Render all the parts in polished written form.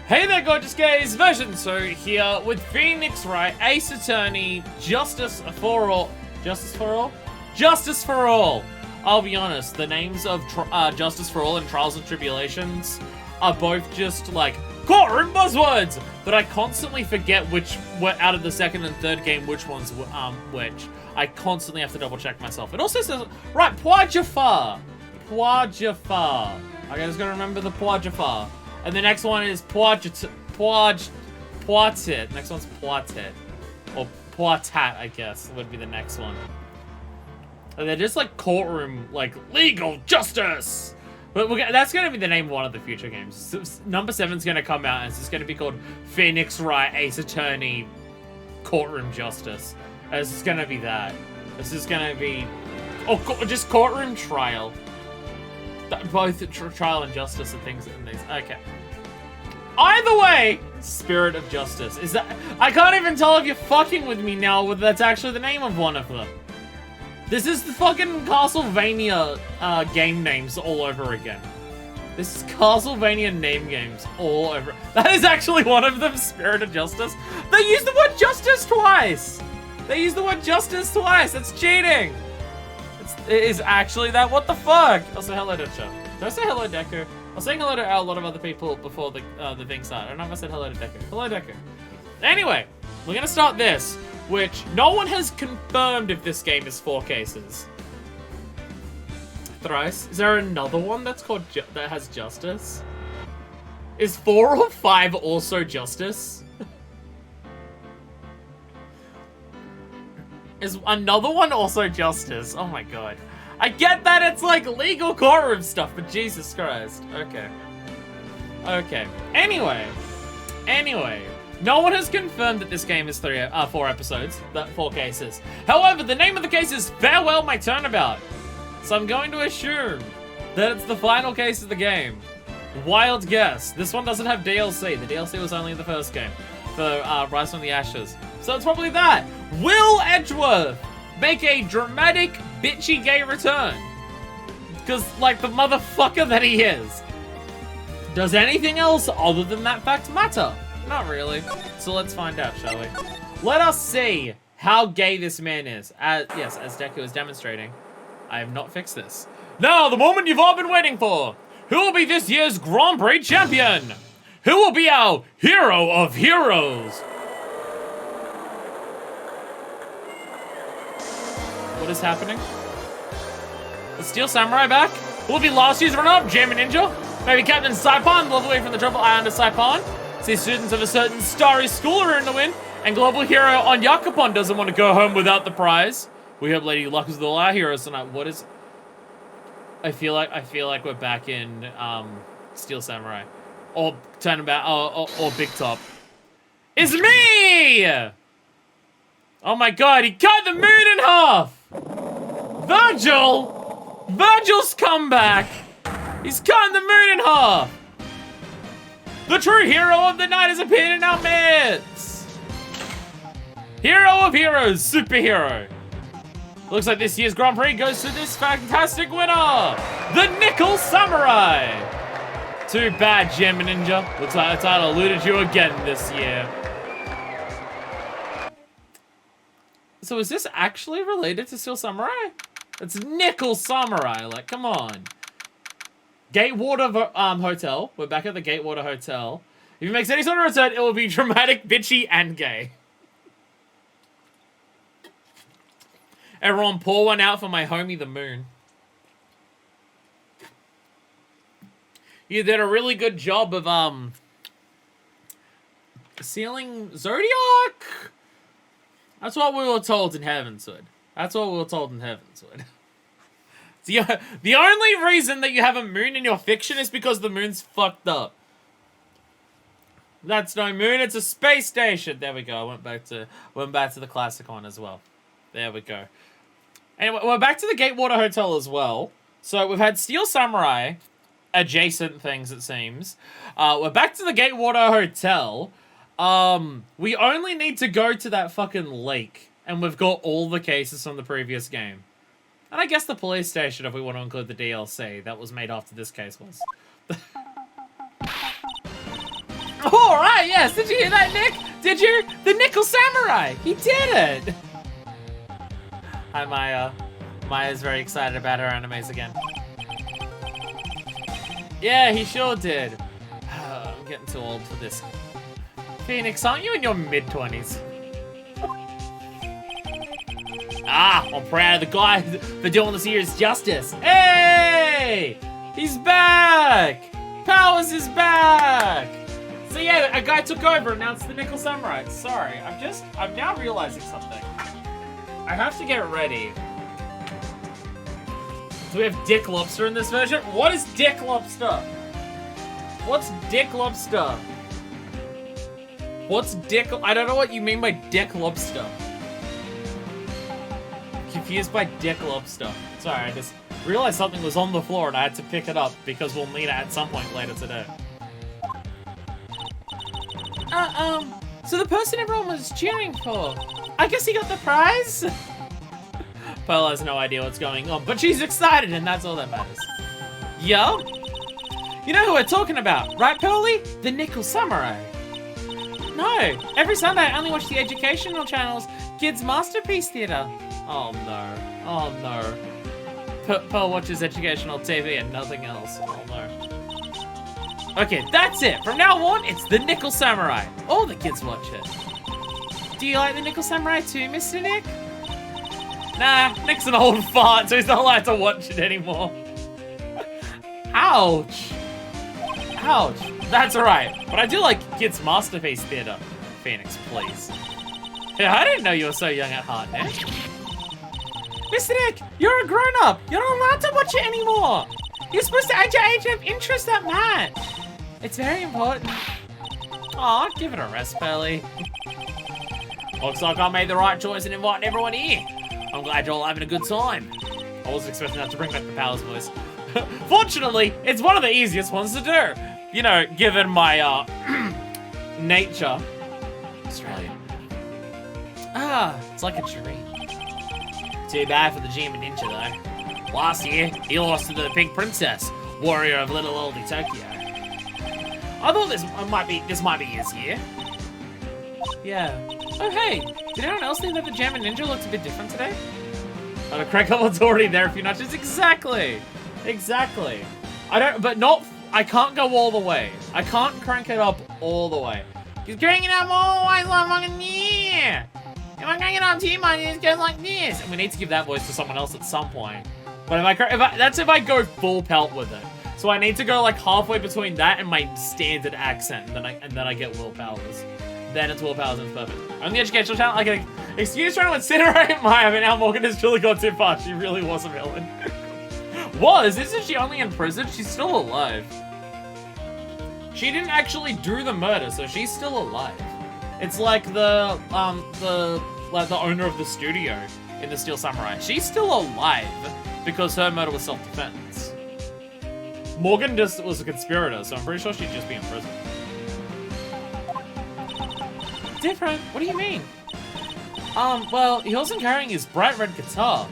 Hey there, gorgeous gays! Version 2 here with Phoenix Wright, Ace Attorney, Justice for All. Justice for All? Justice for All! I'll be honest, the names of Justice for All and Trials and Tribulations are both just like courtroom buzzwords, but I constantly forget which out of the second and third game which one's which. I constantly have to double check myself. It also says, right, Poijafar. Poijafar. Okay, I just gotta remember the Poijafar. And the next one is Poitit. Next one's Poitit. Or Poitat, I guess, would be the next one. And they're just like courtroom, like legal justice. But that's going to be the name of one of the future games. So, number 7's going to come out and it's just going to be called Phoenix Wright, Ace Attorney, Courtroom Justice. And it's just going to be that. This is going to be... Oh, just Courtroom Trial. Both Trial and Justice and things in these. Okay. Either way, Spirit of Justice. Is that... I can't even tell if you're fucking with me now whether that's actually the name of one of them. This is the fucking Castlevania game names all over again. This is Castlevania name games all over. That is actually one of them, Spirit of Justice. They used the word justice twice. They used the word justice twice. That's cheating. It is actually that. What the fuck? Also, hello, Decha. Did I say hello, Deku? I was saying hello to a lot of other people before the thing started. I don't know if I said hello to Deku. Hello, Deku. Anyway, we're gonna start this, which no one has confirmed if this game is 4 cases. Thrice. Is there another one that's called that has justice? Is 4 or 5 also justice? Is another one also justice? Oh my god. I get that it's like legal courtroom stuff, but Jesus Christ. Okay. Okay. Anyway. No one has confirmed that this game is 4 episodes, 4 cases. However, the name of the case is Farewell My Turnabout. So I'm going to assume that it's the final case of the game. Wild guess. This one doesn't have DLC. The DLC was only in the first game for Rise from the Ashes. So it's probably that. Will Edgeworth make a dramatic, bitchy gay return? Because, like, the motherfucker that he is. Does anything else other than that fact matter? Not really. So let's find out, shall we? Let us see how gay this man is. Yes, as Deku is demonstrating, I have not fixed this. Now, the moment you've all been waiting for. Who will be this year's Grand Prix champion? Who will be our hero of heroes? What is happening? Is Steel Samurai back? Will it be last year's runner-up, Jammin' Ninja? Maybe Captain Saipan, all the way from the Triple Island of Saipan? See, students of a certain starry school are in the win, and global hero on Yakupon doesn't want to go home without the prize. We hope Lady Luck is with all our heroes tonight. What is... I feel like we're back in Steel Samurai. Or Turnabout, or Big Top. It's me! Oh my god, he cut the moon in half! Virgil! Virgil's comeback! He's cutting the moon in half! The true hero of the night has appeared in our midst! Hero of heroes, superhero. Looks like this year's Grand Prix goes to this fantastic winner! The Nickel Samurai! Too bad, Gem Ninja. Looks like the title eluded you again this year. So is this actually related to Steel Samurai? It's Nickel Samurai, like, come on. Gatewater Hotel. We're back at the Gatewater Hotel. If he makes any sort of return, it will be dramatic, bitchy, and gay. Everyone pour one out for my homie, the moon. You did a really good job of, sealing Zodiac? That's what we were told in Heavenswood. That's what we were told in Heavenswood. The only reason that you have a moon in your fiction is because the moon's fucked up. That's no moon, it's a space station. There we go. I went back to the classic one as well. There we go. Anyway, we're back to the Gatewater Hotel as well. So we've had Steel Samurai, adjacent things it seems. We're back to the Gatewater Hotel. We only need to go to that fucking lake, and we've got all the cases from the previous game. And I guess the police station, if we want to include the DLC that was made after this case was. All right, yes. Did you hear that, Nick? Did you? The Nickel Samurai. He did it. Hi, Maya. Maya's very excited about her animes again. Yeah, he sure did. I'm getting too old for this. Phoenix, aren't you in your mid-20s? Ah, I'm proud of the guy for doing this year's justice. Hey! He's back! Powers is back! So yeah, a guy took over and now it's the Nickel Samurai. Sorry, I'm now realizing something. I have to get ready. Do we have Dick Lobster in this version? What is Dick Lobster? What's Dick Lobster? What's Dick? I don't know what you mean by Dick Lobster. Confused by Dick Lobster. Sorry, I just realized something was on the floor and I had to pick it up because we'll need it at some point later today. So the person everyone was cheering for, I guess he got the prize? Pearl has no idea what's going on, but she's excited and that's all that matters. Yo? You know who we're talking about, right, Pearly? The Nickel Samurai. No, every Sunday I only watch the educational channels, Kids Masterpiece Theatre. Oh no, oh no. Pearl watches educational TV and nothing else, oh no. Okay, that's it. From now on, it's the Nickel Samurai. All the kids watch it. Do you like the Nickel Samurai too, Mr. Nick? Nah, Nick's an old fart, so he's not allowed to watch it anymore. Ouch. Ouch. That's alright. But I do like Kids Masterpiece Theatre. Phoenix, please. Yeah, I didn't know you were so young at heart, Nick. Mr. Nick, you're a grown-up. You're not allowed to watch it anymore. You're supposed to add your age of interest at match. It's very important. Aw, give it a rest, Pearly. Looks like I made the right choice in inviting everyone here. I'm glad you're all having a good time. I wasn't expecting that to bring back the Powers voice. Fortunately, it's one of the easiest ones to do. You know, given my, nature. Australian. Ah, it's like a dream. Too bad for the Gem Ninja, though. Last year, he lost to the Pink Princess, warrior of little oldie Tokyo. I thought this might be his year. Yeah. Oh hey, did anyone else think that the Gem Ninja looked a bit different today? Oh, the crank level's already there a few notches. Exactly. Exactly. I can't go all the way. I can't crank it up all the way. He's cranking it up all the way, so I'm fucking near. If I crank it up too much, it goes like this. And we need to give that voice to someone else at some point. But that's if I go full pelt with it. So I need to go like halfway between that and my standard accent, and then I get willpowers. Then it's willpowers and it's perfect. On the educational channel, I can excuse trying to incinerate Maya, but now Morgan has really gone too far. She really was a villain. Isn't she only in prison? She's still alive. She didn't actually do the murder, so she's still alive. It's like the owner of the studio in the Steel Samurai. She's still alive because her murder was self-defense. Morgan just was a conspirator, so I'm pretty sure she'd just be in prison. Different? What do you mean? Well, he wasn't carrying his bright red guitar.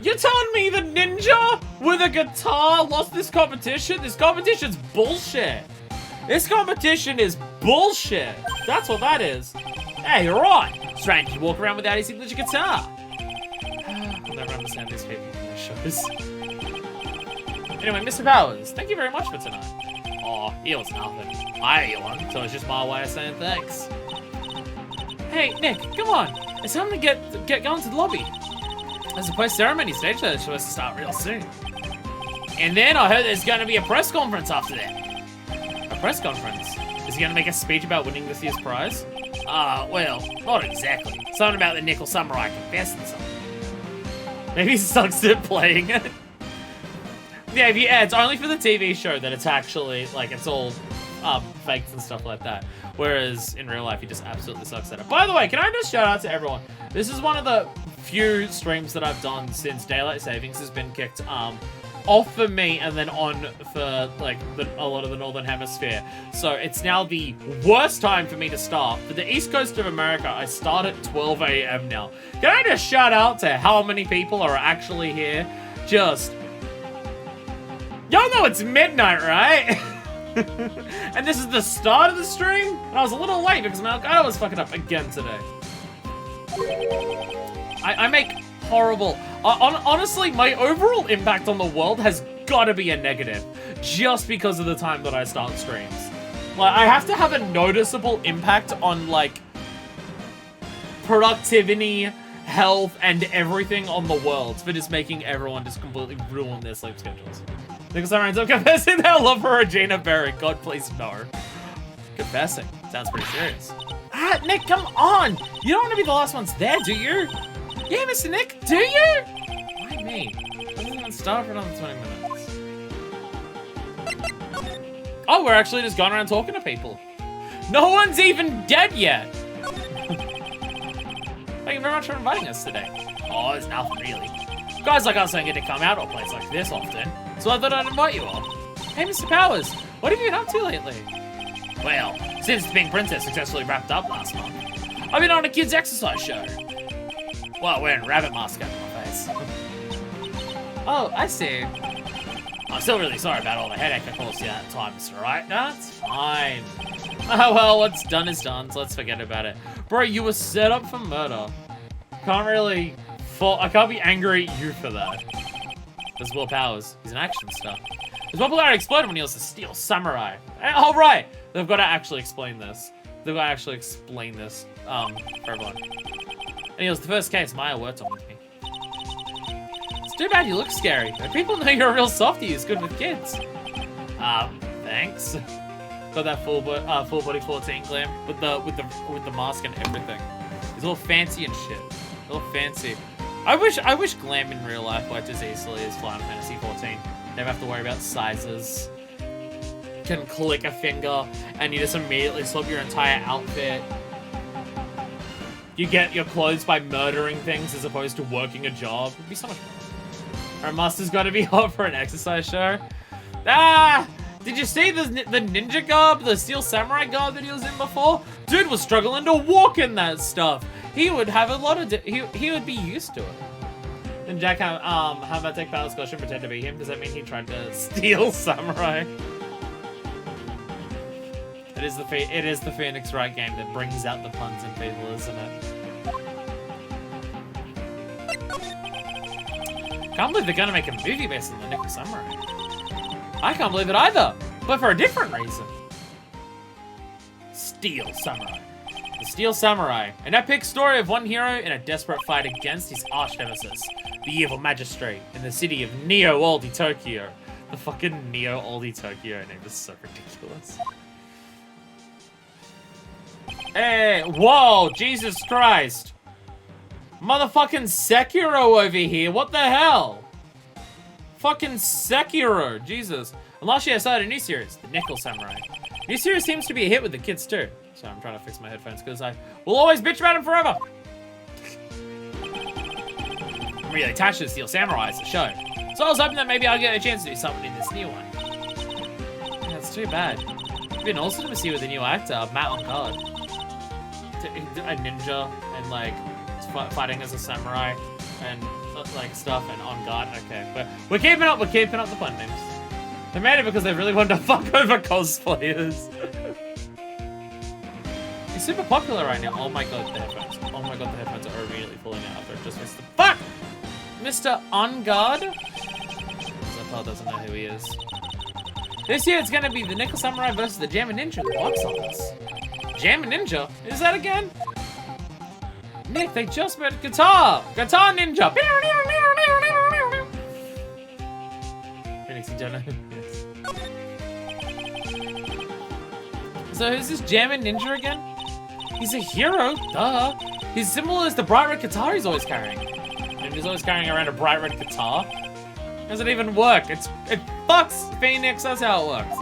You're telling me the ninja with a guitar lost this competition? This competition's bullshit. This competition is bullshit. That's what that is. Hey, you're right. Strange to walk around without his signature guitar. I'll never understand these people in the shows. Anyway, Mr. Powers, thank you very much for tonight. Oh, it was nothing. I owe you one, so it's just my way of saying thanks. Hey, Nick, come on. It's time to get going to the lobby. There's a post-ceremony stage that's supposed to start real soon. And then I heard there's going to be a press conference after that. A press conference? Is he going to make a speech about winning this year's prize? Well, not exactly. Something about the Nickel Samurai confessing something. Maybe he sucks at playing it. Yeah, it's only for the TV show that it's actually, like, it's all fakes and stuff like that. Whereas in real life, he just absolutely sucks at it. By the way, can I just shout out to everyone? This is one of the few streams that I've done since Daylight Savings has been kicked off for me and then on for like a lot of the Northern Hemisphere. So it's now the worst time for me to start. For the East Coast of America, I start at 12 a.m. now. Can I just shout out to how many people are actually here? Just... Y'all know it's midnight, right? And this is the start of the stream? And I was a little late because my Elgato was fucking up again today. I make horrible... honestly, my overall impact on the world has got to be a negative. Just because of the time that I start streams. Like, I have to have a noticeable impact on, like, productivity, health, and everything on the world for just making everyone just completely ruin their sleep schedules. Because everyone's like, confessing their love for Regina Berry. God, please, no. Confessing. Sounds pretty serious. Ah, Nick, come on! You don't want to be the last ones there, do you? Yeah, Mr. Nick, do you? Why me? It doesn't even start for another 20 minutes. Oh, we're actually just going around talking to people. No one's even dead yet. Thank you very much for inviting us today. Oh, there's nothing really. Guys like us don't get to come out to a place like this often, so I thought I'd invite you all. Hey, Mr. Powers, what have you been up to lately? Well, since the Pink Princess successfully wrapped up last month, I've been on a kids' exercise show. Well, wearing a rabbit mask over my face. Oh, I see. I'm still really sorry about all the headache I caused you that time, Mr. Wright. No, it's fine. Oh, well, what's done is done, so let's forget about it. Bro, you were set up for murder. Can't really I can't be angry at you for that. There's Will Powers. He's an action star. His popularity exploded when he was a steel samurai. Oh, right. They've got to actually explain this. They've got to actually explain this for everyone. And he was the first case Maya worked on with me. It's too bad you look scary. People know you're a real softie who's good with kids. Thanks. Got that full body 14 glam with the mask and everything. He's all fancy and shit. All fancy. I wish glam in real life worked as easily as Final Fantasy 14. Never have to worry about sizes. Can click a finger and you just immediately swap your entire outfit. You get your clothes by murdering things as opposed to working a job. It'd be so much fun. Our master's got to be hot for an exercise show. Ah! Did you see the ninja garb, the steel samurai garb that he was in before? Dude was struggling to walk in that stuff. He would have a lot of... He would be used to it. And Jack, how about take Powers Scotch and pretend to be him? Does that mean he tried to steal samurai? It is the Phoenix Wright game that brings out the puns in people, isn't it? Can't believe they're gonna make a movie based on the Nickel Samurai. I can't believe it either, but for a different reason. Steel Samurai. The Steel Samurai, an epic story of one hero in a desperate fight against his arch nemesis, the evil magistrate in the city of Neo-Oldie Tokyo. The fucking Neo-Oldie Tokyo name is so ridiculous. Hey, whoa, Jesus Christ. Motherfucking Sekiro over here, what the hell? Fucking Sekiro, Jesus. And last year I started a new series, The Nickel Samurai. New series seems to be a hit with the kids too. So I'm trying to fix my headphones because I will always bitch about them forever. I'm really attached to the Steel Samurai as a show. So I was hoping that maybe I'll get a chance to do something in this new one. That's too bad. It'd been awesome to see with the new actor, Matt Engarde. A ninja and like fighting as a samurai and like stuff and on guard. Okay, but we're keeping up the pun names. They made it because they really wanted to fuck over cosplayers. He's super popular right now. Oh my god, the headphones. Oh my god, the headphones are immediately falling out after I just missed the fuck! Mr. Engarde? Zappa doesn't know who he is. This year it's gonna be the Nickel Samurai versus the Jammin' Ninja in the box office. Jammin' Ninja? Is that again? Nick, they just made Guitar Ninja! Phoenix, you don't know who it is. So who's this Jammin' Ninja again? He's a hero, duh. His symbol is the bright red guitar he's always carrying. And he's always carrying around a bright red guitar. Doesn't even work. It fucks Phoenix, that's how it works.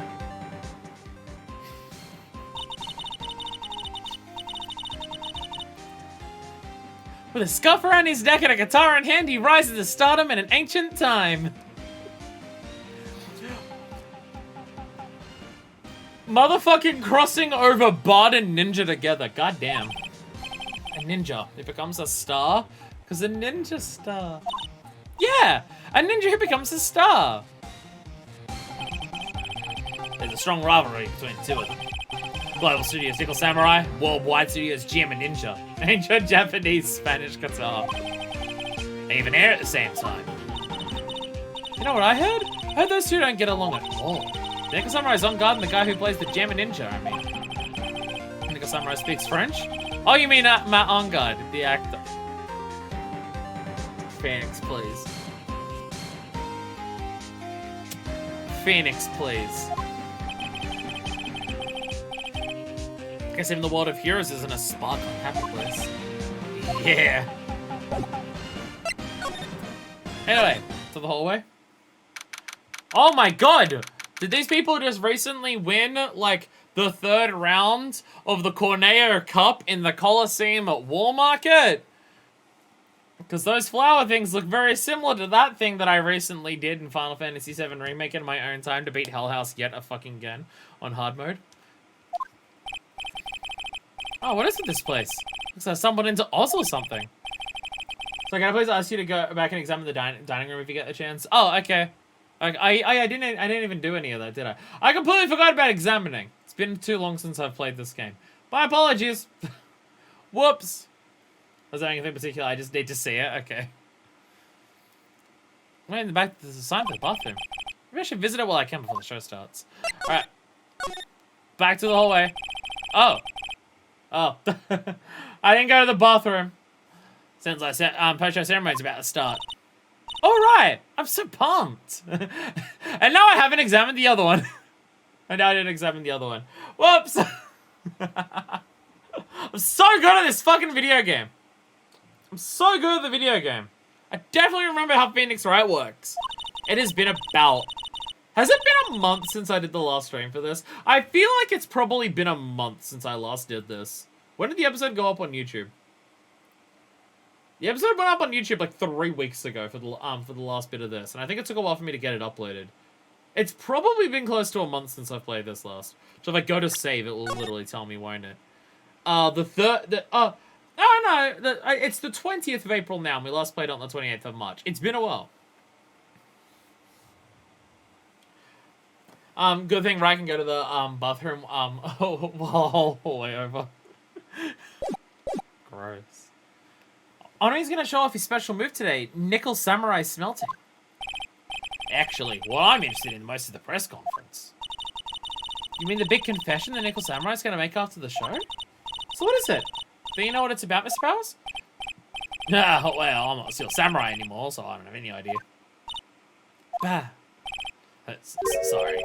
With a scarf around his neck and a guitar in hand, he rises to stardom in an ancient time. Motherfucking crossing over Bard and Ninja together. God damn. A ninja. It becomes a star? Because a ninja star. Yeah! A ninja who becomes a star. There's a strong rivalry between the two of them. Global Studios Nickel Samurai, Worldwide Studios Gem and Ninja. Ancient Japanese Spanish guitar. They even air at the same time. You know what I heard? I heard those two don't get along at all. Nickel Samurai's Engarde and the guy who plays the Gem and Ninja, I mean. Nickel Samurai speaks French? Oh, you mean Matt Engarde, the actor. Phoenix, please. Phoenix, please. I guess even the world of heroes isn't a sparkling happy place. Yeah. Anyway, to the hallway. Oh my god! Did these people just recently win, like, the 3rd round of the Corneo Cup in the Coliseum at Wall Market? Because those flower things look very similar to that thing that I recently did in Final Fantasy VII Remake in my own time to beat Hell House yet a fucking again on hard mode. Oh, what is it, this place? Looks like I stumbled into Oz or something. So can I please ask you to go back and examine the dining room if you get the chance? Oh, okay. I didn't even do any of that, did I? I completely forgot about examining. It's been too long since I've played this game. My apologies. Whoops. Was there anything particular? I just need to see it. Okay. Wait, in the back, there's a sign for the bathroom. Maybe I should visit it while I can before the show starts. Alright. Back to the hallway. Oh. Oh. I didn't go to the bathroom. Sounds like post-show ceremony's about to start. Alright! I'm so pumped! And now I haven't examined the other one. And now I didn't examine the other one. Whoops! I'm so good at this fucking video game. I'm so good at the video game. I definitely remember how Phoenix Wright works. It has been about... Has it been a month since I did the last stream for this? I feel like it's probably been a month since I last did this. When did the episode go up on YouTube? The episode went up on YouTube like 3 weeks ago for the last bit of this, and I think it took a while for me to get it uploaded. It's probably been close to a month since I've played this last. So if I go to save, it will literally tell me, won't it? It's the 20th of April now, and we last played on the 28th of March. It's been a while. Good thing Wright can go to the, bathroom, all the way over. Gross. Honorie's gonna show off his special move today, Nickel Samurai Smelting. Actually, what I'm interested in most is the press conference. You mean the big confession the Nickel Samurai's gonna make after the show? So what is it? Do you know what it's about, Mr. Powers? Well, I'm not a Steel Samurai anymore, so I don't have any idea. Bah. Sorry.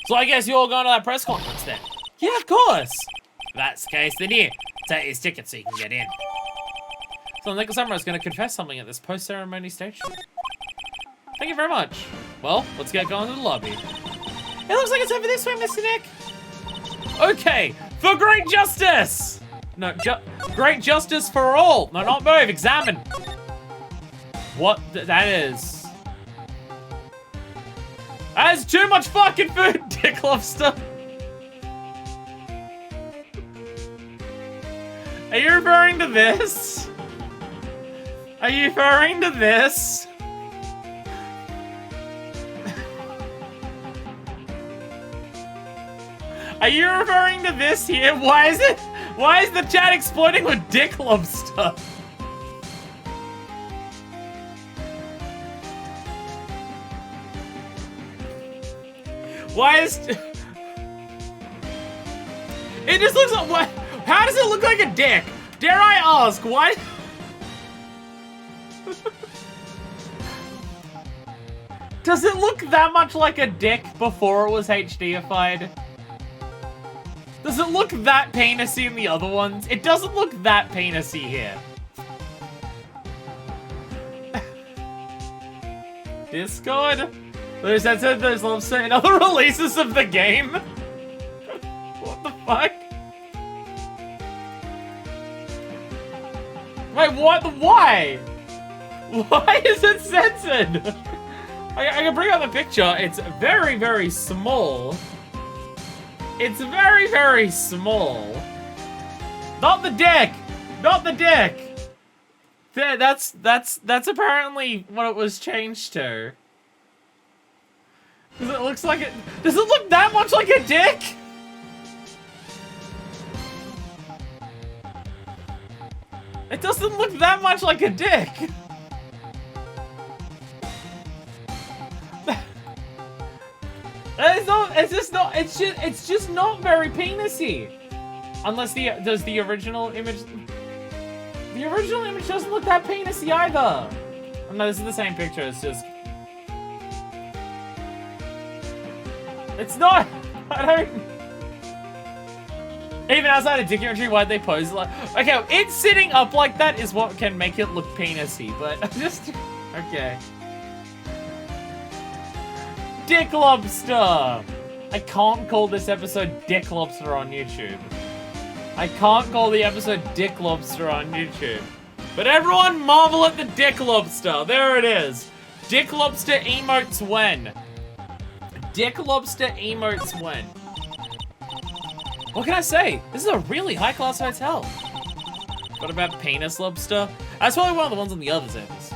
So I guess you're all going to that press conference then? Yeah, of course! If that's the case, then here, take his ticket so you can get in. So the Nickel Samurai's going to confess something at this post-ceremony station. Thank you very much. Well, let's get going to the lobby. It looks like it's over this way, Mr. Nick. Okay, for great justice! No, great justice for all! No, not move, examine! What that is... That is too much fucking food, Dick Lobster! Are you referring to this? Are you referring to this? Are you referring to this here? Why is the chat exploding with Dick Lobster? Why is... It just looks like... What? How does it look like a dick? Dare I ask, why... Does it look that much like a dick before it was HDified? Does it look that penisy in the other ones? It doesn't look that penisy here. Discord? There's lobster in other releases of the game? What the fuck? Wait, what? Why? Why is it censored? I can bring up the picture. It's very, very small. It's very, very small. Not the dick! Not the dick! That's apparently what it was changed to. Does it looks like it? Does it look that much like a dick? It doesn't look that much like a dick. It's not. It's just not. It's just not very penisy. Unless does the original image. The original image doesn't look that penisy either. Oh, no, this is the same picture. It's just. It's not. I don't. Even outside of dick imagery, why'd they pose like? Okay, it's sitting up like that is what can make it look penisy, but just okay. Dick Lobster! I can't call this episode Dick Lobster on YouTube. I can't call the episode Dick Lobster on YouTube. But everyone marvel at the Dick Lobster. There it is. Dick Lobster emotes when. Dick Lobster emotes when. What can I say? This is a really high-class hotel. What about Penis Lobster? That's probably one of the ones on the other ends.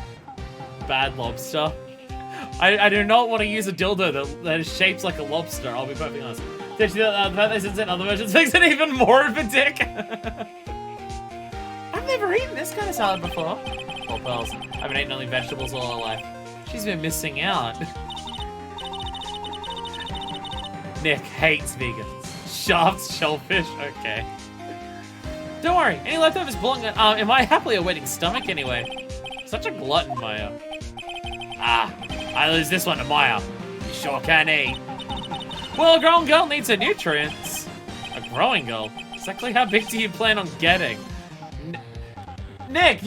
Bad Lobster. I do not want to use a dildo that is shaped like a lobster, I'll be perfectly honest. The fact that it's in other versions makes it even more of a dick. I've never eaten this kind of salad before. Poor pearls. I've been eating only vegetables all her life. She's been missing out. Nick hates vegans. Shafts, shellfish, okay. Don't worry, any leftovers belong in my happily awaiting stomach anyway. Such a glutton, Maya. Ah, I lose this one to Maya. You sure can eat. Well, a grown girl needs her nutrients. A growing girl? Exactly how big do you plan on getting? Nick,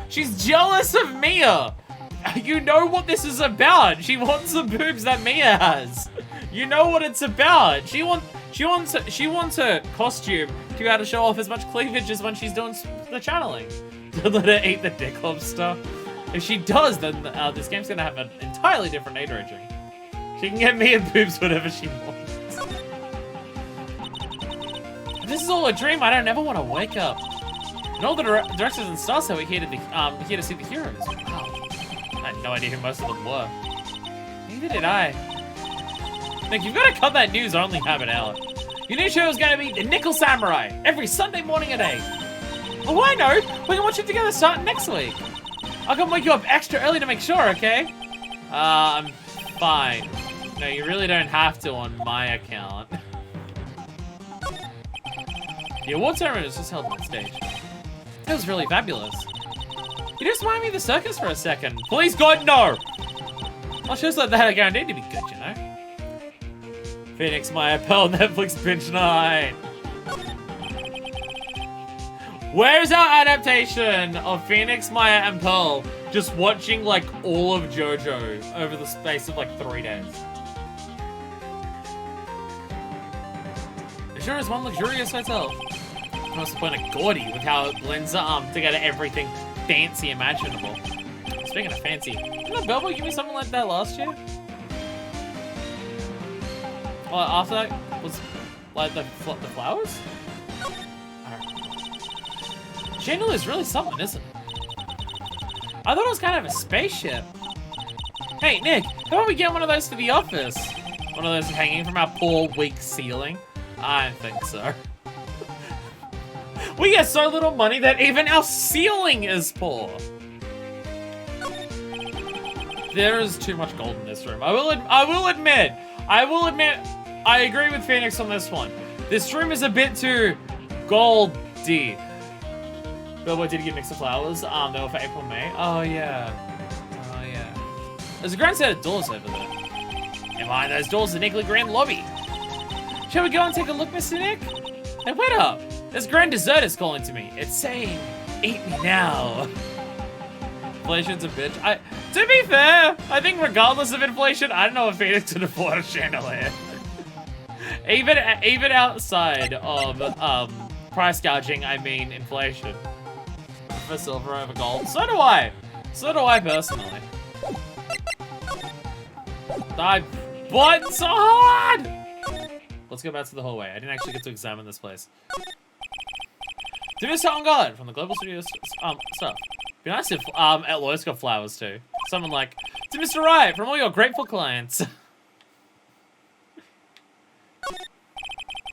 she's jealous of Mia. You know what this is about. She wants the boobs that Mia has. You know what it's about. She wants her costume to be able to show off as much cleavage as when she's doing the channeling. To let her eat the Dick Lobster. If she does, then this game's gonna have an entirely different age rating. She can get Mia boobs whatever she wants. If this is all a dream, I don't ever want to wake up. And all the directors and stars are here to see the heroes. Wow. I had no idea who most of them were. Neither did I. Nick, you've got to cut that news or only have it out. Your new show is going to be The Nickel Samurai, every Sunday morning at 8. Oh, I know. We can watch it together starting next week. I'll come wake you up extra early to make sure, okay? I'm fine. No, you really don't have to on my account. The award ceremony was just held on stage. It was really fabulous. You just reminded me of the circus for a second. Please, God, no! Well, shows like that are guaranteed to be good, you know? Phoenix Maya Pearl Netflix binge night. Where's our adaptation of Phoenix Maya and Pearl just watching like all of JoJo over the space of like 3 days? It sure is one luxurious hotel. What's the point of gaudy with how it blends together everything fancy imaginable? Speaking of fancy, didn't Belbo give me something like that last year? Well, after that was like the flowers? I don't know. Chandelier is really something, isn't it? I thought it was kind of a spaceship. Hey, Nick, how about we get one of those for the office? One of those hanging from our poor, weak ceiling? I don't think so. We get so little money that even our ceiling is poor. There is too much gold in this room. I will admit, I agree with Phoenix on this one. This room is a bit too goldy. Billboard did get mix of flowers. They were for April, May. Oh yeah. Oh yeah. There's a grand set of doors over there. And behind those doors, the Nickly Grand Lobby. Shall we go and take a look, Mr. Nick? Hey, wait up! This grand dessert is calling to me. It's saying, eat me now. Inflation's a bitch. To be fair, I think regardless of inflation, I don't know if Phoenix can afford a chandelier. even outside of price gouging, I mean inflation. For silver over gold. So do I. So do I personally. I bought so hard! Let's go back to the hallway. I didn't actually get to examine this place. To Mr. Engarde from the Global Studios stuff. Be nice if Lois got flowers too. Someone like, to Mr. Wright from all your grateful clients.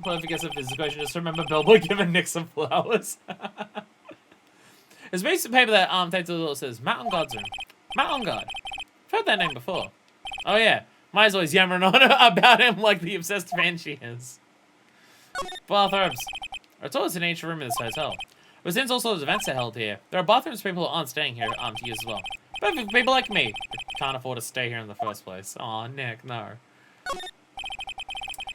Perfect guess of this equation. Just remember Bilbo giving Nick some flowers. There's a piece of paper that takes a little says Matt Engarde's room. Matt Engarde. I've heard that name before. Oh yeah. Maya's always yammering on about him like the obsessed fan she is. Bathrooms. It's always in each room in this hotel. But since all sorts of events are held here, there are bathrooms for people who aren't staying here to use as well. But for people like me, who can't afford to stay here in the first place. Aw, Nick, no.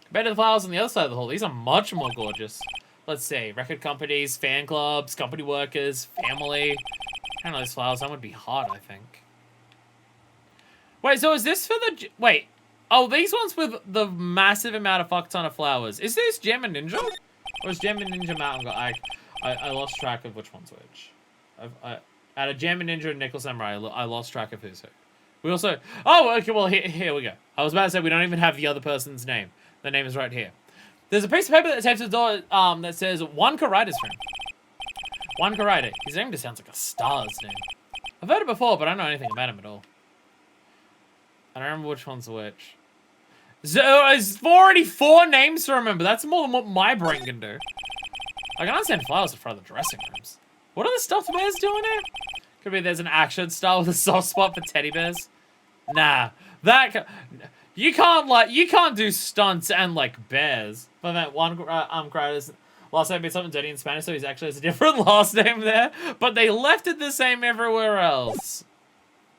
Compared to the flowers on the other side of the hall, these are much more gorgeous. Let's see, record companies, fan clubs, company workers, family. I don't know, those flowers, that would be hot, I think. Wait, so is this for the... Wait. Oh, these ones with the massive amount of fuck ton of flowers. Is this Gem and Ninja? Or is Gem and Ninja Mountain God? I lost track of which one's which. Out of Gem and Ninja and Nickel Samurai, I lost track of who's who. We also... Oh, okay, well, here we go. I was about to say we don't even have the other person's name. The name is right here. There's a piece of paper that tapes the door that says One Karaita's room. One Karaita. His name just sounds like a star's name. I've heard it before, but I don't know anything about him at all. I don't remember which one's which. So, there's already 4 names to remember. That's more than what my brain can do. I can understand flowers in front of the dressing rooms. What are the stuffed bears doing here? Could be there's an action star with a soft spot for teddy bears. Nah, you can't do stunts and like bears. But that one creator's last name is something dirty in Spanish, so he's actually has a different last name there. But they left it the same everywhere else.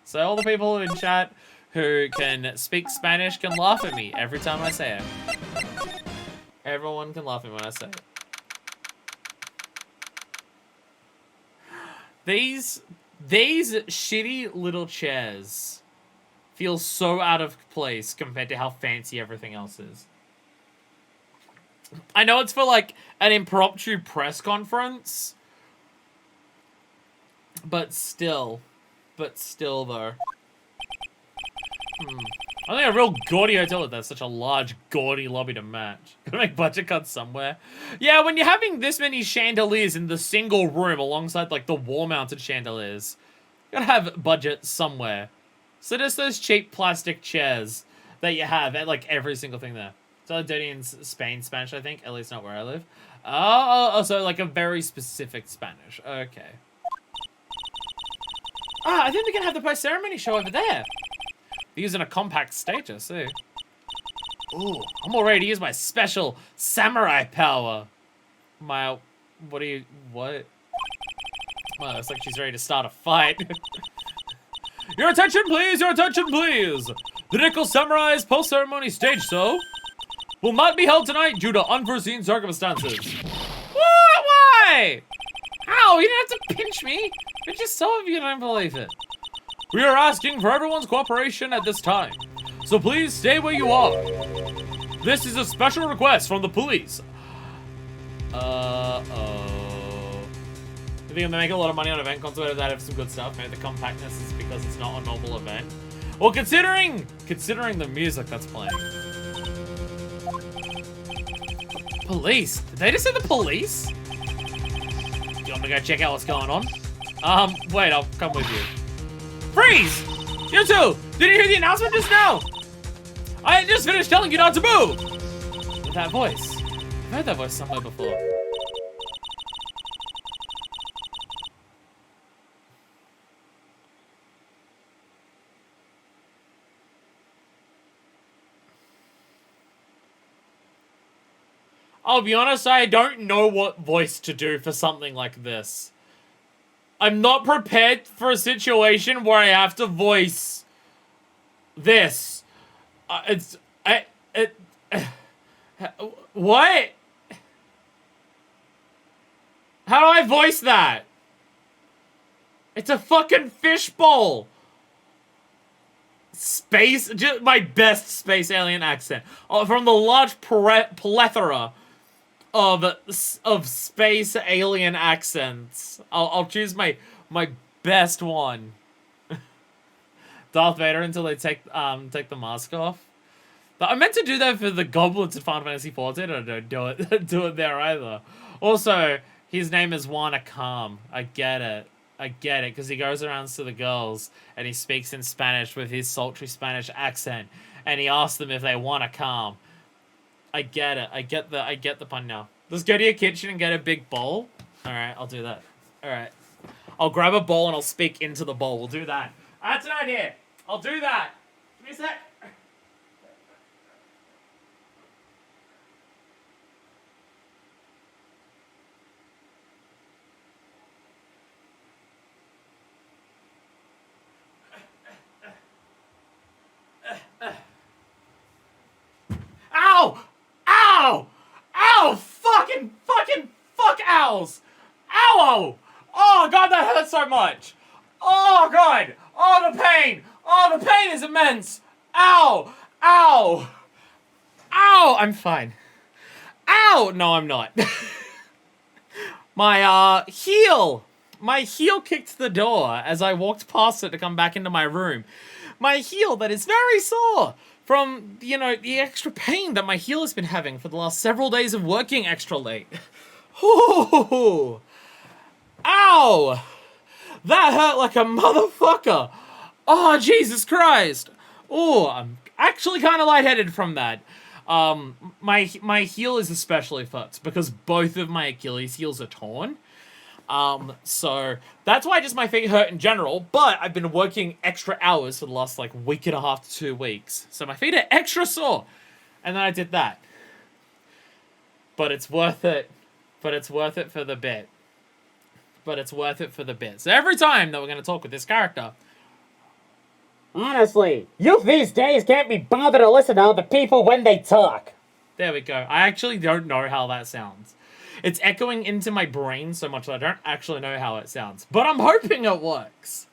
So all the people in chat who can speak Spanish can laugh at me every time I say it. Everyone can laugh at me when I say it. These shitty little chairs feel so out of place compared to how fancy everything else is. I know it's for like an impromptu press conference, but still though. I think a real gaudy hotel with that such a large, gaudy lobby to match. Gotta make budget cuts somewhere. Yeah, when you're having this many chandeliers in the single room alongside, like, the wall-mounted chandeliers, you gotta have budget somewhere. So just those cheap plastic chairs that you have at, like, every single thing there. So dirty in Spanish, I think. At least not where I live. Oh, so, like, a very specific Spanish. Okay. Ah, I think we can have the post-ceremony show over there. Using a compact stage, I see. Ooh, I'm all ready to use my special samurai power. What? Well, looks like she's ready to start a fight. Your attention, please! Your attention, please! The Nickel Samurai's post-ceremony stage show will not be held tonight due to unforeseen circumstances. What? Why? Ow, you didn't have to pinch me. It's just some of you don't believe it. We are asking for everyone's cooperation at this time, so please stay where you are. This is a special request from the police. You think I'm gonna make a lot of money on event concerts that have some good stuff? Maybe the compactness is because it's not a normal event. Well, considering the music that's playing. Police? Did they just say the police? Do you want me to go check out what's going on? Wait, I'll come with you. Freeze! You two! Did you hear the announcement just now? I just finished telling you not to move! With that voice. I've heard that voice somewhere before. I'll be honest, I don't know what voice to do for something like this. I'm not prepared for a situation where I have to voice this. What? How do I voice that? It's a fucking fishbowl. Space, just my best space alien accent. From the large plethora of space alien accents. I'll choose my best one. Darth Vader until they take the mask off. But I meant to do that for the goblins in Final Fantasy XIV. I don't do it there either. Also, his name is Wanna Calm. I get it, because he goes around to the girls and he speaks in Spanish with his sultry Spanish accent, and he asks them if they want to calm. I get it. I get the pun now. Let's go to your kitchen and get a big bowl. All right, I'll do that. All right. I'll grab a bowl and I'll speak into the bowl. We'll do that. That's an idea. I'll do that. Give me a sec. Ow! Ow! Ow! Fuck owls! Ow! Oh god, that hurts so much! Oh god! Oh, the pain! Oh, the pain is immense! Ow! Ow! Ow! I'm fine. Ow! No, I'm not. My, heel! My heel kicked the door as I walked past it to come back into my room. My heel that is very sore from, you know, the extra pain that my heel has been having for the last several days of working extra late. Ooh. Ow! That hurt like a motherfucker. Oh, Jesus Christ. Oh, I'm actually kind of lightheaded from that. My heel is especially fucked because both of my Achilles heels are torn. So that's why just my feet hurt in general, but I've been working extra hours for the last, like, week and a half to 2 weeks. So my feet are extra sore. And then I did that. But it's worth it. But it's worth it for the bit. But it's worth it for the bit. So every time that we're going to talk with this character... Honestly, youth these days can't be bothered to listen to other people when they talk. There we go. I actually don't know how that sounds. It's echoing into my brain so much that I don't actually know how it sounds. But I'm hoping it works.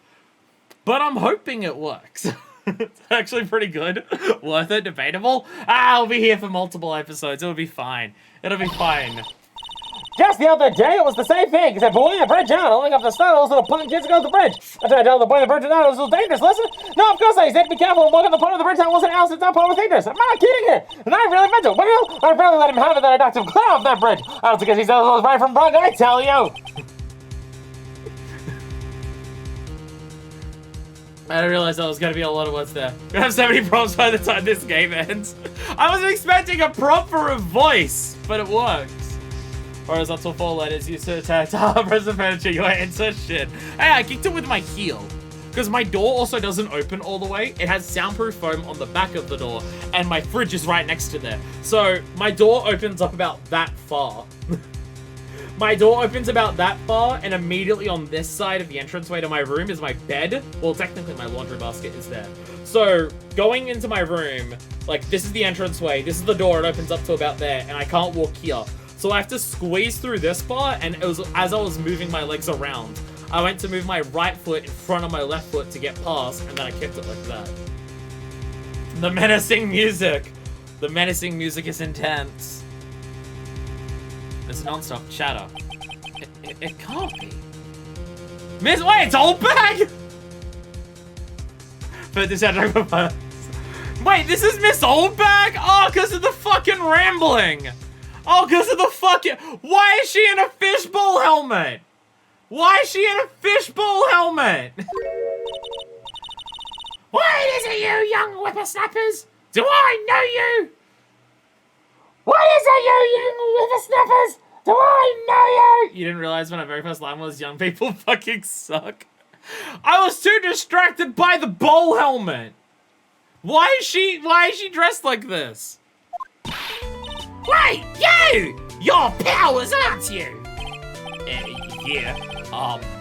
It's actually pretty good. Worth it, debatable. I'll be here for multiple episodes. It'll be fine. It'll be fine. Just the other day, it was the same thing, except boy, the bridge out, holding up the snow, those little punk kids go to the bridge. I tried to tell the boy the bridge out, it was dangerous, listen. No, of course not, he said be careful and walk on the point of the bridge that wasn't else, it's not part of dangerous. I'm not kidding here. And I really meant it. Well, I barely let him have it that I knocked him clear off that bridge. I don't think he said it was right from wrong, I tell you. I didn't realize that was going to be a lot of words there. We're going to have so many prompts by the time this game ends. I wasn't expecting a prompt for a voice, but it works. Horizontal 4 letters used to attack press the furniture, you enter shit. Hey, I kicked it with my heel. Because my door also doesn't open all the way. It has soundproof foam on the back of the door, and my fridge is right next to there. So, my door opens up about that far. My door opens about that far, and immediately on this side of the entranceway to my room is my bed. Well, technically my laundry basket is there. So, going into my room, like, this is the entranceway, this is the door, it opens up to about there, and I can't walk here. So I have to squeeze through this part, and it was as I was moving my legs around, I went to move my right foot in front of my left foot to get past, and then I kicked it like that. The menacing music. The menacing music is intense. It's non-stop chatter. It can't be. Miss, wait, it's old bag! But this had wait, this is Miss Oldbag? Oh, because of the fucking rambling. Oh, because of the fucking... Why is she in a fishbowl helmet? Why is she in a fishbowl helmet? What is it, you young whippersnappers? Do I know you? What is it, you young whippersnappers? Do I know you? You didn't realize when our very first line was young people fucking suck? I was too distracted by the bowl helmet. Why is she dressed like this? Wait, you! You're Powers, aren't you? Yeah.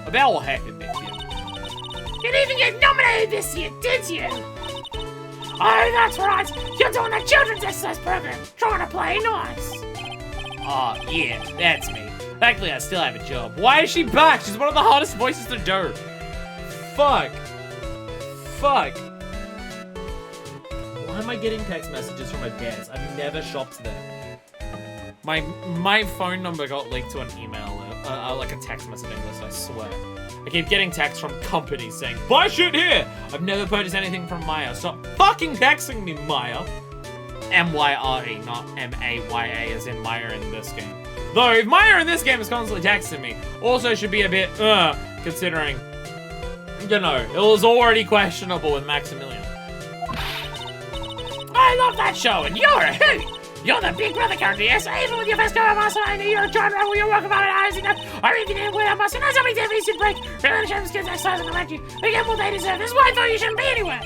About what happened this year? You didn't even get nominated this year, did you? Oh, that's right. You're doing a children's exercise program, trying to play nice. Oh, yeah, that's me. Thankfully, I still have a job. Why is she back? She's one of the hardest voices to do. Fuck. Why am I getting text messages from my parents? I've never shopped there. My phone number got leaked to an email, like a text messaging list, I swear. I keep getting texts from companies saying, buy shit here! I've never purchased anything from Maya. Stop fucking texting me, Maya. M-Y-R-E, not M-A-Y-A, as in Maya in this game. Though, if Maya in this game is constantly texting me, also should be a bit, considering, you know, it was already questionable with Maximilian. I love that show, and you're a hoot! You're the Big Brother character, yes? Even with your best girl master, I know you're a John Rebel, you're working on it, I even didn't win a master, not somebody tell me you break. Really, the sheriff's kids exercise and let you. They get what they deserve. This is why I thought you shouldn't be anywhere.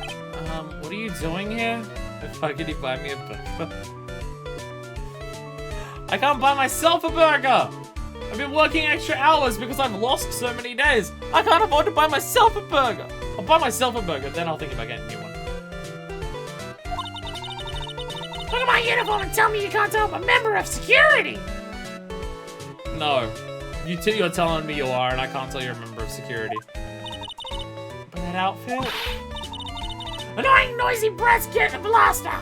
What are you doing here? How can you buy me a burger? I can't buy myself a burger! I've been working extra hours because I've lost so many days. I can't afford to buy myself a burger. I'll buy myself a burger, then I'll think about getting a new one. Look at my uniform and tell me you can't tell I'm a member of security! No. You're telling me you are, and I can't tell you're a member of security. But that outfit? Annoying, noisy brats get a blaster!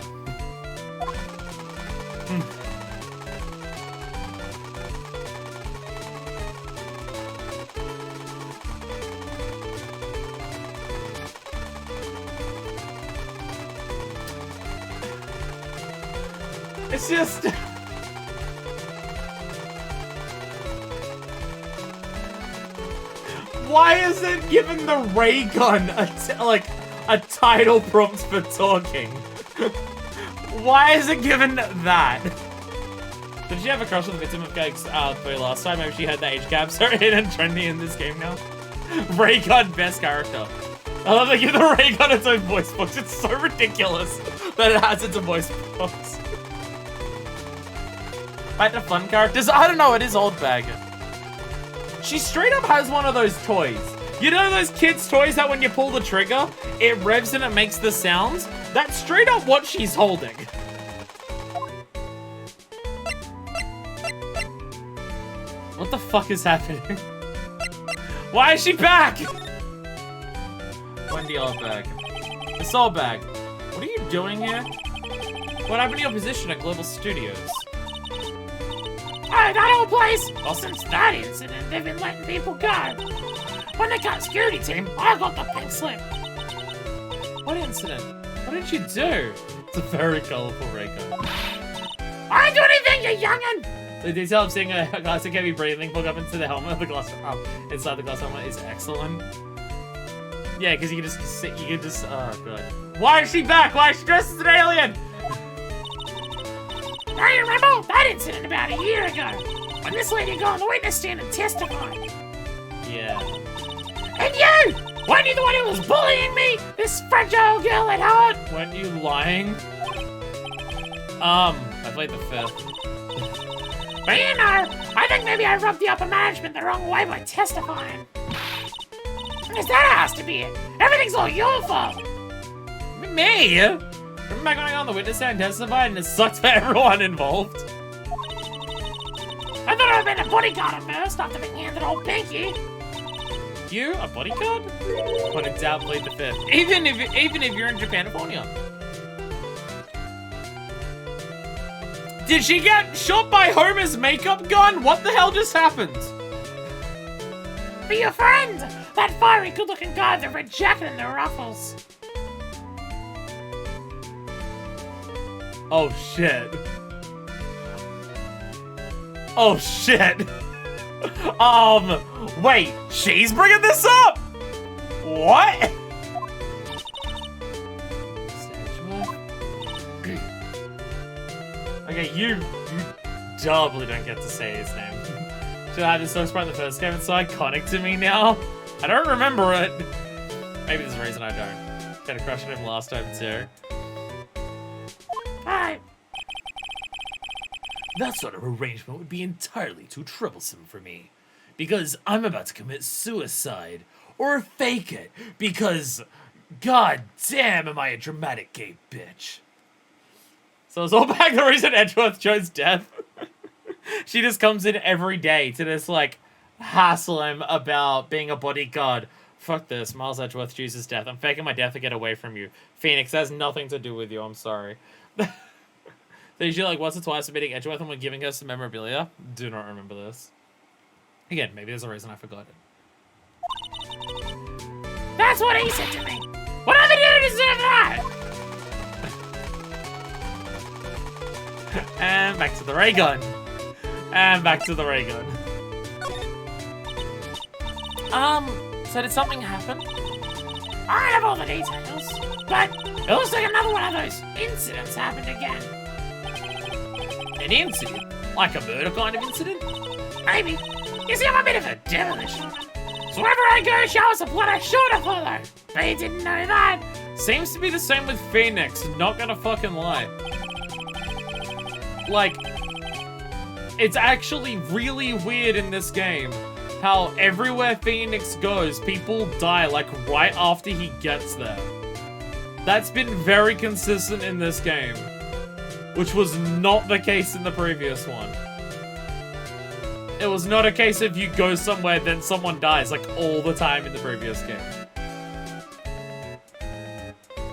It's just... Why is it giving the ray gun a title prompt for talking? Why is it given that? Did she have a crush on the victim of Gags last time? Maybe she had the age gaps are in and trendy in this game now. Ray gun best character. I love they give the ray gun its own voice box. It's so ridiculous that it has its own voice box. Like the fun characters? I don't know, it is old bag. She straight up has one of those toys. You know those kids' toys that when you pull the trigger, it revs and it makes the sounds? That's straight up what she's holding. What the fuck is happening? Why is she back? Wendy old bag. The soul bag. What are you doing here? What happened to your position at Global Studios? Hey, that old place! Well, since that incident, they've been letting people go. When they cut security team, I got the pink slip. What incident? What did you do? It's a very colorful Reiko. I didn't do anything, you youngin'! The detail of seeing a classic heavy breathing plug up into the helmet of the glass inside the glass helmet is excellent. Yeah, because you can just sit, you can just, oh god. Why is she back? Why is she dressed as an alien? Now you remember that incident about a year ago, when this lady got on the witness stand and testified. Yeah. And you! Weren't you the one who was bullying me? This fragile girl at heart? Weren't you lying? I played the 5th. But you know, I think maybe I rubbed the upper management the wrong way by testifying. Because that has to be it. Everything's all your fault. Me? Remember back when I got on the witness stand and testified and it sucked for everyone involved? I thought I would have been a bodyguard at first after being handed old Pinky. You? A bodyguard? But in doubt played the 5th. Even if you're in Japan-California. Did she get shot by Homer's makeup gun? What the hell just happened? Be your friend! That fiery, good-looking guy with the red jacket and the ruffles. Oh shit. Oh shit. Wait, she's bringing this up? What? Okay, you doubly don't get to say his name. Should I have this so sprite in the first game? It's so iconic to me now. I don't remember it. Maybe there's a reason I don't. Had a crush on him last time too. Alright. That sort of arrangement would be entirely too troublesome for me. Because I'm about to commit suicide. Or fake it. Because, god damn, am I a dramatic gay bitch. So it's all back the reason Edgeworth chose death. She just comes in every day to just, like, hassle him about being a bodyguard. Fuck this. Miles Edgeworth chooses death. I'm faking my death to get away from you. Phoenix, that has nothing to do with you. I'm sorry. They usually like once or twice meeting Edgeworth and we're giving her some memorabilia. Do not remember this. Again, maybe there's a reason I forgot it. That's what he said to me. What did I do to deserve that? And back to the ray gun. And back to the ray gun. So did something happen? I don't have all the details, but it looks like another one of those incidents happened again. An incident? Like a murder kind of incident? Maybe. You see, I'm a bit of a devilish. So wherever I go, show us a blood I sure to follow. But you didn't know that. Seems to be the same with Phoenix, not gonna fucking lie. Like, it's actually really weird in this game how everywhere Phoenix goes, people die, like, right after he gets there. That's been very consistent in this game, which was not the case in the previous one. It was not a case of you go somewhere, then someone dies, like, all the time in the previous game.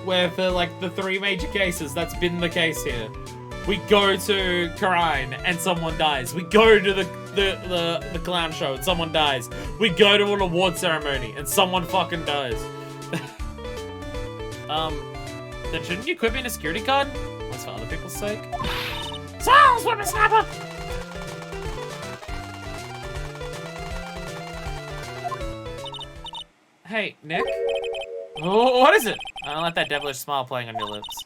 Where for, like, the 3 major cases, that's been the case here. We go to Karine, and someone dies. We go to the clown show, and someone dies. We go to an award ceremony, and someone fucking dies. Then shouldn't you equip me in a security card? That's for other people's sake. Silence, whippersnapper! Hey, Nick? Oh, what is it? I don't like that devilish smile playing on your lips.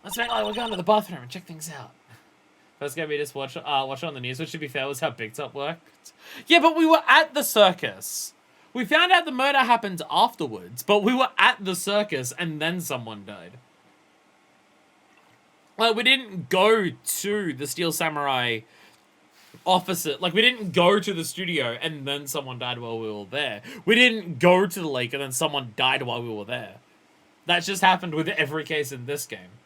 Let's make like we're going to the bathroom and check things out. First game we just watch it on the news, which to be fair was how Big Top worked. Yeah, but we were at the circus. We found out the murder happened afterwards, but we were at the circus and then someone died. Like, we didn't go to the Steel Samurai officer. Like, we didn't go to the studio and then someone died while we were there. We didn't go to the lake and then someone died while we were there. That just happened with every case in this game.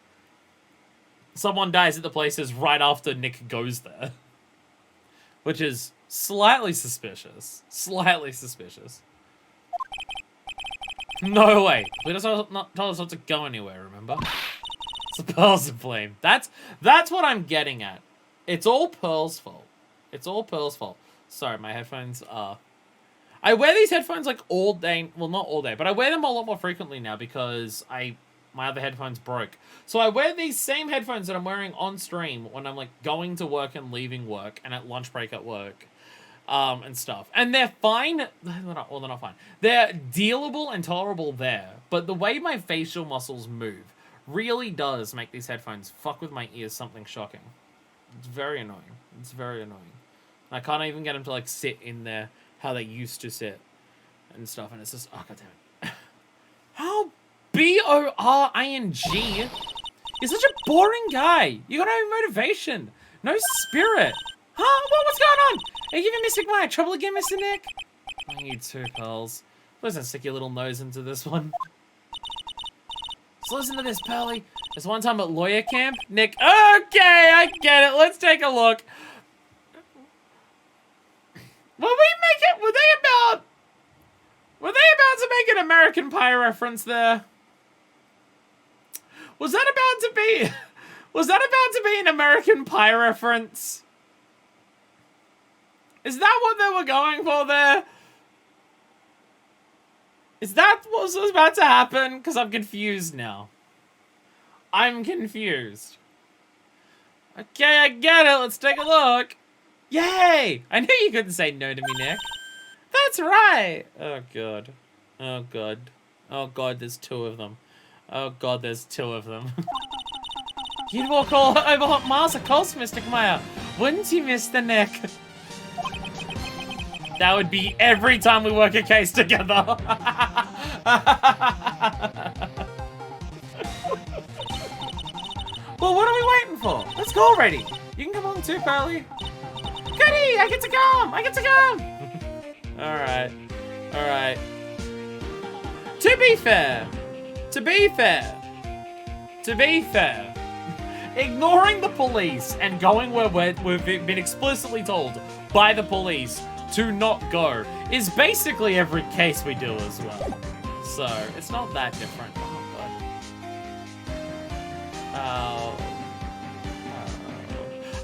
Someone dies at the places right after Nick goes there. Which is slightly suspicious. Slightly suspicious. No way. We just not told us not to go anywhere, remember? It's the Pearls of Flame. That's what I'm getting at. It's all Pearl's fault. It's all Pearl's fault. Sorry, my headphones are... I wear these headphones like all day. Well, not all day, but I wear them a lot more frequently now because my other headphones broke. So I wear these same headphones that I'm wearing on stream when I'm like going to work and leaving work and at lunch break at work. And stuff. And they're fine. They're not fine. They're dealable and tolerable there. But the way my facial muscles move really does make these headphones fuck with my ears something shocking. It's very annoying. It's very annoying. I can't even get them to like sit in there how they used to sit and stuff. And it's just, oh god damn it. How boring. You're such a boring guy. You got no motivation. No spirit. Huh? What's going on? Are you giving Mystic Maya trouble again, Mr. Nick? I need 2 pearls. Please don't stick your little nose into this one. So listen to this, Pearly. There's one time at lawyer camp, Nick... Okay, I get it. Let's take a look. Were they about to make an American Pie reference there? Was that about to be an American Pie reference? Is that what they were going for there? Is that what was about to happen? Because I'm confused now. I'm confused. Okay, I get it. Let's take a look. Yay! I knew you couldn't say no to me, Nick. That's right. Oh, God. Oh, God. Oh, God, there's 2 of them. Oh, God, there's 2 of them. You'd walk all over hot miles of coast, Mr. Maya. Wouldn't you, Mr. Nick? That would be every time we work a case together. Well, what are we waiting for? Let's go already. You can come on too, Pearly. Goody, I get to come. Alright. To be fair, ignoring the police and going where we've been explicitly told by the police to not go is basically every case we do as well. So, it's not that different. Oh,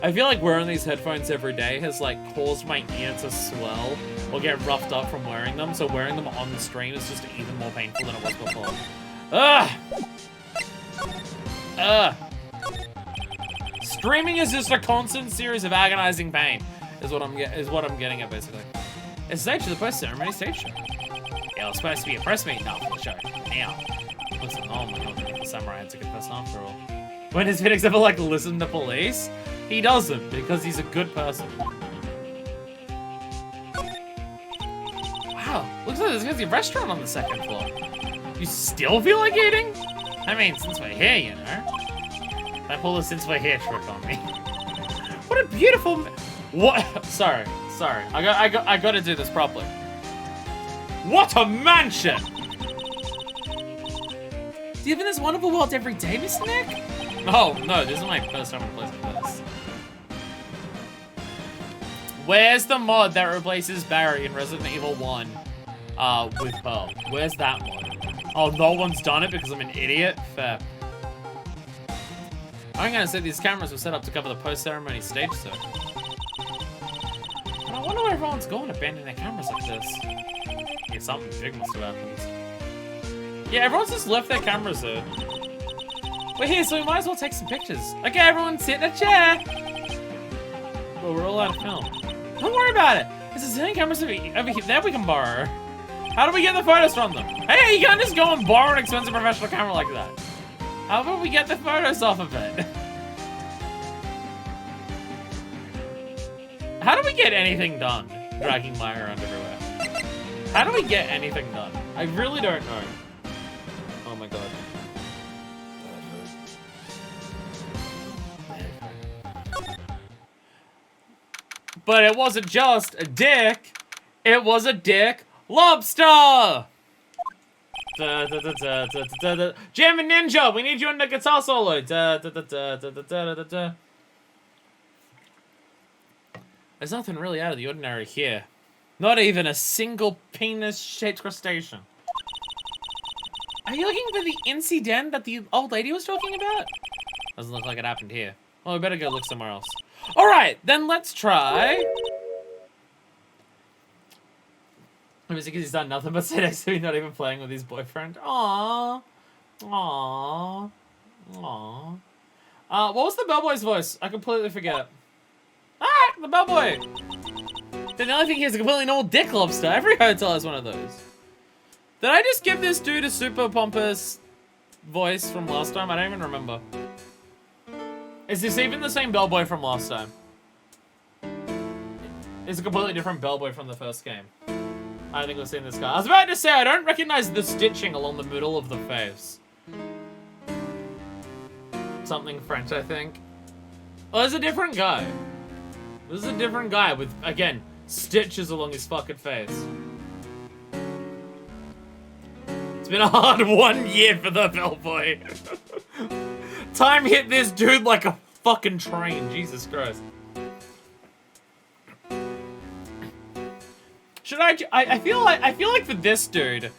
I feel like wearing these headphones every day has like caused my ear to swell or get roughed up from wearing them, so wearing them on the stream is just even more painful than it was before. Streaming is just a constant series of agonizing pain. Is what I'm getting at basically. It's stage of the press ceremony stage show. Yeah, it was supposed to be a press meet now for the show. Now. Listen, oh my god, the samurai had to confess after all. When his videos ever, like, listen to police? He doesn't, because he's a good person. Wow, looks like there's gonna be a restaurant on the second floor. You still feel like eating? I mean, since we're here, you know. I pull the since we're here trick on me. What a beautiful... What? Sorry. I gotta do this properly. What a mansion! Do you live in this wonderful world every day, Mr. Nick? Oh, no, this is my first time in a place like this. Where's the mod that replaces Barry in Resident Evil 1 with Pearl? Where's that mod? Oh, no one's done it because I'm an idiot? Fair. I'm gonna say these cameras were set up to cover the post-ceremony stage, sir. But I wonder where everyone's going abandoning their cameras like this. Yeah, something big must have happened. Yeah, everyone's just left their cameras there. We're here, so we might as well take some pictures. Okay, everyone, sit in a chair. Well, we're all out of film. Don't worry about it. There's a zillion cameras over here that we can borrow. How do we get the photos from them? Hey, you can't just go and borrow an expensive professional camera like that. How about we get the photos off of it? How do we get anything done? Dragging Maya around everywhere. How do we get anything done? I really don't know. Oh my god. But it wasn't just a dick. It was a dick lobster! Jam and Ninja, we need you on the guitar solo. There's nothing really out of the ordinary here. Not even a single penis-shaped crustacean. Are you looking for the incident that the old lady was talking about? Doesn't look like it happened here. Well, we better go look somewhere else. Alright, then let's try... Because he's done nothing but sit next to me, not even playing with his boyfriend. Aww. Aww. Aww. What was the bellboy's voice? I completely forget. Ah, the bellboy! The only thing he has a completely normal dick lobster. Every hotel has one of those. Did I just give this dude a super pompous voice from last time? I don't even remember. Is this even the same bellboy from last time? It's a completely different bellboy from the first game. I think we've seen this guy. I was about to say, I don't recognize the stitching along the middle of the face. Something French, I think. Oh, there's a different guy. This is a different guy with, again, stitches along his fucking face. It's been a hard 1 year for the bellboy. Time hit this dude like a fucking train. Jesus Christ. Should I feel like for this dude,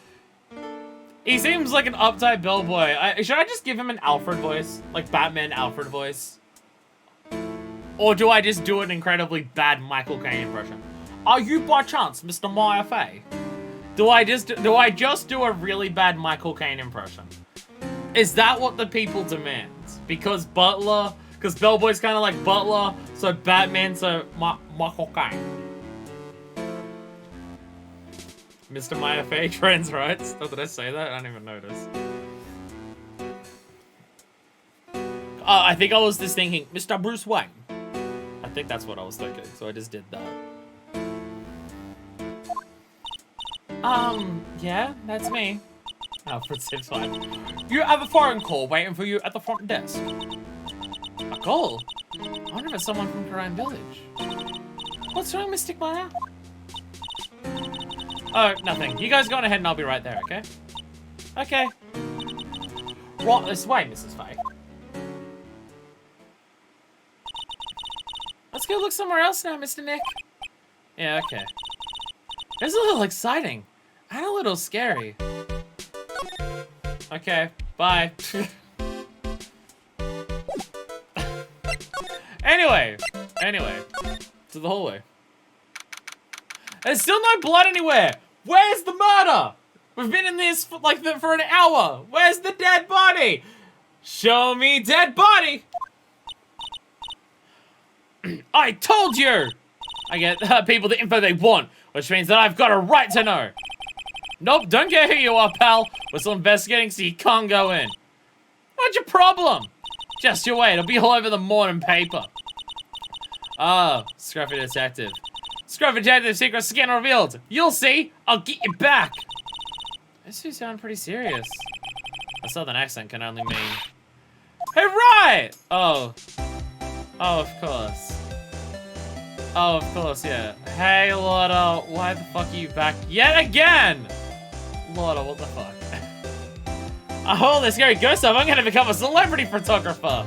he seems like an uptight bellboy. Should I just give him an Alfred voice? Like Batman Alfred voice? Or do I just do an incredibly bad Michael Caine impression? Are you by chance Mr. Maya Fey? Do I just do a really bad Michael Caine impression? Is that what the people demand? Because Bellboy's kind of like Butler, so Batman's Michael Caine. Mr. Maya Fey, trans rights. Oh, did I say that? I don't even notice. I think I was just thinking, Mr. Bruce Wayne. I think that's what I was thinking, so I just did that. Yeah, that's me. Alfred seems fine. You have a foreign call waiting for you at the front desk. A call? I wonder if it's someone from Korean Village. What's wrong, Mystic Maya? Oh, nothing. You guys go on ahead and I'll be right there, okay? Okay. Right this way, Mrs. Fay. Let's go look somewhere else now, Mr. Nick. Yeah, okay. It's a little exciting. And a little scary. Okay, bye. Anyway, to the hallway. There's still no blood anywhere. Where's the murder? We've been in this for for an hour. Where's the dead body? Show me dead body. I told you. I get people the info they want, which means that I've got a right to know. Nope, don't care who you are, pal. We're still investigating, so you can't go in. What's your problem? Just you wait, it'll be all over the morning paper. Oh, Scruffy Detective. Scruffy Detective secret skin revealed. You'll see, I'll get you back. This two sound pretty serious. A southern accent can only mean... Hey, Wright! Oh. Oh, of course. Oh, of course, yeah. Hey, Lorda, why the fuck are you back yet again? Lorda, what the fuck? Oh, the scary ghost stuff. I'm gonna become a celebrity photographer.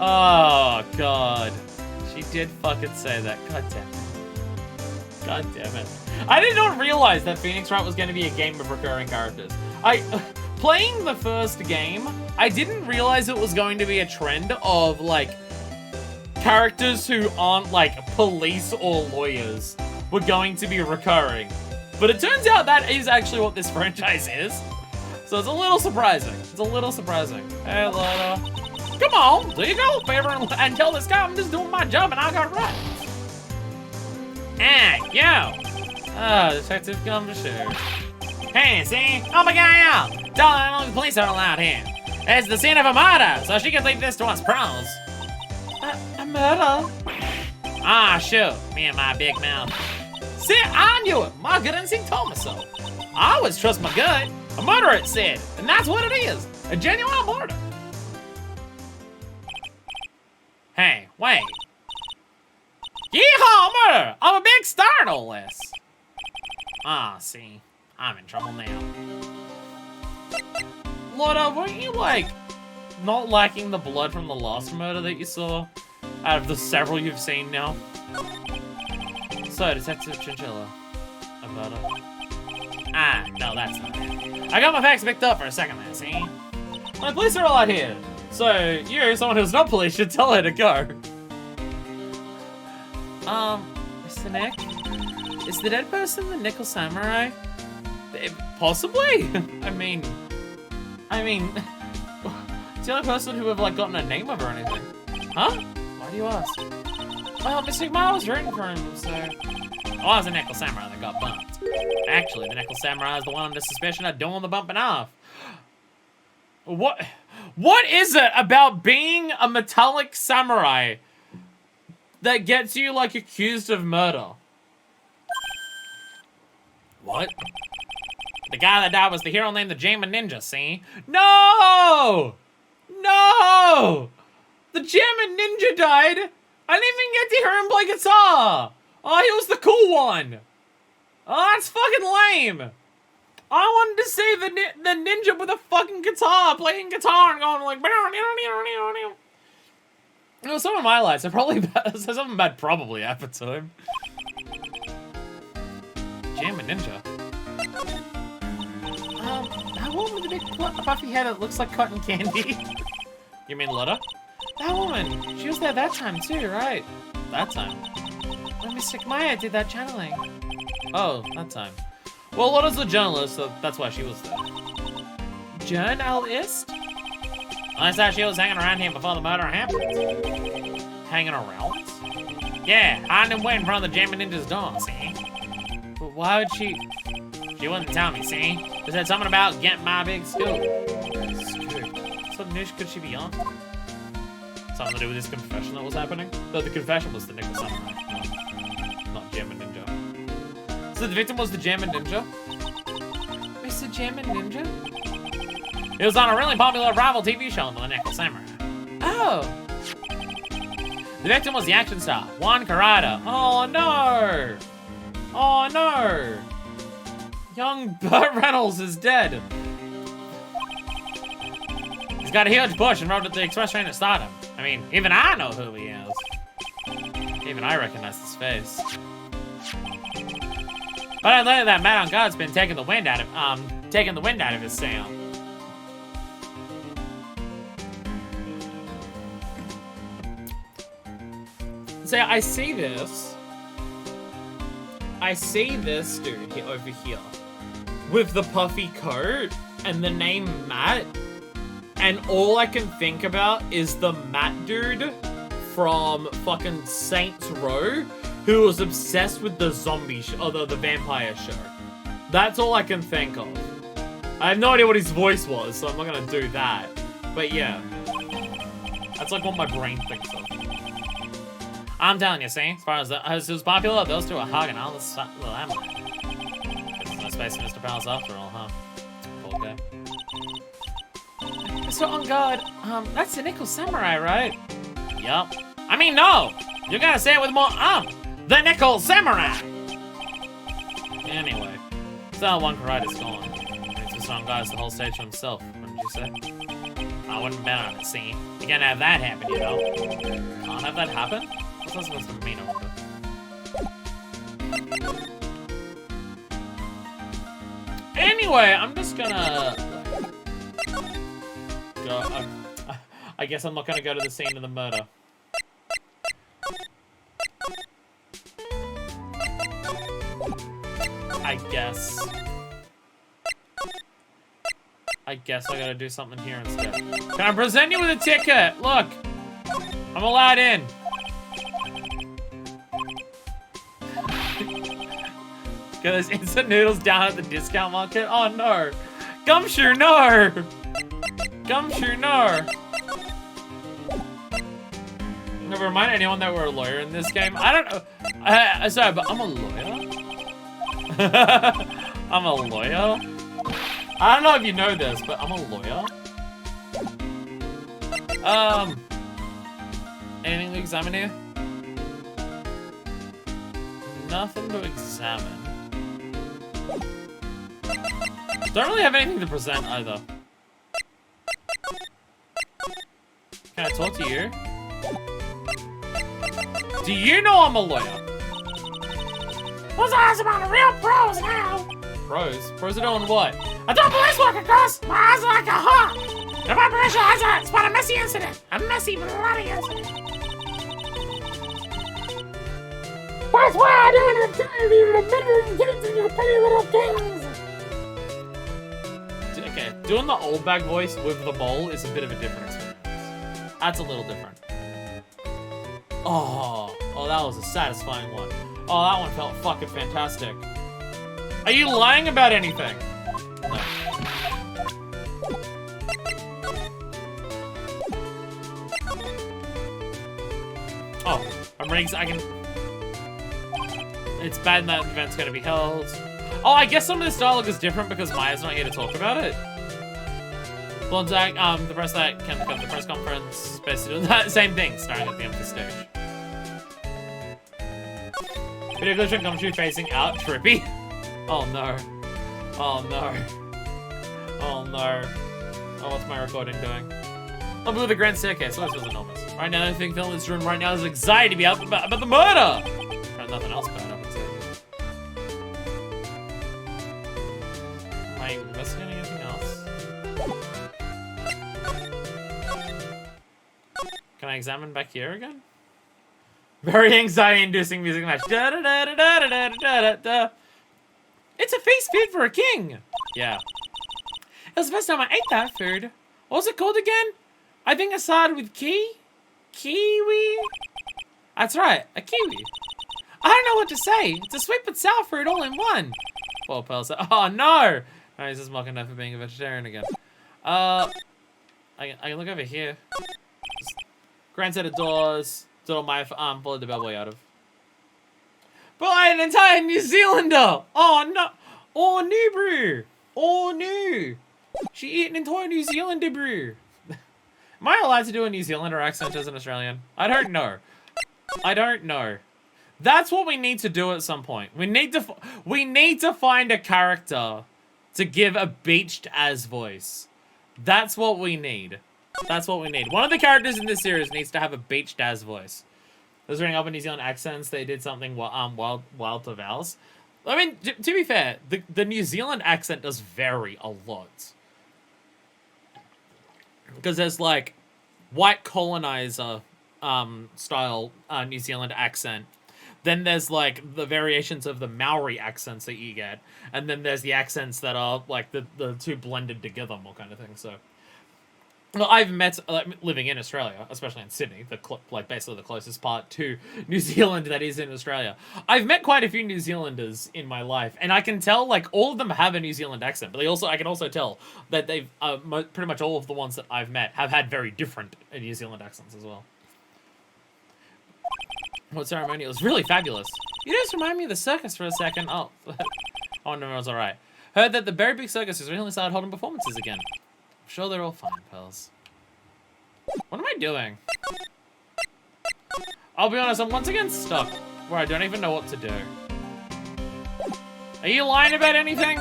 Oh, God. She did fucking say that. God damn it. God damn it. I did not realize that Phoenix Wright was gonna be a game of recurring characters. Playing the first game, I didn't realize it was going to be a trend of, like, characters who aren't, like, police or lawyers were going to be recurring. But it turns out that is actually what this franchise is. So it's a little surprising. It's a little surprising. Hey, Lola. Come on, do you go favor and tell this guy I'm just doing my job and I got right. Hey, yo. Detective come to share. Hey, see? Oh my God, yo. Tell them the police aren't allowed here. It's the scene of a murder, so she can leave this to us pros. A murder? Ah, shoot. Me and my big mouth. See, I knew it. My gut instinct told me so. I always trust my gut. A murder, it said. And that's what it is. A genuine murder. Hey, wait. Yeehaw, murder! I'm a big star in all this. Ah, see. I'm in trouble now. Lorda, weren't you, like, not liking the blood from the last murder that you saw? Out of the several you've seen now? So, Detective Chinchilla. A murder? Ah, no, that's not it. I got my facts picked up for a second there, see? My police are all out here. So, you, someone who's not police, should tell her to go. Mr. Nick? Is the dead person the Nickel Samurai? Possibly? I mean, it's the only person who have, like, gotten a name of or anything. Huh? Why do you ask? Well, Mr. McMahon was rooting for him, so... Oh, it was the Nickel Samurai that got bumped. Actually, the Nickel Samurai is the one under suspicion of doing the bumping off. What is it about being a metallic samurai that gets you, like, accused of murder? What? The guy that died was the hero named the Jammin' Ninja, see? No! No! The Jammin' Ninja died! I didn't even get to hear him play guitar! Oh, he was the cool one! Oh, that's fucking lame! I wanted to see the ninja with a fucking guitar, playing guitar and going like... You know, some of my lights are probably bad, something bad probably happened to him. Jammin' Ninja. That woman with the big puffy head that looks like cotton candy. You mean Lotta? That woman, she was there that time too, right? That time. When Mr. Maya did that channeling. Oh, that time. Well, Lotta's a journalist, so that's why she was there. Journalist? I thought she was hanging around here before the murder happened. Hanging around? Yeah, hiding and waiting in front of the Jammin' Ninja's door, see? But why would she... She wouldn't tell me, see? She said something about getting my big scoop. Scoop? What niche could she be on? Something to do with this confession that was happening? Though the confession was the Nickel Samurai, not Jammin' Ninja. So the victim was the Jammin' Ninja? It's the Jammin' Ninja? It was on a really popular rival TV show on the Nickel Samurai. Oh! The victim was the action star, Juan Carrada. Oh no! Oh no! Young Burt Reynolds is dead. He's got a huge push and rode at the express train to stardom. I mean, even I know who he is. Even I recognize his face. But I learned that Matt on God's been taking the wind out of his sail. So I see this dude over here with the puffy coat and the name Matt, and all I can think about is the Matt dude from fucking Saints Row who was obsessed with the zombie or the vampire show. That's all I can think of. I have no idea what his voice was, so I'm not gonna do that. But yeah. That's like what my brain thinks of. I'm telling you, see? As far as it was popular, those two are hugging all the limelight. There's no space for Mr. Palace after all, huh? Okay. Mr. Engarde, that's the Nickel Samurai, right? Yup. I mean, no! You gotta say it with more the Nickel Samurai! Anyway, so one Wright is gone. Mr. Engarde the whole stage to himself, wouldn't you say? I wouldn't bet on it, see? You can't have that happen, you know? Can't have that happen? What's that supposed to mean over there? Anyway, I'm just gonna... go... I guess I'm not gonna go to the scene of the murder. I guess I gotta do something here instead. Can I present you with a ticket? Look! I'm allowed in. Get those instant noodles down at the discount market? Oh no! Gumshoe, no! Gumshoe, no! Never remind anyone that we're a lawyer in this game. I don't know. Sorry, but I'm a lawyer? I'm a lawyer? I don't know if you know this, but I'm a lawyer. Anything to examine here? Nothing to examine. Don't really have anything to present either. Can I talk to you? Do you know I'm a lawyer? What's eyes about the real pros now? Pros? Pros are doing what? I do police work, of course. My eyes are like a hawk. If my professional eyes are, it's about a messy incident. A messy, bloody incident. That's why I don't have time to remember kids and your pretty little things. Okay, doing the old bag voice with the bowl is a bit of a different experience. That's a little different. Oh, that was a satisfying one. Oh, that one felt fucking fantastic. Are you lying about anything? No. Oh, I'm reading. I can. It's bad that the event's gonna be held. Oh, I guess some of this dialogue is different because Maya's not here to talk about it. Blonzak, the press that can't come to the press conference, basically doing that same thing, starting at the empty stage. Video glitch and Gumshoe facing out, trippy. Oh no. Oh no. Oh no. Oh, what's my recording doing? I'll move the grand staircase. Oh, this was enormous. Right now, the thing film is driven right now is anxiety about the murder. There's nothing else bad, I would say. Am I missing anything else? Can I examine back here again? Very anxiety-inducing music match. Da da da da da da da da da. It's a feast fit for a king. Yeah. It was the first time I ate that food. What was it called again? I think I started with kiwi. That's right, a kiwi. I don't know what to say. It's a sweet but sour fruit all in one. Poor Pearl said, oh no. No, he's just mocking her for being a vegetarian again. I can look over here. Grand set of doors. Door my followed the bellboy out of. But an entire New Zealander! Oh no! Oh no, bro! Oh no! She ate an entire New Zealander, bro! Am I allowed to do a New Zealander accent as an Australian? I don't know. I don't know. That's what we need to do at some point. We need to find a character to give a beached as voice. That's what we need. That's what we need. One of the characters in this series needs to have a beached as voice. Those running up in New Zealand accents, they did something wild to vowels. I mean, to be fair, the New Zealand accent does vary a lot. Because there's like white colonizer style New Zealand accent. Then there's like the variations of the Maori accents that you get. And then there's the accents that are like the two blended together more kind of thing. So Well, I've met, living in Australia, especially in Sydney, basically the closest part to New Zealand that is in Australia. I've met quite a few New Zealanders in my life, and I can tell, like, all of them have a New Zealand accent, but I can also tell that they've, pretty much all of the ones that I've met have had very different New Zealand accents as well. What ceremonial? It was really fabulous. You just remind me of the circus for a second. Oh, oh no, it was alright. Heard that the very big circus has recently started holding performances again. I'm sure they're all fine, pals. What am I doing? I'll be honest, I'm once again stuck where I don't even know what to do. Are you lying about anything?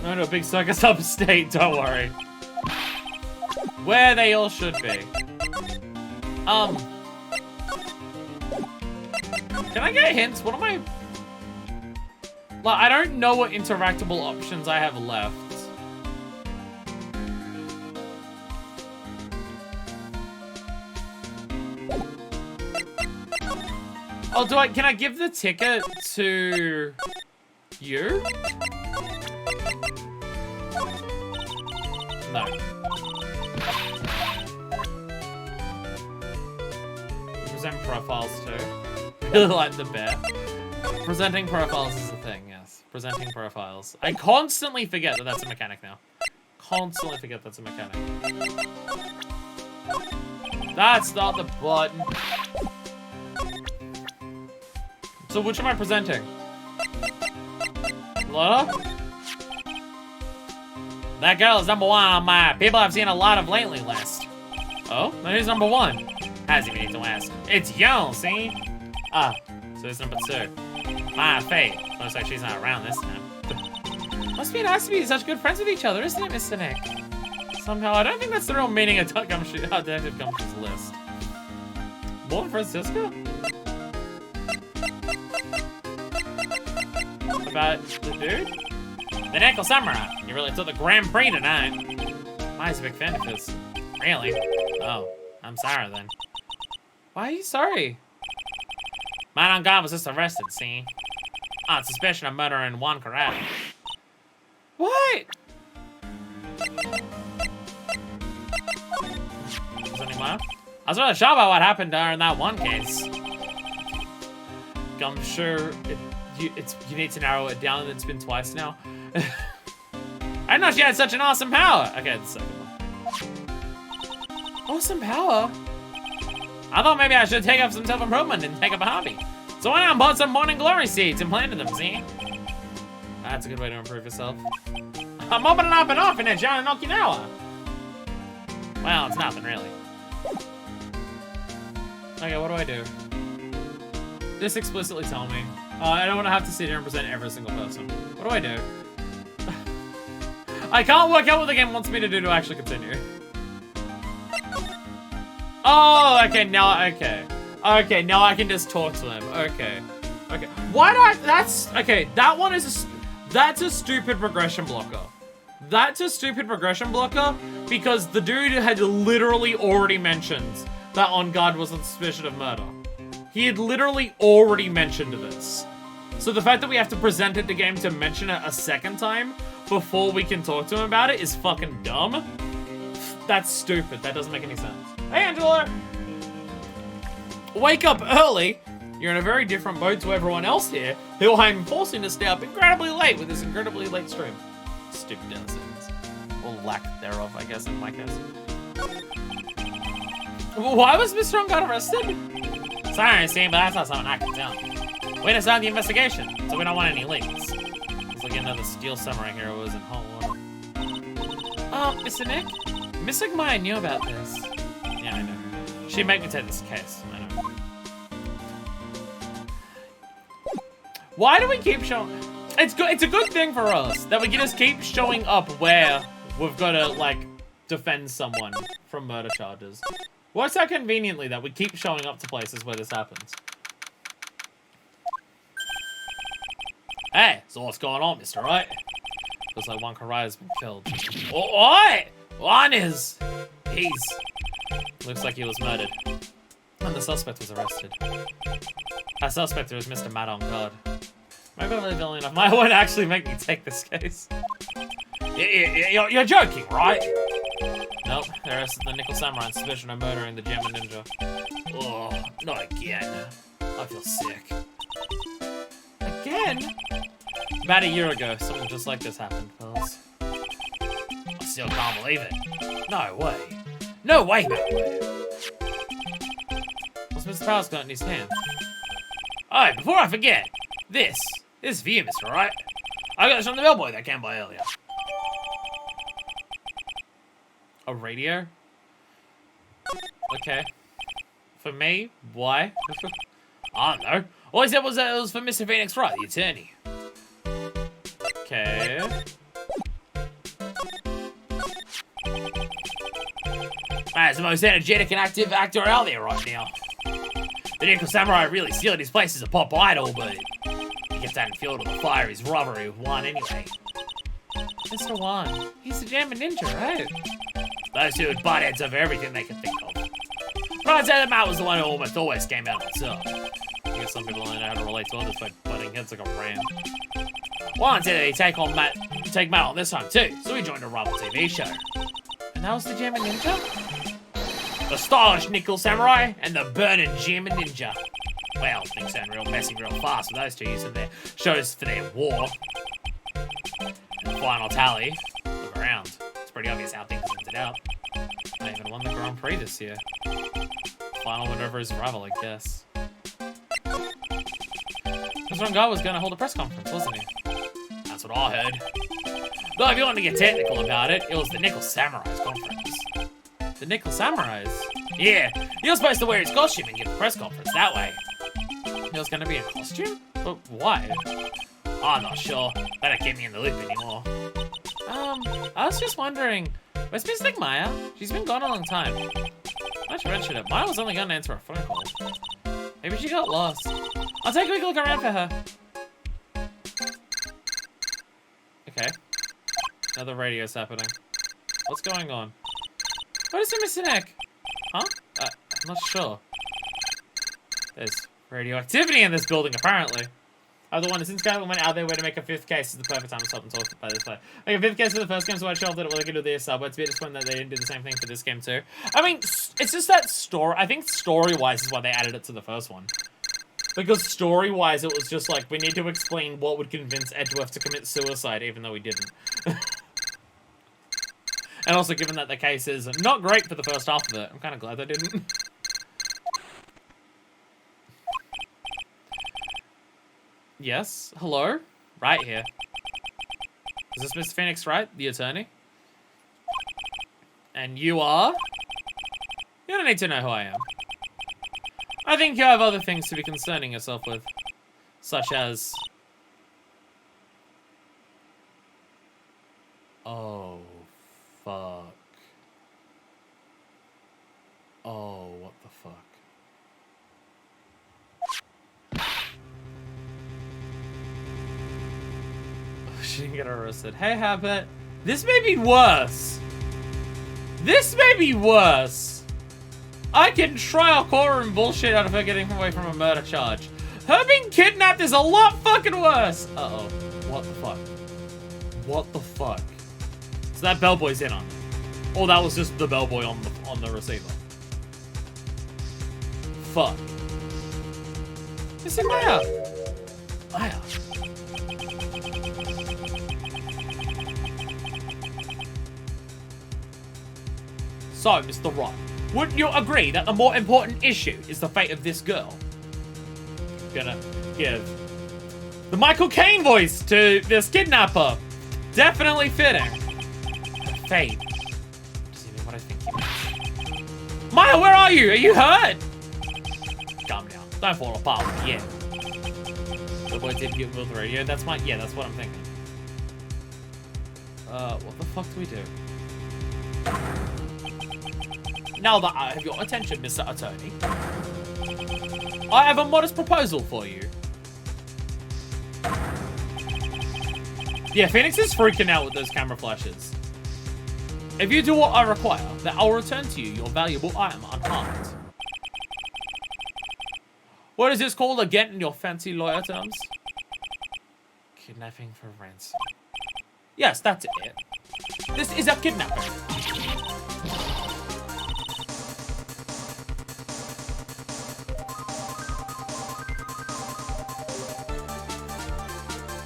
No, no, big circus upstate, don't worry. Where they all should be. Can I get hints? What am I... Like, I don't know what interactable options I have left. Oh, can I give the ticket to you? No. Present profiles too. Really like the bear. Presenting profiles is a thing, yes. Presenting profiles. I constantly forget that that's a mechanic now. Constantly forget that's a mechanic. That's not the button. So which am I presenting? Hello? That girl is number 1 on my people I've seen a lot of lately list. Oh? Then who's number 1? As you need to ask. It's you, see? Ah, so it's number 2. My fate. Looks like she's not around this time. Must be nice to be such good friends with each other, isn't it, Mr. Nick? Somehow, I don't think that's the real meaning of Detective Gumshoe's list. More than Francisco? About the dude? The Nickel Samurai. You really took the Grand Prix tonight. Mine's a big fan of his. Really? Oh, I'm sorry then. Why are you sorry? Mine on God was just arrested, see? On suspicion of murdering Juan Corral. What? Is any more? I was really shocked about what happened to her in that one case. I'm sure you need to narrow it down. It's been twice now. I didn't know she had such an awesome power. Okay, the second one. Awesome power? I thought maybe I should take up some self-improvement and take up a hobby. So I went out and bought some morning glory seeds and planted them, see? That's a good way to improve yourself. I'm opening up an orphanage down in Okinawa. Well, it's nothing really. Okay, what do I do? Just explicitly tell me. I don't want to have to sit here and present every single person. What do I do? I can't work out what the game wants me to do to actually continue. Oh, okay, now, okay. Okay, now I can just talk to them. Okay. Okay. Why do I, that's, okay, that one is that's a stupid regression blocker. That's a stupid regression blocker because the dude had literally already mentioned that Engarde was on suspicion of murder. He had literally already mentioned this. So the fact that we have to present it to game to mention it a second time before we can talk to him about it is fucking dumb. That's stupid. That doesn't make any sense. Hey, Angela! Wake up early? You're in a very different mode to everyone else here, who I'm forcing to stay up incredibly late with this incredibly late stream. Stupid innocence. Or lack thereof, I guess, in my case. Why was Mr. Engarde arrested? Sorry, Steve, but that's not something I can tell. We just started the investigation, so we don't want any leaks. Looks like another Steel Samurai hero was in hot water. Mr. Nick? Miss Maya knew about this. Yeah, I know. She'd make me take this case. I know. Why do we keep showing... It's good. It's a good thing for us that we can just keep showing up where we've got to, like, defend someone from murder charges. Works out conveniently that we keep showing up to places where this happens. Hey, so what's going on, Mr. Wright? Looks like Juan Corral has been killed. What? Juan is... Looks like he was murdered. And the suspect was arrested. Our suspect was Mr. Matt Engarde. Maybe I'm really villain enough. Might won't actually make me take this case. You're joking, right? Nope, the rest of the Nickel Samurai on suspicion of murdering the German ninja. Oh, not again. I feel sick. Again? About a year ago, something just like this happened, fellas. I still can't believe it. No way. No way, man. What's Mr. Powell's got in his hand? Oh, before I forget, this is for you, Mr. Wright. I got this from the bellboy that came by earlier. A radio? Okay. For me? Why? I don't know. All he said was that it was for Mr. Phoenix Wright, the attorney. Okay. Man, he's the most energetic and active actor out there right now. The Nickel Samurai really sealed his place as a pop idol, but he gets out and fueled with the fire his robbery with Juan anyway. Mr. Juan, he's the German ninja, right? Those two would butt heads over everything they could think of. But I'd say that Matt was the one who almost always came out on top. I guess some people only know how to relate to others by butting heads like a ram. Juan said that he'd take Matt on this time too, so he joined a rival TV show. And that was the German ninja? The stylish Nickel Samurai and the burning German ninja. Well, things sound real messy real fast with those two using their shows for their war. And the final tally, look around. It's pretty obvious how things ended out. I even won the Grand Prix this year. Final win over his rival, I guess. This one guy was going to hold a press conference, wasn't he? That's what I heard. Though if you want to get technical about it, it was the Nickel Samurai's conference. The Nickel Samurais? Yeah, he was supposed to wear his costume and give the press conference that way. He was going to be in costume? But why? I'm not sure. They don't keep me in the loop anymore. I was just wondering, where's Miss Maya? She's been gone a long time. I should mention it. Maya was only going to answer a phone call. Maybe she got lost. I'll take a quick look around for her. Okay. Another radio's happening. What's going on? What is it, Mr. Nick? Huh? I'm not sure. There's radioactivity in this building, apparently. I'm the one that since Gavin went out of their way to make a fifth case. This is the perfect time to stop and talk about this way. Make a fifth case for the first game, so I shelved it. Well, they could do this. But it's a bit disappointing that they didn't do the same thing for this game, too. I mean, it's just that story. I think story-wise is why they added it to the first one. Because story-wise, it was just like, we need to explain what would convince Edgeworth to commit suicide, even though he didn't. And also, given that the case is not great for the first half of it, I'm kind of glad they didn't. Yes? Hello? Right here. Is this Mr. Phoenix Wright, the attorney? And you are? You don't need to know who I am. I think you have other things to be concerning yourself with. Such as... Oh, fuck. Oh, what the fuck. She didn't get arrested. Hey, Habit. This may be worse. This may be worse. I can try a courtroom bullshit out of her getting away from a murder charge. Her being kidnapped is a lot fucking worse. Uh-oh. What the fuck? What the fuck? So that bellboy's in on it. Or that was just the bellboy on the receiver. Fuck. It's in Maya. Maya. So, Mr. Wright, wouldn't you agree that the more important issue is the fate of this girl? I'm gonna give the Michael Caine voice to this kidnapper. Definitely fitting. Fate. Does he mean what I think he means? Maya, where are you? Are you hurt? Calm down. Don't fall apart yet. The boy did get with the radio. That's my... Yeah, that's what I'm thinking. What the fuck do we do? Now that I have your attention, Mr. Attorney, I have a modest proposal for you. Yeah, Phoenix is freaking out with those camera flashes. If you do what I require, then I'll return to you your valuable item unharmed. What is this called again in your fancy lawyer terms? Kidnapping for ransom. Yes, that's it. This is a kidnapping.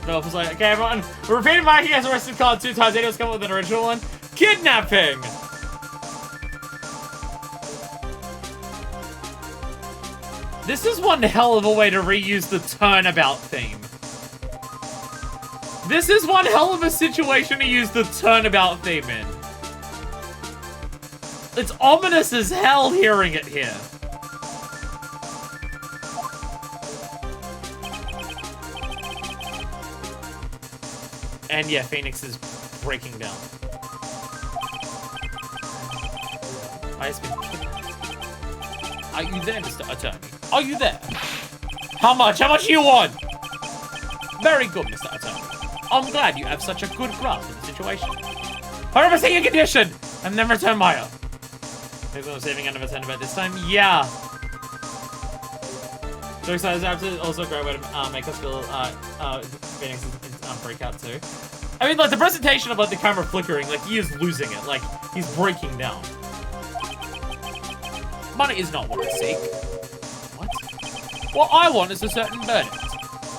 No, it was like, okay, everyone, repeated Mikey has arrested card 2 times. Anyone's come up with an original one. Kidnapping! This is one hell of a way to reuse the turnabout theme. This is one hell of a situation to use the turnabout theme in. It's ominous as hell hearing it here. And yeah, Phoenix is breaking down. Are you there, Mr. Attorney? Are you there? How much? How much do you want? Very good, Mr. Attorney. I'm glad you have such a good grasp of the situation. However, say your condition, and then return Maya. Maybe I'm saving another turn about this time? Yeah. Joke size is absolutely also a great way to make us feel Phoenix breakout too. I mean, like, the presentation of, like, the camera flickering, like, he is losing it. Like, he's breaking down. Money is not what I seek. What? What I want is a certain verdict.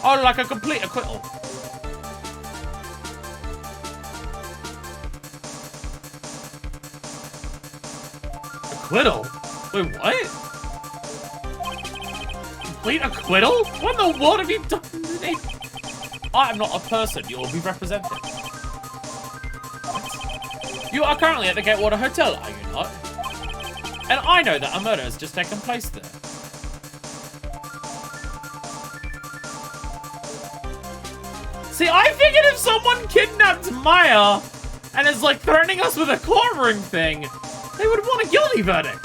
I would like a complete acquittal. Acquittal? Wait, what? Complete acquittal? What in the world have you done today? I am not a person you will be represented. What? You are currently at the Gatewater Hotel, are you not? And I know that a murder has just taken place there. See, I figured if someone kidnapped Maya and is, like, threatening us with a courtroom thing, they would want a guilty verdict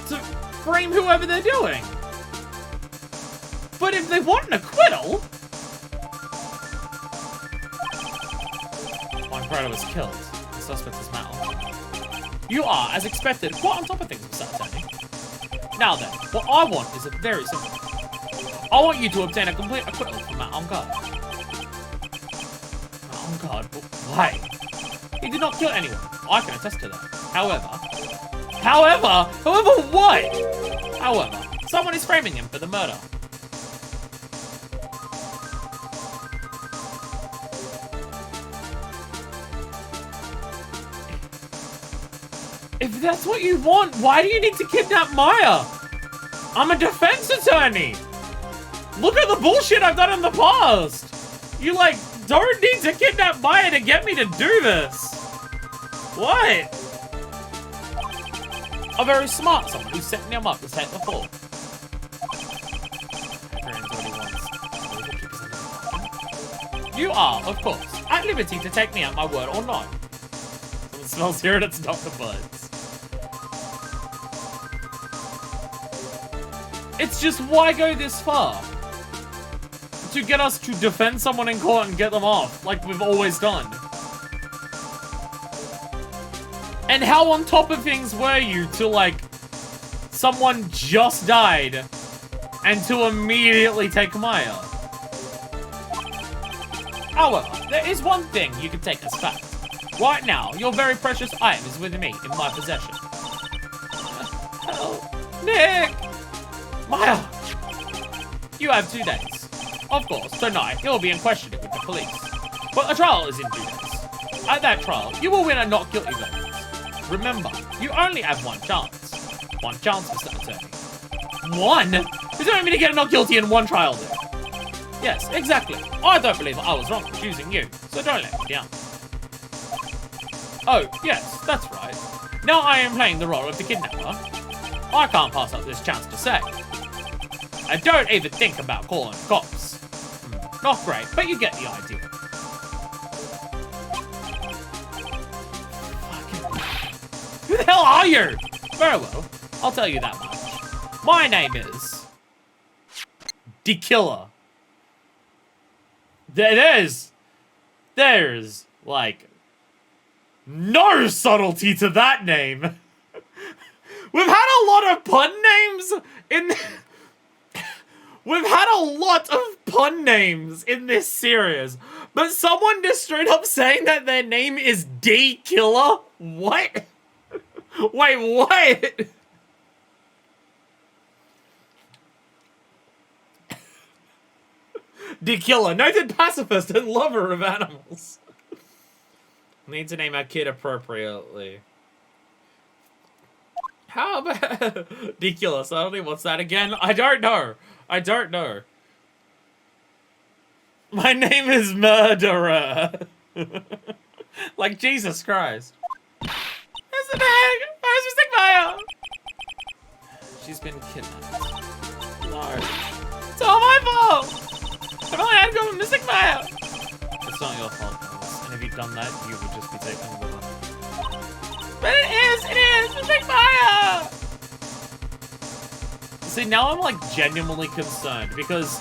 to frame whoever they're doing. But if they want an acquittal... One brother was killed. The suspect is Mal. You are, as expected, quite on top of things, Mr. Attorney. Now then, what I want is a very simple. I want you to obtain a complete acquittal from Matt Engarde. Engarde? But why? He did not kill anyone. I can attest to that. However, what? However, someone is framing him for the murder. If that's what you want, why do you need to kidnap Maya? I'm a defense attorney. Look at the bullshit I've done in the past. You, like, don't need to kidnap Maya to get me to do this. What? A very smart someone who's setting him up to take the fall. You are, of course, at liberty to take me at my word or not. Someone smells here and it's not the buds. It's just, why go this far? To get us to defend someone in court and get them off, like we've always done. And how on top of things were you to, like, someone just died and to immediately take Maya? However, there is one thing you can take as fact. Right now, your very precious item is with me in my possession. Help. Nick! Maya! You have 2 days. Of course, tonight, you'll be in questioning with the police. But the trial is in 2 days. At that trial, you will win a not guilty verdict. Remember, you only have 1 chance. 1 chance, Mr. Attorney. 1? You're telling me to get a not guilty in 1 trial then? Yes, exactly. I don't believe I was wrong for choosing you, so don't let me down. Oh, yes, that's right. Now I am playing the role of the kidnapper. I can't pass up this chance to say. And don't even think about calling cops. Not great, but you get the idea. Who the hell are you? Very well, I'll tell you that much. My name is... The Killer. There's, like, no subtlety to that name. We've had a lot of pun names in... We've had a lot of pun names in this series, But someone just straight up saying that their name is D Killer? What? Wait, what? D Killer, noted pacifist and lover of animals. Need to name our kid appropriately. How about D Killer? Suddenly, what's that again? I don't know. I don't know. My name is Murderer. Like Jesus Christ. Where's the bag? Where's Mystic Maya? She's been kidnapped. No. It's all my fault. I've only had to go with Mystic Maya. It's not your fault, guys. And if you'd done that, you would just be taken with her. But it is Mystic Maya. See, now I'm like genuinely concerned because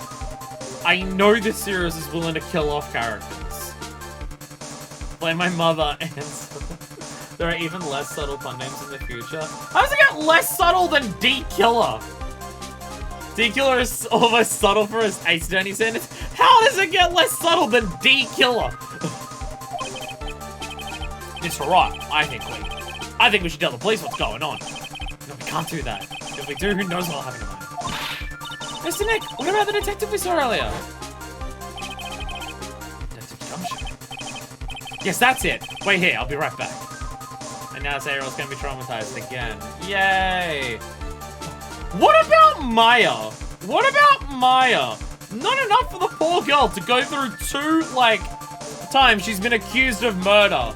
I know this series is willing to kill off characters. Like my mother and there are even less subtle fun names in the future. How does it get less subtle than D Killer? D Killer is almost subtle for his Ace Attorney sentence. How does it get less subtle than D Killer? It's right, I think we should tell the police what's going on. No, we can't do that. If we do, who knows what'll happen to them. Mr. Nick, what about the detective we saw earlier? Detective Gumshoe. Yes, that's it. Wait here, I'll be right back. And now Ariel's gonna be traumatized again. Yay! What about Maya? What about Maya? Not enough for the poor girl to go through 2, like, times she's been accused of murder.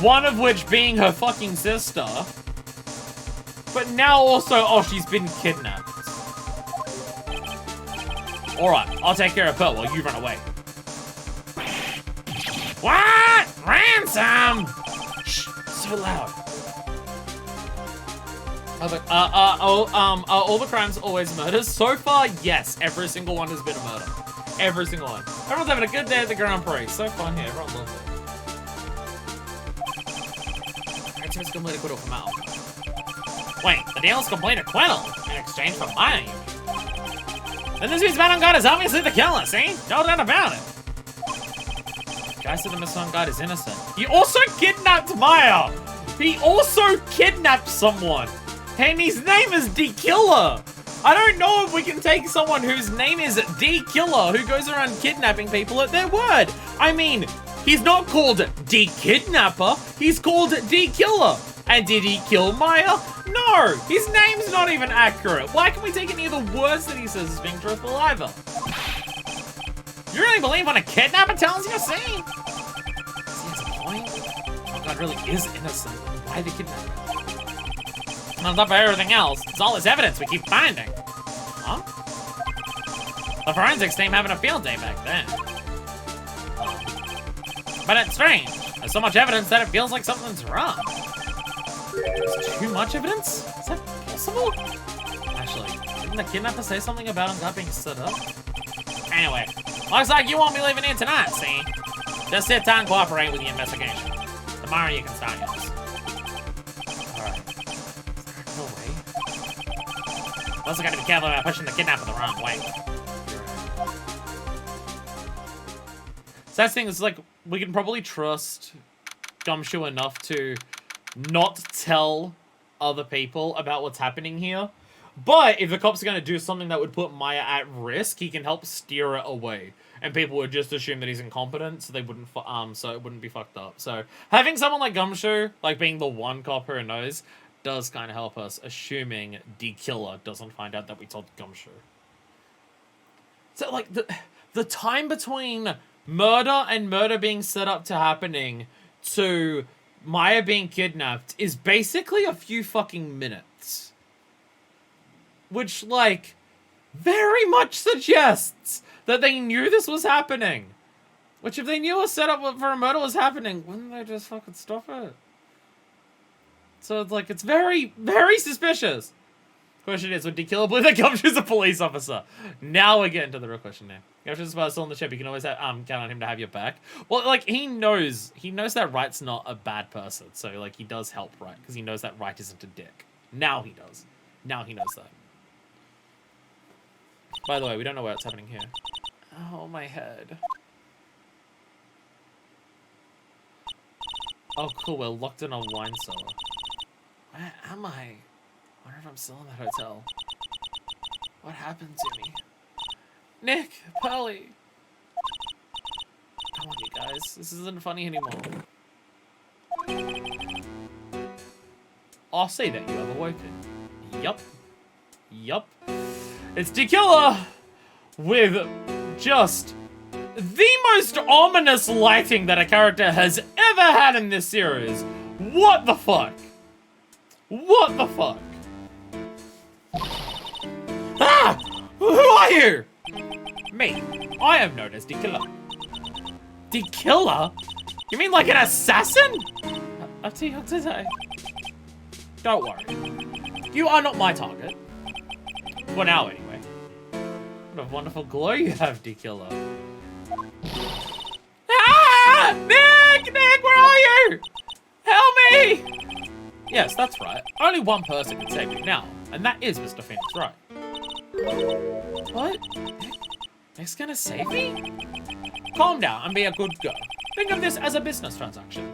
One of which being her fucking sister. But now also, oh, she's been kidnapped. Alright, I'll take care of her while you run away. What? Ransom! Shh, so loud. All the crimes always murders? So far, yes. Every single one has been a murder. Every single one. Everyone's having a good day at the Grand Prix. So fun here, everyone loves it. It's complete acquittal from Mal. Wait, the deal is complete acquittal in exchange for money. Then this means Engarde is obviously the killer, see? No doubt about it. The guy said the Miss Engarde is innocent. He also kidnapped Maya! He also kidnapped someone! And his name is D Killer! I don't know if we can take someone whose name is D Killer, who goes around kidnapping people at their word. I mean, he's not called D Kidnapper, he's called D Killer. And did he kill Maya? No, his name's not even accurate. Why can we take any of the words that he says as being truthful either? You really believe when a kidnapper tells you, see? He has a point. Oh, God really is innocent. Why the kidnapper? On top of everything else, it's all this evidence we keep finding. Huh? The forensics team having a field day back then. But it's strange. There's so much evidence that it feels like something's wrong. There's too much evidence? Is that possible? Actually, didn't the kidnapper say something about Engarde being set up? Anyway, looks like you won't be leaving here tonight, see? Just sit down and cooperate with the investigation. Tomorrow you can start yours. Alright. Is there no way? Also gotta be careful about pushing the kidnapper the wrong way. So that's the thing, is like, we can probably trust Gumshoe enough to not tell other people about what's happening here. But if the cops are going to do something that would put Maya at risk, he can help steer it away. And people would just assume that he's incompetent, so they wouldn't, so it wouldn't be fucked up. So having someone like Gumshoe, like being the one cop who knows, does kind of help us, assuming D Killer doesn't find out that we told Gumshoe. So like the time between murder and murder being set up to happening to Maya being kidnapped is basically a few fucking minutes. Which, like, very much suggests that they knew this was happening. Which, if they knew a setup for a murder was happening, wouldn't they just fucking stop it? So, it's like, it's very, very suspicious. Question is, would D Killer believe that Gumshoe's a police officer? Now we're getting to the real question now. Gumshoe's still on the ship. You can always have, count on him to have your back. Well, like, he knows that Wright's not a bad person. So, like, he does help Wright, because he knows that Wright isn't a dick. Now he does. Now he knows that. By the way, we don't know what's happening here. Oh, my head. Oh, cool. We're locked in a wine cellar. Where am I? I wonder if I'm still in that hotel. What happened to me? Nick, Pearly. Come on, you guys. This isn't funny anymore. I'll say that you have awoken. Yup. Yup. It's Tequila with just the most ominous lighting that a character has ever had in this series. What the fuck? What the fuck? Ah! Who are you? Me. I am known as Tequila. Tequila? You mean like an assassin? Up to you today. Don't worry. You are not my target. For now, anyway. What a wonderful glow you have, Tequila. Ah! Nick! Nick, where are you? Help me! Yes, that's right. Only one person can save you now, and that is Mr. Phoenix Wright. What? Nick's gonna save me? Calm down and be a good girl. Think of this as a business transaction.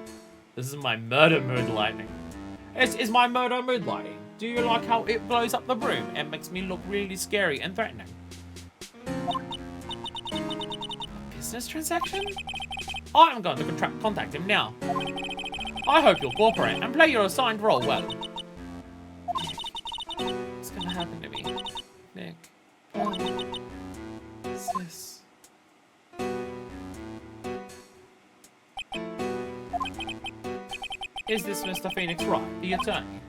This is my murder mood lighting. This is my murder mood lighting. Do you like how it blows up the room and makes me look really scary and threatening? A business transaction? I'm going to contact him now. I hope you'll cooperate and play your assigned role well. What's gonna happen to me? Nick. What's this? Is this Mr. Phoenix Wright, the attorney?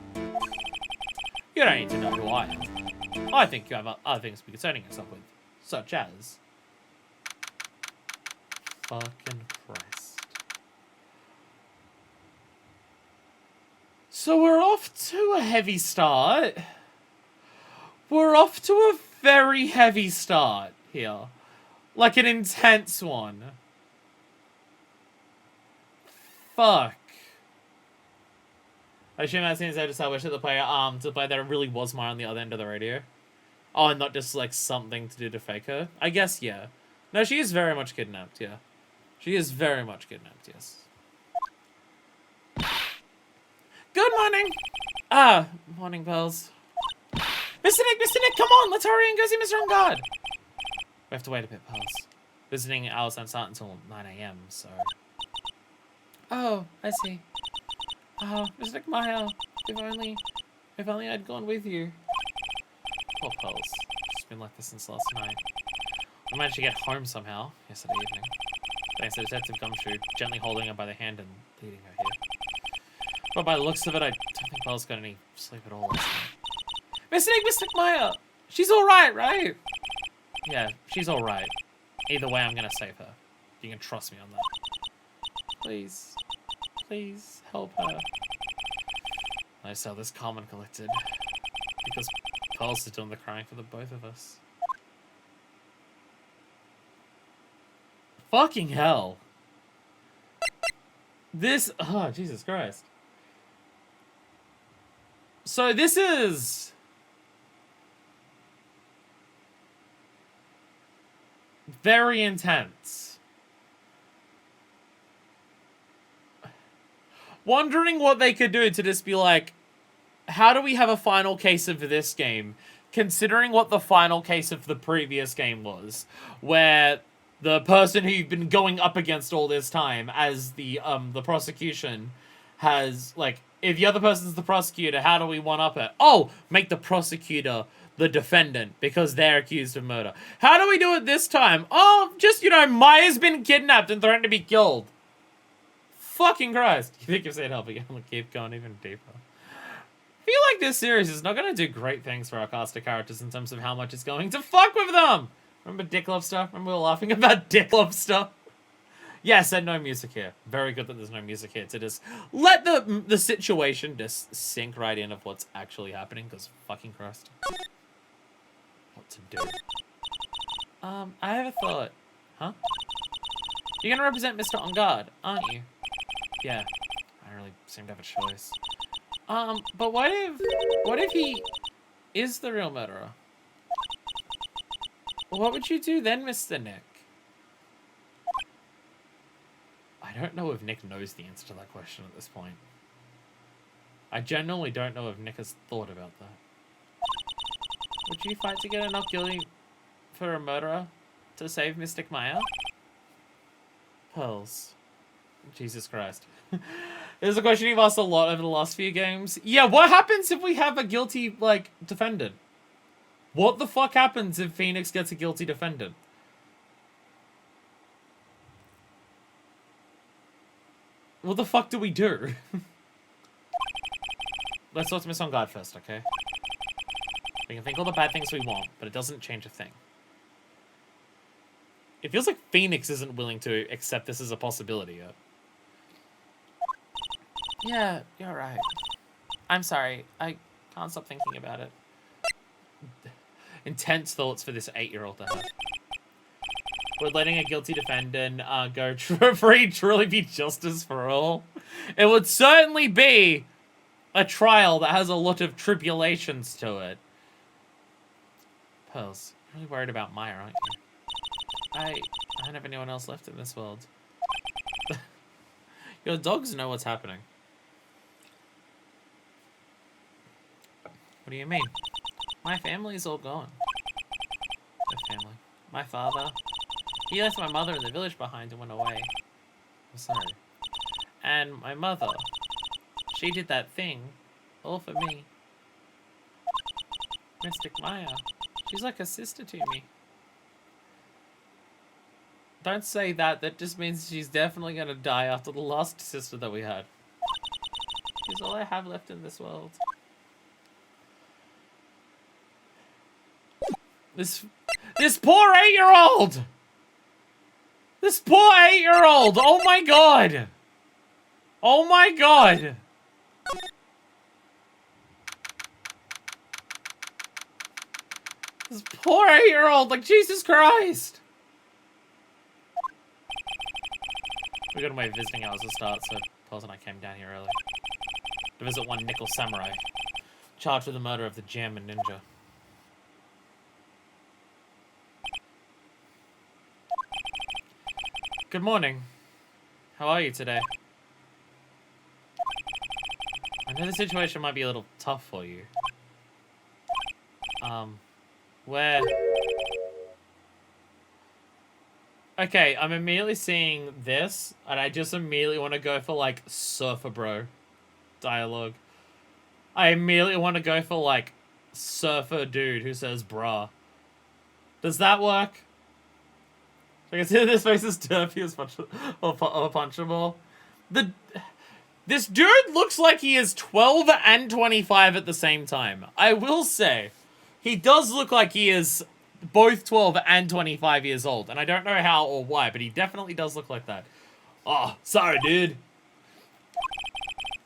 You don't need to know who I am. I think you have other things to be concerning yourself with, such as... Fucking Christ. So we're off to a heavy start. We're off to a very heavy start here. Like an intense one. Fuck. I assume that seems to establish that the player, to the player that it really was Maya on the other end of the radio. Oh, and not just, like, something to do to fake her? I guess, yeah. No, she is very much kidnapped, yeah. She is very much kidnapped, yes. Good morning! Morning, pals. Mr. Nick, come on! Let's hurry and go see Mr. Engarde! We have to wait a bit, pals. Visiting hours don't start until 9 AM, so... Oh, I see. Oh, Mr. Nick Maya, if only I'd gone with you. Poor pals. She's been like this since last night. I managed to get home somehow, yesterday evening. Thanks to Detective Gumshoe, gently holding her by the hand and leading her here. But by the looks of it, I don't think Belle's got any sleep at all last night. Mr. Nick Maya! She's alright, right? Yeah, she's alright. Either way, I'm gonna save her. You can trust me on that. Please. Please, help her. I saw this calm and collected. Because Pearls is doing the crying for the both of us. Fucking hell. This... Oh, Jesus Christ. So this is... very intense. Wondering what they could do to just be like, how do we have a final case of this game, considering what the final case of the previous game was, where the person who you've been going up against all this time as the prosecution has, like, if the other person's the prosecutor, how do we one-up it? Oh, make the prosecutor the defendant, because they're accused of murder. How do we do it this time? Oh, just, you know, Maya's been kidnapped and threatened to be killed. Fucking Christ. You think if they'd help again, we'll keep going even deeper. I feel like this series is not going to do great things for our cast of characters in terms of how much it's going to fuck with them. Remember Dick Love stuff? Remember we were laughing about Dick Love stuff? Yes, and no music here. Very good that there's no music here to just let the situation just sink right in of what's actually happening, because fucking Christ. What to do? I have a thought. Huh? You're gonna represent Mr. Engarde, aren't you? Yeah. I don't really seem to have a choice. But what if he is the real murderer? What would you do then, Mr. Nick? I don't know if Nick knows the answer to that question at this point. I genuinely don't know if Nick has thought about that. Would you fight to get not guilty for a murderer to save Mystic Maya? Pearls. Jesus Christ. This is a question you've asked a lot over the last few games. Yeah, what happens if we have a guilty, like, defendant? What the fuck happens if Phoenix gets a guilty defendant? What the fuck do we do? Let's talk to Miss Engarde first, okay? We can think all the bad things we want, but it doesn't change a thing. It feels like Phoenix isn't willing to accept this as a possibility yet. Yeah, you're right. I'm sorry. I can't stop thinking about it. Intense thoughts for this 8-year-old to have. Would letting a guilty defendant go free truly be justice for all? It would certainly be a trial that has a lot of tribulations to it. Pearls, you're really worried about Maya, aren't you? I don't have anyone else left in this world. Your dogs know what's happening. What do you mean? My family's all gone. My family. My father. He left my mother in the village behind and went away. I'm sorry. And my mother. She did that thing. All for me. Mystic Maya. She's like a sister to me. Don't say that. That just means she's definitely gonna die after the last sister that we had. She's all I have left in this world. This poor 8-year-old! This poor 8-year-old! Oh my god! Oh my god! This poor 8-year-old, like Jesus Christ! We got my visiting hours to start, so Pearls and I came down here early. To visit one nickel samurai, charged with the murder of the German ninja. Good morning. How are you today? I know the situation might be a little tough for you. Where... Okay, I'm immediately seeing this, and I just immediately want to go for, like, surfer bro dialogue. I immediately want to go for, like, surfer dude who says brah. Does that work? I can see this face is derpy as punchable. This dude looks like he is 12 and 25 at the same time. I will say, he does look like he is both 12 and 25 years old. And I don't know how or why, but he definitely does look like that. Oh, sorry, dude.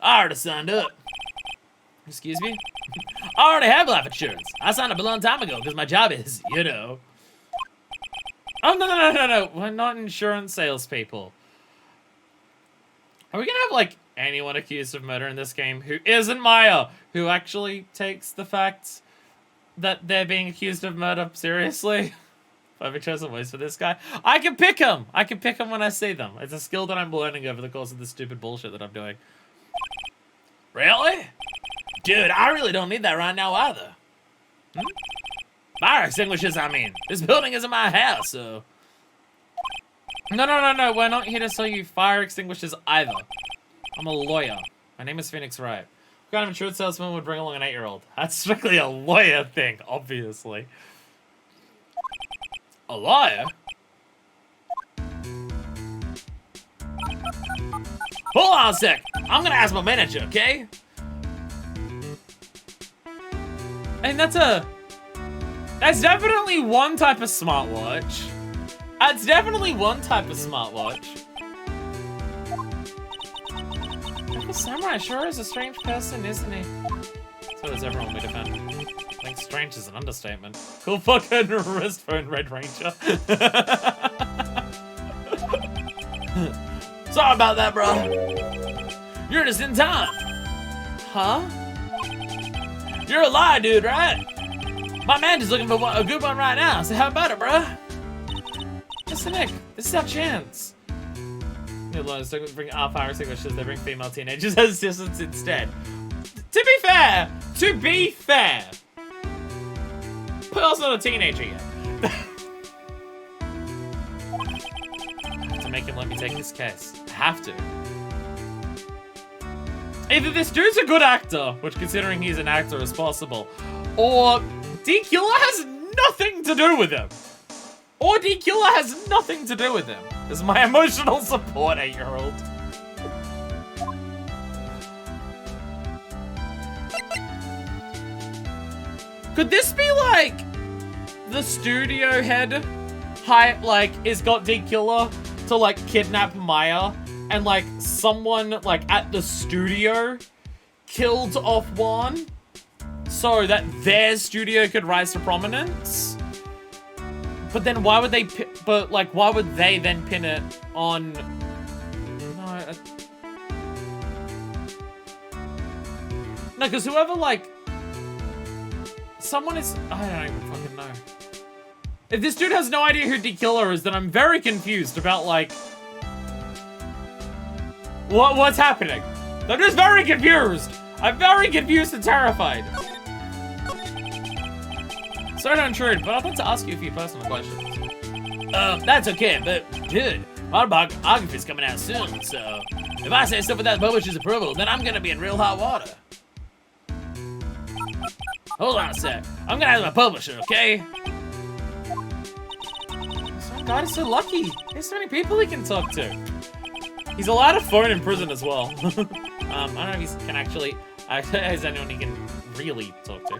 I already signed up. Excuse me? I already have life insurance. I signed up a long time ago because my job is, you know. Oh, no. We're not insurance salespeople. Are we gonna have, like, anyone accused of murder in this game who isn't Maya? Who actually takes the fact that they're being accused of murder seriously? I've chosen ways for this guy. I can pick him! I can pick him when I see them. It's a skill that I'm learning over the course of this stupid bullshit that I'm doing. Really? Dude, I really don't need that right now either. Fire extinguishers, I mean. This building isn't my house, so... No. We're not here to sell you fire extinguishers either. I'm a lawyer. My name is Phoenix Wright. What kind of insurance salesman would bring along an 8-year-old? That's strictly a lawyer thing, obviously. A lawyer? Hold on a sec. I'm gonna ask my manager, okay? And that's definitely one type of smartwatch. That's definitely one type of smartwatch. The samurai sure is a strange person, isn't he? So is everyone we defend. I think strange is an understatement. Cool fucking wrist phone, Red Ranger. Sorry about that, bro. You're just in time. Huh? You're a liar, dude, right? My man is looking for a good one right now, so how about it, bro? Listen, Nick, this is our chance. New laws don't bring our fire extinguishers, they bring female teenagers as assistants instead. To be fair, Pearl's not a teenager yet. I have to make him let me take this case. I have to. Either this dude's a good actor, which considering he's an actor is possible, or D-Killer has nothing to do with him. Or D-Killer has nothing to do with him. This is my emotional support 8-year-old. Could this be like the studio head is got D-Killer to like kidnap Maya and like someone like at the studio killed off Juan so that their studio could rise to prominence? But then why would they why would they then pin it on no, because whoever someone is I don't even fucking know. If this dude has no idea who D-Killer is, then I'm very confused about what's happening. I'm just very confused. I'm very confused and terrified. Sorry to intrude, but I'd like to ask you a few personal questions. That's okay, but dude, my biography's coming out soon, so if I say stuff without the publisher's approval, then I'm gonna be in real hot water. Hold on a sec. I'm gonna ask my publisher, okay? Oh God, he's so lucky. There's so many people he can talk to. He's allowed a phone in prison as well. I don't know if he can actually has anyone he can really talk to.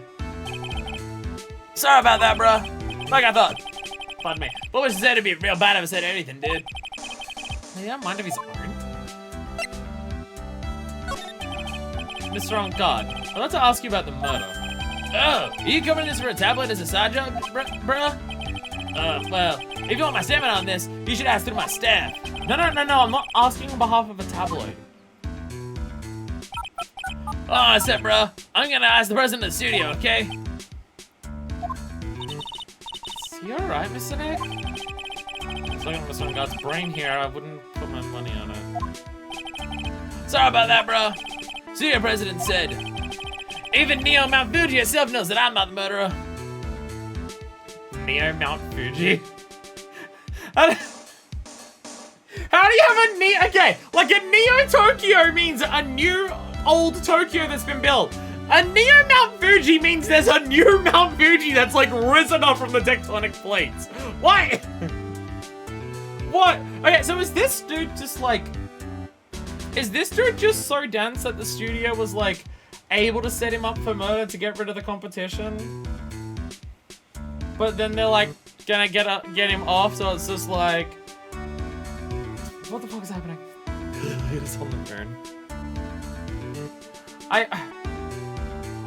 Sorry about that, bro. Like I thought. Pardon me. What was said to be real bad if I said anything, dude? You don't mind if he's owned? Mr. Engarde, I'd like to ask you about the murder. Oh, are you covering this for a tablet as a side job, bruh? Well, if you want my statement on this, you should ask through my staff. No, I'm not asking on behalf of a tabloid. Oh, what's up, bro? I'm gonna ask the president of the studio, okay? Is he alright, Mr. Nick? It's like Mr. Engarde's brain here, I wouldn't put my money on it. Sorry about that, bro. Studio president said, even Neo Mount Fuji itself knows that I'm not the murderer. Neo Mount Fuji? How do you have a Neo? Okay, like a Neo Tokyo means a new old Tokyo that's been built. A Neo Mount Fuji means there's a new Mount Fuji that's like risen up from the tectonic plates. Why? What? Okay, so is this dude just so dense that the studio was like able to set him up for murder to get rid of the competition? But then they're like gonna get him off, so it's just like, what the fuck is happening? It is on the burn.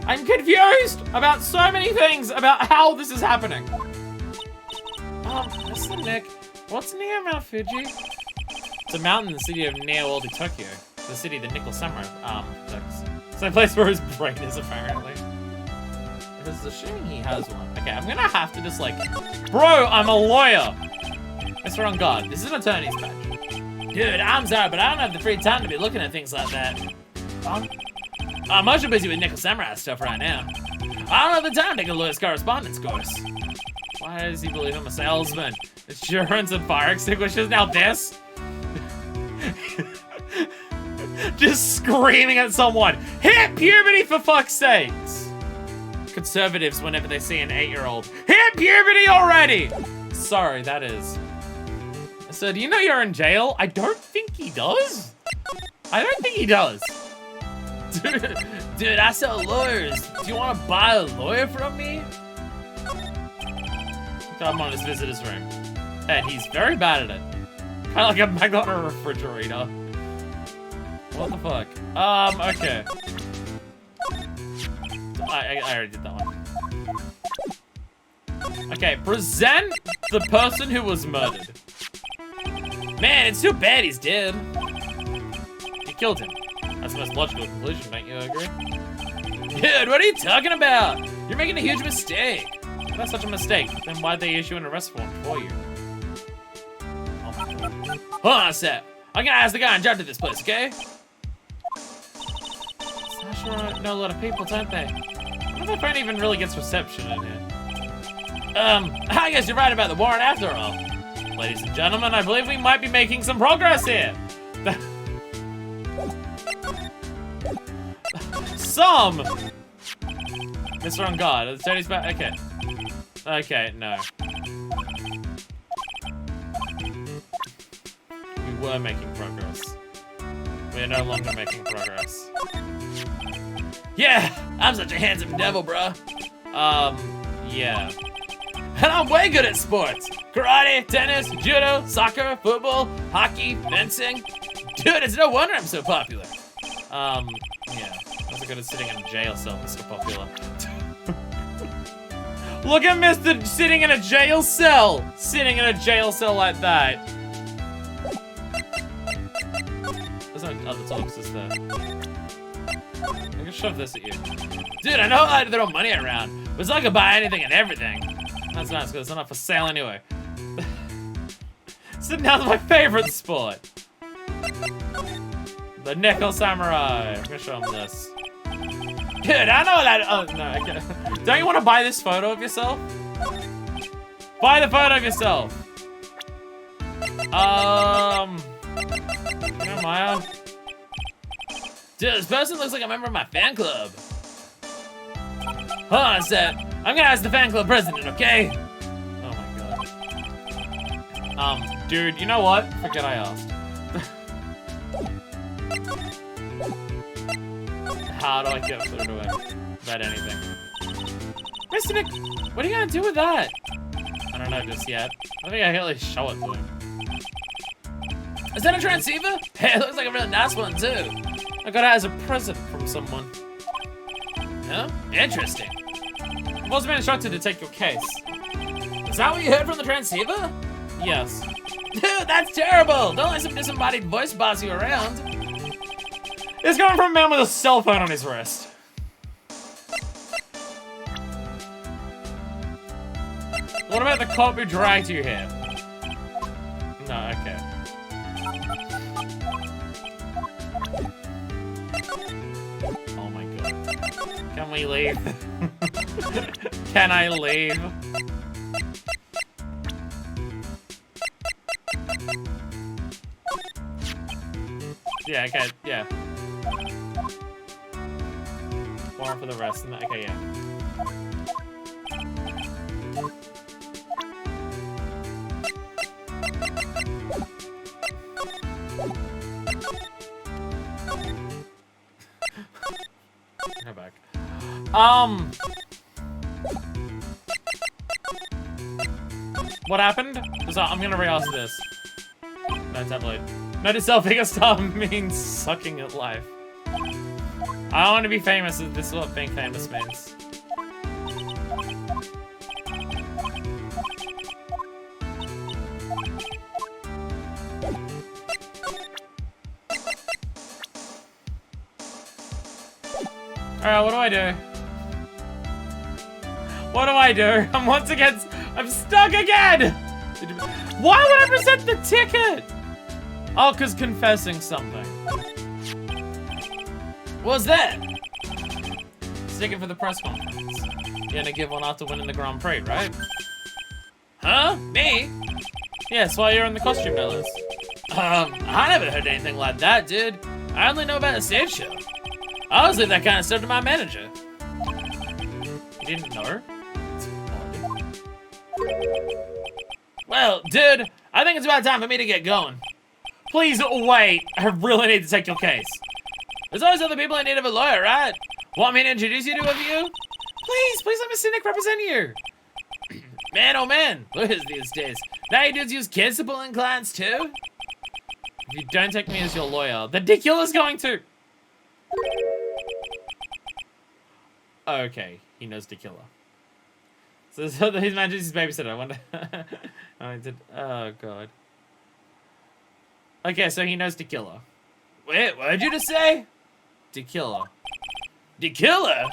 I'm confused about so many things about how this is happening. Mr. Nick, what's Neo Mount Fuji? It's a mountain in the city of Neo-Old Tokyo. The city the Nickel Samurai lives. It's a place where his brain is, apparently. It is assuming he has one. Okay, I'm gonna have to just bro, I'm a lawyer! Mr. Engarde, this is an attorney's badge. Dude, I'm sorry, but I don't have the free time to be looking at things like that. I'm much too busy with Nickel Samurai stuff right now. I don't have the time to take a lawyer's correspondence course. Why does he believe I'm a salesman? Insurance and fire extinguishers, now this? Just screaming at someone. Hit puberty for fuck's sakes! Conservatives, whenever they see an 8-year-old. Hit puberty already! Sorry, that is. So, do you know you're in jail? I don't think he does. I don't think he does. Dude, I sell lawyers. Do you want to buy a lawyer from me? I'm on his visitor's room. And he's very bad at it. Kind of like a McDonald's refrigerator. What the fuck? Okay. I already did that one. Okay, present the person who was murdered. Man, it's too bad he's dead. You killed him. That's the most logical conclusion, don't you agree? Dude, what are you talking about? You're making a huge mistake. If that's such a mistake, then why'd they issue an arrest warrant for you? Hold on a sec. I'm gonna ask the guy in charge of this place, okay? Sure, know a lot of people, don't they? I wonder if Brent even really gets reception in here. I guess you're right about the warrant after all. Ladies and gentlemen, I believe we might be making some progress here. Some! Mr. Engarde, the Tony's back. Okay. Okay, no. We were making progress. We are no longer making progress. Yeah, I'm such a handsome devil, bruh. Yeah. And I'm way good at sports. Karate, tennis, judo, soccer, football, hockey, fencing. Dude, it's no wonder I'm so popular. Yeah. That's good at sitting in a jail cell, Mr. Popular. Look at Mr. sitting in a jail cell. Sitting in a jail cell like that. There's no other talks, is there? I'm gonna shove this at you. Dude, I know I throw money around, but so I could buy anything and everything. That's nice, because it's not for sale anyway. Sitting down is my favorite sport. The Nickel Samurai. I'm gonna show him this. Dude, I know that. Oh, no, okay. Don't you want to buy this photo of yourself? Buy the photo of yourself. You know, Maya? Dude, this person looks like a member of my fan club. Hold on a sec. I'm gonna ask the fan club president, okay? Oh my god. Dude, you know what? Forget I asked. How do I get a photo to him? About anything. Mr. Nick, what are you gonna do with that? I don't know just yet. I think I can at least show it to him. Is that a transceiver? Hey, it looks like a really nice one too. I got it as a present from someone. Huh? Interesting. I've also been instructed to take your case. Is that what you heard from the transceiver? Yes. Dude, that's terrible! Don't let some disembodied voice boss you around. It's coming from a man with a cell phone on his wrist. What about the cop who dragged you here? No, okay. Oh my god. Can we leave? Can I leave? Yeah, okay, yeah. Warrant for the rest. Okay, yeah. Go back. What happened? I'm gonna re-ask this. No tabloid. Notice selfing star means sucking at life. I want to be famous. This is what being famous means. Alright, what do I do? What do I do? I'm once again... I'm stuck again! Why would I present the ticket? Oh, because confessing something. What was that? Ticket for the press conference. You're gonna give one after winning the Grand Prix, right? Huh? Me? Yes, while you're in the costume villas. I never heard anything like that, dude. I only know about the stage show. I always leave that kind of stuff to my manager. You didn't know? That's odd. Well, dude, I think it's about time for me to get going. Please wait. I really need to take your case. There's always other people in need of a lawyer, right? Want me to introduce you to a few? Please let Mr. Nick represent you. Man, oh man, lawyers these days. Now you dudes use kids to pull in clients too? If you don't take me as your lawyer, the Dickula's going to... Okay, he knows Dickula. So his Majesty's babysitter, I wonder... Oh, God. Okay, so he knows Dickula. Wait, what did you just say? Dickula. Dickula?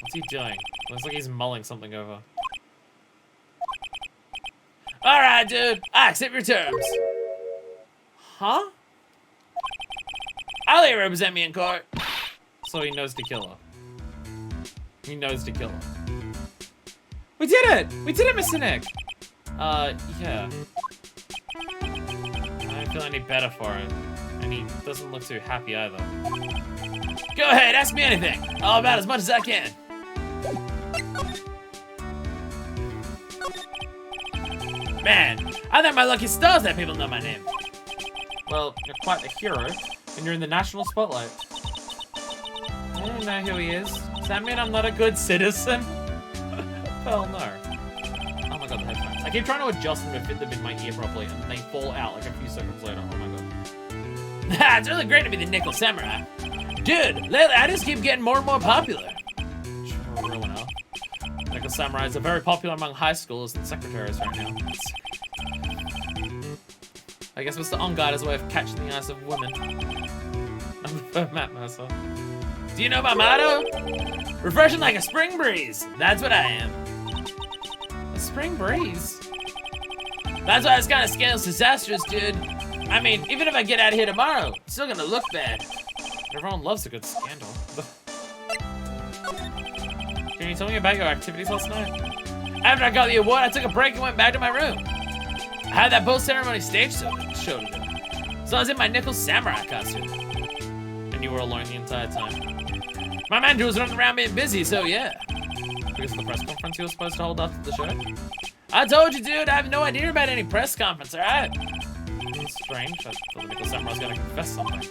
What's he doing? Looks like he's mulling something over. Alright, dude. I accept your terms. Huh? I'll let you represent me in court. So he knows to kill her. He knows to kill her. We did it! We did it, Mr. Nick! Yeah. I don't feel any better for it. And he doesn't look too happy either. Go ahead, ask me anything. All about as much as I can. Man, I think my lucky stars that people know my name. Well, you're quite the hero, and you're in the national spotlight. I don't know who he is. Does that mean I'm not a good citizen? Hell no. Oh my god, the headphones. I keep trying to adjust them to fit them in my ear properly, and they fall out like a few seconds later. Oh my god. It's really great to be the Nickel Samurai. Dude, lately I just keep getting more and more popular. Sure, real enough. Nickel Samurais are very popular among high schoolers and secretaries right now. I guess Mr. Engarde has a way of catching the eyes of women. I prefer Matt Mercer. Do you know my motto? Refreshing like a spring breeze. That's what I am. A spring breeze? That's why this kind of scandal's disastrous, dude. I mean, even if I get out of here tomorrow, it's still gonna look bad. Everyone loves a good scandal. Can you tell me about your activities last night? After I got the award, I took a break and went back to my room. I had that post-ceremony stage show to do. So I was in my Nickel Samurai costume. And you were alone the entire time? My manager was running around being busy, so yeah. Because of the press conference you were supposed to hold after the show? I told you, dude, I have no idea about any press conference, alright? It's strange. I thought the Nickel Samurai was gonna confess something.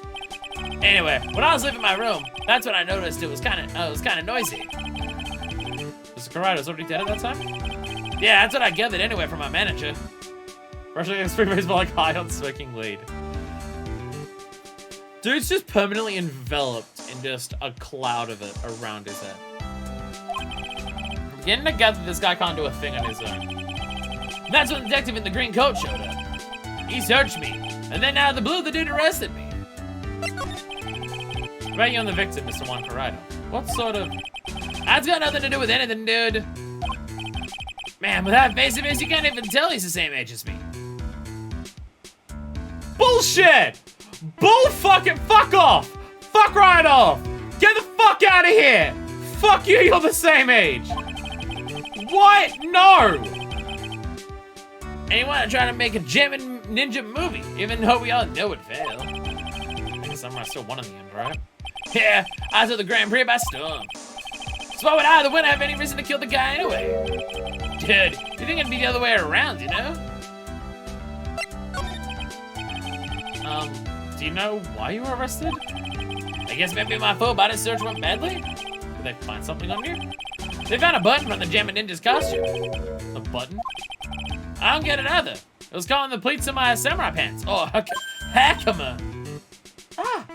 Anyway, when I was leaving my room, that's when I noticed it was kind of noisy. Mr. Karaito's already dead at that time? Yeah, that's what I gathered anyway from my manager. Rushing against spring breeze like high on smoking weed. Dude's just permanently enveloped in just a cloud of it around his head. I'm getting to gather this guy can't do a thing on his own. That's when the detective in the green coat showed up. He searched me, and then out of the blue, the dude arrested me. What about you and the victim, Mr. Juan Karaito? What sort of... That's got nothing to do with anything, dude. Man, with that face of his, you can't even tell he's the same age as me. Bullshit! Fuck off! Fuck right off! Get the fuck out of here! Fuck you, you're the same age! What? No! And you want to try to make a German ninja movie, even though we all know it failed. I guess Samurai still won in the end, right? Yeah, I took the Grand Prix by storm. So why would I, the winner, have any reason to kill the guy anyway? Dude, you think it'd be the other way around, you know? Do you know why you were arrested? I guess maybe my full body search went badly? Did they find something on you? They found a button from the German ninja's costume. A button? I don't get it either. It was caught in the pleats of my samurai pants. Oh, Hakama. Ah.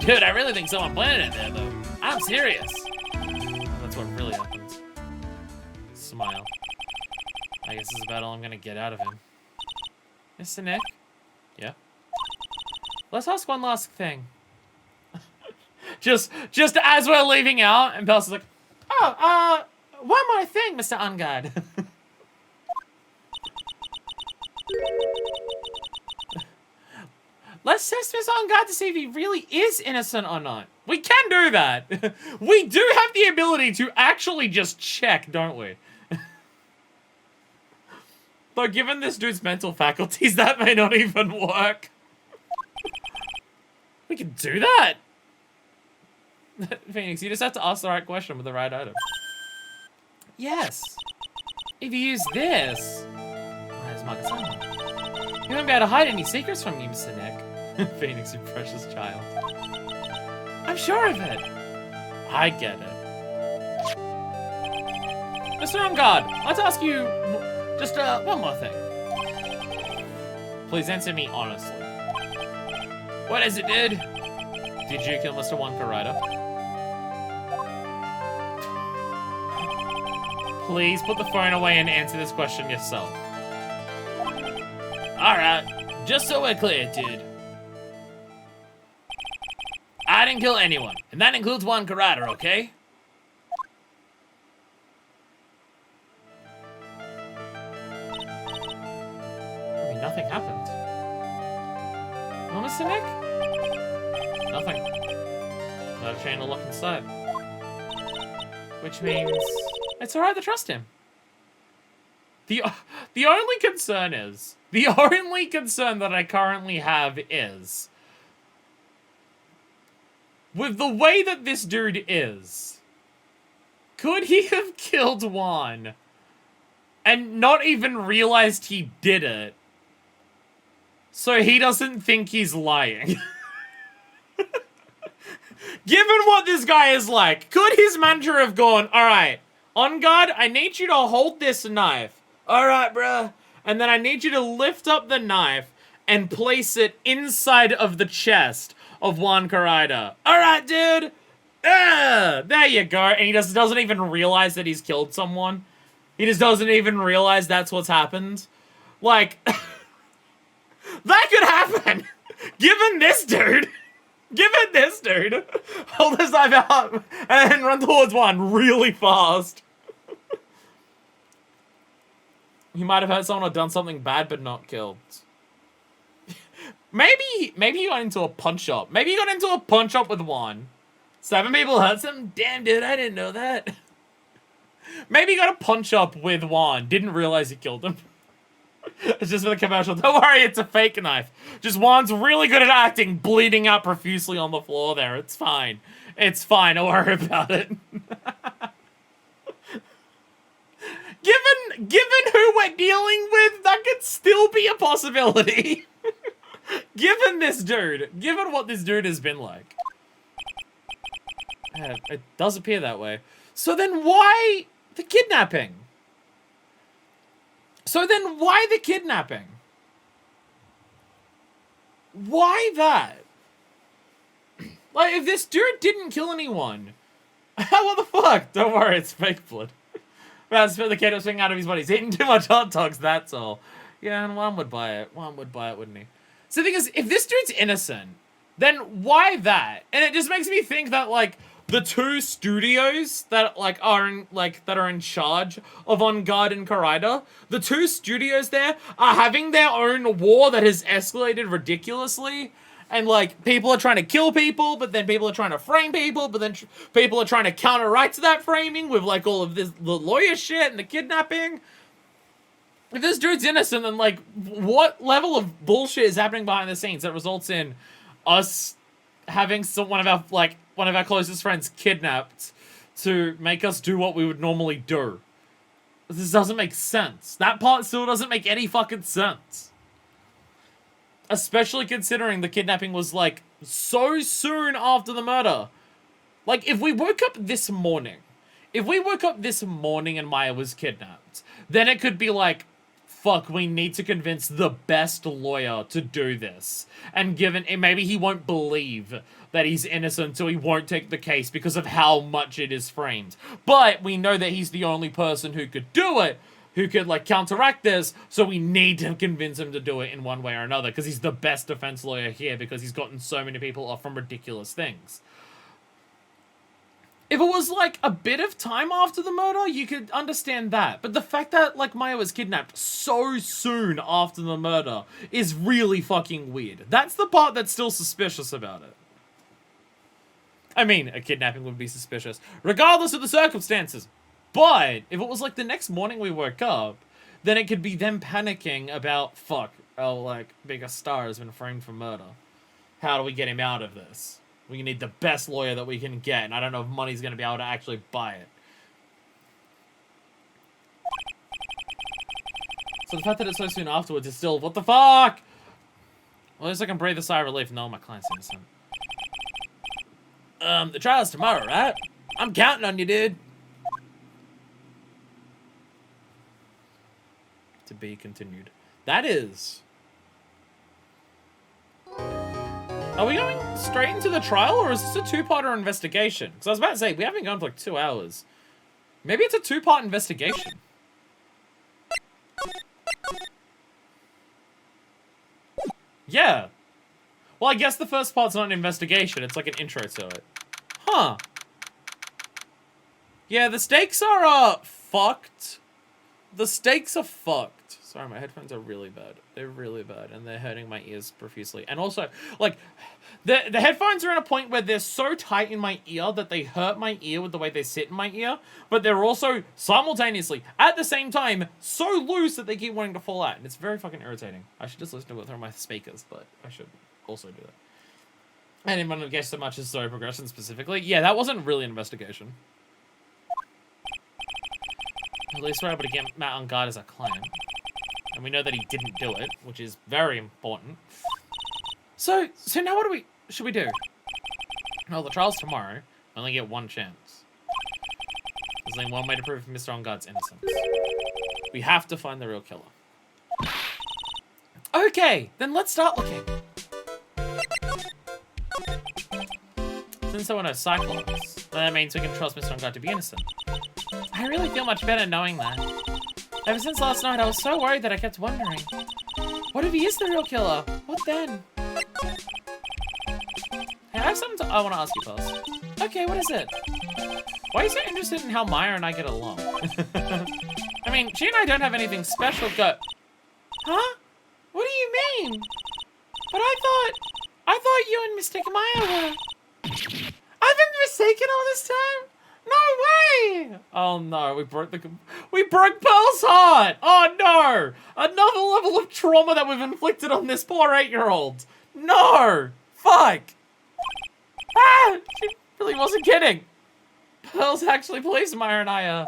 Dude, I really think someone planted it there, though. I'm serious. That's what really happened. Smile. I guess this is about all I'm gonna get out of him. Mr. Nick? Yeah? Let's ask one last thing. just as we're leaving out, and Belsa's like, oh, one more thing, Mr. Engarde. Let's test Mr. Engarde to see if he really is innocent or not. We can do that. We do have the ability to actually just check, don't we? Though given this dude's mental faculties, that may not even work. We can do that. Phoenix, you just have to ask the right question with the right item. Yes. If you use this... Where's Marcus? You won't be able to hide any secrets from me, Mr. Nick. Phoenix, you precious child. I'm sure of it. I get it. Mr. Engarde, let's ask you just one more thing. Please answer me honestly. What is it, dude? Did you kill Mr. Juan Karaito? Please put the phone away and answer this question yourself. Alright, just so we're clear, dude. I didn't kill anyone, and that includes Juan Karaito, okay? I mean, nothing happened. Oh, Mr. Nick? Nothing. Not a chain to lock inside. Which means it's alright to trust him. The only concern that I currently have is, with the way that this dude is, could he have killed Juan and not even realized he did it, so he doesn't think he's lying? Given what this guy is like, could his manager have gone, alright, Engarde, I need you to hold this knife. Alright, bruh. And then I need you to lift up the knife and place it inside of the chest of Juan Carida. Alright, dude. There you go. And he just doesn't even realize that he's killed someone. He just doesn't even realize that's what's happened. Like, that could happen. Given this dude. Hold this knife out and run towards Juan really fast. He might have hurt someone or done something bad, but not killed. Maybe he got into a punch-up. Maybe he got into a punch-up with Juan. 7 people hurt him? Damn, dude, I didn't know that. Maybe he got a punch-up with Juan. Didn't realize he killed him. It's just for the commercial. Don't worry, it's a fake knife. Just Juan's really good at acting, bleeding out profusely on the floor there. It's fine. It's fine. Don't worry about it. Given who we're dealing with, that could still be a possibility. Given this dude. Given what this dude has been like. It does appear that way. So then why the kidnapping? Why that? Like, if this dude didn't kill anyone, what the fuck? Don't worry, it's fake blood. That's for the kid was swinging out of his body. He's eating too much hot dogs, that's all. Yeah, and Juan would buy it. Wouldn't he? So the thing is, if this dude's innocent, then why that? And it just makes me think that, like, the 2 studios that, like, are in charge of Engarde and Carida, the 2 studios there are having their own war that has escalated ridiculously. And, like, people are trying to kill people, but then people are trying to frame people, but then people are trying to counteract that framing with, like, all of this, the lawyer shit and the kidnapping. If this dude's innocent, then, like, what level of bullshit is happening behind the scenes that results in us having one of our closest friends kidnapped to make us do what we would normally do? This doesn't make sense. That part still doesn't make any fucking sense. Especially considering the kidnapping was, like, so soon after the murder. Like, if we woke up this morning and Maya was kidnapped, then it could be like, fuck, we need to convince the best lawyer to do this. And maybe he won't believe that he's innocent, so he won't take the case because of how much it is framed. But we know that he's the only person who could do it, who could, like, counteract this, so we need to convince him to do it in one way or another, because he's the best defense lawyer here, because he's gotten so many people off from ridiculous things. If it was, like, a bit of time after the murder, you could understand that. But the fact that, like, Maya was kidnapped so soon after the murder is really fucking weird. That's the part that's still suspicious about it. I mean, a kidnapping would be suspicious, regardless of the circumstances. But if it was, like, the next morning we woke up, then it could be them panicking about, fuck, our, like, biggest star has been framed for murder. How do we get him out of this? We need the best lawyer that we can get, and I don't know if money's going to be able to actually buy it. So the fact that it's so soon afterwards is still, what the fuck? Well, at least I can breathe a sigh of relief. No, my client's innocent. The trial's tomorrow, right? I'm counting on you, dude. To be continued. That is. Are we going straight into the trial, or is this a 2-parter investigation? Because I was about to say, we haven't gone for like 2 hours. Maybe it's a 2-part investigation. Yeah. Well, I guess the first part's not an investigation, it's like an intro to it. Huh. Yeah, the stakes are, fucked. The stakes are fucked. Sorry, my headphones are really bad. They're really bad, and they're hurting my ears profusely. And also, like, the headphones are at a point where they're so tight in my ear that they hurt my ear with the way they sit in my ear, but they're also simultaneously, at the same time, so loose that they keep wanting to fall out. And it's very fucking irritating. I should just listen to it through my speakers, but I should also do that. I didn't want to guess so much as story progression specifically. Yeah, that wasn't really an investigation. At least we're able to get Matt on guard as a client. And we know that he didn't do it, which is very important. So now what should we do? Well, the trial's tomorrow. We only get one chance. There's only one way to prove Mr. On Guard's innocence. We have to find the real killer. Okay, then let's start looking. Since there were no Cyclops, that means we can trust Mr. On Guard to be innocent. I really feel much better knowing that. Ever since last night, I was so worried that I kept wondering. What if he is the real killer? What then? Hey, I have something I want to ask you, Pulse. Okay, what is it? Why are you so interested in how Maya and I get along? I mean, she and I don't have anything special Huh? What do you mean? But I thought you and Mystic Maya were... I've been mistaken all this time? No way! Oh no, we broke Pearl's heart! Oh no! Another level of trauma that we've inflicted on this poor 8-year-old. No! Fuck! Ah! She really wasn't kidding. Pearl's actually pleased Maya and I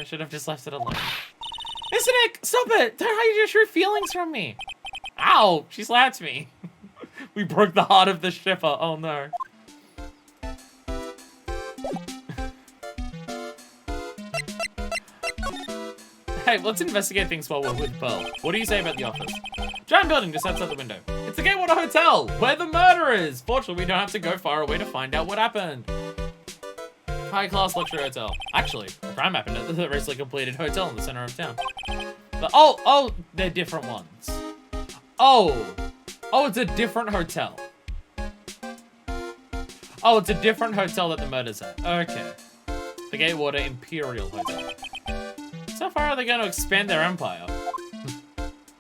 should have just left it alone. Mr. Nick, stop it! Don't hide your true feelings from me. Ow! She slapped me. We broke the heart of the shipper. Oh no. Hey, let's investigate things while we're with Pearl. What do you say about the office? Giant building just outside the window. It's the Gatewater Hotel, where the murder is. Fortunately, we don't have to go far away to find out what happened. High-class luxury hotel. Actually, the crime happened at the recently completed hotel in the center of town. But, oh, they're different ones. Oh, it's a different hotel. Oh, it's a different hotel that the murder's at. Okay. The Gatewater Imperial Hotel. So far are they going to expand their empire?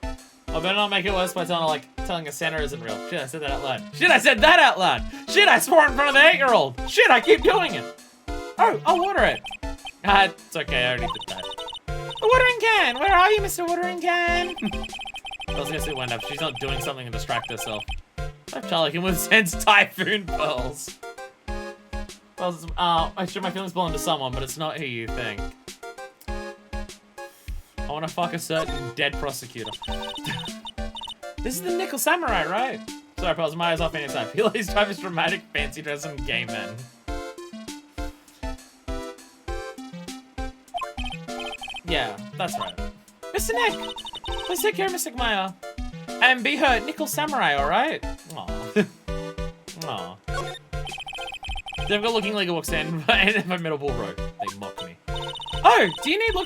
I better not make it worse by telling a Santa isn't real. Shit, I said that out loud. Shit, I said that out loud. Shit, I swore in front of the 8-year-old. Shit, I keep doing it. Oh, I'll water it. It's okay, I already did that. The watering can! Where are you, Mr. Watering Can? I was gonna say wind up. She's not doing something to distract herself. Charlie can withstand typhoon pearls. I sure my feelings belong to someone, but it's not who you think. I want to fuck a certain dead prosecutor. This is the Nickel Samurai, right? Sorry, pals, my eyes off anytime. He's type is dramatic, fancy dress, and gay men. Yeah, that's right. Mr. Nick, please take care of Mystic Maya. And be her Nickel Samurai, alright? Aww. Aww. Difficult looking legal walks in by Middle Bull Road. They mock me. Oh, do you need to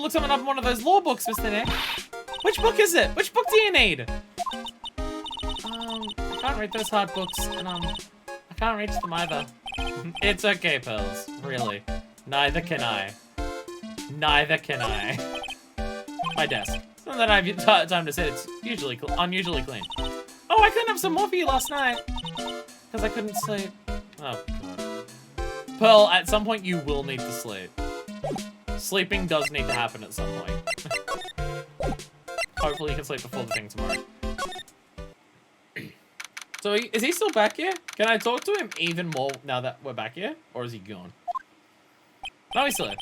look something up in one of those law books, Mr. Nick? Which book is it? Which book do you need? I can't read those hard books, and I can't reach them either. It's okay, Pearls. Really. Neither can I. Neither can I. My desk. So that I have time to sit. It's usually unusually clean. Oh, I couldn't have some more for you last night. Because I couldn't sleep. Oh, God. Pearl, at some point you will need to sleep. Sleeping does need to happen at some point. Hopefully you can sleep before the thing tomorrow. So, is he still back here? Can I talk to him even more now that we're back here? Or is he gone? No, he's still here.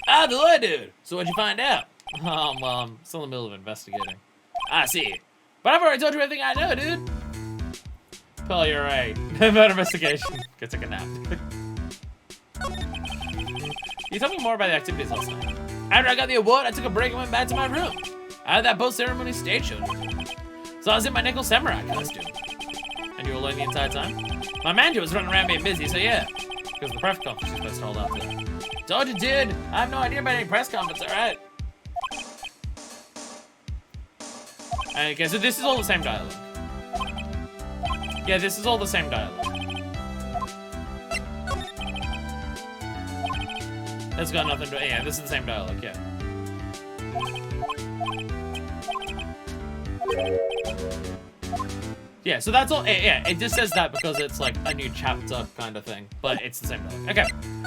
Ah, the lawyer dude! So what'd you find out? I'm still in the middle of investigating. I see. But I've already told you everything I know, dude. Pearl, you're right. Murder investigation. Go take a nap. Can you tell me more about the activities last night? After I got the award, I took a break and went back to my room. I had that post-ceremony stage show. So I was in my Nickel Samurai costume. And you were alone the entire time? My manager was running around being busy, so yeah. Because the press conference was supposed to hold after that. Told you, dude. I have no idea about any press conference, alright? Okay, so this is all the same dialogue. Yeah, this is all the same dialogue. It's got nothing to. Yeah, this is the same dialogue. Yeah. Yeah, so that's all. Yeah, it just says that because it's like a new chapter kind of thing, but it's the same dialogue. Okay.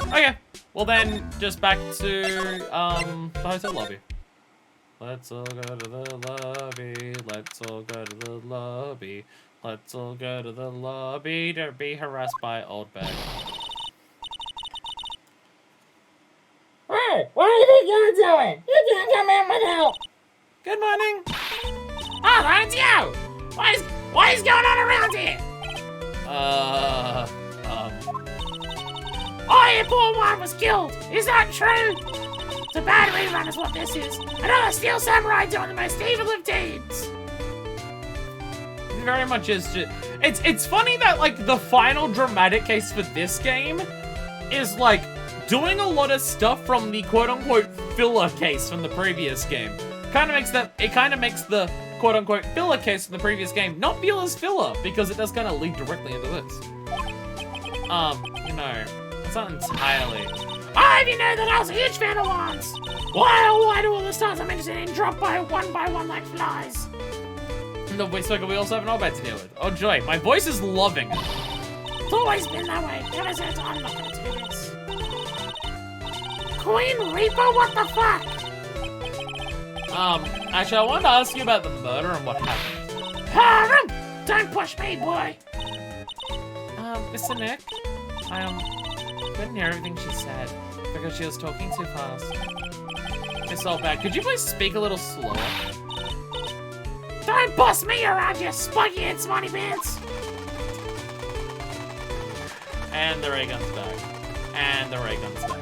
Okay. Well then, just back to the hotel lobby. Let's all go to the lobby. Let's all go to the lobby. Let's all go to the lobby to be harassed by old bag. Hey, what do you think you're doing? You can't come in without. Good morning. Oh, that's you! What is going on around here? Oh, your poor one was killed. Is that true? It's a bad rerun is what this is. Another steel samurai doing the most evil of deeds. It very much is just... It's funny that, like, the final dramatic case for this game is, like, doing a lot of stuff from the quote-unquote filler case from the previous game. It kind of makes the quote-unquote filler case from the previous game not feel as filler, because it does kind of lead directly into this. You know, it's not entirely... I even know that I was a huge fan of wands. Why do all the stars I'm interested in drop by one like flies? No, wait, so we also have an old bed to deal with. Oh joy, my voice is loving it. It's always been that way. Ever since I'm not gonna do this. Queen Reaper, what the fuck? Actually, I wanted to ask you about the murder and what happened. Don't push me, boy. Mr. Nick, I couldn't hear everything she said because she was talking too fast. It's all bad. Could you please speak a little slower? Don't boss me around, you spiky and smarty pants. And the ray gun's back. And the ray gun's back.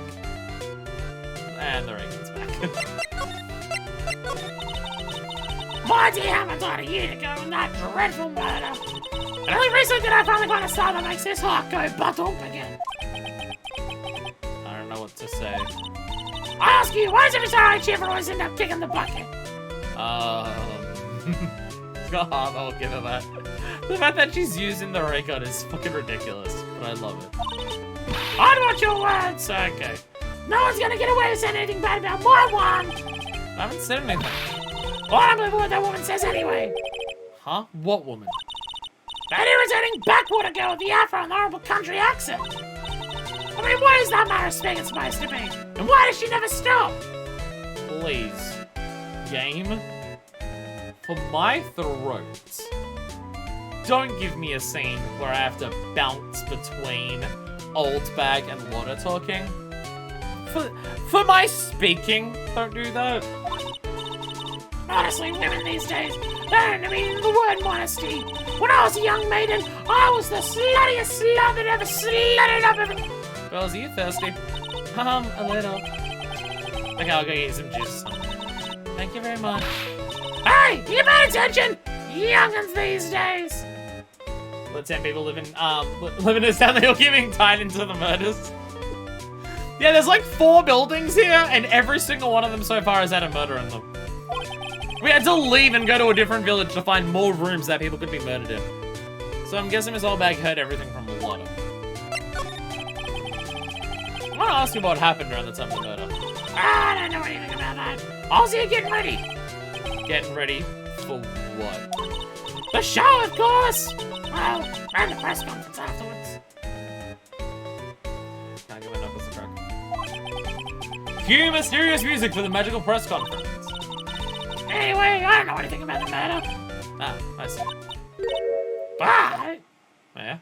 And the ray gun's back. My dear, how much a year to go in that dreadful murder. And only recently did I finally find a star that makes this heart go butt-ump again. I don't know what to say. I ask you, why does every time I cheer for always end up kicking the bucket? God, I'll give her that. The fact that she's using the ray gun is fucking ridiculous, but I love it. I don't want your words. Okay. No one's gonna get away with saying anything bad about my one. I haven't said anything. Well, I don't believe what that woman says anyway. Huh? What woman? That irritating backwater girl with the afro and the horrible country accent. I mean, what is that matter of speaking supposed to be? And why does she never stop? Please. Game? For my throat. Don't give me a scene where I have to bounce between old bag and water talking. For my speaking, don't do that. Honestly, women these days, they don't mean the word modesty. When I was a young maiden, I was the sluttiest slut that ever slutted up everything. Girls, are you thirsty? A little. Okay, I'll go get you some juice. Thank you very much. Hey, you pay attention? Youngins these days. The 10 people living in a town that you're giving tied into the murders. Yeah, there's like 4 buildings here, and every single one of them so far has had a murder in them. We had to leave and go to a different village to find more rooms that people could be murdered in. So I'm guessing Miss Oldbag heard everything from the water. I want to ask you what happened around the time of the murder. I don't know anything about that. I was here getting ready. Getting ready for what? The show, of course. Well, and the press conference afterwards. Can't give enough of a crack. Cue mysterious music for the magical press conference. Anyway, I don't know anything about the murder. Ah, I see. But... Yeah?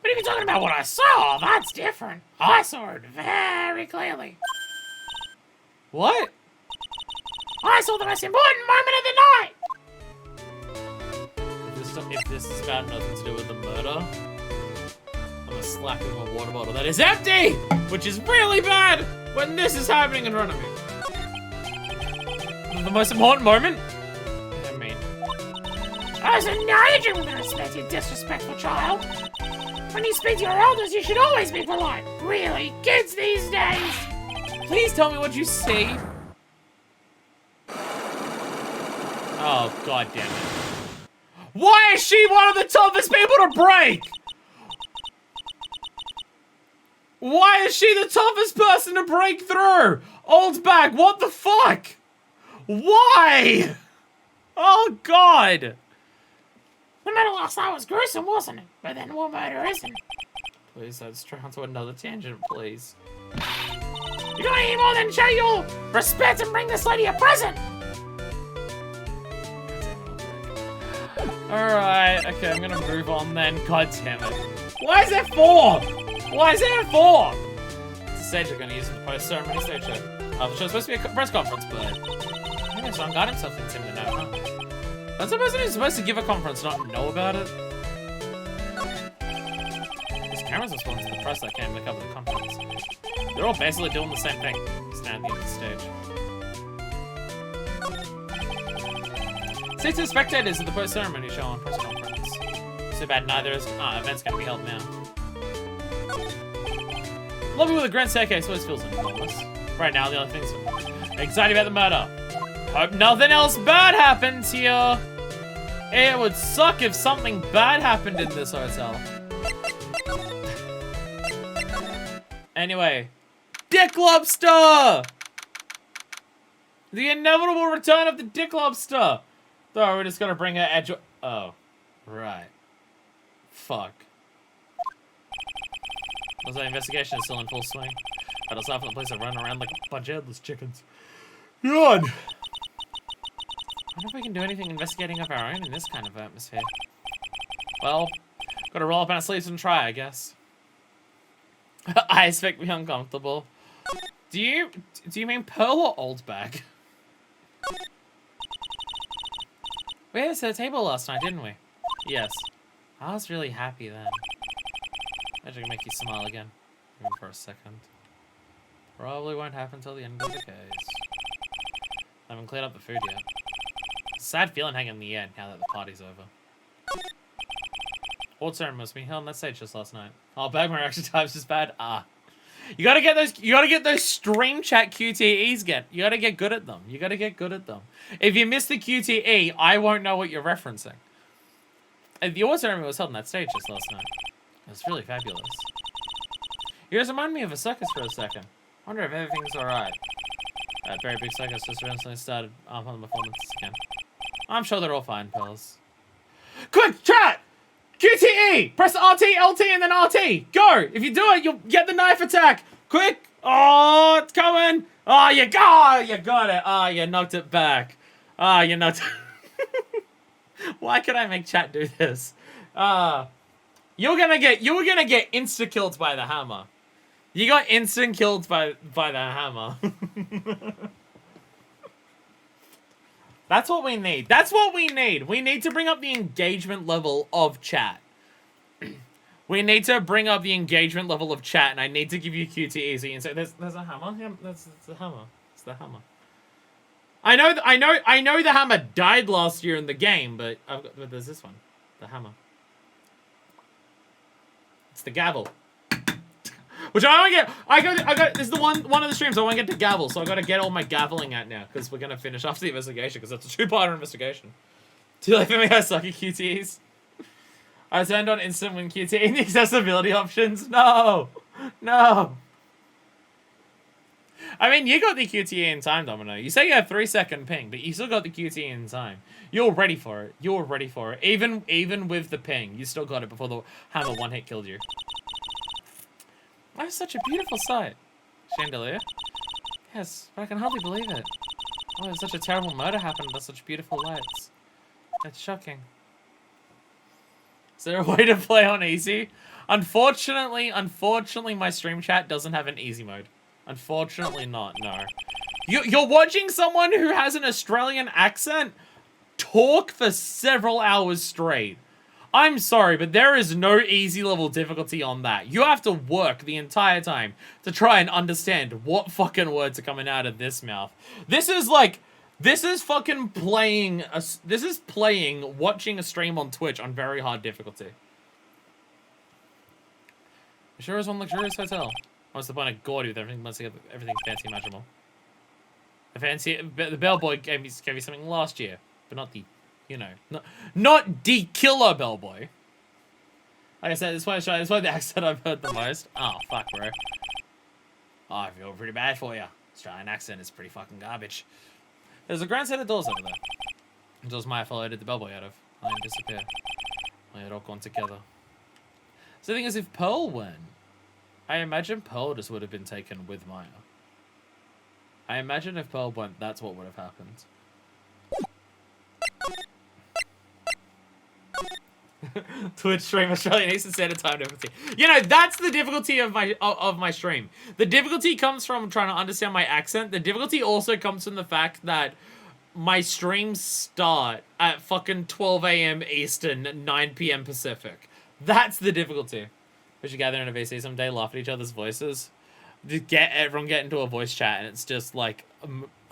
But if you're talking about what I saw, that's different. I saw it very clearly. What? I saw the most important moment of the night. If this is about nothing to do with the murder, I'm gonna slap in my water bottle that is empty! Which is really bad when this is happening in front of me. The most important moment? I mean... As a Adrian, with respect, you disrespectful child. When you speak to your elders, you should always be polite. Really, kids these days. Please tell me what you see. Oh, god damn it. Why is she one of the toughest people to break? Why is she the toughest person to break through? Old bag, what the fuck? Why? Oh, God. The murder last night was gruesome, wasn't it? But then what murder isn't? Please, let's try onto another tangent, please. You don't need more than show your respect and bring this lady a present! Alright, okay, I'm gonna move on then. God damn it. Why is there 4? Why is there 4? It's a stage I'm gonna use it to post ceremony stage show. Oh, the show's supposed to be a press conference, but maybe so Engarde himself thinks him to know, huh? That's the person who's supposed to give a conference, not know about it. These cameras are responding to the press that came to cover the conference. They're all basically doing the same thing. Stand at the end of the stage. Say to the spectators of the post-ceremony show and press conference. So bad neither is event's gonna be held now. Lobby with a grand staircase always feels enormous. Right now, the only thing's exciting about the murder. Hope nothing else bad happens here. It would suck if something bad happened in this hotel. Anyway, Dick Lobster! The inevitable return of the Dick Lobster! Though we're just gonna bring her Edgeworth. Oh, right. Fuck. Looks like the investigation is still in full swing. But aside from the place that run around like a bunch of headless chickens. God! I wonder if we can do anything investigating of our own in this kind of atmosphere. Well, gotta roll up our sleeves and try, I guess. I expect me uncomfortable. Do you mean Pearl or Old Bag? We had this at a table last night, didn't we? Yes. I was really happy then. Magic can make you smile again. Even for a second. Probably won't happen until the end of the case. I haven't cleared up the food yet. Sad feeling hanging in the air now that the party's over. What ceremony was being held on that stage just last night? Oh, bag my reaction time's just bad. Ah. You gotta get those stream chat QTEs You gotta get good at them. You gotta get good at them. If you miss the QTE, I won't know what you're referencing. The award ceremony was held on that stage just last night. It was really fabulous. You guys remind me of a circus for a second. I wonder if everything's alright. That very big circus just recently started on the performances again. I'm sure they're all fine, pals. Quick, chat! QTE! Press RT, LT, and then RT! Go! If you do it, you'll get the knife attack! Quick! Oh, it's coming! Oh, you got it! Oh, you knocked it back. Oh, you knocked Why can I make chat do this? You were gonna get insta-killed by the hammer. You got instant killed by the hammer. That's what we need. That's what we need. We need to bring up the engagement level of chat. We need to bring up the engagement level of chat, and I need to give you QTE so you can say, "There's a hammer. Yeah, that's the hammer. It's the hammer." I know the hammer died last year in the game, but there's this one, the hammer. It's the gavel. Which I want to get. I got. This is the one of the streams I want to get to gavel, so I got to get all my gaveling out now because we're gonna finish off the investigation because that's a 2-parter investigation. Too late for me. I suck at QTEs. I turned on instant win QTE in the accessibility options. No. I mean, you got the QTE in time, Domino. You say you have 3-second ping, but you still got the QTE in time. You're ready for it. You're ready for it. Even with the ping, you still got it before the hammer one-hit killed you. That's such a beautiful sight. Chandelier? Yes, but I can hardly believe it. Oh, such a terrible murder happened under such beautiful lights. It's shocking. Is there a way to play on easy? Unfortunately, my stream chat doesn't have an easy mode. Unfortunately not, no. You're watching someone who has an Australian accent talk for several hours straight. I'm sorry, but there is no easy level difficulty on that. You have to work the entire time to try and understand what fucking words are coming out of this mouth. This is fucking playing, watching a stream on Twitch on very hard difficulty. It sure is one luxurious hotel. What's the point of gaudy with everything fancy imaginable? The bellboy gave me something last year, but not the, not the killer bellboy. Like I said, this is the accent I've heard the most. Oh, fuck, bro. Oh, I feel pretty bad for you. Australian accent is pretty fucking garbage. There's a grand set of doors over there. Doors Maya followed the bellboy out of. I didn't disappear. We had all gone together. So the thing is, if Pearl went, I imagine Pearl just would have been taken with Maya. I imagine if Pearl went, that's what would have happened. Twitch stream Australian Eastern Standard Time difficulty. You know, that's the difficulty of my stream. The difficulty comes from trying to understand my accent. The difficulty also comes from the fact that my streams start at fucking 12 a.m. Eastern, 9 p.m. Pacific. That's the difficulty. We should gather in a VC someday, laugh at each other's voices. Everyone get into a voice chat, and it's just like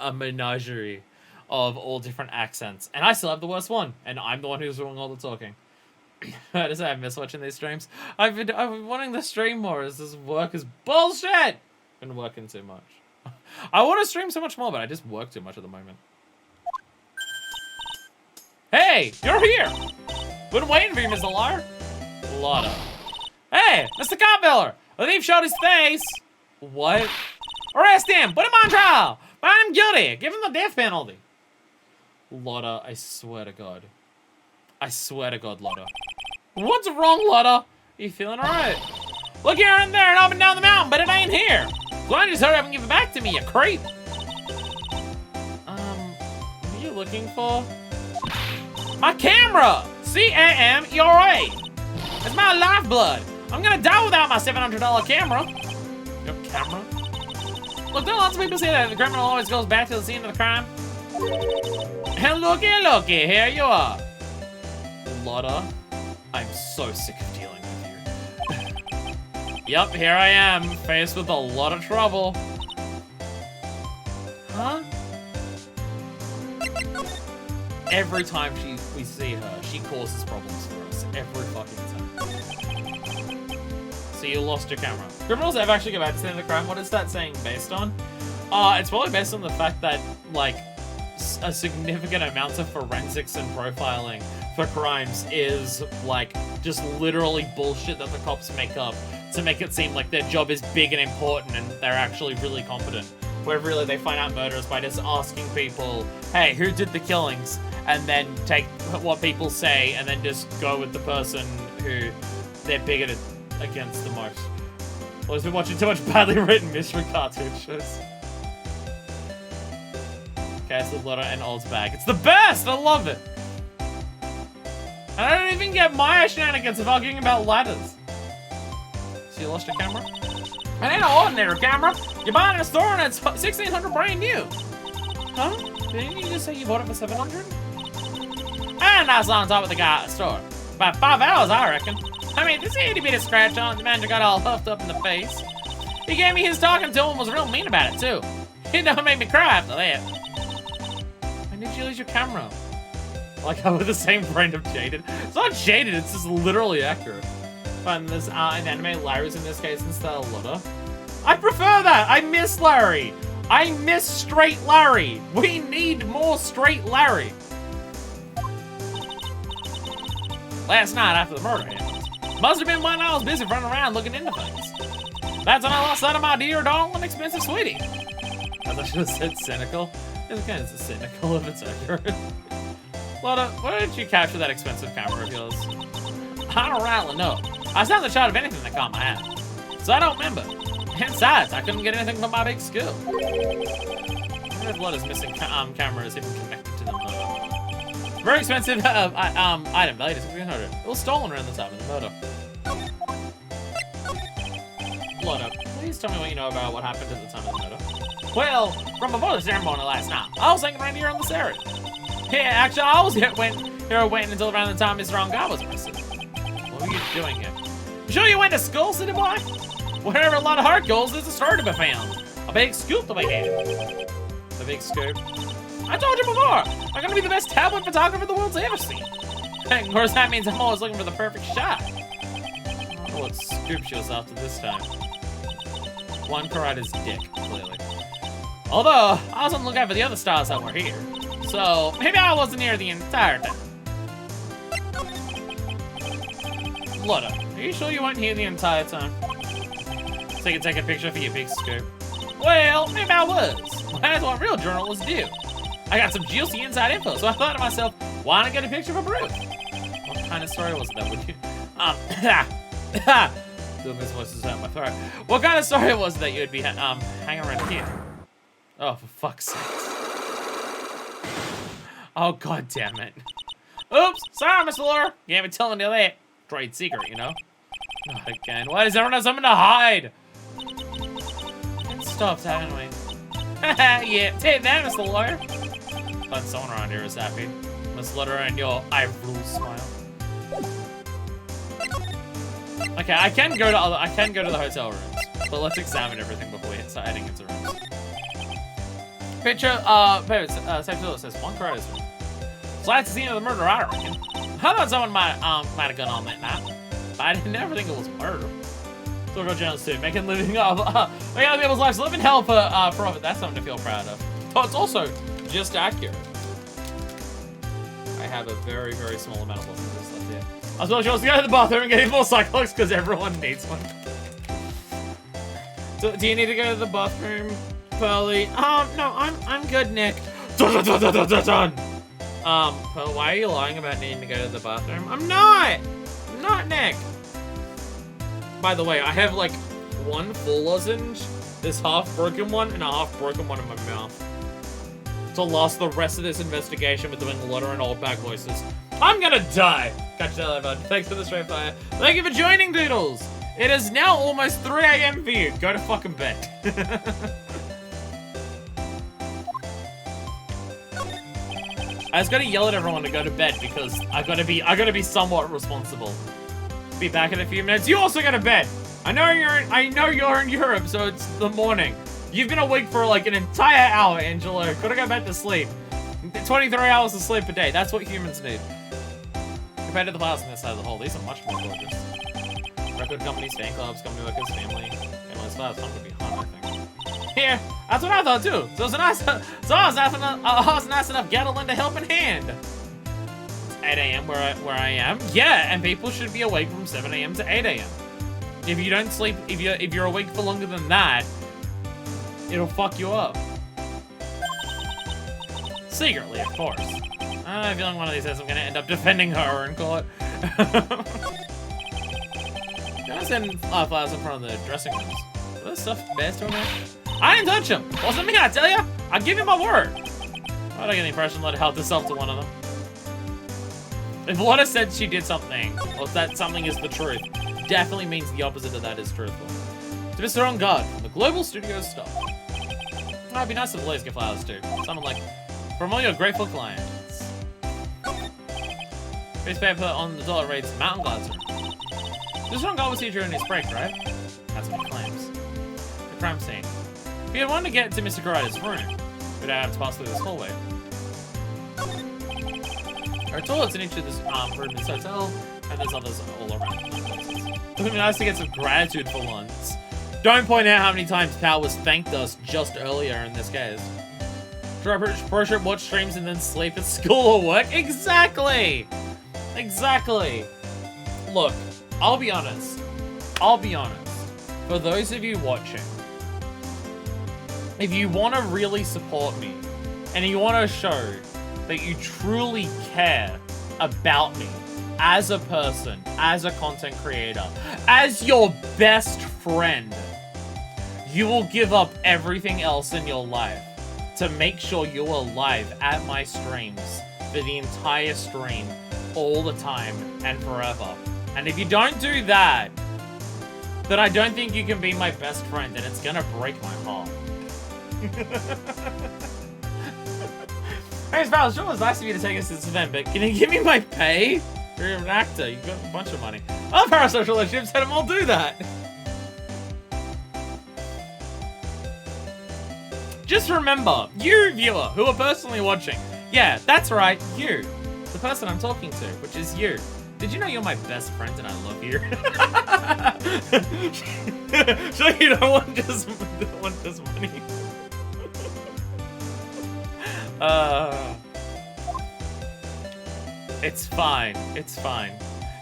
a menagerie of all different accents. And I still have the worst one, and I'm the one who's doing all the talking. I just say I miss watching these streams. I've been wanting to stream more, as this work is bullshit. Been working too much. I want to stream so much more, but I just work too much at the moment. Hey, you're here. Been waiting for you, Mr. Liar. Lotta. Hey, Mr. Copviller. The thief showed his face. What? Arrest him. Put him on trial. Find him guilty. Give him the death penalty. Lotta, I swear to God. I swear to God, Lotta. What's wrong, Lotta? You feeling alright? Look here and there and up and down the mountain, but it ain't here. So why don't you just hurry up and give it back to me, you creep? What are you looking for? My camera! C-A-M-E-R-A! It's my lifeblood! I'm gonna die without my $700 camera! Your camera? Look, don't lots of people say that the criminal always goes back to the scene of the crime. And looky, here you are! Lotta, I'm so sick of dealing with you. Yep, here I am, faced with a lot of trouble. Huh? Every time we see her, she causes problems for us. Every fucking time. So you lost your camera. Criminals ever actually go back to the scene of the crime? What is that saying based on? It's probably based on the fact that, like, a significant amount of forensics and profiling for crimes is, like, just literally bullshit that the cops make up to make it seem like their job is big and important and they're actually really competent. Where really they find out murders by just asking people, hey, who did the killings? And then take what people say and then just go with the person who they're bigoted against the most. Or has been watching too much badly written mystery cartoon shows. Castle Lotta and Old's back. It's the best! I love it! And I don't even get Maya shenanigans of arguing about ladders. So you lost your camera? It ain't an ordinary camera. You buy it in a store and it's $1,600 brand new. Huh? Didn't you just say you bought it for $700? And I saw on top of the guy at the store. About 5 hours, I reckon. I mean, this itty bitty scratch on the man got all huffed up in the face. He gave me his talking to and was real mean about it too. He don't make me cry after that. When did you lose your camera? Like I'm with the same brand of jaded. It's not jaded, it's just literally accurate. Find this in anime, Larry's in this case instead of Lotta. I prefer that! I miss Larry! I miss straight Larry! We need more straight Larry! Last night after the murder happened. Must have been when I was busy running around looking into things. That's when I lost sight of my dear, darling, expensive sweetie. I thought you said cynical. It's kind of cynical if it's accurate. Lotta, why didn't you capture that expensive camera of yours? I don't rightly know. I snapped a shot of anything that caught my eye. So I don't remember. Besides, I couldn't get anything from my big skill. I wonder if Lotta's missing camera is even connected to the murder. Very expensive item, valued at $1,600. It was stolen around the time of the murder. Lotta, please tell me what you know about what happened at the time of the murder. Well, from before the ceremony last night, I was hanging around here on the area. Yeah, actually, I was here waiting until around the time Mr. Engarde was arrested. What were you doing here? You sure you went to school, city boy? Wherever a lot of heart goes, there's a story to be found. A big scoop to be had. A big scoop? I told you before, I'm gonna be the best tablet photographer the world's ever seen. And of course, that means I'm always looking for the perfect shot. I don't know what scoop she was after this time. One Karate's dick, clearly. Although, I was on the lookout for the other stars that were here. So, maybe I wasn't here the entire time. Lotta, Are you sure you weren't here the entire time? So you can take a picture for your big scoop. Well, maybe I was. That's what real journalists do. I got some juicy inside info, so I thought to myself, why not get a picture for Bruce? What kind of story was that, would you? Doing these voices out my throat. What kind of story was that you'd be hanging around here? Oh, for fuck's sake. Oh, god damn it. Oops, sorry, Mr. Laura. You ain't been telling you that. Trade secret, you know? Not again. Why does everyone have something to hide? It stopped, haven't we? Yeah, take that, Mr. Lawyer. Glad someone around here is happy. Miss Lawyer and your eye-rule smile. Okay, I can go to the hotel rooms, but let's examine everything before we start heading into rooms. Picture, Sector says one correct. So that's the scene of the murder, I reckon. I thought someone might have gone on that night, but I never think it was murder. So we'll go journalists too, making living other people's lives, living hell for profit. That's something to feel proud of. But it's also just accurate. I have a very, very small amount of this left here. I was well sure to go to the bathroom and get even more cyclops because everyone needs one. So, do you need to go to the bathroom, Pearly? No, I'm good, Nick. Pearl, why are you lying about needing to go to the bathroom? I'm not, Nick. By the way, I have like one full lozenge, this half-broken one, and a half-broken one in my mouth. To last the rest of this investigation with doing Lotter and old bag voices. I'm gonna die! Catch you later, bud. Thanks for the straight fire. Thank you for joining, Doodles! It is now almost 3 AM for you. Go to fucking bed. I just gotta yell at everyone to go to bed because I gotta be somewhat responsible. Be back in a few minutes. You also go to bed! I know you're in Europe, so it's the morning. You've been awake for like an entire hour, Angelo. Gotta go back to sleep. 23 hours of sleep a day. That's what humans need. Compared to the flowers on this side of the hole, these are much more gorgeous. Record companies, fan clubs, company workers, families, flowers. Some could be home, I think. Here, that's what I thought too. So I was nice enough get a lend a helping hand. It's 8 AM where I am. Yeah, and people should be awake from 7 AM to 8 AM. If you don't sleep, if you're awake for longer than that, it'll fuck you up. Secretly, of course. I have a feeling one of these days I'm gonna end up defending her in court. Can I send flowers in front of the dressing rooms? Are those stuffed bears doing that? I didn't touch them! Wasn't me, I tell ya! I'll give you my word! I don't get the impression Lotta helped herself to one of them. If Lotta said she did something, or that something is the truth, definitely means the opposite of that is truthful. To Mr. Engarde, from the Global Studios staff. Oh, it'd be nice if Blaze get flowers too. Someone like, from all your grateful clients. Piece of paper on the door reads, Mountain Guards room. This one guy was here during his break, right? That's what he claims. The crime scene. If you had wanted to get to Mr. Karaita's room, we'd have to pass through this hallway. There are toilets in each of this room in this hotel, and there's others all around. It would be nice to get some gratitude for once. Don't point out how many times Powers thanked us just earlier in this case. Pro trip, watch streams, and then sleep at school or work? Exactly! Exactly! Look, I'll be honest. For those of you watching, if you want to really support me, and you want to show that you truly care about me as a person, as a content creator, as your best friend, you will give up everything else in your life to make sure you're live at my streams for the entire stream, all the time, and forever. And if you don't do that, then I don't think you can be my best friend, and it's gonna break my heart. Hey, Spals, sure was nice of you to take us to this event, but can you give me my pay? You're an actor, you've got a bunch of money. Oh, parasocial relationships had them all do that. Just remember, you viewer who are personally watching, yeah, that's right, you. The person I'm talking to, which is you. Did you know you're my best friend and I love you? Sure you don't want just money. It's fine. It's fine.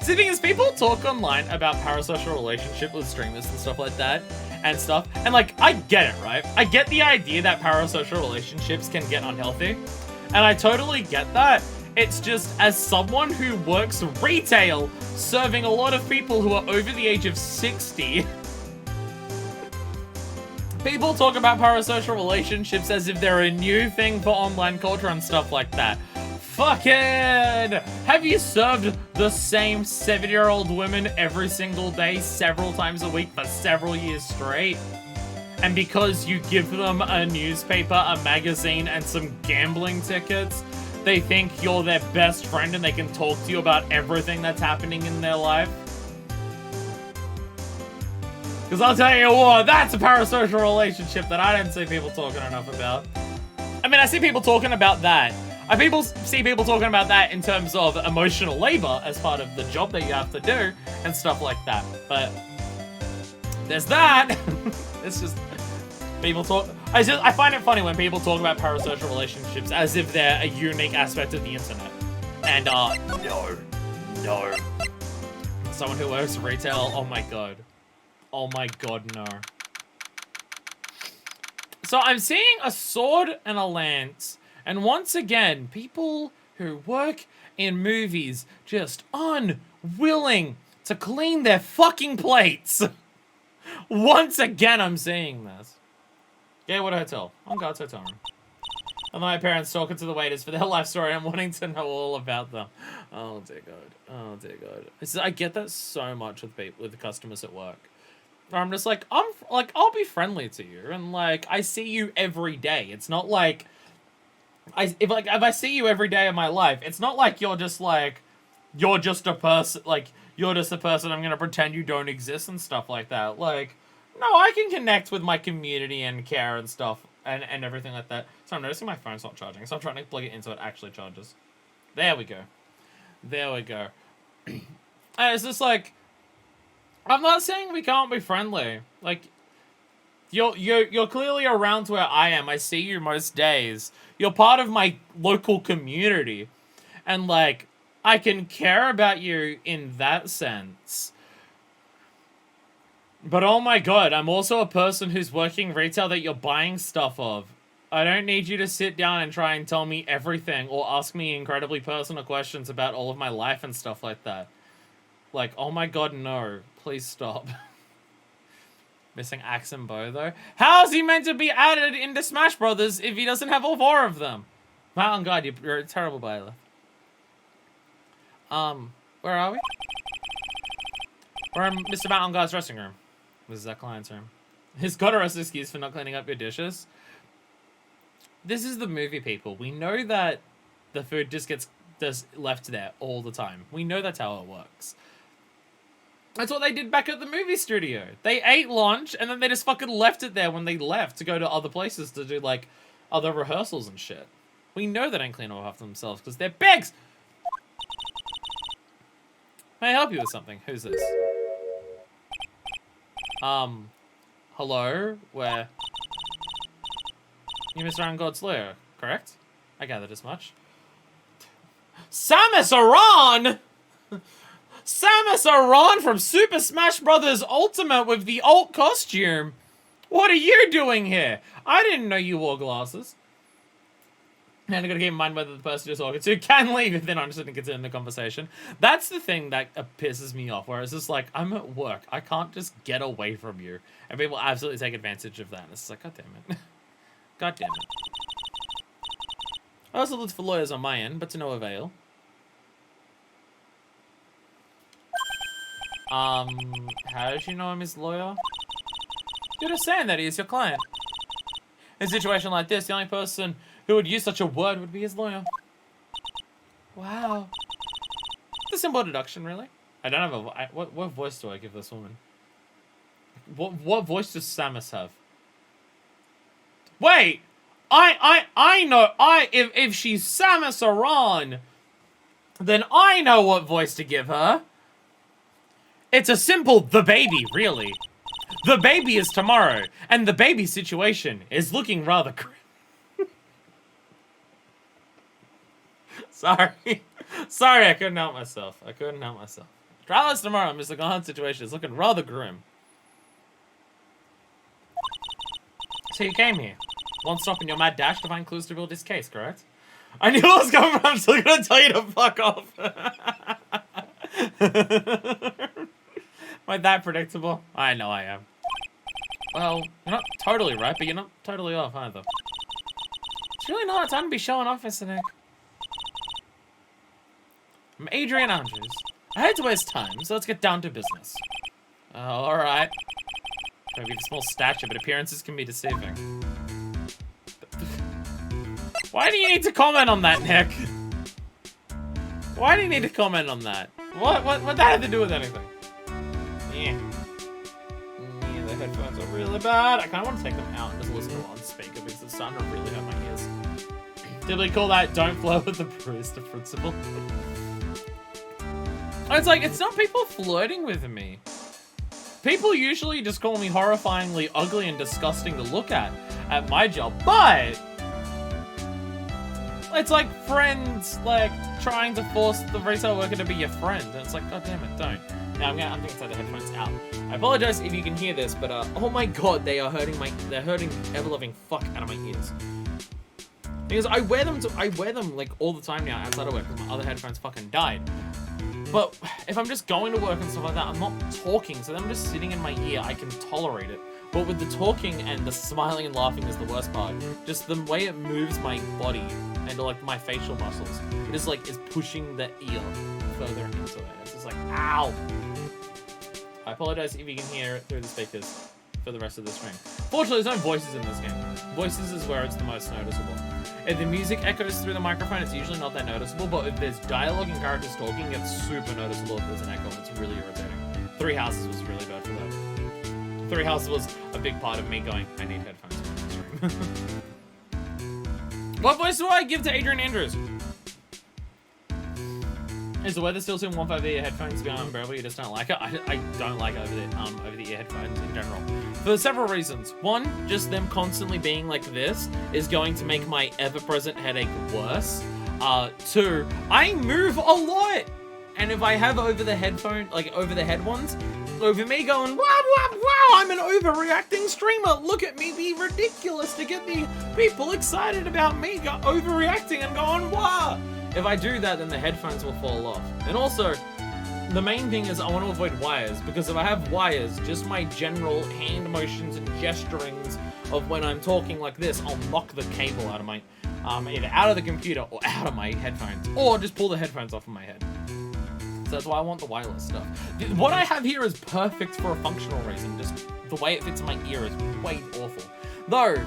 See, the thing is, people talk online about parasocial relationship with streamers and stuff like that, and like, I get it, right? I get the idea that parasocial relationships can get unhealthy, and I totally get that. It's just, as someone who works retail, serving a lot of people who are over the age of 60, people talk about parasocial relationships as if they're a new thing for online culture and stuff like that. Fucking! Have you served the same 70-year-old women every single day, several times a week for several years straight? And because you give them a newspaper, a magazine, and some gambling tickets, they think you're their best friend and they can talk to you about everything that's happening in their life? Because I'll tell you what, that's a parasocial relationship that I don't see people talking enough about. I mean, I see people talking about that. See people talking about that in terms of emotional labor as part of the job that you have to do and stuff like that. But there's that. It's just people talk. I find it funny when people talk about parasocial relationships as if they're a unique aspect of the internet. And no. Someone who works retail, oh my god. Oh my god, no. So I'm seeing a sword and a lance. And once again, people who work in movies just unwilling to clean their fucking plates. Once again, I'm seeing this. Gatewood Hotel. Engarde's hotel room. And my parents talking to the waiters for their life story and wanting to know all about them. Oh dear god. Oh dear god. I get that so much with people, with the customers at work. I'm just like, I'll be friendly to you, and like, I see you every day. It's not like, if I see you every day of my life, it's not like you're just a person, like, you're just a person I'm gonna pretend you don't exist and stuff like that. Like, no, I can connect with my community and care and stuff, and everything like that. So I'm noticing my phone's not charging, so I'm trying to plug it in so it actually charges. There we go. There we go. And it's just like, I'm not saying we can't be friendly. Like, you're clearly around where I am. I see you most days. You're part of my local community. And, like, I can care about you in that sense. But oh my god, I'm also a person who's working retail that you're buying stuff of. I don't need you to sit down and try and tell me everything or ask me incredibly personal questions about all of my life and stuff like that. Like, oh my god, no. Please stop. Missing axe and bow, though. How's he meant to be added into Smash Brothers if he doesn't have all 4 of them? Mountain God, you're a terrible bailiff. Where are we? We're in Mr. Mountain God's dressing room. This is that client's room. He's got a rest excuse for not cleaning up your dishes. This is the movie, people. We know that the food just gets left there all the time. We know that's how it works. That's what they did back at the movie studio. They ate lunch, and then they just fucking left it there when they left to go to other places to do, like, other rehearsals and shit. We know they don't clean all half themselves, because they're pigs! May I help you with something? Who's this? Hello? Where? You Mr. Engarde's lawyer, correct? I gathered as much. Samus Aran! Samus Aran from Super Smash Bros. Ultimate with the alt costume. What are you doing here? I didn't know you wore glasses. And I gotta keep in mind whether the person you're talking to can leave if they're not interested in continuing the conversation. That's the thing that pisses me off, where it's just like, I'm at work. I can't just get away from you. And people absolutely take advantage of that. And it's like, god damn it. God damn it. I also looked for lawyers on my end, but to no avail. How did you know him as lawyer? You're just saying that he is your client. In a situation like this, the only person who would use such a word would be his lawyer. Wow. It's a simple deduction, really. I don't have a... What voice do I give this woman? What voice does Samus have? Wait! I know... If she's Samus Aran, then I know what voice to give her. It's a simple the baby, really. The baby is tomorrow, and the baby situation is looking rather grim. Sorry. Sorry, I couldn't help myself. Try this tomorrow, Mr. Gahan's situation is looking rather grim. So you came here. One stop in your mad dash to find clues to build this case, correct? I knew what was coming from, I'm still gonna tell you to fuck off. Am I that predictable? I know I am. Well, you're not totally right, but you're not totally off either. It's really not time to be showing off, Mr. Nick. I'm Adrian Andrews. I hate to waste time, so let's get down to business. Alright. Maybe a small stature, but appearances can be deceiving. Why do you need to comment on that, Nick? Why do you need to comment on that? What that have to do with anything? Yeah. Yeah, the headphones are really bad. I kind of want to take them out and just listen to it on speaker because it's starting to really hurt my ears. Typically call that don't flirt with the barista principle. It's like, it's not people flirting with me. People usually just call me horrifyingly ugly and disgusting to look at my job, but it's like friends, like, trying to force the retail worker to be your friend, and it's like, god damn it, don't. Now I'm gonna take the headphones out. I apologize if you can hear this, but oh my god, they're hurting ever-loving fuck out of my ears. Because I wear them like all the time now outside of work because my other headphones fucking died. But if I'm just going to work and stuff like that, I'm not talking, so them just sitting in my ear, I can tolerate it. But with the talking and the smiling and laughing is the worst part. Just the way it moves my body and like my facial muscles, it is like is pushing the ear further into it. It's just like, ow! I apologize if you can hear it through the speakers for the rest of the stream. Fortunately, there's no voices in this game. Voices is where it's the most noticeable. If the music echoes through the microphone, it's usually not that noticeable, but if there's dialogue and characters talking, it's super noticeable if there's an echo, and it's really irritating. Three Houses was really bad for that. Three Houses was a big part of me going, I need headphones for this stream. What voice do I give to Adrian Andrews? Is the weather still soon 1.5 ear headphones beyond unbearable? You just don't like it? I don't like over-the-ear headphones in general. For several reasons. One, just them constantly being like this is going to make my ever-present headache worse. Two, I move a lot! And if I have over-the-head ones, over me going, wow, I'm an overreacting streamer. Look at me be ridiculous to get the people excited about me overreacting and going, wow. If I do that, then the headphones will fall off. And also, the main thing is I want to avoid wires, because if I have wires, just my general hand motions and gesturings of when I'm talking like this, I'll knock the cable out of my, either out of the computer or out of my headphones, or just pull the headphones off of my head. So that's why I want the wireless stuff. What I have here is perfect for a functional reason, just the way it fits in my ear is way awful. Though,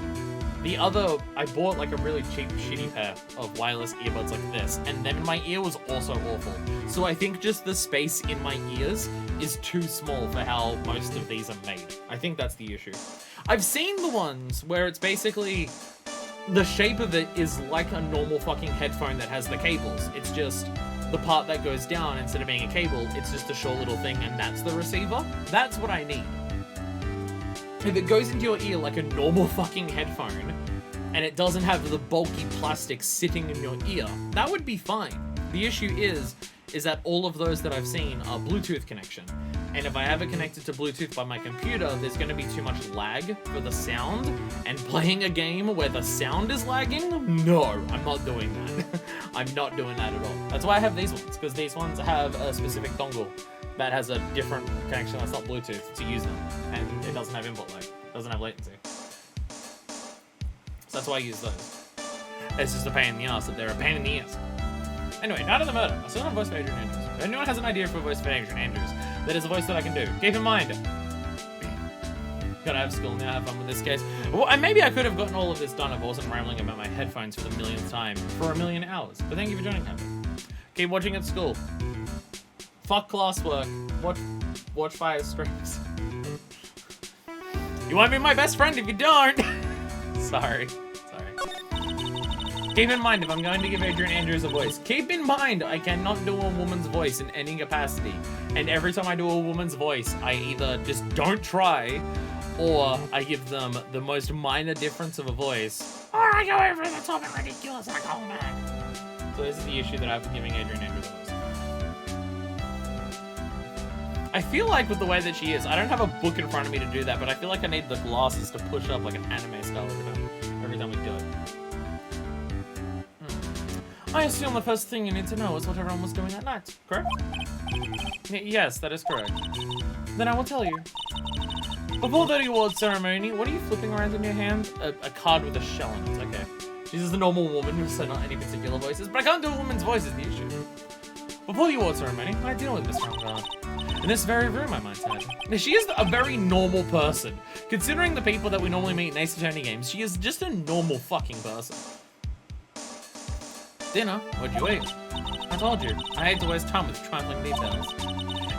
I bought like a really cheap, shitty pair of wireless earbuds like this, and then my ear was also awful. So I think just the space in my ears is too small for how most of these are made. I think that's the issue. I've seen the ones where it's basically, the shape of it is like a normal fucking headphone that has the cables. It's just the part that goes down, instead of being a cable, it's just a short little thing, and that's the receiver. That's what I need. If it goes into your ear like a normal fucking headphone, and it doesn't have the bulky plastic sitting in your ear, that would be fine. The issue is that all of those that I've seen are Bluetooth connection. And if I have it connected to Bluetooth by my computer, there's going to be too much lag for the sound. And playing a game where the sound is lagging? No, I'm not doing that. I'm not doing that at all. That's why I have these ones, because these ones have a specific dongle that has a different connection that's not Bluetooth to use them. And it doesn't have input lag. It doesn't have latency. So that's why I use those. It's just a pain in the ass that they're a pain in the ears. Anyway, Night of the Murder. I still have a voice for Adrian Andrews. If anyone has an idea for a voice for Adrian Andrews, that is a voice that I can do. Keep in mind, gotta have school now, have fun with this case. Well, and maybe I could have gotten all of this done if I wasn't rambling about my headphones for the millionth time for a million hours. But thank you for joining, Heather. Keep watching at school. Fuck classwork. Watch fire streams. You won't be my best friend if you don't. Sorry. Keep in mind, if I'm going to give Adrian Andrews a voice, keep in mind I cannot do a woman's voice in any capacity. And every time I do a woman's voice, I either just don't try, or I give them the most minor difference of a voice, or I go over the top and ridiculous and I call back. So this is the issue that I've been giving Adrian Andrews a voice. I feel like with the way that she is, I don't have a book in front of me to do that, but I feel like I need the glasses to push up like an anime style every time we do it. I assume the first thing you need to know is what everyone was doing that night, correct? Yes, that is correct. Then I will tell you. Before the award ceremony, what are you flipping around in your hand? A card with a shell in it, okay. She's just a normal woman, so not any particular voices, but I can't do a woman's voice is the issue. Before the award ceremony, I deal with Miss Engarde. In this very room, I might add. Now, she is a very normal person. Considering the people that we normally meet in Ace Attorney games, she is just a normal fucking person. Dinner? What'd you eat? I told you, I hate to waste time with trifling details.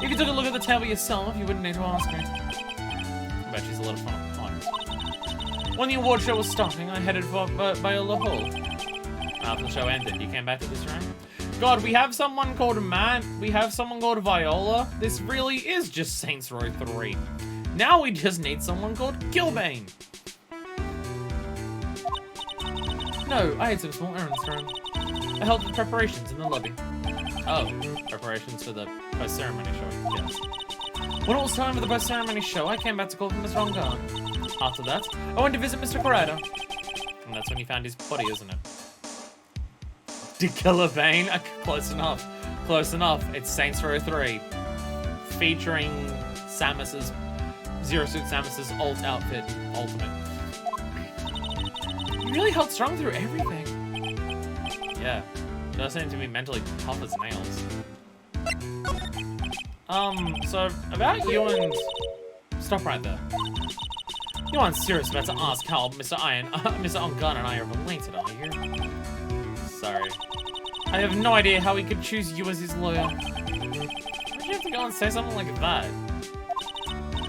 If you took a look at the table yourself, you wouldn't need to ask me. I bet she's a lot of fun at times. When the award show was starting, I headed for Viola Hall. After the show ended, you came back to this room? God, we have someone called Matt, we have someone called Viola. This really is just Saints Row 3. Now we just need someone called Gilbane. No, I had some small errands for him. I held the preparations in the lobby. Oh, preparations for the post-ceremony show, yes. When it was time for the post-ceremony show, I came back to call for Mr. Engarde. After that, I went to visit Mr. Corrado. And that's when he found his body, isn't it? Gilbane? Close enough. Close enough. It's Saints Row 3. Featuring Samus's, Zero Suit Samus's alt outfit, ultimate. You really held strong through everything. Yeah. Does seem to be mentally tough as nails. So, about you and... Stop right there. You aren't serious about to ask how Mr. Engarde and I are related, are you? Sorry. I have no idea how he could choose you as his lawyer. Why'd you have to go and say something like that?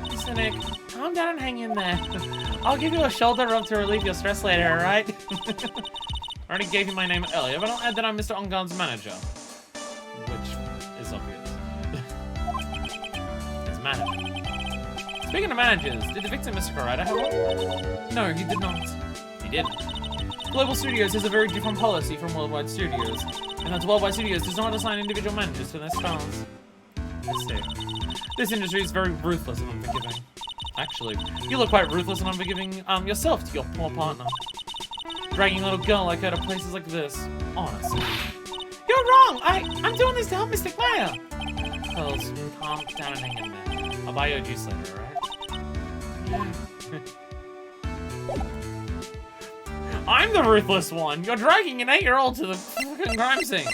Listen, Nick, calm down and hang in there. I'll give you a shoulder rub to relieve your stress later, alright? I already gave you my name earlier, but I'll add that I'm Mr. Engarde's manager. Which is obvious. It's manager. Speaking of managers, did the victim, Mr. Corrado, have one? No, he did not. He didn't. Global Studios has a very different policy from Worldwide Studios, and that Worldwide Studios does not assign individual managers to their stars. I see. This industry is very ruthless and unforgiving. Actually, you look quite ruthless and unforgiving yourself to your poor partner. Dragging a little girl like her to places like this. Honestly. You're wrong! I'm doing this to help Mr. Maya! Girls, calm down and hang in there. I'll buy you a juice later, alright? I'm the ruthless one! You're dragging an 8-year-old to the fucking crime scene!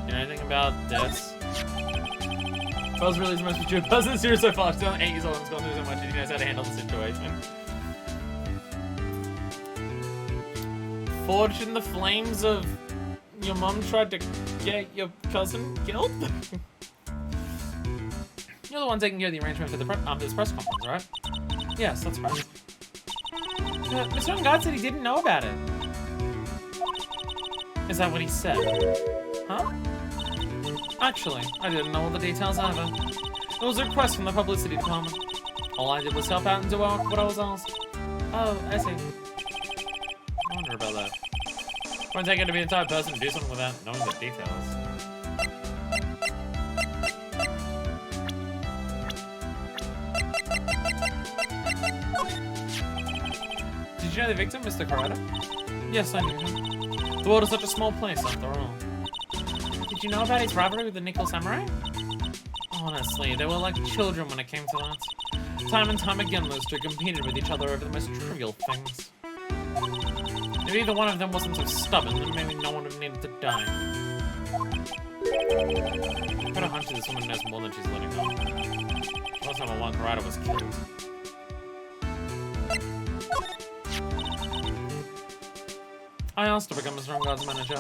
You know anything about this? Buzz really is the most mature person in the series so far. Still 8 years old and has gone through so much and he knows how to handle the situation. Forged in the flames of... Your mom tried to get your cousin killed? You're the one taking care of the arrangement for this press conference, right? Yes, that's right. Mr. Engarde said he didn't know about it. Is that what he said? Huh? Actually, I didn't know all the details either. It was a request from the publicity department. All I did was help out and do what I was asked. Oh, I see. I wonder about that. It won't take it to be an entire person to do something without knowing the details. Did you know the victim, Mr. Corrado? Yes, I knew him. The world is such a small place, after all. Did you know about his rivalry with the Nickel Samurai? Honestly, they were like children when it came to that. Time and time again, those two competed with each other over the most trivial things. If either one of them wasn't so stubborn, then maybe no one would have needed to die. I've got a hunch this woman knows more than she's letting on. Last time Juan Corrado was killed. I asked to become Mr. Engarde's manager.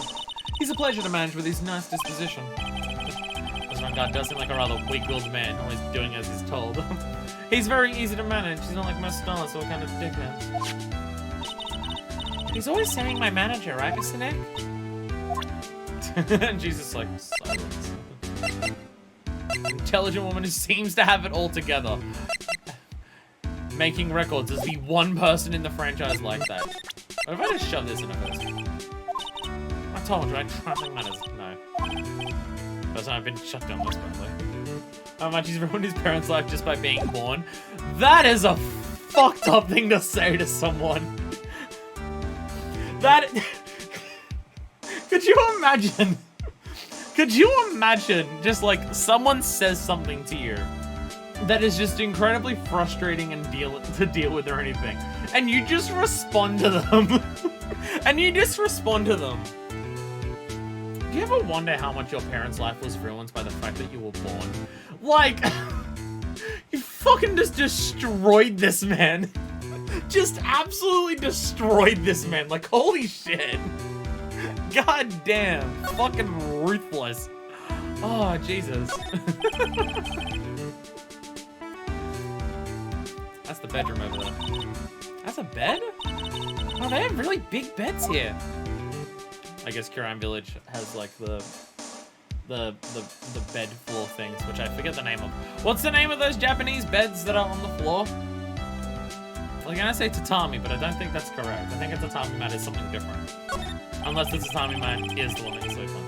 He's a pleasure to manage with his nice disposition. Mr. Engarde does seem like a rather weak-willed man, always doing as he's told. He's very easy to manage. He's not like most stars or kind of dickhead. He's always saying my manager, right, Mr. Nick? And she's just like, silence. Intelligent woman who seems to have it all together. Making records as the one person in the franchise like that. What if I just shove this in her face? I told you, I trifling matters. No. person I've been shut down this badly. How much he's ruined his parents' life just by being born. That is a fucked up thing to say to someone. That... Could you imagine? Could you imagine just like someone says something to you that is just incredibly frustrating and to deal with or anything, and you just respond to them? And you just respond to them. Do you ever wonder how much your parents' life was ruined by the fact that you were born? Like, you fucking just destroyed this man. Just absolutely destroyed this man. Like, holy shit. God damn. Fucking ruthless. Oh, Jesus. That's the bedroom over there. That's a bed? Oh, they have really big beds here. I guess Kiran Village has like the bed floor things, which I forget the name of. What's the name of those Japanese beds that are on the floor? I'm gonna say tatami, but I don't think that's correct. I think a tatami mat is something different. Unless the tatami mat is the one that you sleep on.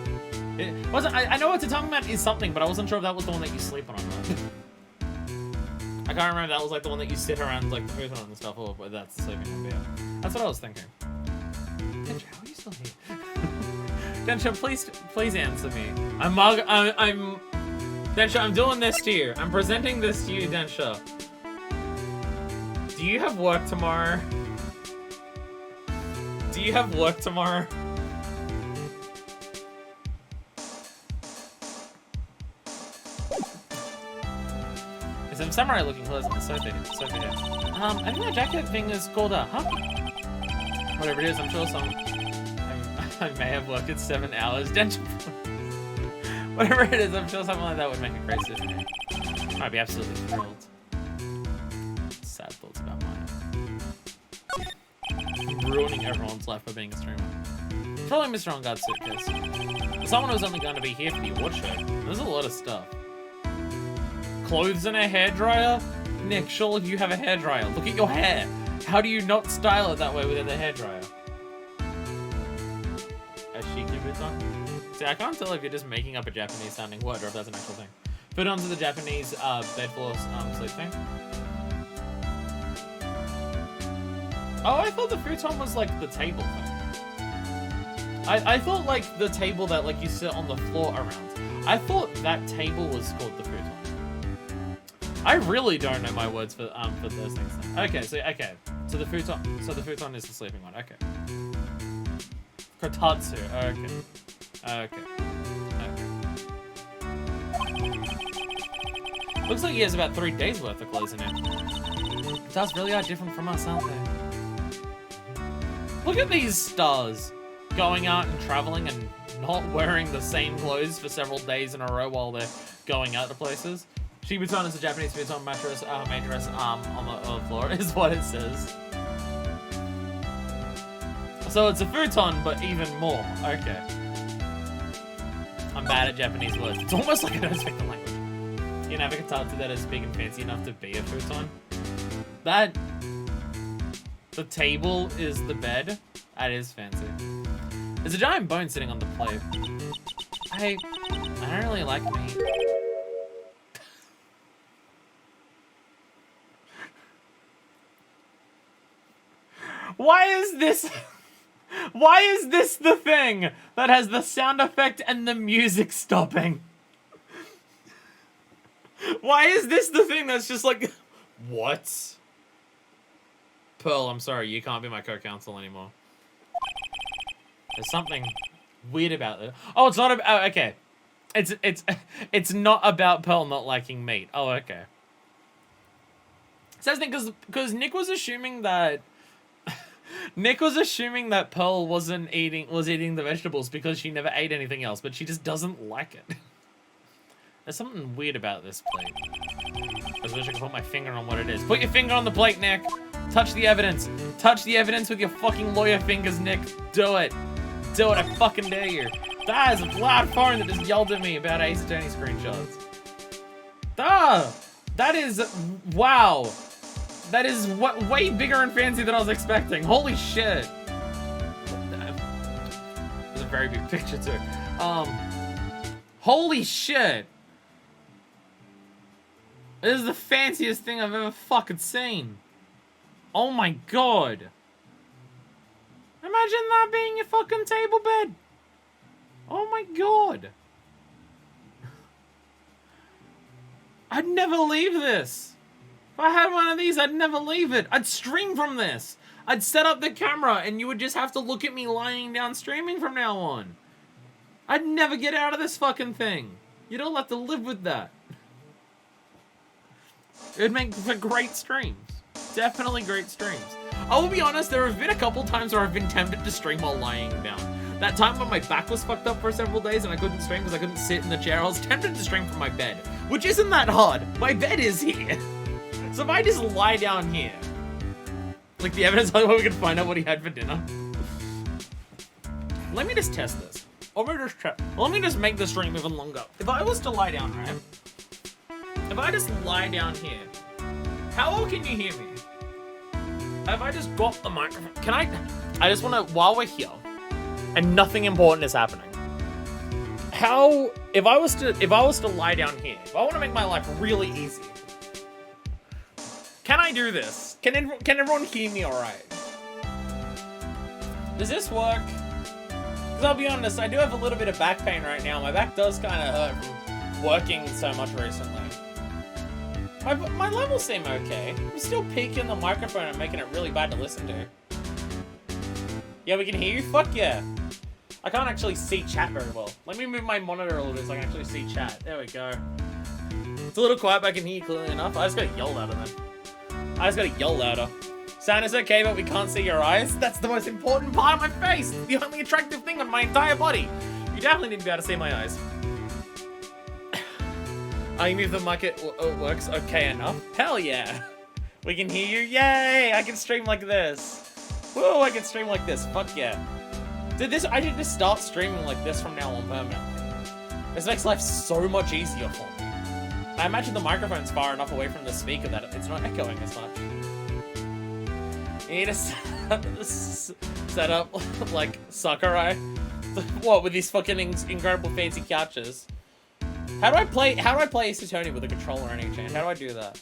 It wasn't, I know a tatami mat is something, but I wasn't sure if that was the one that you sleep on or not. I can't remember if that was like the one that you sit around like the food on and stuff, or whether that's the sleeping one, but yeah. That's what I was thinking. Densha, how are you still here? Densha, please answer me. Densha, I'm doing this to you. I'm presenting this to you, Densha. Do you have work tomorrow? Do you have work tomorrow? There's some samurai looking clothes on the sofa here. I think the jacket thing is called a, huh? Whatever it is, I'm sure I may have worked at 7 hours. Whatever it is, I'm sure something like that would make a great decision. I'd be absolutely thrilled. Sad thoughts about mine. Ruining everyone's life by being a streamer. Probably Mr. Engarde's suitcase. Someone who's only going to be here for the award show. There's a lot of stuff. Clothes and a hairdryer? Nick, surely you have a hairdryer. Look at your hair. How do you not style it that way without a hairdryer? A shiki buton? See, I can't tell if you're just making up a Japanese sounding word or if that's an actual thing. Put onto the Japanese bed floor sleep thing. Oh, I thought the futon was like the table thing. I thought like the table that like you sit on the floor around. I thought that table was called the futon. I really don't know my words for those things. Okay, so the futon is the sleeping one. Okay. Kotatsu. Okay. Looks like he has about 3 days worth of clothes in it. Stars really are different from us, aren't they? Look at these stars going out and traveling and not wearing the same clothes for several days in a row while they're going out to places. Shibuton is a Japanese futon mattress on the floor, is what it says. So it's a futon, but even more. Okay. I'm bad at Japanese words. It's almost like I don't speak the language. You know, have a kotatsu that is big and fancy enough to be a futon. The table is the bed. That is fancy. There's a giant bone sitting on the plate. I don't really like meat. Why is this the thing that has the sound effect and the music stopping? Why is this the thing that's just like, what? Pearl, I'm sorry, you can't be my co-counsel anymore. There's something weird about it. Oh, it's not about, oh, okay. It's not about Pearl not liking meat. Oh, okay. Says Nick, because Nick was assuming that Pearl was eating the vegetables because she never ate anything else, but she just doesn't like it. There's something weird about this plate. I wish I could put my finger on what it is. Put your finger on the plate, Nick. Touch the evidence. Touch the evidence with your fucking lawyer fingers, Nick. Do it. Do it, I fucking dare you. That is a loud phone that just yelled at me about Ace Attorney screenshots. That is, wow. That is way bigger and fancy than I was expecting. Holy shit. There's a very big picture too. Holy shit! This is the fanciest thing I've ever fucking seen. Oh my god. Imagine that being your fucking table bed. Oh my god. I'd never leave this. If I had one of these, I'd never leave it. I'd stream from this. I'd set up the camera and you would just have to look at me lying down streaming from now on. I'd never get out of this fucking thing. You'd all have to live with that. It'd make for great streams. Definitely great streams. I will be honest, there have been a couple times where I've been tempted to stream while lying down. That time when my back was fucked up for several days and I couldn't stream because I couldn't sit in the chair, I was tempted to stream from my bed. Which isn't that hard. My bed is here. So if I just lie down here, like the evidence on where we can find out what he had for dinner. Let me just test this. Let me just make the stream even longer. If I was to lie down, right? If I just lie down here, how well can you hear me? If I just got the microphone, can I just want to, while we're here, and nothing important is happening. If I was to lie down here, if I want to make my life really easy, can I do this? Can everyone hear me alright? Does this work? Because I'll be honest, I do have a little bit of back pain right now. My back does kind of hurt from working so much recently. My levels seem okay. I'm still peeking the microphone and making it really bad to listen to. Yeah, we can hear you? Fuck yeah. I can't actually see chat very well. Let me move my monitor a little bit so I can actually see chat. There we go. It's a little quiet, but I can hear you clearly enough. I just gotta yell louder then. I just gotta yell louder. Sound is okay, but we can't see your eyes? That's the most important part of my face! The only attractive thing on my entire body! You definitely need to be able to see my eyes. Even if the mic works okay enough. Hell yeah! We can hear you. Yay! I can stream like this. Whoa, I can stream like this. Fuck yeah. Dude, I should just start streaming like this from now on permanently. This makes life so much easier for me. I imagine the microphone's far enough away from the speaker that it's not echoing as much. You need to set up like Sakurai. What, with these fucking incredible fancy couches? How do I play Ace Attorney with a controller on each hand? How do I do that?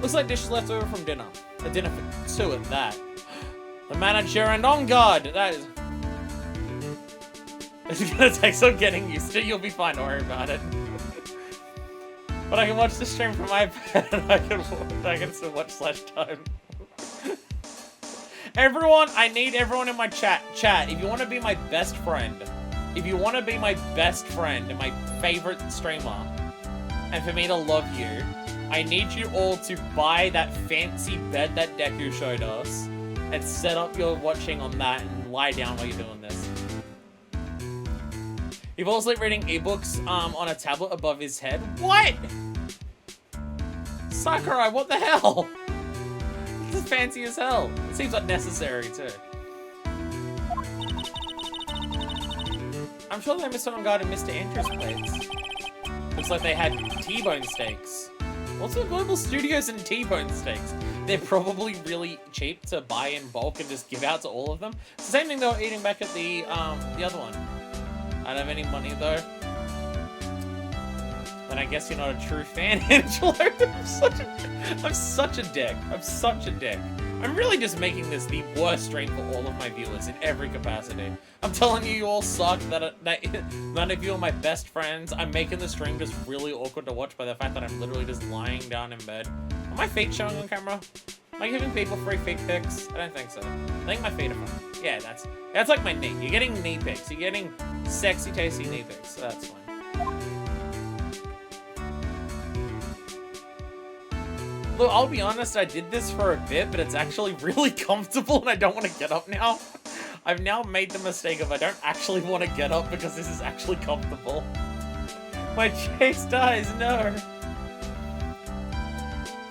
Looks like dishes left over from dinner. A dinner for two at that. The manager and Engarde. That is. It's gonna take some getting used to. You'll be fine. Don't worry about it. But I can watch the stream from my bed. I can still watch /time. Everyone, I need everyone in my chat. Chat, if you want to be my best friend, if you want to be my best friend and my favorite streamer, and for me to love you, I need you all to buy that fancy bed that Deku showed us, and set up your watching on that and lie down while you're doing this. He falls asleep reading ebooks on a tablet above his head. What? Sakurai, what the hell? This is fancy as hell. It seems unnecessary too. I'm sure they missed on guard and Mr. Andrews plates. Looks like they had T-bone steaks. What's with Global Studios and T-bone steaks? They're probably really cheap to buy in bulk and just give out to all of them. It's the same thing they were eating back at the other one. I don't have any money though. Then I guess you're not a true fan, Angelo. I'm such a dick. I'm such a dick. I'm really just making this the worst stream for all of my viewers in every capacity. I'm telling you, you all suck, that none of you are my best friends. I'm making the stream just really awkward to watch by the fact that I'm literally just lying down in bed. Are my feet showing on camera? Am I giving people free feet pics? I don't think so. I think my feet are fine. Yeah, that's like my knee. You're getting knee pics. You're getting sexy, tasty knee pics. So that's fine. Look, I'll be honest, I did this for a bit, but it's actually really comfortable and I don't want to get up now. I've now made the mistake of I don't actually want to get up because this is actually comfortable. My chase dies, no.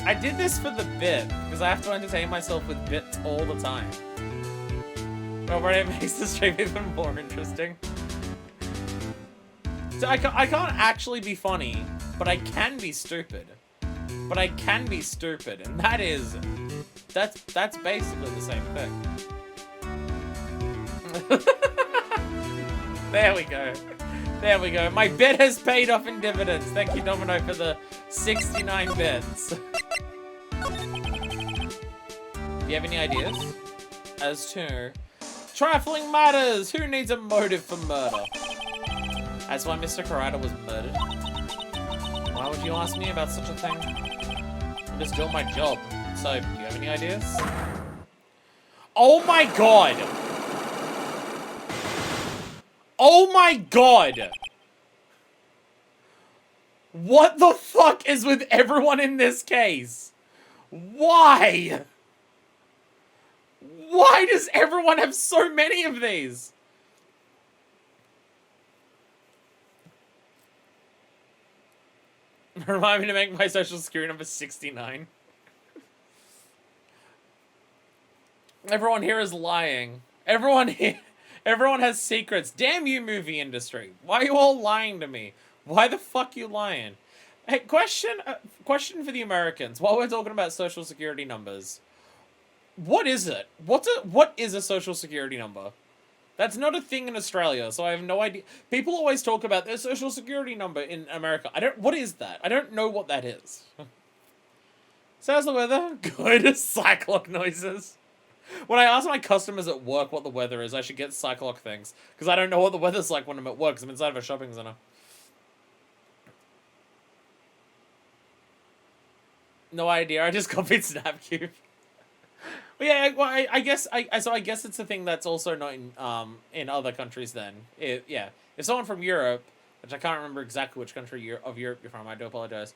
I did this for the bit, because I have to entertain myself with bits all the time. But it makes the stream even more interesting. So I can't actually be funny, but I can be stupid. But I can be stupid, and that's basically the same thing. There we go. There we go. My bet has paid off in dividends. Thank you, Domino, for the 69 bets. Do you have any ideas as to trifling matters? Who needs a motive for murder? That's why Mr. Karada was murdered. Why would you ask me about such a thing? I'm just doing my job. So, do you have any ideas? Oh my god! Oh my god! What the fuck is with everyone in this case? Why? Why does everyone have so many of these? Remind me to make my social security number 69. Everyone here is lying. Everyone has secrets. Damn you, movie industry. Why are you all lying to me? Why the fuck you lying? Hey, question for the Americans. While we're talking about social security numbers, what is it? What is a social security number? That's not a thing in Australia, so I have no idea. People always talk about their social security number in America. What is that? I don't know what that is. So how's the weather? Good. Cyclock noises. When I ask my customers at work what the weather is, I should get Cyclock things. Because I don't know what the weather's like when I'm at work, because I'm inside of a shopping center. No idea, I just copied Snapcube. But yeah, well, I guess it's a thing that's also not in other countries then. Yeah. If someone from Europe, which I can't remember exactly which country of Europe you're from, I do apologize.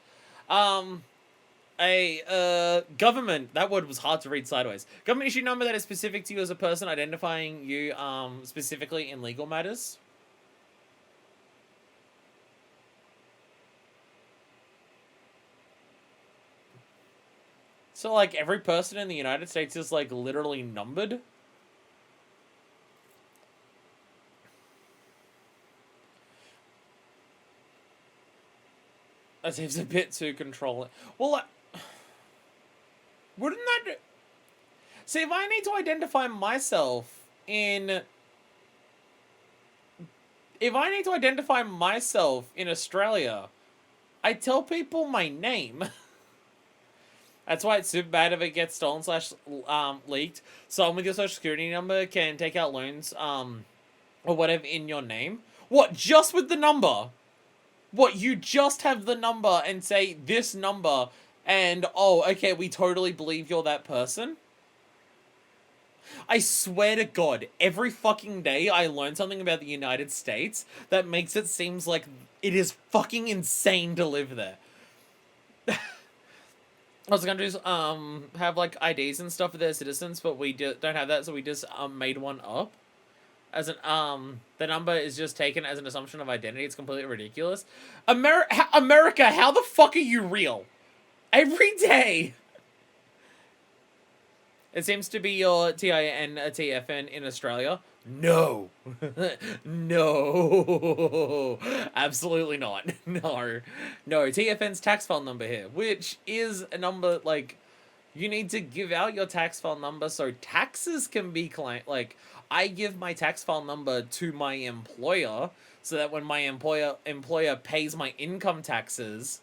Government, that word was hard to read sideways. Government issue number that is specific to you as a person, identifying you specifically in legal matters. So, like, every person in the United States is, like, literally numbered? That seems a bit too controlling. Well, wouldn't that... See, if I need to identify myself in... If I need to identify myself in Australia, I tell people my name. That's why it's super bad if it gets stolen / leaked. Someone with your social security number can take out loans or whatever in your name. What, just with the number? What, you just have the number and say this number and, oh, okay, we totally believe you're that person? I swear to God, every fucking day I learn something about the United States that makes it seem like it is fucking insane to live there. Most countries have like IDs and stuff for their citizens, but we don't have that, so we just made one up. As an the number is just taken as an assumption of identity. It's completely ridiculous. America, how the fuck are you real? Every day. It seems to be your TIN, TFN in Australia. No. No. Absolutely not. No. No, TFN's tax file number here, which is a number, like, you need to give out your tax file number so taxes can be claimed. Like, I give my tax file number to my employer so that when my employer pays my income taxes,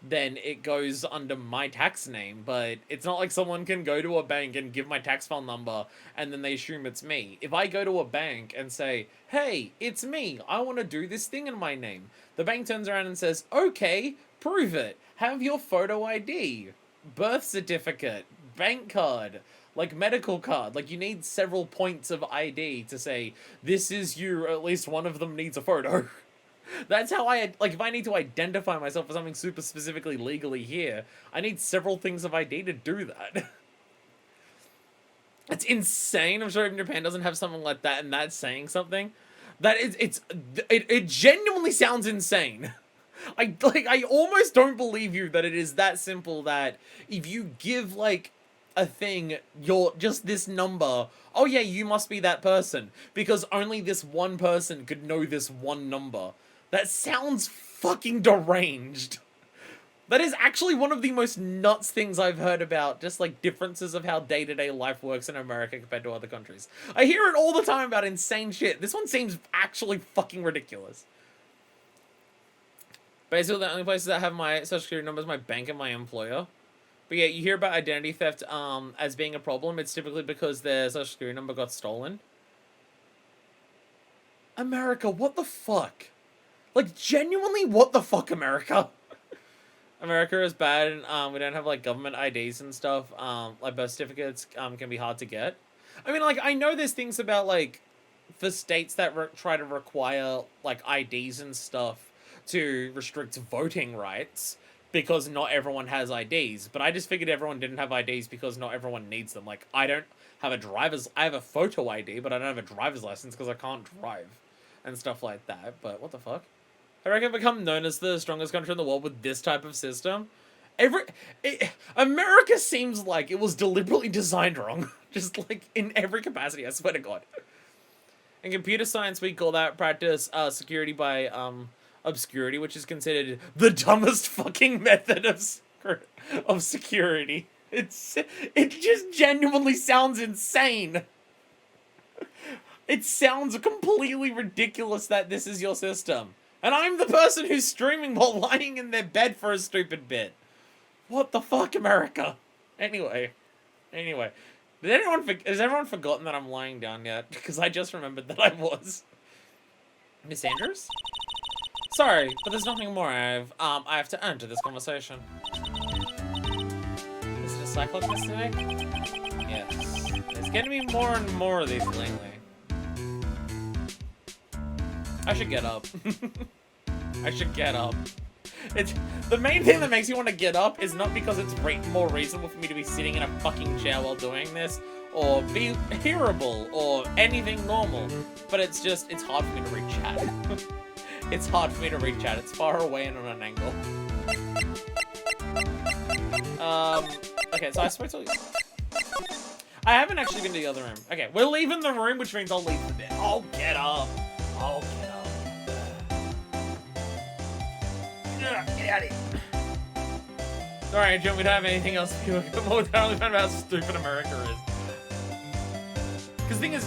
then it goes under my tax name. But it's not like someone can go to a bank and give my tax file number and then they assume it's me. If I go to a bank and say, hey, it's me, I want to do this thing in my name, the bank turns around and says, okay, prove it. Have your photo ID, birth certificate, bank card, like medical card. Like, you need several points of ID to say, this is you, or at least one of them needs a photo. That's how like, if I need to identify myself for something super specifically legally here, I need several things of ID to do that. It's insane. I'm sure even Japan doesn't have something like that, and that's saying something. That is, it genuinely sounds insane. I almost don't believe you that it is that simple that if you give, like, a thing, you're just this number, oh yeah, you must be that person, because only this one person could know this one number. That sounds fucking deranged. That is actually one of the most nuts things I've heard about, just like differences of how day-to-day life works in America compared to other countries. I hear it all the time about insane shit. This one seems actually fucking ridiculous. Basically, the only places that have my social security number is my bank and my employer. But yeah, you hear about identity theft as being a problem. It's typically because their social security number got stolen. America, what the fuck? Like, genuinely, what the fuck, America? America is bad, and we don't have, like, government IDs and stuff. Like, birth certificates can be hard to get. I mean, like, I know there's things about, like, for states that try to require, like, IDs and stuff to restrict voting rights, because not everyone has IDs. But I just figured everyone didn't have IDs because not everyone needs them. Like, I don't have I have a photo ID, but I don't have a driver's license because I can't drive. And stuff like that. But what the fuck? I reckon become known as the strongest country in the world with this type of system. America seems like it was deliberately designed wrong. Just like in every capacity, I swear to God. In computer science, we call that practice security by obscurity, which is considered the dumbest fucking method of security. It just genuinely sounds insane. It sounds completely ridiculous that this is your system. And I'm the person who's streaming while lying in their bed for a stupid bit. What the fuck, America? Anyway. Has everyone forgotten that I'm lying down yet? Because I just remembered that I was. Miss Andrews? Sorry, but there's nothing more I have to add to this conversation. Is it a Cyclops today? Yes. There's getting me more and more of these lately. I should get up. I should get up. It's the main thing that makes me want to get up is not because it's more reasonable for me to be sitting in a fucking chair while doing this, or be hearable, or anything normal. But it's hard for me to read chat. It's hard for me to read chat. It's far away and on an angle. Okay, so I spoke to you. I haven't actually been to the other room. Okay, we're leaving the room, which means I'll leave the bed. I'll get up. Get out of here. Sorry, Adrian, we don't have anything else to do. We're totally found out how stupid America is. Because the thing is,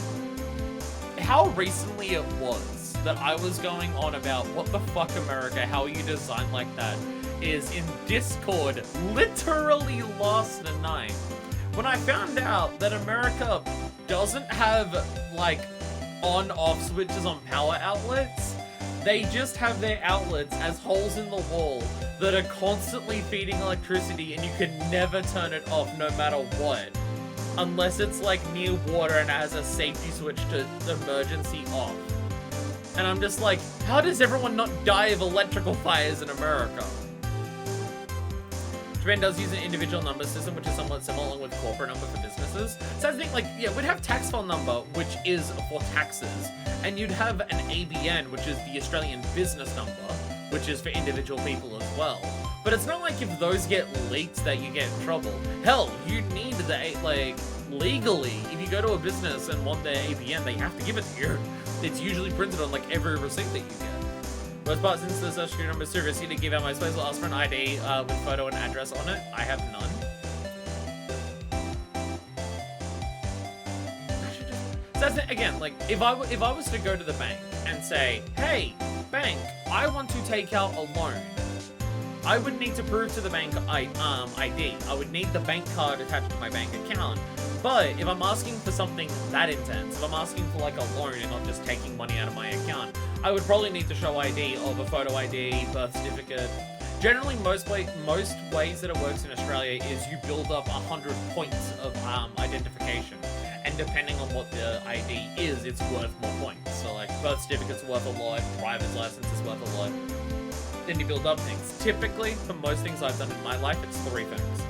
how recently it was that I was going on about what the fuck, America, how are you designed like that, is in Discord literally last night. When I found out that America doesn't have, like, on-off switches on power outlets, they just have their outlets as holes in the wall that are constantly feeding electricity, and you can never turn it off no matter what. Unless it's like near water and it has a safety switch to emergency off. And I'm just like, how does everyone not die of electrical fires in America? Japan does use an individual number system, which is somewhat similar along with corporate number for businesses. So I think, like, yeah, we'd have tax file number, which is for taxes, and you'd have an ABN, which is the Australian business number, which is for individual people as well. But it's not like if those get leaked that you get in trouble. Hell, you need the, like, legally, if you go to a business and want their ABN, they have to give it to you. It's usually printed on, like, every receipt that you get. Most part, since the social security number is too risky to give out, my space will ask for an ID with photo and address on it. I have none. So that's it. Again, like, if I was to go to the bank and say, hey, bank, I want to take out a loan, I would need to prove to the bank ID. I would need the bank card attached to my bank account. But if I'm asking for something that intense, if I'm asking for like a loan and not just taking money out of my account, I would probably need to show ID of a photo ID, birth certificate. Generally, most ways that it works in Australia is you build up 100 points of identification. And depending on what the ID is, it's worth more points. So like birth certificate's worth a lot, driver's license is worth a lot. Then you build up things. Typically, for most things I've done in my life, it's 3 things.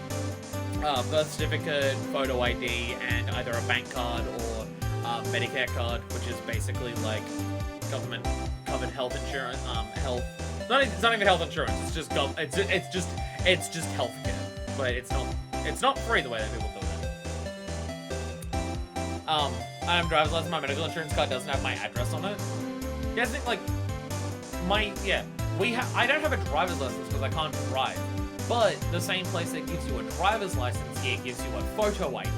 Birth certificate, photo ID, and either a bank card or Medicare card, which is basically like government covered health insurance. It's not even health insurance. It's just it's just healthcare, but it's not free the way that people do it. I have driver's license. My medical insurance card doesn't have my address on it. Yeah, I think like I don't have a driver's license because I can't drive. But the same place that gives you a driver's license here gives you a photo ID,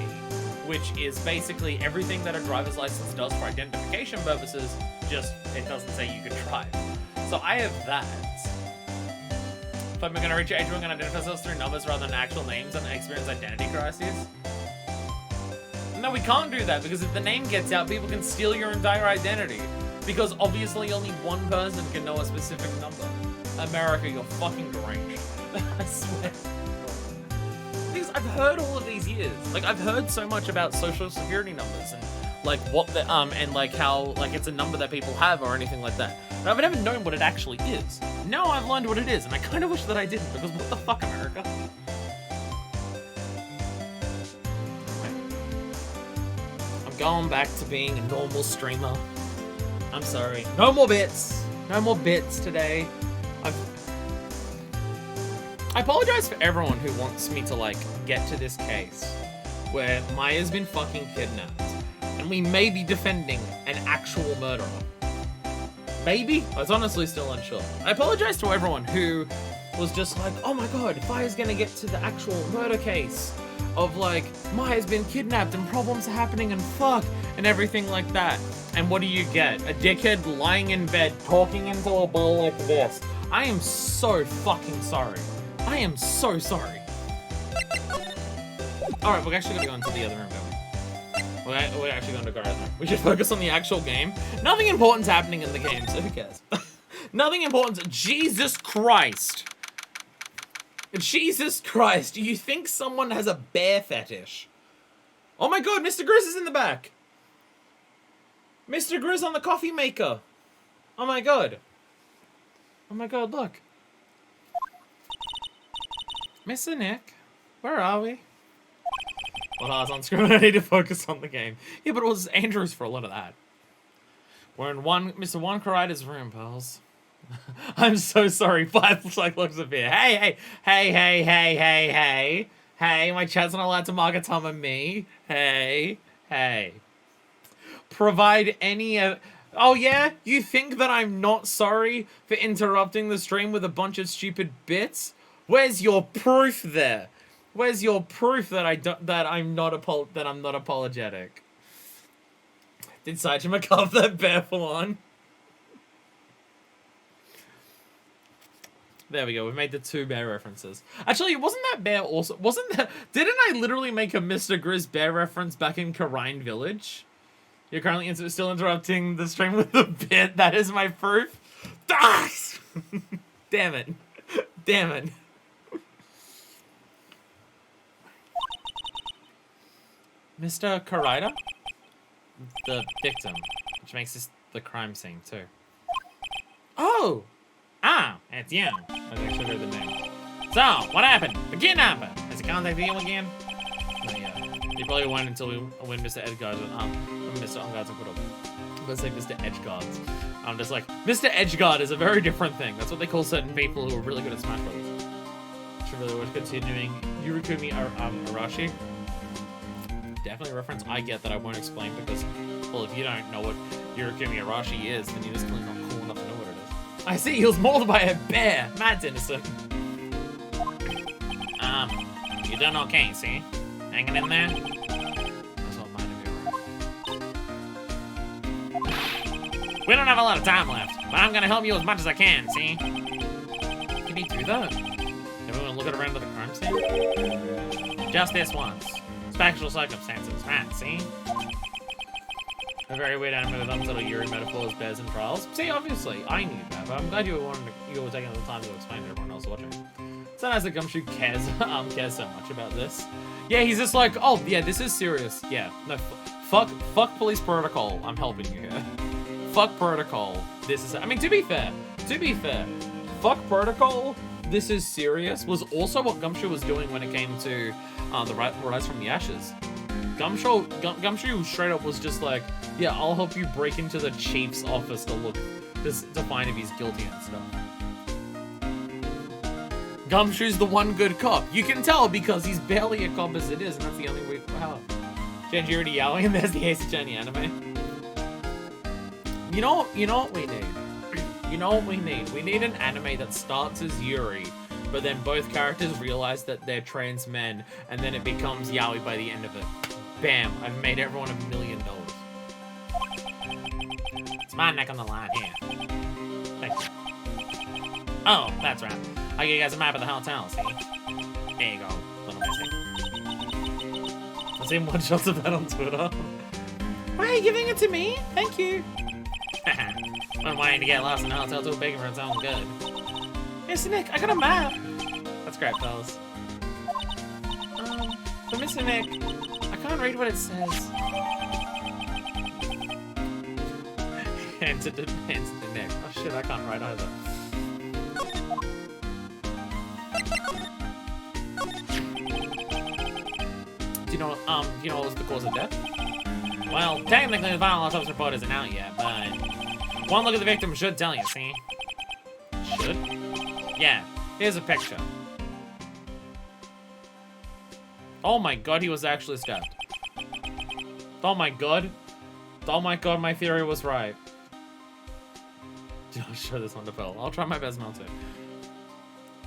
which is basically everything that a driver's license does for identification purposes, just it doesn't say you can drive. So I have that. I'm gonna reach age, we're gonna identify ourselves through numbers rather than actual names and experience identity crises. No, we can't do that, because if the name gets out, people can steal your entire identity. Because obviously only one person can know a specific number. America, you're fucking deranged. I swear. Because I've heard all of these years. Like, I've heard so much about social security numbers and like what the and like how like it's a number that people have or anything like that. But I've never known what it actually is. Now I've learned what it is, and I kind of wish that I didn't, because what the fuck, America? I'm going back to being a normal streamer. I'm sorry. No more bits. No more bits today. I apologize for everyone who wants me to, like, get to this case where Maya's been fucking kidnapped and we may be defending an actual murderer. Maybe? I was honestly still unsure. I apologize to everyone who was just like, oh my god, Maya's gonna get to the actual murder case of, like, Maya's been kidnapped and problems are happening and fuck and everything like that. And what do you get? A dickhead lying in bed talking into a bowl like this. I am so fucking sorry. I am so sorry. Alright, we're actually gonna go into the other room, don't we? We're actually going to go right now. We should focus on the actual game. Nothing important's happening in the game, so who cares? Nothing important. Jesus Christ. Jesus Christ. Do you think someone has a bear fetish? Oh my god, Mr. Grizz is in the back. Mr. Grizz on the coffee maker. Oh my god. Oh my god, look. Mr. Nick, where are we? Well, I was on screen. I need to focus on the game. Yeah, but it was Andrew's for a lot of that. We're in Mr. One Karida's room, pals. I'm so sorry. 5 looks of beer. Hey, my chat's not allowed to Magatama me. Hey. Provide any oh yeah? You think that I'm not sorry for interrupting the stream with a bunch of stupid bits? Where's your proof there? Where's your proof that I'm not apologetic? Did Saitama carve that bear full on? There we go. We made the 2 bear references. Actually, wasn't that bear also? Didn't I literally make a Mr. Grizz bear reference back in Karine Village? You're currently still interrupting the stream with the bit. That is my proof. Ah! Damn it. Mr. Karida? The victim, which makes this the crime scene too. Oh! Ah, Adrian. I actually heard the name. So, what happened? The kidnapper! Has he contacted you again? Not yet. He probably went until when Mr. Edgeworth Mr. Engarde put up. I'm gonna say Mr. Edgeguard. I'm just like, Mr. Edgeguard is a very different thing. That's what they call certain people who are really good at Smash Brothers. Should really worth continuing. Yurikumi Arashi. Definitely a reference I get that I won't explain because, well, if you don't know what Yurikumi Arashi is, then you're just clearly not cool enough to know what it is. I see, he was mauled by a bear. Mad's innocent. You done okay, see? Hanging in there? That's all mine of you. We don't have a lot of time left, but I'm gonna help you as much as I can, see? Can he do that? Everyone look around to the crime scene? Just this once. Special circumstances, right, see? A very weird anime with unsettled Yuri metaphors, bears, and trials. See, obviously, I knew that, but I'm glad you were taking the time to explain to everyone else watching. It's not nice that Gumshoe cares so much about this. Yeah, he's just like, oh, yeah, this is serious. Yeah, no, fuck police protocol. I'm helping you here. Fuck protocol. This is, I mean, to be fair, fuck protocol. This is serious was also what Gumshoe was doing when it came to the Rise from the Ashes. Gumshoe straight up was just like, yeah, I'll help you break into the chief's office to find if he's guilty and stuff. Gumshoe's the one good cop. You can tell because he's barely a cop as it is, and that's the only way. Wow. Genji already yelling, and there's the Ace Attorney anime. You know what we need? You know what we need? We need an anime that starts as Yuri, but then both characters realize that they're trans men, and then it becomes Yaoi by the end of it. Bam, I've made everyone $1 million. It's my neck on the line here. Thanks. Oh, that's right. I'll give you guys a map of the hotel, see? There you go, little missing. I've seen one shots of that on Twitter. Why are you giving it to me? Thank you. I'm waiting to get lost in the hotel too big for its own good. Hey, Nick, I got a map. That's great, fellas. But Mr. Nick, I can't read what it says. Hands it to Nick. Oh shit, I can't write either. Do you know what was the cause of death? Well, technically the final autopsy report isn't out yet, but one look at the victim should tell you, see? Should? Yeah, here's a picture. Oh my god, he was actually stabbed. Oh my god. Oh my god, my theory was right. I'll show this on the Phil. I'll try my best not to.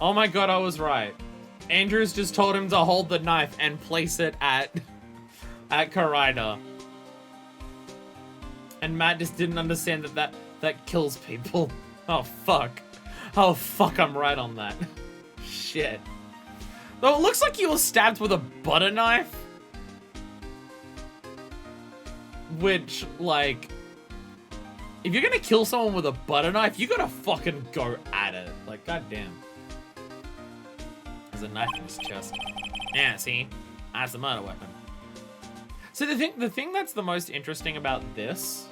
Oh my god, I was right. Andrews just told him to hold the knife and place it at Karina. And Matt just didn't understand that kills people. Oh fuck. Oh fuck, I'm right on that. Shit. Though it looks like you were stabbed with a butter knife. Which, like, if you're gonna kill someone with a butter knife, you gotta fucking go at it. Like, goddamn. There's a knife in his chest. Yeah, see? That's the murder weapon. So the thing that's the most interesting about this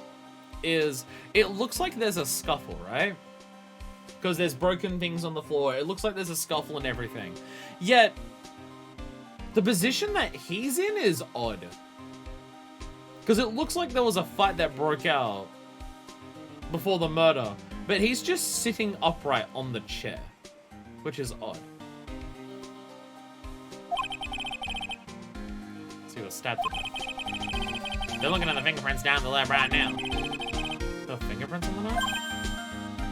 is it looks like there's a scuffle, right? Because there's broken things on the floor. It looks like there's a scuffle and everything. Yet, the position that he's in is odd. Because it looks like there was a fight that broke out before the murder. But he's just sitting upright on the chair. Which is odd. See what's stabbed to death. They're looking at the fingerprints down the lab right now. The fingerprints on the knife?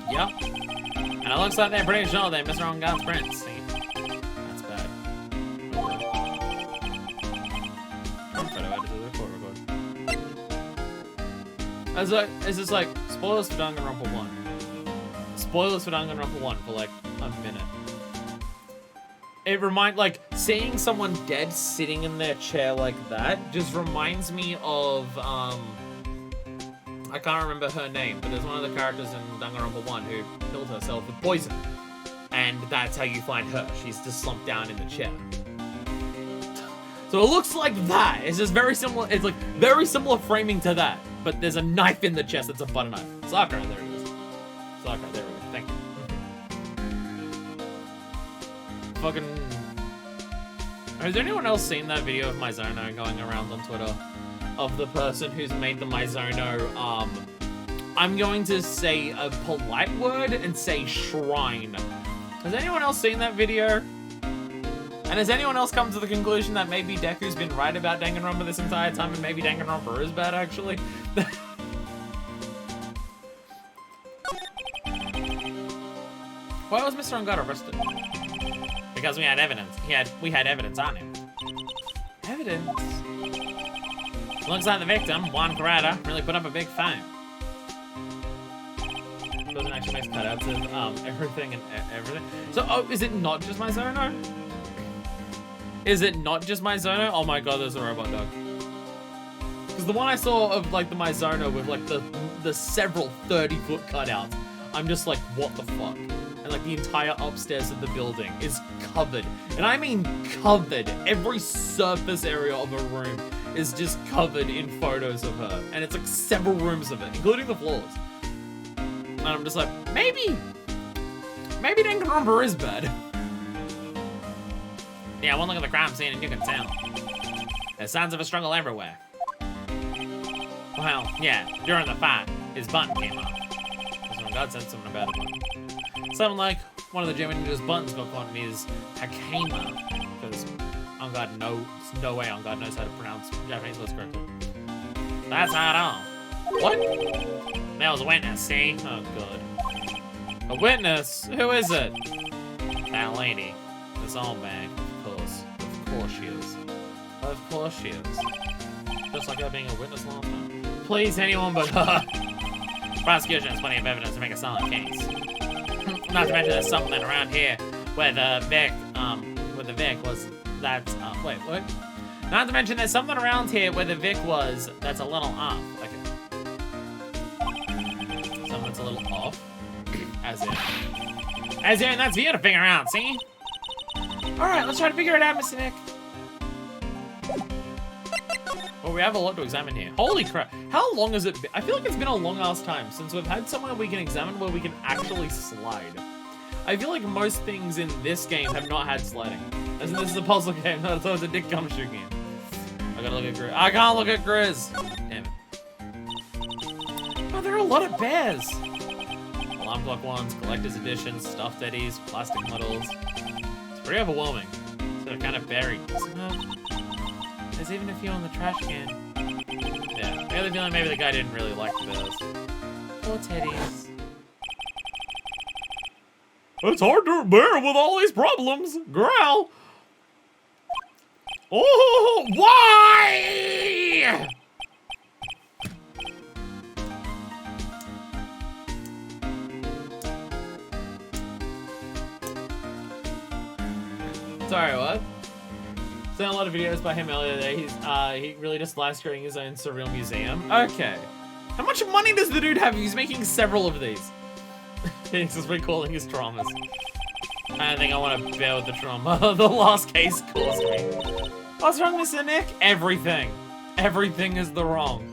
Yep. And it looks like they're pretty sure they missed wrong God's prints. See? That's bad. I'm trying to add it to the report record. It's just like, spoilers for Danganronpa 1. Spoilers for Danganronpa 1 for like a minute. It like, seeing someone dead sitting in their chair like that just reminds me of, I can't remember her name, but there's one of the characters in Danganronpa 1 who killed herself with poison. And that's how you find her. She's just slumped down in the chair. So it looks like that. It's just very similar. It's like very similar framing to that. But there's a knife in the chest. It's a butter knife. Sakura, there it is. Sakura, there it is. Thank you. Fucking... Has anyone else seen that video of Mizono going around on Twitter? Of the person who's made the Mizono, I'm going to say a polite word and say shrine. Has anyone else seen that video? And has anyone else come to the conclusion that maybe Deku's been right about Danganronpa this entire time and maybe Danganronpa is bad, actually? Why was Mr. Engarde arrested? Because we had evidence. We had evidence on him. Evidence? Looks like the victim, Juan Carrera, really put up a big fight. Doesn't actually make cutouts of everything and everything. So, oh, is it not just Mizono? Is it not just Mizono? Oh my god, there's a robot dog. Because the one I saw of like the Mizono with like the several 30-foot cutouts, I'm just like, what the fuck? And like the entire upstairs of the building is covered. And I mean covered. Every surface area of a room is just covered in photos of her. And it's like several rooms of it, including the floors. And I'm just like, maybe Danganronpa is bad. Yeah, one look at the crime scene and you can tell. There's signs of a struggle everywhere. Well, yeah, during the fight, his button came off. Because when God said something about it. Something like one of the German ninja's buttons got caught in his Hakama. Because Engarde no way Engarde knows how to pronounce Japanese words correctly. That's not all. What? There was a witness, see? Oh, God. A witness? Who is it? That lady. This old bag. Of course she is. Of course she is. Just like her being a witness last time. Please, anyone but her. Prosecution has plenty of evidence to make a solid case. Not to mention there's something around here where the Vic was, that's, wait, what? Not to mention there's something around here where the Vic was that's a little off. Okay. Something that's a little off. As in, that's for you to figure out, see? Alright, let's try to figure it out, Mr. Nick. Well, we have a lot to examine here. Holy crap. How long has it been? I feel like it's been a long-ass time since we've had somewhere we can examine where we can actually slide. I feel like most things in this game have not had sliding. As in, this is a puzzle game, not so it's a dick gumshoe game. I gotta look at Grizz. I can't look at Grizz! Damn it. Oh, there are a lot of bears! Alarm clock ones, collector's editions, stuffed eddies, plastic models. It's pretty overwhelming. So kind of buried. There's even a few on the trash can. Yeah, I have the feeling maybe the guy didn't really like the bears. Poor teddies. It's hard to bear with all these problems. Growl. Oh, why? Sorry, what? Seen a lot of videos by him earlier today. He really just live streaming his own surreal museum. Okay. How much money does the dude have? He's making several of these. He's just recalling his traumas. I don't think I want to bear with the trauma the last case caused me. What's wrong, Mr. Nick? Everything. Everything is the wrong.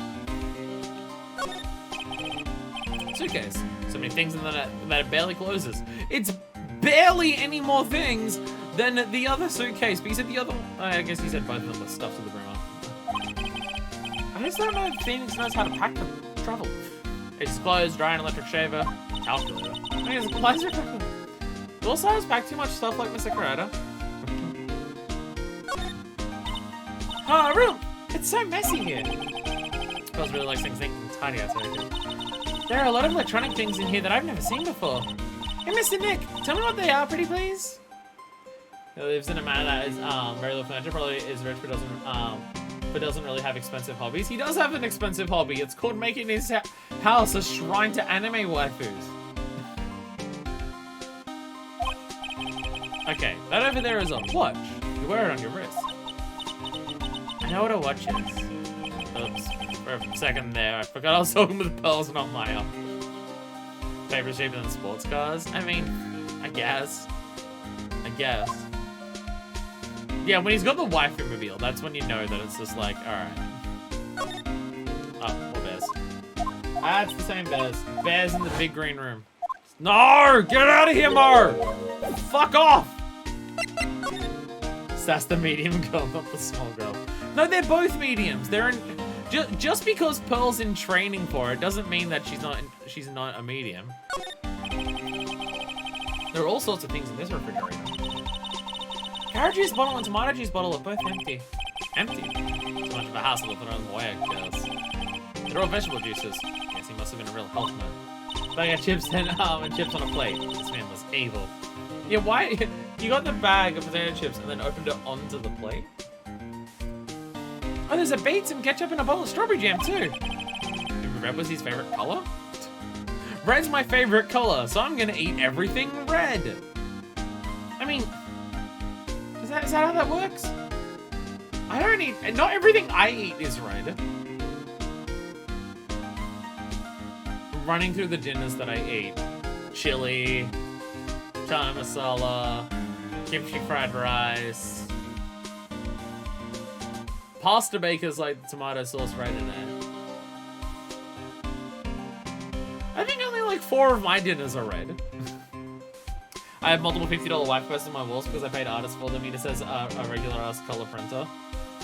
Suitcase. So many things in that it barely closes. It's barely any more things than the other suitcase. But you said the other one. I guess you said both of them were stuffed to the brim. I just don't know if Phoenix knows how to pack the travel. It's clothes, dry and electric shaver, calculator. I mean, why is it? It also has packed too much stuff like Mr. Carrera. Oh, real! It's so messy here. Girls really likes things neat and tidy outside here. There are a lot of electronic things in here that I've never seen before. Hey, Mr. Nick, tell me what they are, pretty please. He lives in a manor that is very little furniture, probably is rich but doesn't really have expensive hobbies. He does have an expensive hobby. It's called making his house a shrine to anime waifus. Okay, that over there is a watch. You wear it on your wrist. I know what a watch is. Oops. For a second there, I forgot I was talking with Pearls, not Maya. Favorite shape than sports cars? I mean, I guess. Yeah, when he's got the waifu reveal, that's when you know that it's just like, alright. Oh, more bears. That's the same bears. Bears in the big green room. No! Get out of here, Mo! Fuck off! So that's the medium girl, not the small girl. No, they're both mediums. They're in... Just because Pearl's in training for it doesn't mean that she's not a medium. There are all sorts of things in this refrigerator. Carrot juice bottle and tomato juice bottle are both empty. Empty? Too much of a hassle to throw them away, I guess. They're all vegetable juices. Yes, he must have been a real health man. Bag of chips and chips on a plate. This man was evil. Yeah, why? You got the bag of potato chips and then opened it onto the plate? Oh, there's a beets and ketchup and a bowl of strawberry jam too. Red was his favorite color? Red's my favorite color, so I'm gonna eat everything red. I mean, is that how that works? I don't eat, not everything I eat is red. Running through the dinners that I eat. Chili, chana masala, kimchi fried rice. Pasta baker's like the tomato sauce right in there. I think only like 4 of my dinners are red. I have multiple $50 wife posters on my walls because I paid artists for them. It says a regular ass color printer.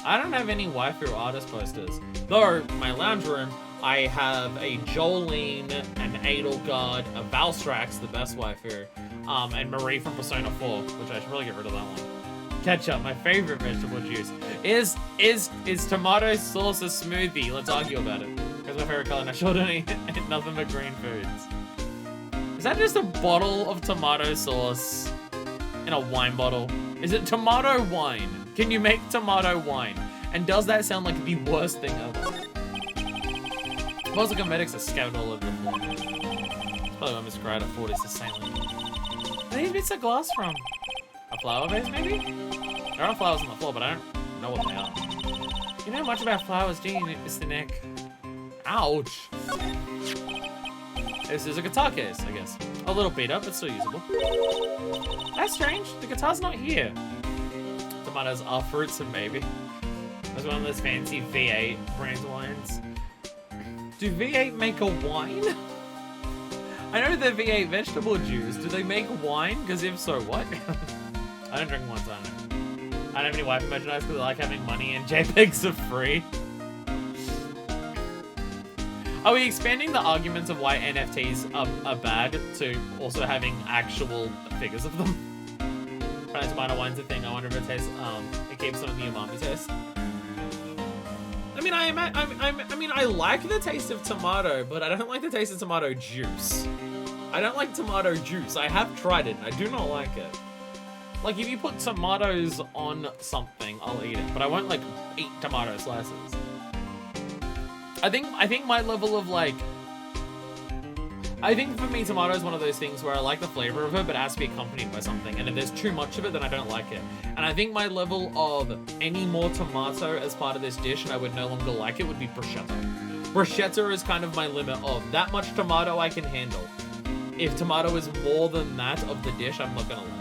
I don't have any waifu artist posters. Though, my lounge room, I have a Jolene, an Edelgard, a Valstrax, the best waifu, and Marie from Persona 4, which I should really get rid of that one. Ketchup, my favorite vegetable juice. Is tomato sauce a smoothie? Let's argue about it. Because my favorite color, and I sure don't eat nothing but green foods. Is that just a bottle of tomato sauce in a wine bottle? Is it tomato wine? Can you make tomato wine? And does that sound like the worst thing ever? Most of the medics are scattered all over the floor. That's probably why Miss Crider thought it's the same. Where did these bits of glass from? A flower vase, maybe? There are flowers on the floor, but I don't know what they are. You know much about flowers, do you, Mr. Nick? Ouch. This is a guitar case, I guess. A little beat up, but still usable. That's strange. The guitar's not here. Tomatoes are fruits and maybe. That's one of those fancy V8 brand wines. Do V8 make a wine? I know they're V8 vegetable juice. Do they make wine? Because if so, what? I don't drink wine, so I don't know. I don't have any wife merchandise because I like having money and JPEGs are free. Are we expanding the arguments of why NFTs are bad to also having actual figures of them? Fried tomato wine's a thing. I wonder if it tastes, it keeps some of the umami taste. I mean, I mean, I like the taste of tomato, but I don't like the taste of tomato juice. I don't like tomato juice. I have tried it, and I do not like it. Like, if you put tomatoes on something, I'll eat it, but I won't, like, eat tomato slices. I think my level of, like... I think for me, tomato is one of those things where I like the flavor of it, but it has to be accompanied by something. And if there's too much of it, then I don't like it. And I think my level of any more tomato as part of this dish, and I would no longer like it, would be prosciutto. Prosciutto is kind of my limit of that much tomato I can handle. If tomato is more than that of the dish, I'm not gonna like it.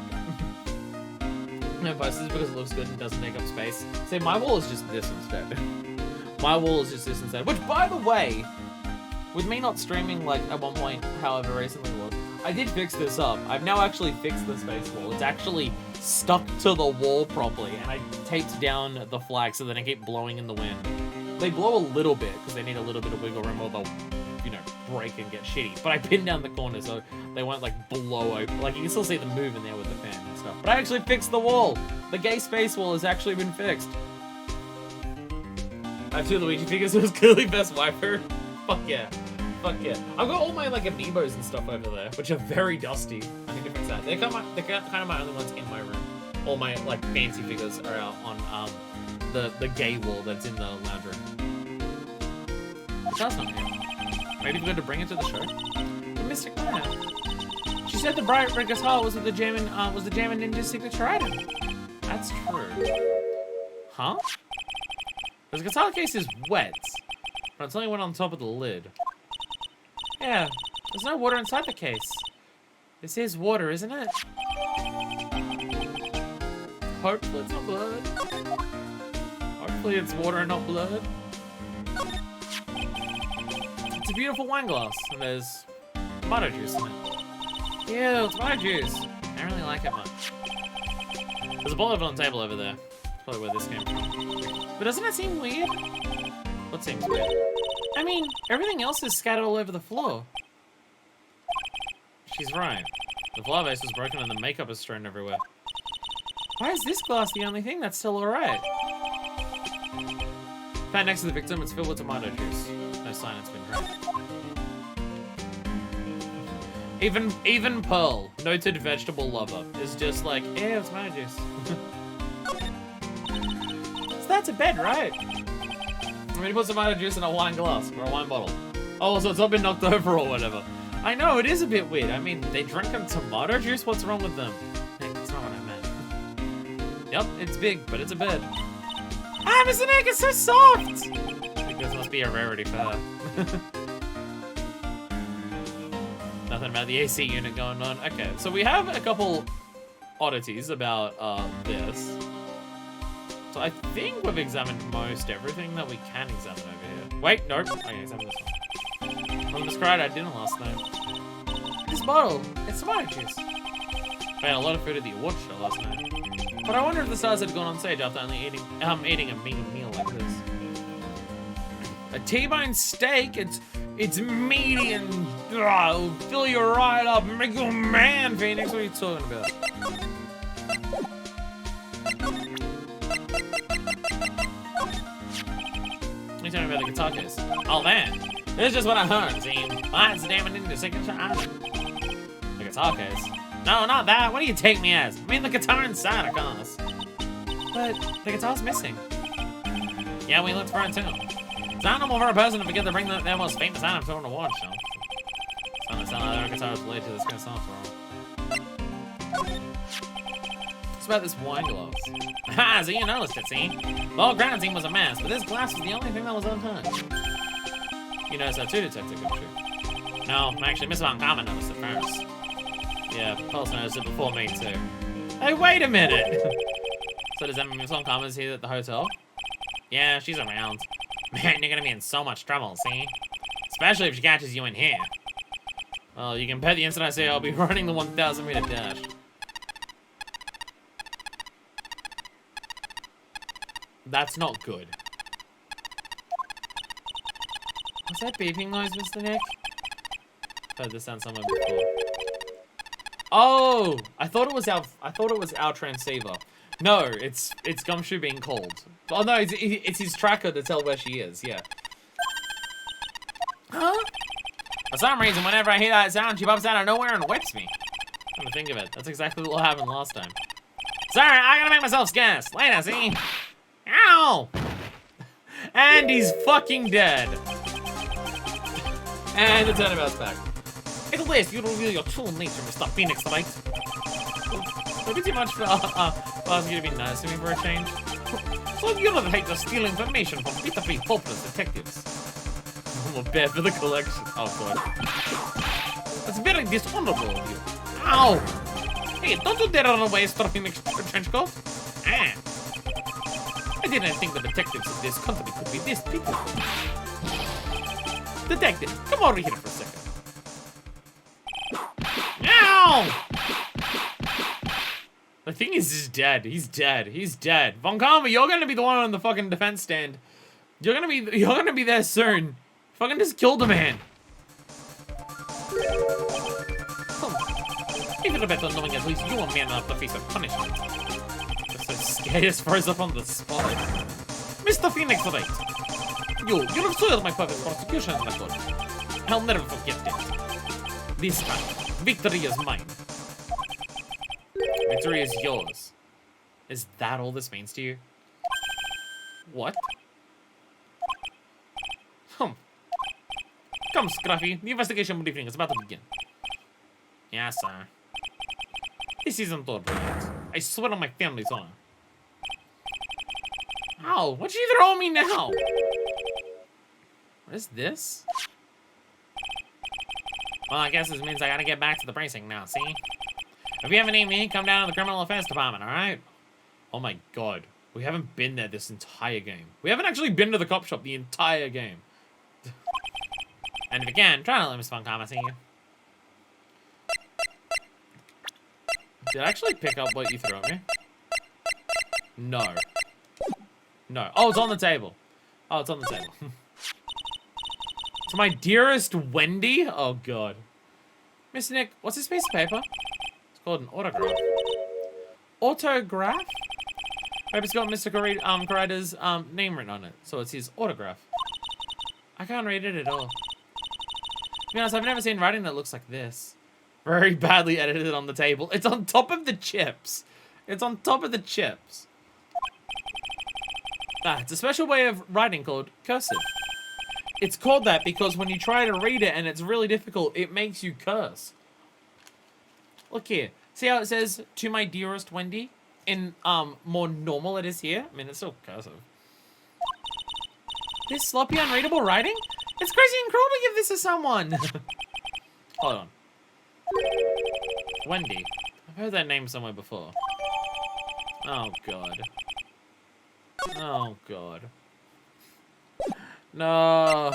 No, but this is because it looks good and doesn't take up space. See, my wall is just this instead. My wall is just this instead. Which, by the way, with me not streaming, like, at one point, however recently it was, I did fix this up. I've now actually fixed the space wall. It's actually stuck to the wall properly, and I taped down the flag so that I keep blowing in the wind. They blow a little bit, because they need a little bit of wiggle room, or they'll, you know, break and get shitty. But I pinned down the corners so they won't, like, blow open. Like, you can still see them moving there with the fan and stuff. But I actually fixed the wall! The gay space wall has actually been fixed. I have 2 Luigi figures, so it's clearly best waifu. Fuck yeah. Fuck yeah. I've got all my, like, amiibos and stuff over there, which are very dusty. I need to fix that. They're kind of my only ones in my room. All my, like, fancy figures are out on, the gay wall that's in the lounge room. That's not here. Maybe we're going to bring it to the show. The Mystic Man. She said the bright red guitar was the German ninja's signature item. That's true. Huh? The guitar case is wet, but it's only one on top of the lid. Yeah, there's no water inside the case. This is water, isn't it? Hopefully it's not blood. Hopefully it's water and not blood. It's a beautiful wine glass, and there's tomato juice in it. Ew, tomato juice. I don't really like it much. There's a bottle of it on the table over there. That's probably where this came from. But doesn't it seem weird? What seems weird? I mean, everything else is scattered all over the floor. She's right. The flower vase was broken and the makeup is strewn everywhere. Why is this glass the only thing that's still alright? Found next to the victim, it's filled with tomato juice. No sign it's been drank. Even Pearl, noted vegetable lover, is just like, ew, tomato juice. So that's a bed, right? I'm gonna put tomato juice in a wine glass, or a wine bottle. Oh, so it's not been knocked over or whatever. I know, it is a bit weird. I mean, they drink tomato juice? What's wrong with them? Hey, that's not what I meant. Yep, it's big, but it's a bed. Ah, Mr. Nick, it's so soft! Because it must be a rarity for her. Nothing about the AC unit going on. Okay, so we have a couple oddities about this. So I think we've examined most everything that we can examine over here. Wait, nope. I can examine this one. Well, described I didn't last night. This bottle, it's tomato juice. I had a lot of food at the award show last night. But I wonder if the stars had gone on stage after only eating a meal like this. A T-bone steak, it's meaty and it'll fill you right up, make you a man, Phoenix. What are you talking about? What are you talking about the guitar case? Oh man, this is just what I heard, team. Mine's damning into signature item. The guitar case? No, not that. What do you take me as? I mean the guitar inside, of course. But the guitar's missing. Yeah, we looked for it too. It's not normal for a person to forget to bring their most famous item to an award show. It's not that their guitar is related to this kind of stuff. What's about this wine glass? Ha, so you noticed it, see? The whole ground scene was a mess, but this glass was the only thing that was untouched. You noticed that too, Detective, didn't you? No, actually, Miss Von Karma noticed it first. Yeah, Pulse noticed it before me too. Hey, wait a minute! So does that mean Miss Von Karma's here at the hotel? Yeah, she's around. Man, you're gonna be in so much trouble, see? Especially if she catches you in here. Well, you can bet the instant I say I'll be running the 1,000-meter dash. That's not good. What's that beeping noise, Mr. Nick? Heard this sound somewhere before. Oh, I thought it was our transceiver. No, it's Gumshoe being called. Oh no, it's his tracker to tell where she is. Yeah. Huh? For some reason, whenever I hear that sound, she pops out of nowhere and whips me. Come to think of it, that's exactly what happened last time. Sorry, I gotta make myself scarce. Later, see? Ow! And he's fucking dead. And the turnabout's back. At least you reveal your true nature, Mr. Phoenix, right? Maybe too much for asking you to be nice to me for a change. So you don't hate to steal information from pitifully hopeless detectives. I'm a bear for the collection. Oh god. That's very dishonorable of you. Ow! Hey, don't you dare run away, Mr. Phoenix trench coat. Ah. I didn't think the detectives in this country could be this pitiful. Detective, come over here for a second. Ow! The thing is, he's dead. He's dead. He's dead. Von Karma, you're gonna be the one on the fucking defense stand. You're gonna be there soon. Fucking just killed the man. Even a better knowing at least you are man enough to face a punishment. Just so scared, just froze up on the spot. Mr. Phoenix, right? You have soiled my perfect prosecution method. I'll never forget it. This time, victory is mine. Victory is yours. Is that all this means to you? What? Come, Scruffy. The investigation briefing is about to begin. Yes, sir. This isn't over yet. I swear on my family's honor. Ow, what'd you throw me now? What is this? Well, I guess this means I gotta get back to the precinct now, see? If you ever need me, come down to the criminal affairs department, alright? Oh my god. We haven't been there this entire game. We haven't actually been to the cop shop the entire game. And if you can, try not to let Miss Von Karma see you. Did I actually pick up what you threw at me? No. No. Oh, it's on the table. Oh, it's on the table. To my dearest Wendy? Oh, God. Mr. Nick, what's this piece of paper? It's called an autograph. Autograph? Maybe it's got Mr. Karaita's name written on it. So it's his autograph. I can't read it at all. To be honest, I've never seen writing that looks like this. Very badly edited on the table. It's on top of the chips. It's on top of the chips. Ah, it's a special way of writing called cursive. It's called that because when you try to read it and it's really difficult, it makes you curse. Look here. See how it says, to my dearest Wendy? In more normal it is here? I mean, it's still cursive. This sloppy, unreadable writing? It's crazy and cruel to give this to someone. Hold on. Wendy. I've heard that name somewhere before. Oh, God. Oh, God. No.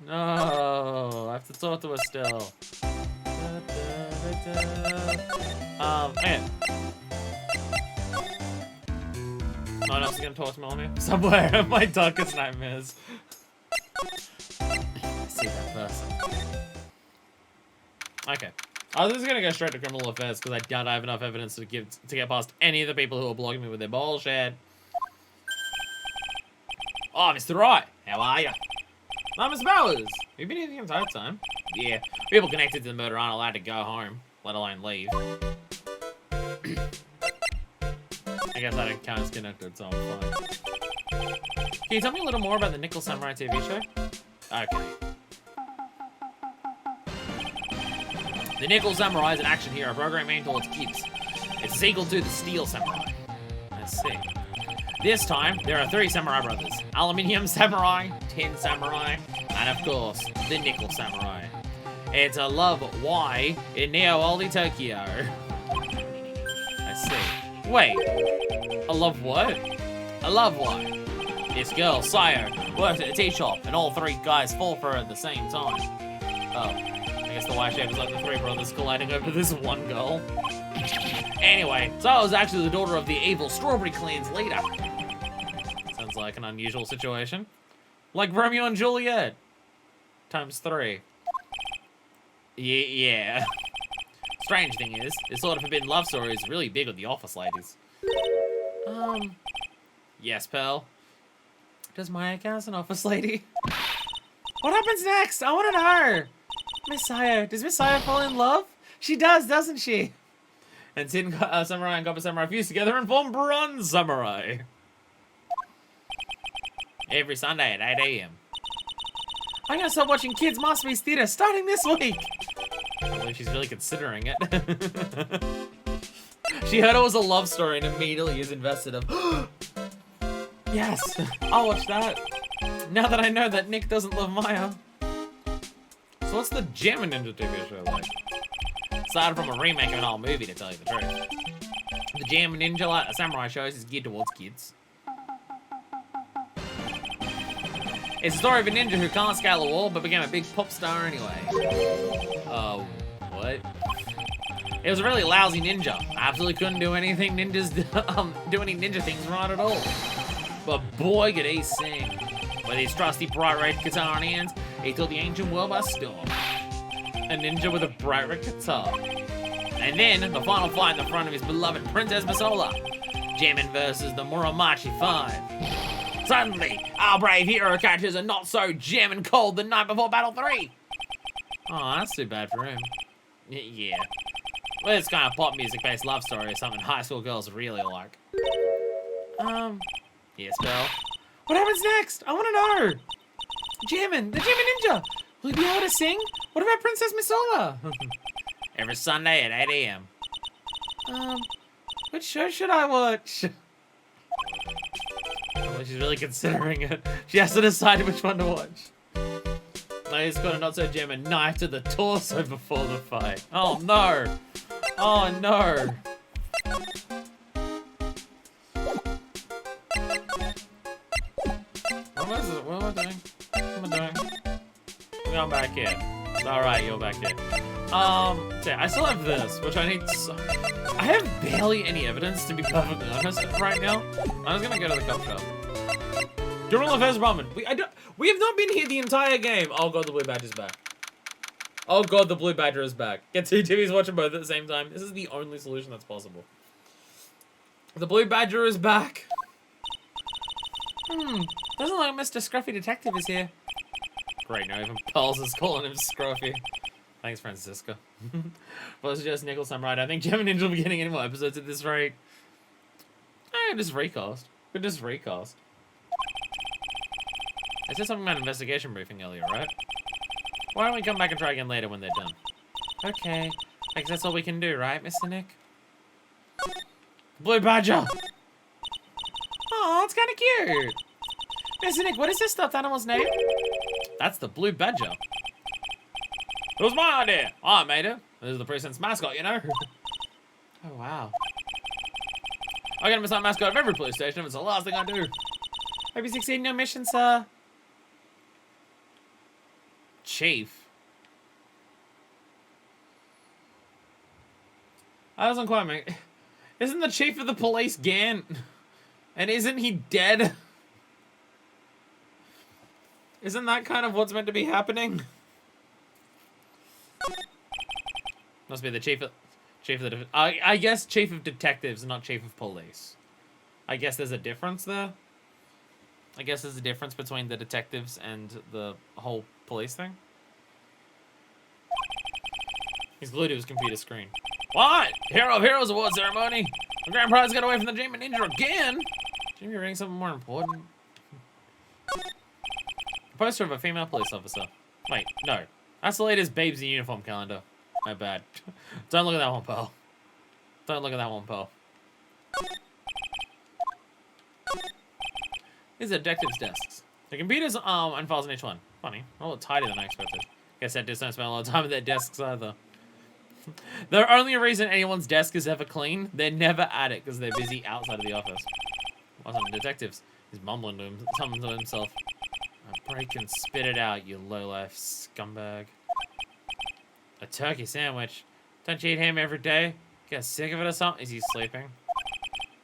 No. I have to talk to her still. Man. No one else is gonna talk to me on me? Somewhere in my darkest nightmares. I see that person. Okay. I was just gonna go straight to criminal affairs because I doubt I have enough evidence to get past any of the people who are blogging me with their bullshit. Oh, Mr. Wright, how are you? Oh, Miss Bowers, you've been here the entire time. Yeah, people connected to the murder aren't allowed to go home, let alone leave. I guess I don't count as connected, so I'm fine. Can you tell me a little more about the Nickel Samurai TV show? Okay. The Nickel Samurai is an action hero program aimed towards kids. It's a sequel to The Steel Samurai. Let's see. This time, there are 3 samurai brothers. Aluminium Samurai, Tin Samurai, and of course, the Nickel Samurai. It's a love why in Neo-Oldie Tokyo. Let's see. Wait. A love what? A love why. This girl, Sayo, works at a tea shop, and all 3 guys fall for her at the same time. Oh, I guess the Y-shape is like the 3 brothers colliding over this one girl. Anyway, Sayo is actually the daughter of the evil Strawberry Clan's leader. Sounds like an unusual situation. Like Romeo and Juliet. Times 3. Yeah. Strange thing is, this sort of forbidden love story is really big with the office ladies. Yes, pal. Does Maya count as an office lady? What happens next? I want to know. Miss Sayo. Does Miss Sayo fall in love? She does, doesn't she? And Tin Samurai and Copper Samurai fuse together and form Bronze Samurai. Every Sunday at 8 AM. I'm gonna start watching Kids Masterpiece Theater starting this week. I believe she's really considering it. She heard it was a love story and immediately is invested of. Yes, I'll watch that. Now that I know that Nick doesn't love Maya. So what's the Gem and Ninja TV show like? Started from a remake of an old movie, to tell you the truth. The Gem and Ninja Samurai shows is geared towards kids. It's the story of a ninja who can't scale a wall but became a big pop star anyway. What? It was a really lousy ninja. I absolutely couldn't do anything ninjas do any ninja things right at all. But boy, could he sing. With his trusty bright red guitar in hands, he took the ancient world by storm. A ninja with a bright red guitar. And then, the final fight in the front of his beloved Princess Masola. Jamming versus the Muromachi 5. Suddenly, our brave hero catches a not-so-jamming cold the night before Battle 3. Oh, that's too bad for him. Yeah. Well, this kind of pop music-based love story is something high school girls really like. Yes, Belle. What happens next? I want to know. Jammin', the Jammin' Ninja. Will he be able to sing? What about Princess Masola? Every Sunday at 8 AM. Which show should I watch? Oh, she's really considering it. She has to decide which one to watch. No, he's got a not-so-jamming knife to the torso before the fight. Oh, no. Oh, no. What am I doing? What am I doing? I'm back here. Alright, you're back here. Yeah, I still have this, which I need I have barely any evidence, to be perfectly honest, right now. I'm just gonna go to the cop shop. Criminal Affairs Department. We have not been here the entire game. Oh god, the Blue Badger's back. Oh god, the Blue Badger is back. Get 2 TVs watching both at the same time. This is the only solution that's possible. The Blue Badger is back. Doesn't look like Mr. Scruffy Detective is here. Great, now even Pulse is calling him Scruffy. Thanks, Francisco. Well, it's just Nickel Samurai. I think Gem and Ninja will be getting any more episodes at this rate. Just recast. Could just recast. I said something about investigation briefing earlier, right? Why don't we come back and try again later when they're done? Okay. I guess that's all we can do, right, Mr. Nick? Blue Badger! Oh, it's kind of cute. Mr. Nick, what is this stuffed animal's name? That's the Blue Badger. It was my idea. I made it. This is the precinct's mascot, you know? Oh, wow. I gotta miss that mascot of every police station if it's the last thing I do. Hope you succeed in your mission, sir. Chief. That doesn't quite make... Isn't the chief of the police Gant? And isn't he dead? Isn't that kind of what's meant to be happening? Must be the chief of the... I guess chief of detectives, not chief of police. I guess there's a difference there. I guess there's a difference between the detectives and the whole police thing. He's glued to his computer screen. What? Hero of Heroes Award ceremony? The grand prize got away from the Demon Ninja again? Should you be reading something more important? A poster of a female police officer. Wait, no. That's the latest Babes in Uniform calendar. My bad. Don't look at that one, pal. Don't look at that one, Paul. These are detectives' desks. The computers and files in each one. Funny. A little tighter than I expected. Guess that just don't spend a lot of time at their desks either. The only reason anyone's desk is ever clean, they're never at it because they're busy outside of the office. What's on detectives? He's mumbling to something to himself. Break and spit it out, you low-life scumbag. A turkey sandwich? Don't you eat ham every day? Get sick of it or something? Is he sleeping?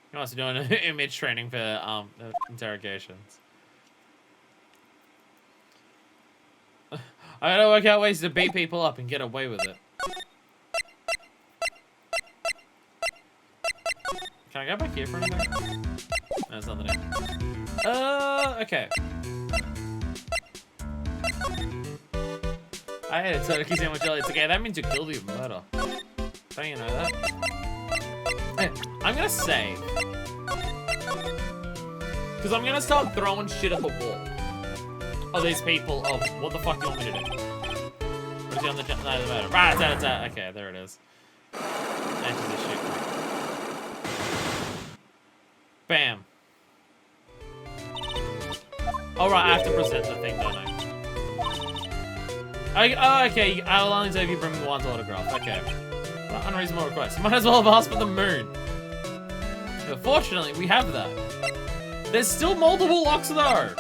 He wants to do an image training for interrogations. I gotta work out ways to beat people up and get away with it. Can I go back here for anything? No, there's nothing in. Okay. I had a turkey sandwich earlier. It's okay, that means you're guilty of murder. Don't you know that? Hey, I'm gonna save. Because I'm gonna start throwing shit at the wall. Oh, these people. Oh, what the fuck do you want me to do? What is he on the jump? No, the murder. Right, okay, there it is. Answers this shit. Bam. Alright, I have to present the thing, don't I? Oh, okay. I'll only say if you bring me one autograph. Okay. Well, unreasonable request. Might as well have asked for the moon. But fortunately, we have that. There's still multiple locks, though.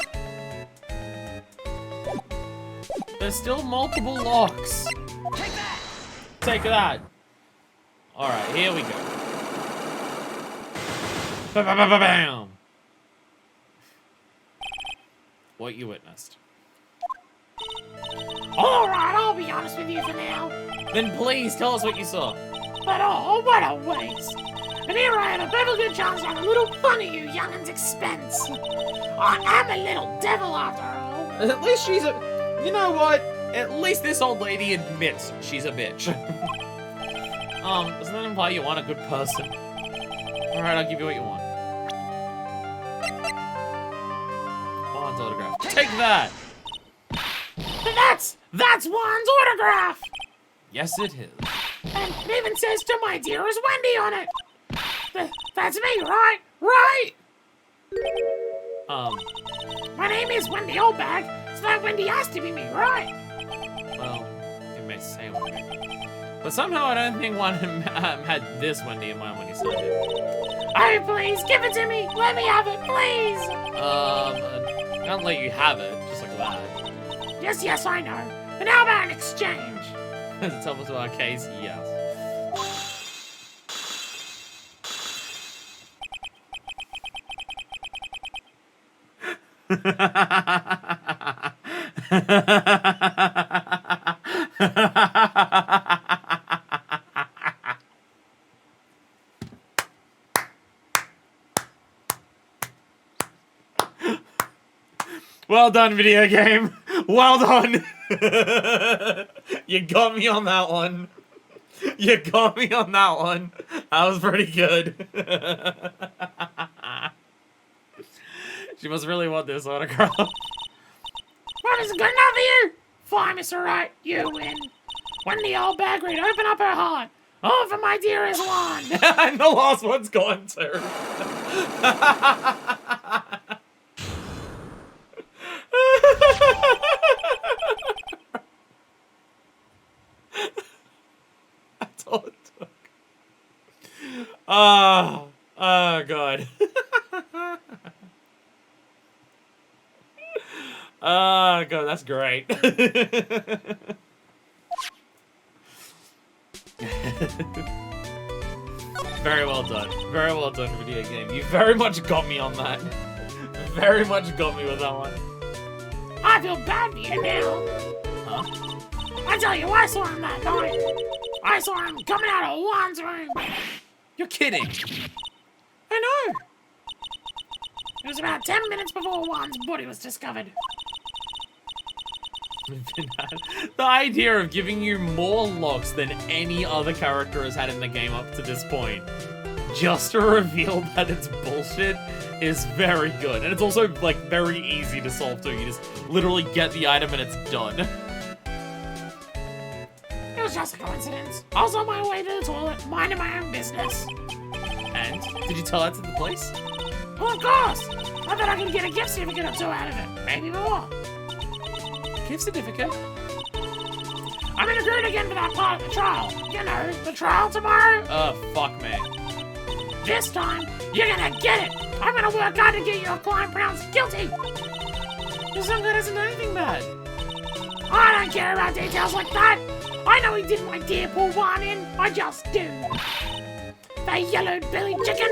There's still multiple locks. Take that! Take that. Alright, here we go. Bam! What you witnessed. Alright, I'll be honest with you for now. Then please tell us what you saw. But oh, what a waste. And here I have a perfect good chance to have a little fun at you young'un's expense. I am a little devil after all. At least she's a... You know what? At least this old lady admits she's a bitch. Doesn't that imply you want a good person? Alright, I'll give you what you want. Juan's autograph. Take that! That's Juan's autograph! Yes, it is. And it even says to my dearest Wendy on it. That's me, right? Right? My name is Wendy Oldbag, so that Wendy has to be me, right? Well, it may say Wendy. But somehow I don't think one had this Wendy in mind when he signed it. Oh, please, give it to me. Let me have it, please. I can't let you have it, just like that. Yes, I know. But how about an exchange? Is it helpful to our case? Yes. Well done, video game. Well done. You got me on that one. You got me on that one. That was pretty good. She must really want this autograph. What is good enough for you? Fine, Mr. Wright, you win. Wendy Oldbag, read open up her heart. Oh, for my dearest one. And the last one's gone too. That's all it took. Oh God. Oh God, that's great. Very well done. Very well done, video game. You very much got me on that. Very much got me with that one. I feel bad for you now. Huh? I tell you, I saw him that night. I saw him coming out of Juan's room. You're kidding. I know. It was about 10 minutes before Juan's body was discovered. The idea of giving you more locks than any other character has had in the game up to this point, just to reveal that it's bullshit, is very good. And it's also, like, very easy to solve too. You just literally get the item and it's done. It was was just a coincidence. I was on my way to the toilet, minding my own business. And? Did you tell that to the police? Well, of course. I thought I could get a gift certificate or two out of it. Maybe more. Gift certificate? I'm in agreement again for that part of the trial. You know, the trial tomorrow. Oh, fuck me. This time, you're gonna get it. I'm gonna work hard to get your client pronounced guilty. This one guy doesn't know anything bad. I don't care about details like that. I know he did my dear poor one in. I just do. The yellow-bellied chicken.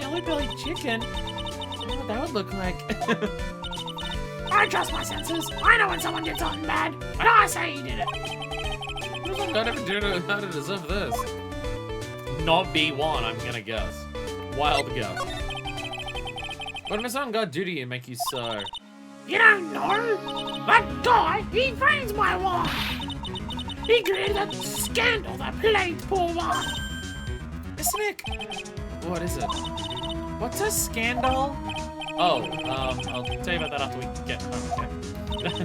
Yellow-bellied chicken? I don't know what that would look like. I trust my senses. I know when someone did something bad, but I say he did it. What does God ever do to how to deserve this? Not B1, I'm gonna guess. Wild guess. What did Miss God do to you make you so? You don't know? That guy, he frames my wife. He created a scandal that plagued poor one. Miss Nick, what is it? What's a scandal? Oh, I'll tell you about that after we get home, okay?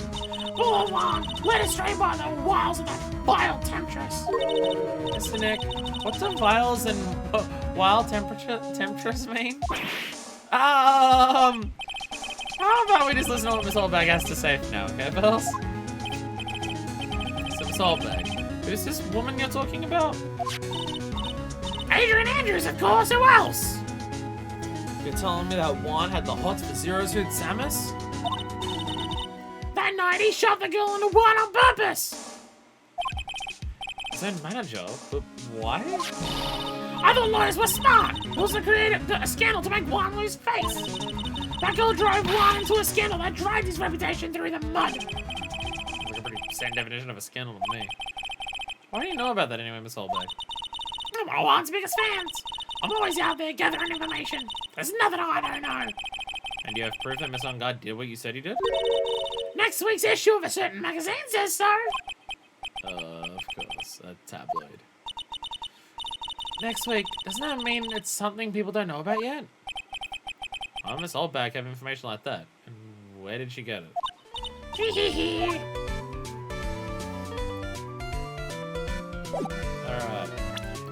Poor one, led astray by the wiles of that vile temptress. Mr. Nick, what's the vials and wild temperatures mean? How about we just listen to what Miss Oldbag has to say for now, okay, Bells? So Miss Oldbag, who's this woman you're talking about? Adrian Andrews, of course, who else? You're telling me that Juan had the hots for Zero's Hood Samus? That night he shot the girl in the one on purpose. His own manager? But why? I thought lawyers were smart. It was to create a scandal to make Juan lose face. That girl drove Juan into a scandal that dragged his reputation through the mud. Like a pretty same definition of a scandal to me. Why do you know about that anyway, Miss Oldbag? I'm one of Juan's biggest fans. I'm always out there gathering information. There's nothing I don't know. And you have proof that Miss God did what you said he did? Next week's issue of a certain magazine says so. Of course, a tabloid. Next week, doesn't that mean it's something people don't know about yet? Why Miss Oldbag have information like that? And where did she get it? Hehehe. Alright.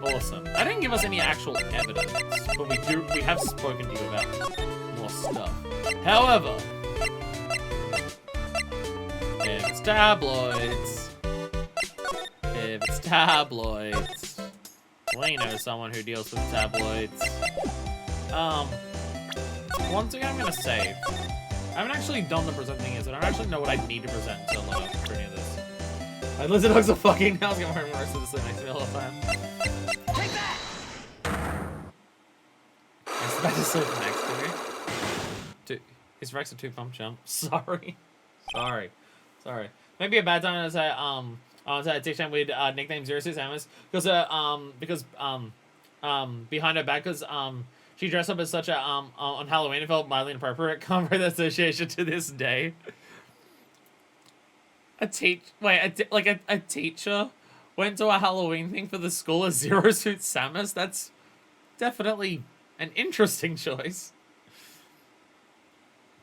Awesome. I didn't give us any actual evidence, but we have spoken to you about more stuff. However, if it's tabloids, we know someone who deals with tabloids. One thing I'm gonna say, I haven't actually done the presenting yet, so I don't actually know what I need to present until for any of this. I listen to fucking now. I was gonna wear more, so this makes me all the time. Take that! Is that just so next to me? Is Rex a 2-pump jump? Sorry. Maybe a bad time to say on TikTok with nickname 06 Amos because behind her back because she dressed up as such a on Halloween and felt mildly inappropriate. Can't break the association to this day. A teacher went to a Halloween thing for the school as Zero Suit Samus. That's definitely an interesting choice.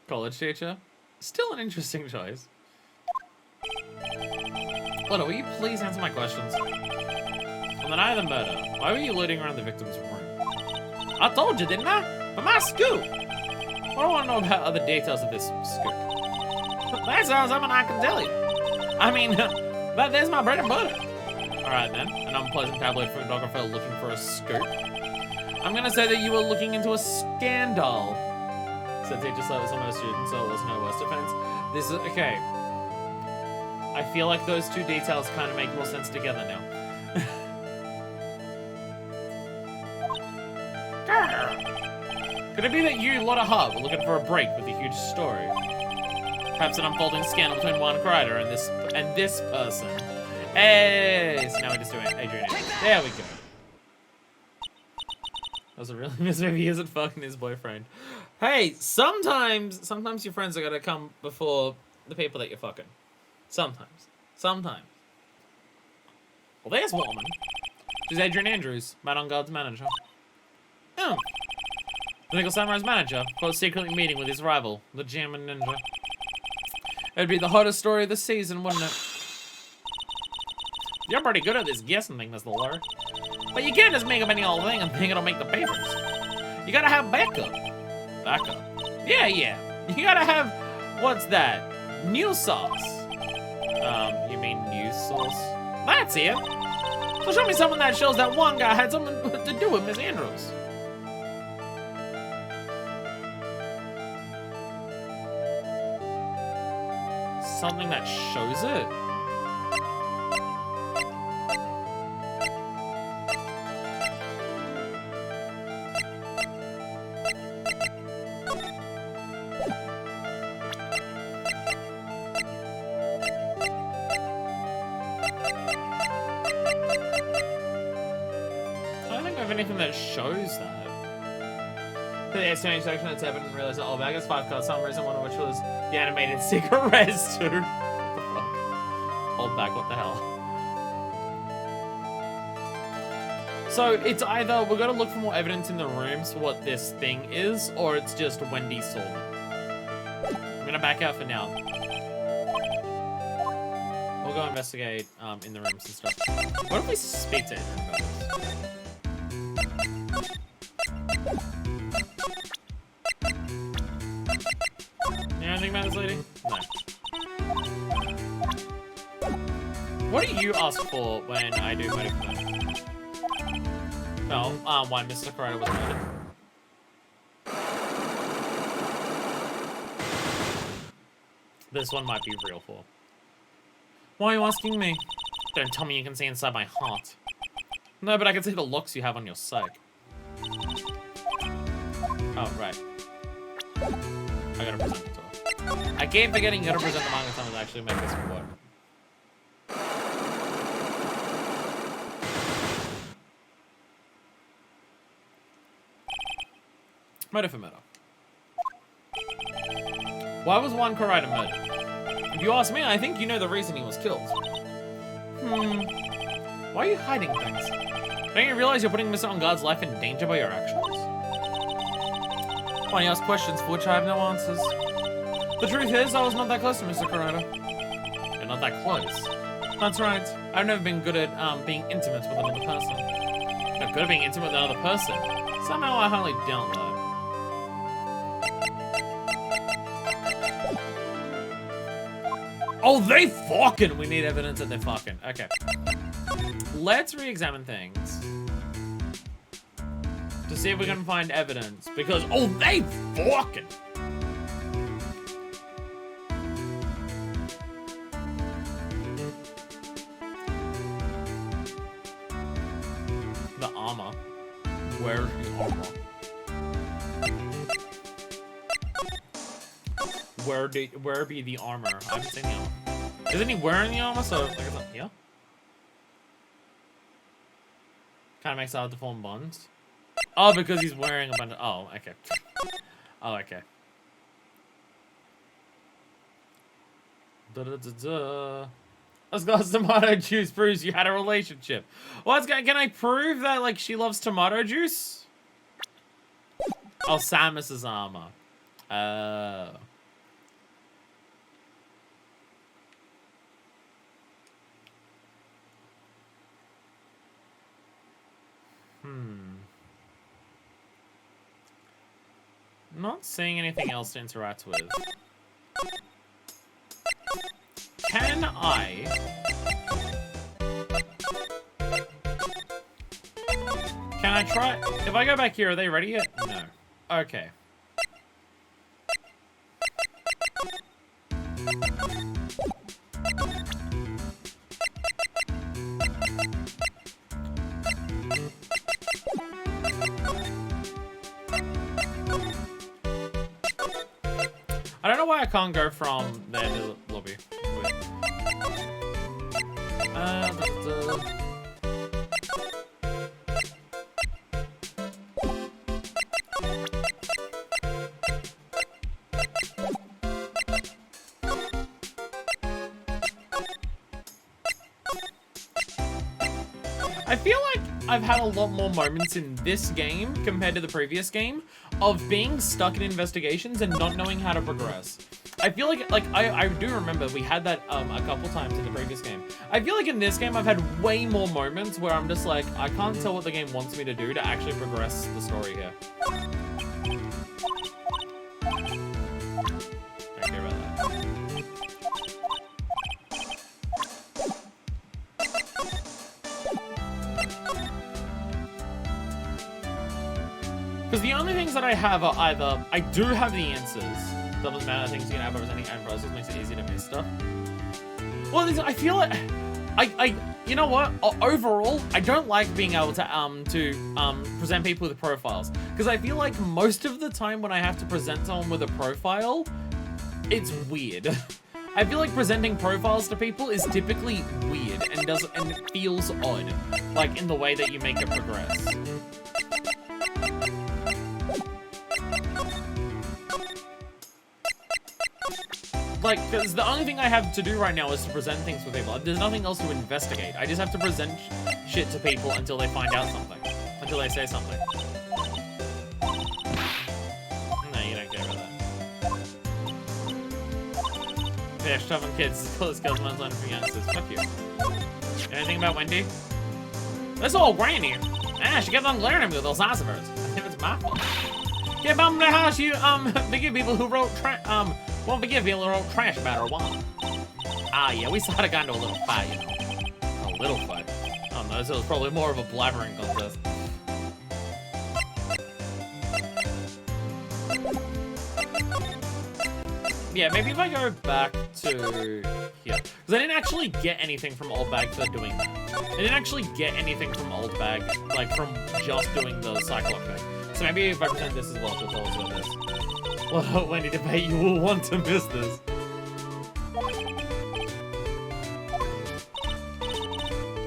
College teacher, still an interesting choice. Lotta, will you please answer my questions? On the night of the murder, why were you looting around the victim's room? I told you, didn't I? For my scoop! I don't want to know about other details of this scoop. That sounds something I can tell you. I mean, there's my bread and butter. Alright then, an unpleasant tabloid photographer looking for a scoop. I'm gonna say that you were looking into a scandal. Said teacher said it was some of the students, so it was no worse defense. This is, okay. I feel like those two details kind of make more sense together now. Could it be that you, Lotta Hub, were looking for a break with a huge story? Perhaps an unfolding scandal between one writer and this person. Hey, so now we're just doing Adrian. There we go. That was a really miserable. He isn't fucking his boyfriend. Hey, sometimes your friends are gonna come before the people that you're fucking. Sometimes. Well, there's one woman. She's Adrian Andrews, Engarde's manager. Oh. The Nickel Samurai's manager was secretly meeting with his rival, the German ninja. It'd be the hottest story of the season, wouldn't it? You're pretty good at this guessing thing, Mr. Lawyer. But you can't just make up any old thing and think it'll make the papers. You gotta have backup. Backup? Yeah. You gotta have, what's that? New sauce. You mean news source? That's it. So show me someone that shows that one guy had something to do with Miss Andrews. Something that shows it? Anything that shows that. The estimating section at 7 and realized that all bag is 5 cards, some reason one of which was the animated secret res too. Old bag, what the hell? So it's either we're gonna look for more evidence in the rooms for what this thing is, or it's just Wendy saw them. I'm gonna back out for now. We'll go investigate in the rooms and stuff. What if we speak to Adrian about this? Anything about this lady? No. What do you ask for when I do motive murder? No, why Mr. Corrado was murdered. This one might be real for. Why are you asking me? Don't tell me you can see inside my heart. No, but I can see the looks you have on your psych. Oh, right. I gotta present it to her. I keep forgetting you gotta present the manga to actually make this work. Murder for murder. Why was Juan Corrida murdered? If you ask me, I think you know the reason he was killed. Why are you hiding things? Don't you realize you're putting Mr. Engarde's life in danger by your actions? Why you ask questions for which I have no answers? The truth is, I was not that close to Mr. Corrado. You're not that close. That's right. I've never been good at being intimate with another person. Not good at being intimate with another person. Somehow I hardly doubt that. Oh, they fucking! We need evidence that they're fucking. Okay. Let's re-examine things. To see if we can find evidence. Because, oh, they fucking! The armor. Where's the armor? Where be the armor? I haven't seen the armor. Isn't he wearing the armor? So, like, yeah? Kind of makes it hard to form bonds. Oh, because he's wearing a bunch of... Oh, okay. Oh, okay. As glass of tomato juice proves you had a relationship. What's going? Can I prove that, like, she loves tomato juice? Oh, Samus's armor. Not seeing anything else to interact with. Can I... Can I try... If I go back here, are they ready yet? No. Okay. I don't know why I can't go from there to the lobby. Wait. I feel like I've had a lot more moments in this game compared to the previous game of being stuck in investigations and not knowing how to progress. I feel like I do remember we had that a couple times in the previous game. I feel like in this game I've had way more moments where I'm just like, I can't tell what the game wants me to do to actually progress the story here. Don't care about that. Because the only things that I have are either, I do have the answers. Doesn't matter, things you can have representing and process makes it easy to miss stuff. Well, I feel like, you know what? Overall, I don't like being able to present people with profiles. Because I feel like most of the time when I have to present someone with a profile, it's weird. I feel like presenting profiles to people is typically weird and it feels odd. Like in the way that you make it progress. Like, because the only thing I have to do right now is to present things with people. There's nothing else to investigate. I just have to present shit to people until they find out something. Until they say something. No, you don't care about that. Yeah, shoving kids, call this girl's man's line for answers. Fuck you. Anything about Wendy? This old granny. Ah, she kept on glaring at me with those eyes of hers. I think it's my fault. Yeah, bum the house, you, forgive people who wrote won't forgive people who wrote trash about her wine. Ah, yeah, we sort of got into a little fight, you know. A little fight. Oh no, so it was probably more of a blabbering contest. Yeah, maybe if I go back to here. Because I didn't actually get anything from Old Bag for doing that. I didn't actually get anything from Old Bag, like, from just doing the Cyclops thing. So maybe if I present this as well, she'll tell us about this. Well, Wendy debate, you will want to miss this.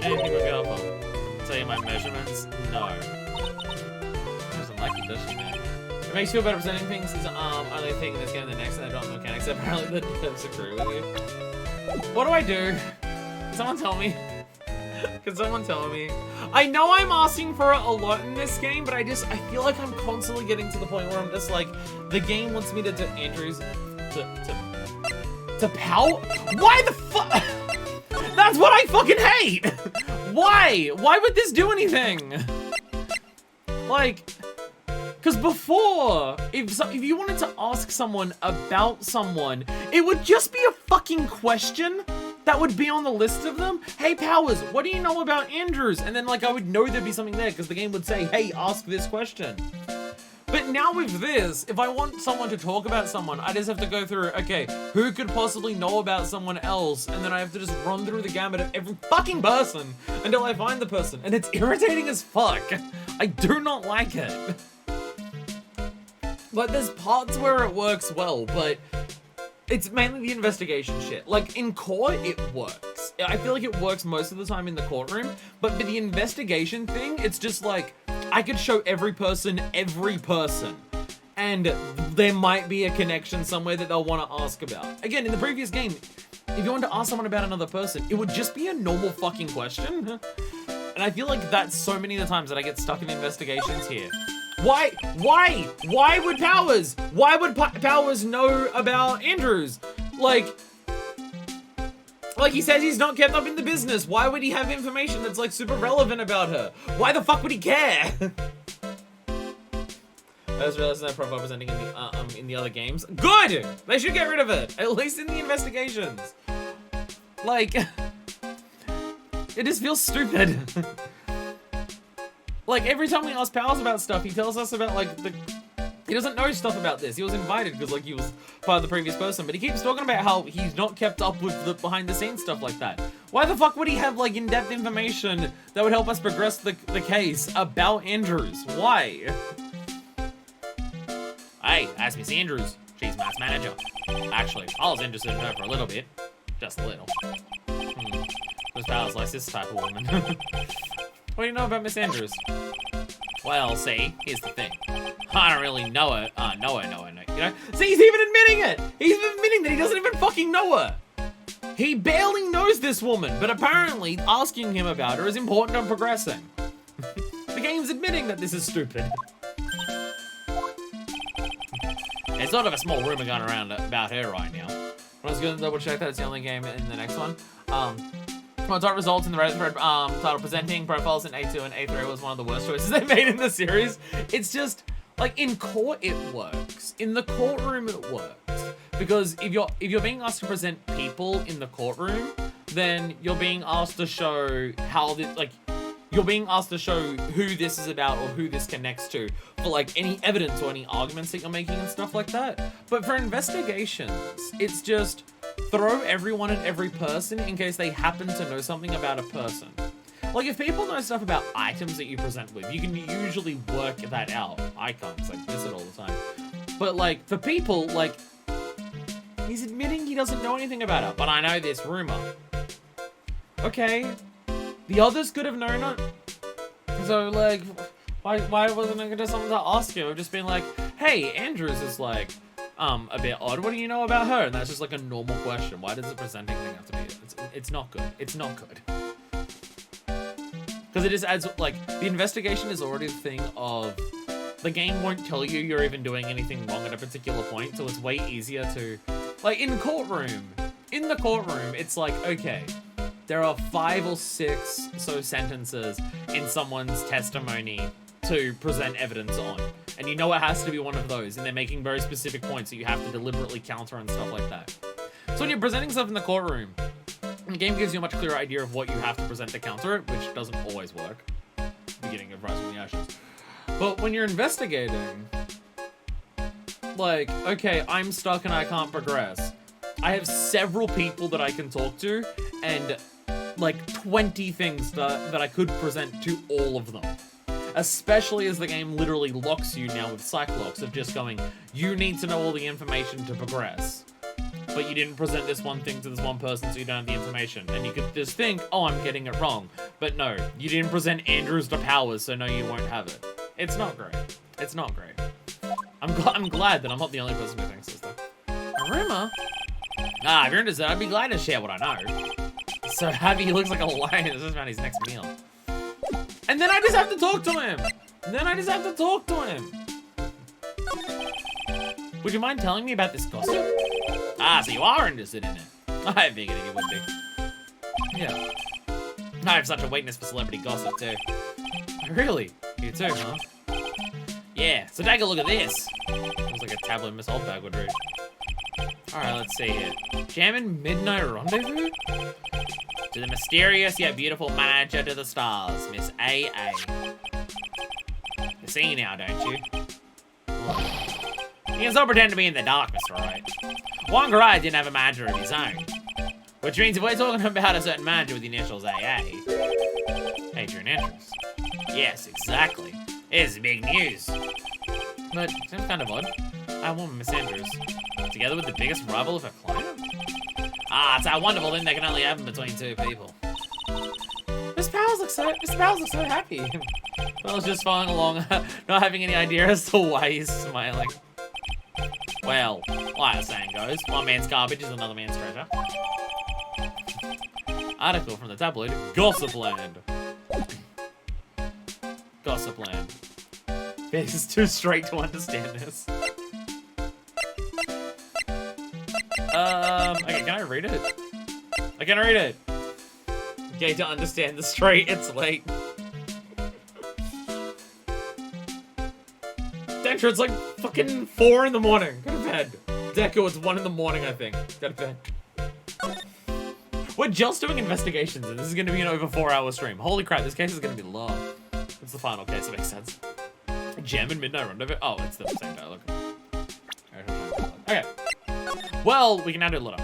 Anything we go up on? Tell you my measurements? No. She doesn't like you, does she, man? It makes you feel better presenting things is only thing in this game the next and I don't know mechanics. Apparently the devs agree with you. What do I do? Can someone tell me? Can someone tell me? I know I'm asking for a lot in this game, but I feel like I'm constantly getting to the point where I'm just like, the game wants me to do Andrews to pout? Why the fuck? That's what I fucking hate! Why? Why would this do anything? Like, because before, if you wanted to ask someone about someone, it would just be a fucking question that would be on the list of them. Hey, Powers, what do you know about Andrews? And then, like, I would know there'd be something there because the game would say, hey, ask this question. But now with this, if I want someone to talk about someone, I just have to go through, okay, who could possibly know about someone else? And then I have to just run through the gamut of every fucking person until I find the person. And it's irritating as fuck. I do not like it. Like, there's parts where it works well, but it's mainly the investigation shit. Like, in court, it works. I feel like it works most of the time in the courtroom, but for the investigation thing, it's just like, I could show every person, and there might be a connection somewhere that they'll want to ask about. Again, in the previous game, if you wanted to ask someone about another person, it would just be a normal fucking question. And I feel like that's so many of the times that I get stuck in investigations here. Why would Powers know about Andrews? Like he says he's not kept up in the business. Why would he have information that's like super relevant about her? Why the fuck would he care? I just realized that profile presenting in the other games. Good! They should get rid of it. At least in the investigations. Like, it just feels stupid. Like, every time we ask Powers about stuff, he tells us about, like, he doesn't know stuff about this. He was invited because, like, he was part of the previous person, but he keeps talking about how he's not kept up with the behind-the-scenes stuff like that. Why the fuck would he have, like, in-depth information that would help us progress the case about Andrews? Why? Hey, ask Miss Andrews. She's my manager. Actually, I was interested in her for a little bit. Just a little. Miss Powers likes this type of woman. What do you know about Miss Andrews? Well, see, here's the thing. I don't really know her. Know her, you know? See, he's even admitting it! He's admitting that he doesn't even fucking know her! He barely knows this woman, but apparently asking him about her is important on progressing. The game's admitting that this is stupid. There's sort of a small rumor going around about her right now. I was going to double check that it's the only game in the next one. Top results in the Reddit thread title presenting profiles in A2 and A3 was one of the worst choices they made in the series. It's just like in court it works. In the courtroom it works. Because if you're being asked to present people in the courtroom, then you're being asked to show how this, like, you're being asked to show who this is about or who this connects to for like any evidence or any arguments that you're making and stuff like that. But for investigations, it's just throw everyone and every person in case they happen to know something about a person. Like if people know stuff about items that you present with, you can usually work that out. I can't because I miss it all the time. But like for people, like he's admitting he doesn't know anything about it, but I know this rumor. Okay. The others could have known it. So, like, why wasn't I just something to ask you? I've just been like, hey, Andrews is, like, a bit odd. What do you know about her? And that's just, like, a normal question. Why does the presenting thing have to be? It's not good. It's not good. Because it just adds, like, the investigation is already the thing of the game won't tell you you're even doing anything wrong at a particular point, so it's way easier to, like, in the courtroom, it's like, okay, there are 5 or 6 sentences in someone's testimony to present evidence on. And you know it has to be one of those, and they're making very specific points that you have to deliberately counter and stuff like that. So when you're presenting stuff in the courtroom, the game gives you a much clearer idea of what you have to present to counter it, which doesn't always work. Beginning of Rise from the Ashes. But when you're investigating, like, okay, I'm stuck and I can't progress. I have several people that I can talk to, and like 20 things that I could present to all of them. Especially as the game literally locks you now with Cyclops of just going, you need to know all the information to progress. But you didn't present this one thing to this one person, so you don't have the information. And you could just think, oh, I'm getting it wrong. But no, you didn't present Andrews to Powers, so no, you won't have it. It's not great. It's not great. I'm glad that I'm not the only person who thinks this stuff. A rumor? Ah, if you're interested, I'd be glad to share what I know. So happy he looks like a lion. This is about his next meal. And then I just have to talk to him. Would you mind telling me about this gossip? Ah, so you are interested in it. I figured you would be. Yeah. I have such a weakness for celebrity gossip too. Really? You too, huh? Yeah, so take a look at this. Looks like a tablet Miss Oldbag would read. Alright, let's see here. Jamming Midnight Rendezvous? To the mysterious yet beautiful manager to the stars, Miss A.A. You see now, don't you? You can still pretend to be in the dark, Mr. Wright. Wong Wright didn't have a manager of his own. Which means if we're talking about a certain manager with the initials A.A. Adrian Andrews. Yes, exactly. It's big news. But it seems kind of odd. I want Miss Andrews. Together with the biggest rival of her client? Ah, it's how wonderful thing that can only happen between 2 people. Miss Powers looks so happy. Bell's just following along, not having any idea as to why he's smiling. Well, like the saying goes, one man's garbage is another man's treasure. Article from the tabloid, Gossipland. Gossipland. This is too straight to understand this. Okay, can I read it? I can read it. Okay, to understand the straight, it's late. Dentra, it's like fucking 4 in the morning. Go to bed. Deco, it's 1 in the morning, I think. Go to bed. We're just doing investigations, and this is gonna be an over 4-hour stream. Holy crap, this case is gonna be long. It's the final case, it makes sense. Gem and Midnight Rendezvous. Oh, it's the same dialogue. Okay. Well, we can now do a little.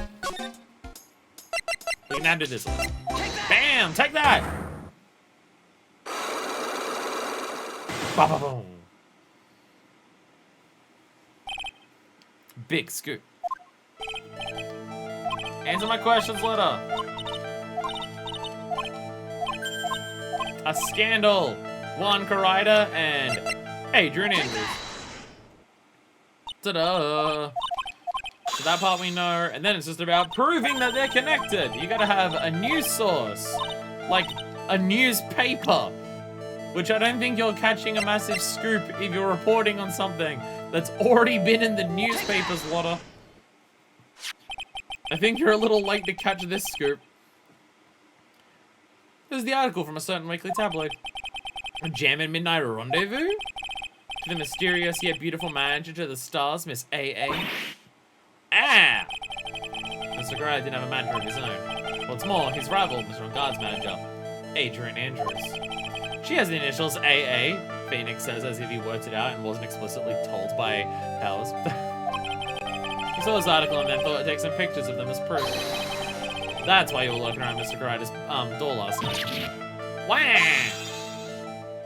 We can now do this one. Bam! Take that! Ba-ba-boom. Big scoop. Answer my questions later. A scandal. Juan Carida and Adrian Andrews. Ta-da! So that part we know, and then it's just about proving that they're connected. You gotta have a news source, like a newspaper, which I don't think you're catching a massive scoop if you're reporting on something That's already been in the newspapers, Lotta. I think you're a little late to catch this scoop. There's the article from a certain weekly tabloid. A jam and midnight rendezvous? To the mysterious yet beautiful manager to the stars, Miss A.A. Ah! Mr. Gray didn't have a manager of his own. What's more, his rival, Mr. Engarde's manager, Adrian Andrews. She has the initials A.A., Phoenix says as if he worked it out and wasn't explicitly told by Powers. He saw this article and then thought to take some pictures of them as proof. That's why you were looking around Mr. Gryder's door last night. Wah!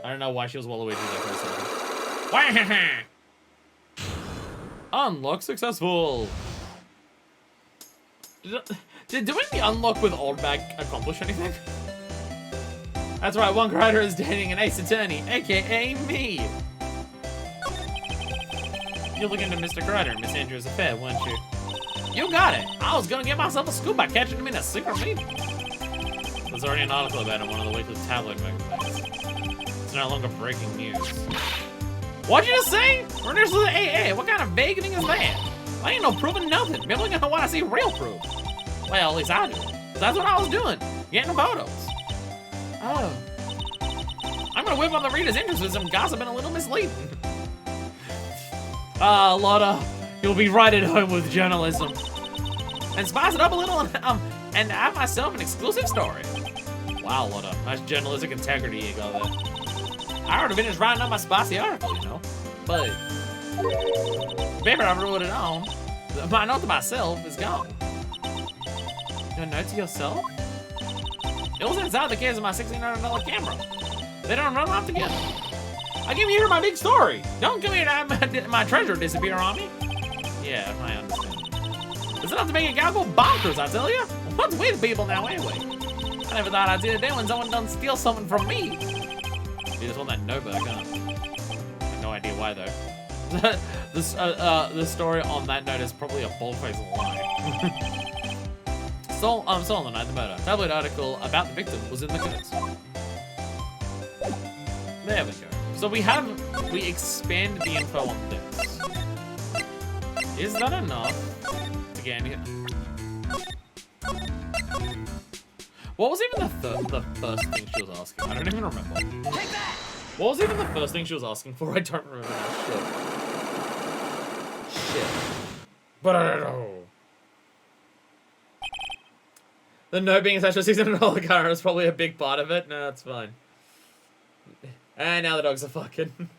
I don't know why she was Waluigi there for a second. Wah! Unlock successful! Did doing the unlock with old bag accomplish anything? That's right, one Gryder is dating an ace attorney, aka me! You're looking into Mr. Gryder and Miss Andrews' affair, weren't you? You got it! I was gonna get myself a scoop by catching him in a secret meeting. There's already an article about it in one of the weekly tabloid magazines. It's no longer breaking news. What'd you just say? We're initially AA. What kind of vague thing is that? I ain't no proving nothing. People are gonna want to see real proof. Well, at least I do. That's what I was doing. Getting photos. Oh. I'm gonna whip on the reader's interest with some gossip and a little misleading. Ah, Lotta, you'll be right at home with journalism. And spice it up a little and have myself an exclusive story. Wow, Lotta, nice journalistic integrity you got there. I already finished writing up my spicy article, you know. But the paper I wrote it on, my note to myself is gone. Your note to yourself? It was inside the case of my $1,600 camera. They don't run off together. I came here for my big story. Don't come here to have my treasure disappear on me. Yeah, I understand. It's enough to make a guy go bonkers, I tell you. What's with people now, anyway? I never thought I'd see a day when someone done steal something from me. You just want that note back, huh? I have no idea why, though. The story on that note is probably a bold-faced lie. Stolen the night of the murder. Tabloid article about the victim was in the goods. There we go. So we expanded the info on this. Is that enough to get in here? What was even the first thing she was asking? I don't even remember. Take that! What was even the first thing she was asking for? I don't remember that shit. But I don't know. The note being attached to a $600 car is probably a big part of it. No, that's fine. And now the dogs are fucking.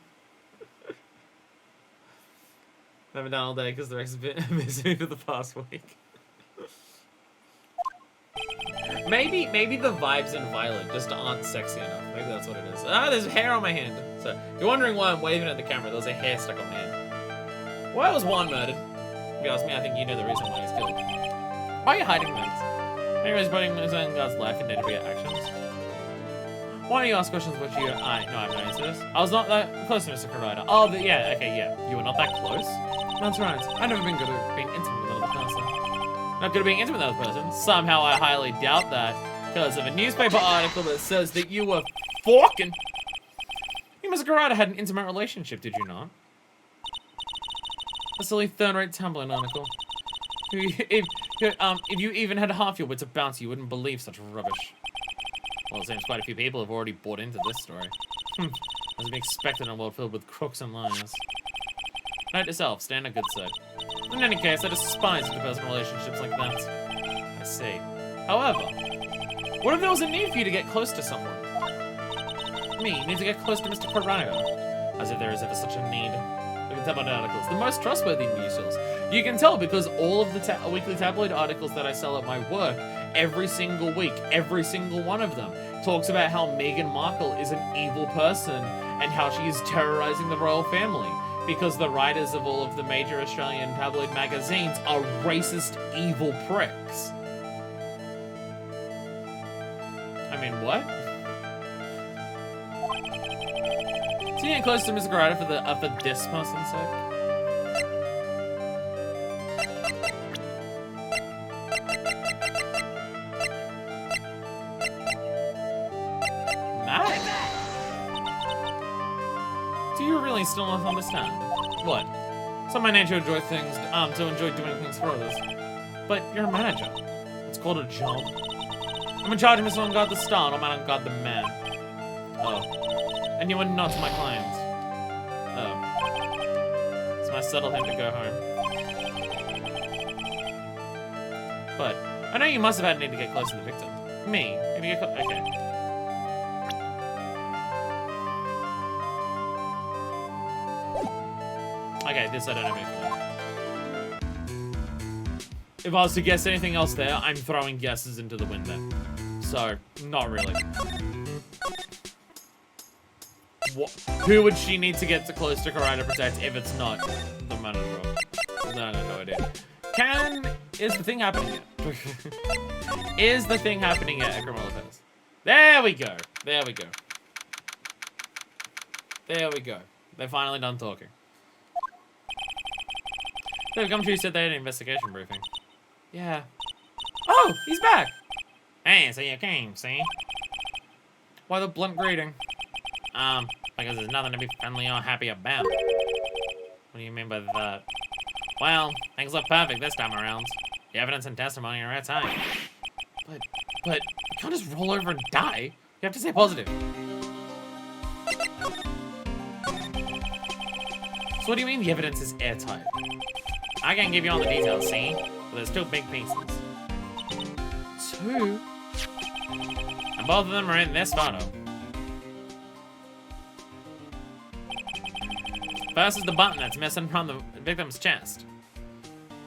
Haven't done all day because the Rex has been missing me for the past week. Maybe the vibes in Violet just aren't sexy enough. Maybe that's what it is. Ah, there's hair on my hand. So, if you're wondering why I'm waving at the camera, there was a hair stuck on my hand. Why was Juan murdered? If you ask me, I think you know the reason why he's killed. Why are you hiding things? Maybe he's putting his own guy's life in danger via actions. Why don't you ask questions which you... I have no answer to this. I was not that close to Mr. Provider. Oh, yeah, okay, yeah. You were not that close? That's right. I've never been good at being intimate with another person. Not good at being intimate with another person. Somehow I highly doubt that because of a newspaper article that says that you were fucking... You, Mr. Garada, had an intimate relationship, did you not? A silly third-rate tabloid article. If you even had half your wits about you, you wouldn't believe such rubbish. Well, it seems quite a few people have already bought into this story. As to be expected in a world filled with crooks and liars. Note to self, stand a good side. In any case, I despise interpersonal relationships like that. I see. However, what if there was a need for you to get close to someone? Me, need to get close to Mr. Piranha. As if there is ever such a need. Look at tabloid articles, the most trustworthy news source. You can tell because all of the weekly tabloid articles that I sell at my work, every single week, every single one of them, talks about how Meghan Markle is an evil person and how she is terrorizing the royal family. Because the writers of all of the major Australian tabloid magazines are racist, evil pricks. I mean, what? So you get close to Mr. Garada for this person's sake? Do you really still not understand? What? It's not my nature to enjoy doing things for others. But you're a manager. It's called a job. I'm in charge of Mr. Engarde the star, not man Engarde the man. Oh. And you are not my client. Oh. So I settled him to go home. But I know you must have had a need to get close to the victim. Me? Maybe get close. Okay. Okay, this I don't have anything on. If I was to guess anything else there, I'm throwing guesses into the window. So, not really. What? Who would she need to get to close to Wright to protect if it's not the manager? No idea. Is the thing happening yet? Is the thing happening yet at Criminal Affairs? There we go. There we go. There we go. They're finally done talking. They've come to you, said they had an investigation briefing. Yeah. Oh, he's back. Hey, so you came, see? Why the blunt greeting? Because there's nothing to be friendly or happy about. What do you mean by that? Well, things look perfect this time around. The evidence and testimony are at time. But, you can't just roll over and die. You have to stay positive. So what do you mean the evidence is airtight? I can't give you all the details, see? But there's 2 big pieces. 2? And both of them are in this photo. First is the button that's missing from the victim's chest.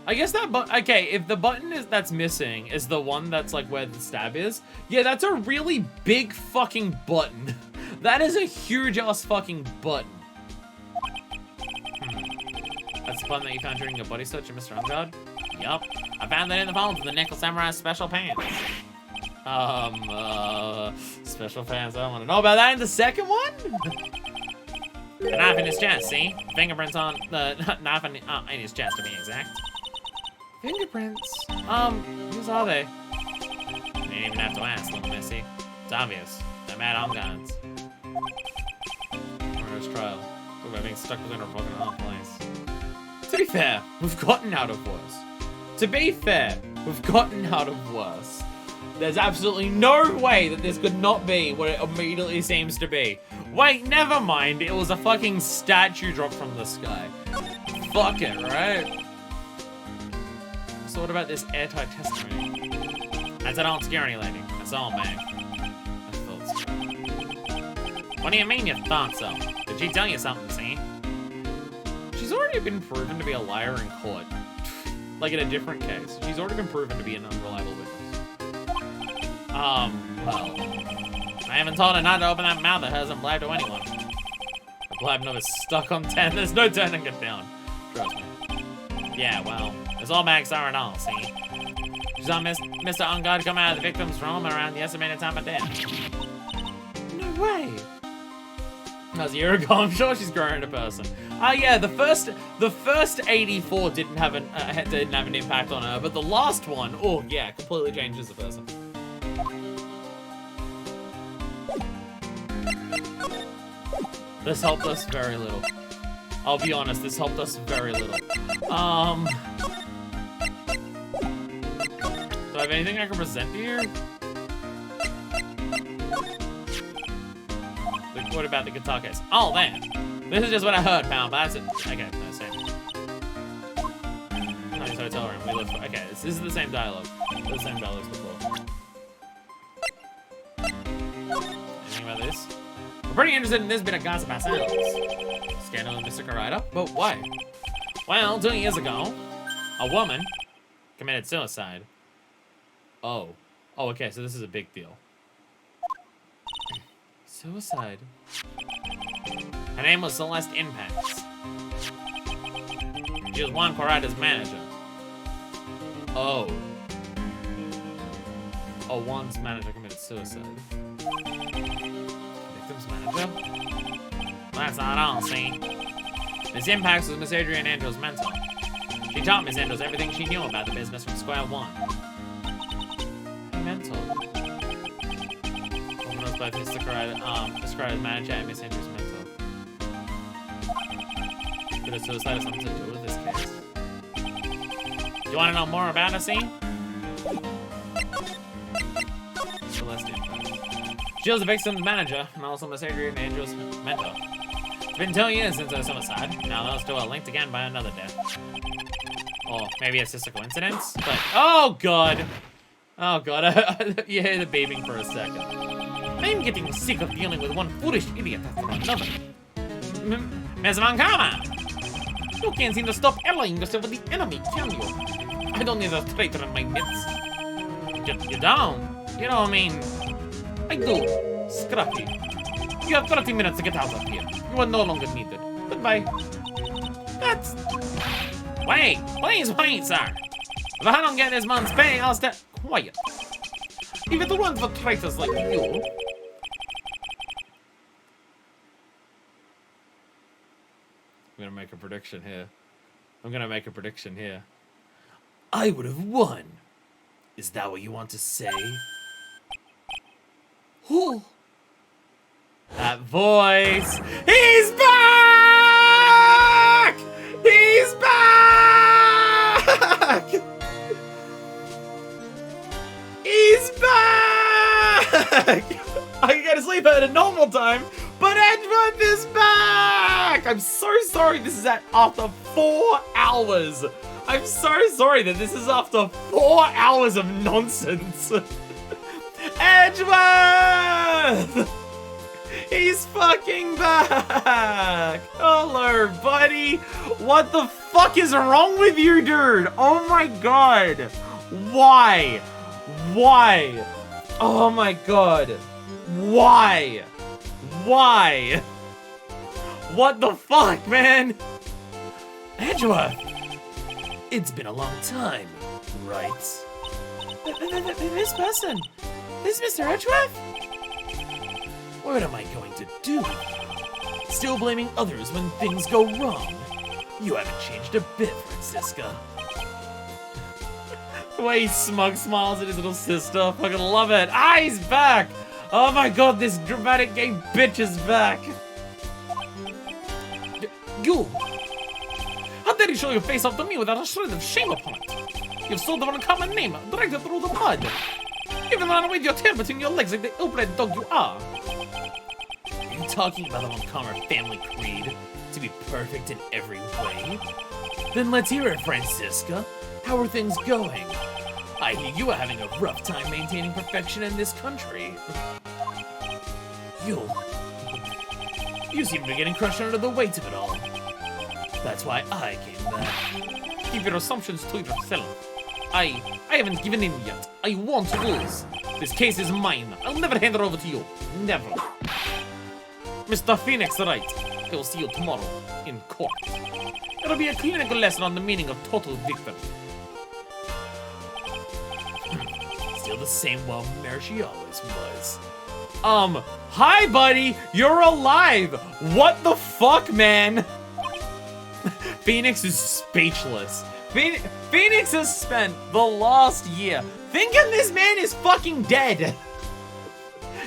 I guess that okay, if the button that's missing is the one that's like where the stab is, yeah, that's a really big fucking button. That is a huge ass fucking button. That's the button that you found during your body search of Mr. Engarde? Yup. I found that in the folds of the Nickel Samurai's special pants. Special pants, I don't want to know about that in the second one? The knife in his chest, see? Fingerprints on the knife in his chest, to be exact. Fingerprints? Whose are they? You didn't even have to ask, little missy. It's obvious. They're mad on guns. Murder's trial. Talk about being stuck between a rock and a hard place. To be fair, we've gotten out of worse. There's absolutely no way that this could not be what it immediately seems to be. Wait, never mind. It was a fucking statue dropped from the sky. Fuck it, right? So what about this airtight testimony? That's an old security lady. That's all, man. I thought so. What do you mean you thought so? Did she tell you something, see? She's already been proven to be a liar in court. Like in a different case. She's already been proven to be an unreliable witness. Well, I haven't told her not to open that mouth of hers and blab to anyone. The blab knob is stuck on 10. There's no turning it down. Trust me. Yeah, well, it's all bags are and all, see? She saw Mr. Engarde come out of the victim's room around the estimated time of death. No way. That was a year ago. I'm sure she's grown into person. Yeah, the first 84 didn't have an impact on her, but the last one, oh yeah, completely changes the person. This helped us very little. I'll be honest, this helped us very little. Do I have anything I can present here? What about the guitar case? Oh, man. This is just what I heard, pal, but that's it. Okay, no, same. Nice hotel room. We live for. Okay, this is the same dialogue. The same dialogues before. Anything about this? I'm pretty interested in this bit of gossip ourselves. Scandal of Mr. Wright. But why? Well, 2 years ago, a woman committed suicide. Oh. Oh, okay, so this is a big deal. Suicide. Her name was Celeste Impax. She was Juan Corrada's manager. Oh. Oh, Juan's manager committed suicide. Victim's manager? That's not all, see? Miss Impax was Miss Adrian Andrews' mentor. She taught Miss Andrews everything she knew about the business from square one. Mentor? Woman was both Mr. Corrada's manager and Miss Andrews' mentor. Could a suicide have something to do with this case? Do you want to know more about a scene? Jill's the victim's manager, and also Miss Adrian Angel's mentor. It's been 2 years since her suicide. Now those two are linked again by another death. Or maybe it's just a coincidence, but... Oh, God! Oh, God. You hear the beeping for a second. I'm getting sick of dealing with one foolish idiot after another. Miss Von Karma! You can't seem to stop allying yourself with the enemy, can you? I don't need a traitor in my midst. You don't? You know what I mean? I do. Scruffy. You have 30 minutes to get out of here. You are no longer needed. Goodbye. That's... Wait. Please wait, sir. If I don't get this month's pay, I'll stay quiet. If it weren't for traitors like you... I'm gonna make a prediction here. I would have won. Is that what you want to say? Who? That voice. He's back! He's back! He's back! I can go to sleep at a normal time, but Edgeworth is back! I'm so sorry this is after 4 hours. I'm so sorry that this is after 4 hours of nonsense. Edgeworth! He's fucking back! Hello, buddy! What the fuck is wrong with you, dude? Oh my god! Why? Why? Oh my god. Why? Why? What the fuck, man? Edgeworth! It's been a long time, right? This person? This is Mr. Edgeworth? What am I going to do? Still blaming others when things go wrong. You haven't changed a bit, Francisca. The way he smug smiles at his little sister. Fucking love it. Ah, he's back! Oh my god, this dramatic gay bitch is back. You! How dare you show your face off to me without a shred of shame upon it? You've sold them an uncommon name, dragged it through the mud. Even run away with your tail between your legs like the ill-bred dog you are. Are you talking about the Montgomery family creed? To be perfect in every way? Then let's hear it, Francisca. How are things going? I hear you are having a rough time maintaining perfection in this country. You seem to be getting crushed under the weight of it all. That's why I came back. Keep your assumptions to yourself. I haven't given in yet. I won't lose. This case is mine. I'll never hand it over to you. Never. Mr. Phoenix Wright, I will see you tomorrow in court. It'll be a clinical lesson on the meaning of total victory. Still the same wild mare she always was. Hi, buddy. You're alive. What the fuck, man? Phoenix is speechless. Phoenix has spent the last year thinking this man is fucking dead.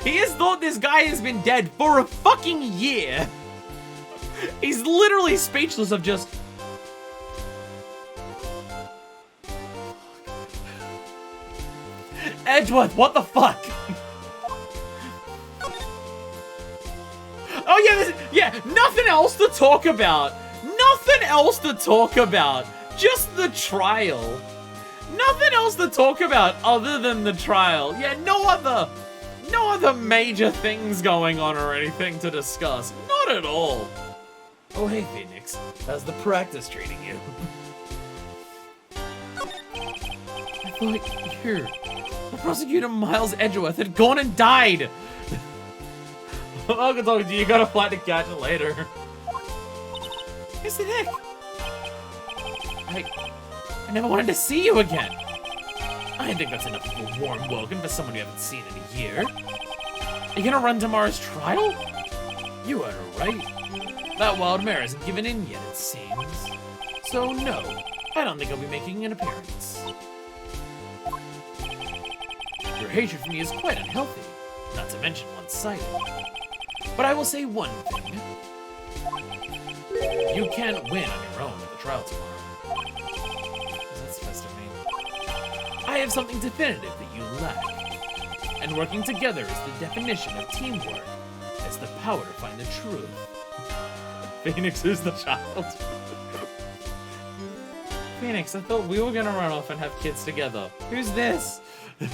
He has thought this guy has been dead for a fucking year. He's literally speechless of just... Edgeworth, what the fuck? Oh yeah, nothing else to talk about. Nothing else to talk about. Just the trial. Nothing else to talk about other than the trial. Yeah, no other major things going on or anything to discuss. Not at all. Oh hey Phoenix, how's the practice treating you? I thought here, the prosecutor Miles Edgeworth had gone and died. I'll go talk to you. You got a flight to catch it later. Who's the heck? I never wanted to see you again. I think that's enough of a warm welcome for someone you haven't seen in a year. Are you gonna run tomorrow's trial? You heard her right. That wild mare hasn't given in yet, it seems. So no, I don't think I'll be making an appearance. Your hatred for me is quite unhealthy, not to mention one-sided. But I will say one thing. You can't win on your own at the trial tomorrow. What's that supposed to mean? I have something definitive that you lack. And working together is the definition of teamwork. It's the power to find the truth. Phoenix is the child. Phoenix, I thought we were gonna run off and have kids together. Who's this? The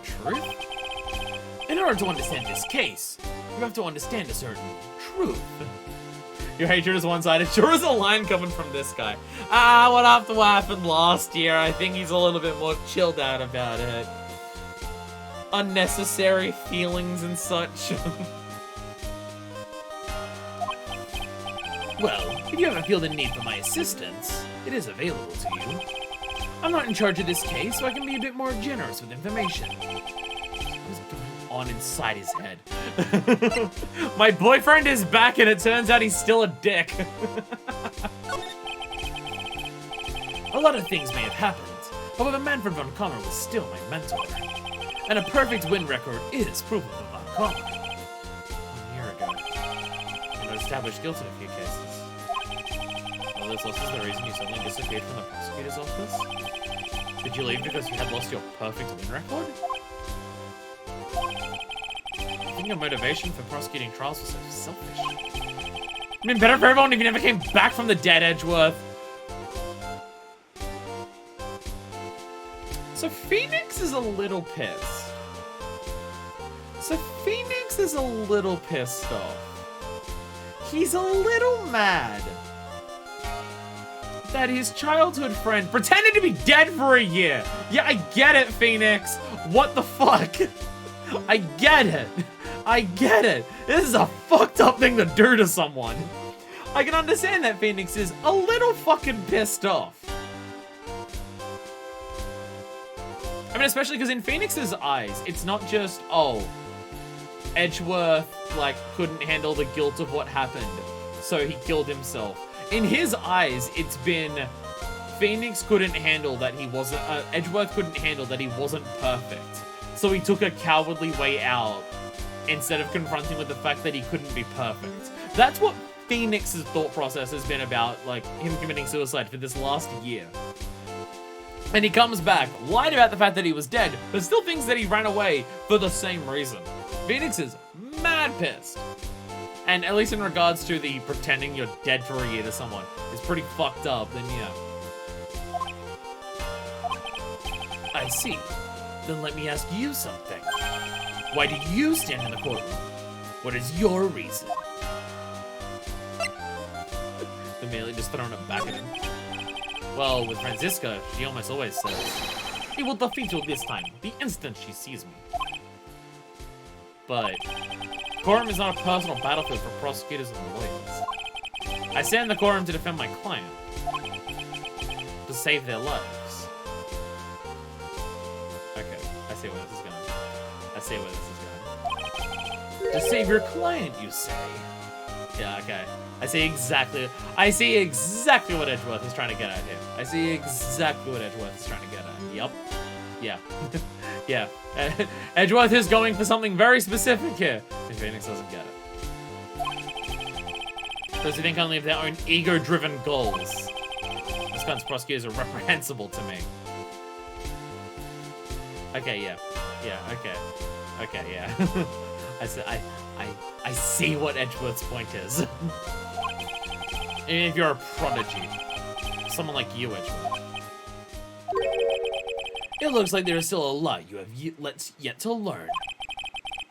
truth? In order to understand this case, you have to understand a certain truth. Your hatred is one-sided. Sure is a line coming from this guy. What after what happened last year, I think he's a little bit more chilled out about it. Unnecessary feelings and such. Well, if you ever feel the need for my assistance, it is available to you. I'm not in charge of this case, so I can be a bit more generous with information. What's going on inside his head? My boyfriend is back and it turns out he's still a dick. A lot of things may have happened. However, Manfred von Kammer was still my mentor. And a perfect win record is proof of von Kammer. 1 year ago, I established guilt in a few cases. Well, this also is the reason you suddenly disappeared from the prosecutor's office? Did you leave because you had lost your perfect win record? I think your motivation for prosecuting trials was so selfish. It'd been better for everyone if you never came back from the dead, Edgeworth. So Phoenix is a little pissed. Off. He's a little mad that his childhood friend pretended to be dead for a year. Yeah, I get it, Phoenix. What the fuck? I get it. This is a fucked up thing to do to someone. I can understand that Phoenix is a little fucking pissed off. I mean, especially because in Phoenix's eyes, it's not just, oh, Edgeworth, like, couldn't handle the guilt of what happened, so he killed himself. In his eyes, it's been, Phoenix couldn't handle that he wasn't, Edgeworth couldn't handle that he wasn't perfect. So he took a cowardly way out, instead of confronting with the fact that he couldn't be perfect. That's what Phoenix's thought process has been about, like, him committing suicide for this last year. And he comes back, lied about the fact that he was dead, but still thinks that he ran away for the same reason. Phoenix is mad pissed. And at least in regards to the pretending you're dead for a year to someone is pretty fucked up, then yeah. I see. Then let me ask you something. Why do you stand in the courtroom? What is your reason? Immediately just throwing it back at him. Well, with Franziska, she almost always says, "He will defeat you this time, the instant she sees me." But courtroom is not a personal battlefield for prosecutors and lawyers. I stand in the courtroom to defend my client, to save their lives. Okay, I see where this is going. To save your client, you say? Yeah, okay. I see exactly what Edgeworth is trying to get at here. Yup. Yeah. Yeah. Edgeworth is going for something very specific here. And Phoenix doesn't get it. Those who think only of their own ego-driven goals. This kinds of prosecutors are reprehensible to me. Okay, yeah. Yeah, okay. Okay, yeah. I see what Edgeworth's point is. If you're a prodigy, someone like you, Edgeworth. It looks like there is still a lot you have yet to learn.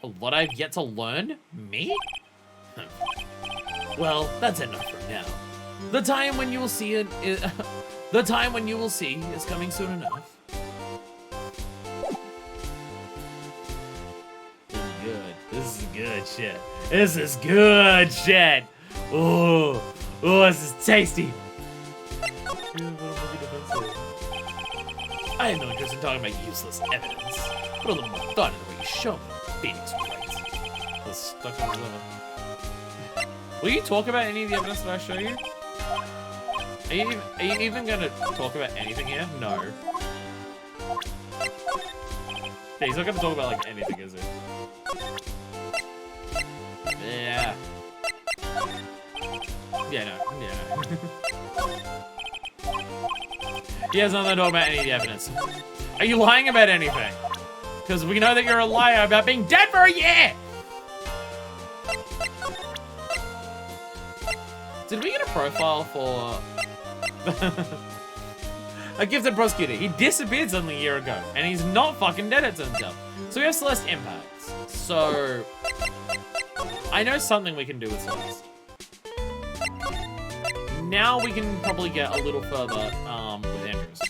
A lot I've yet to learn? Me? Well, that's enough for now. The time when you will see it is, the time when you will see is coming soon enough. This is good shit. This is good shit. Ooh, this is tasty. I have no interest in talking about useless evidence. Put a little more thought into what you show me. Phoenix Wright. Stuck in his liver. Will you talk about any of the evidence that I show you? Are you even gonna talk about anything here? No. Yeah, he's not gonna talk about like anything, is he? Yeah. Yeah, no. Yeah, no. He has nothing to talk about any of the evidence. Are you lying about anything? Because we know that you're a liar about being dead for a year! Did we get a profile for... a gifted prosecutor? He disappeared suddenly a year ago, and he's not fucking dead, it turns out. So we have Celeste impacts. So... I know something we can do with Celeste. Now we can probably get a little further with Andrews.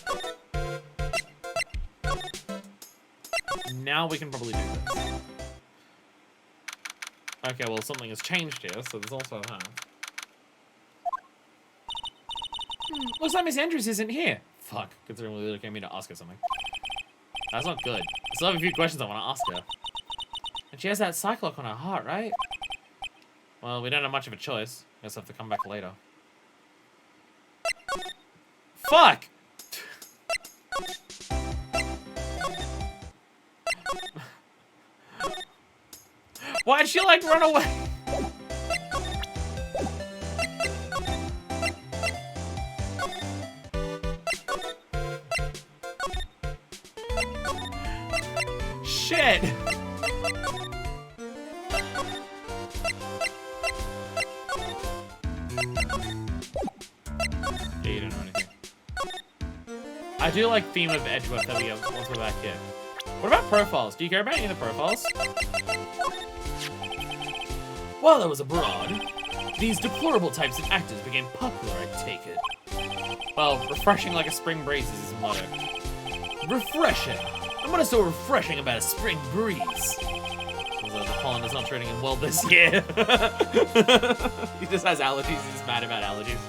Now we can probably do this. Okay, well, something has changed here, so there's also that. Looks like Miss Andrews isn't here. Fuck, considering we literally came here to ask her something. That's not good. I still have a few questions I want to ask her. And she has that cyclock on her heart, right? Well, we don't have much of a choice. Guess I'll have to come back later. Fuck! Why'd she, like, run away? Shit! Yeah, you don't know anything. I do like theme of Edgeworth that we have once we're back here. What about profiles? Do you care about any of the profiles? While I was abroad, these deplorable types of actors became popular, I take it. Well, refreshing like a spring breeze is his motto. Refreshing? And what is so refreshing about a spring breeze? Although the pollen is not treating him well this year. He just has allergies, he's mad about allergies.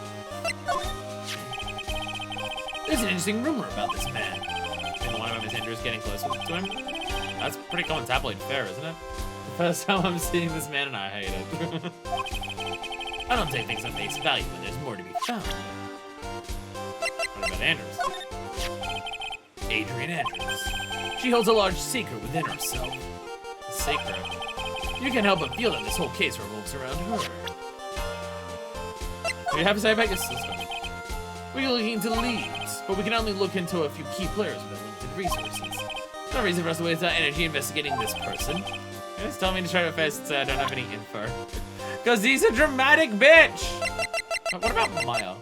There's an interesting rumor about this man. And one of Miss Andrews getting close to him. That's pretty common tabloid fare, isn't it? The first time I'm seeing this man and I hate it. I don't take things at face value when there's more to be found. What about Andrews? Adrian Andrews. She holds a large secret within herself. A secret? You can't help but feel that this whole case revolves around her. What do you have to say about your sister? We're looking into leads, but we can only look into a few key players with limited resources. No reason for us to waste our energy investigating this person. Just tell me to try to face and say I don't have any info. Because he's a dramatic bitch! What about Maya?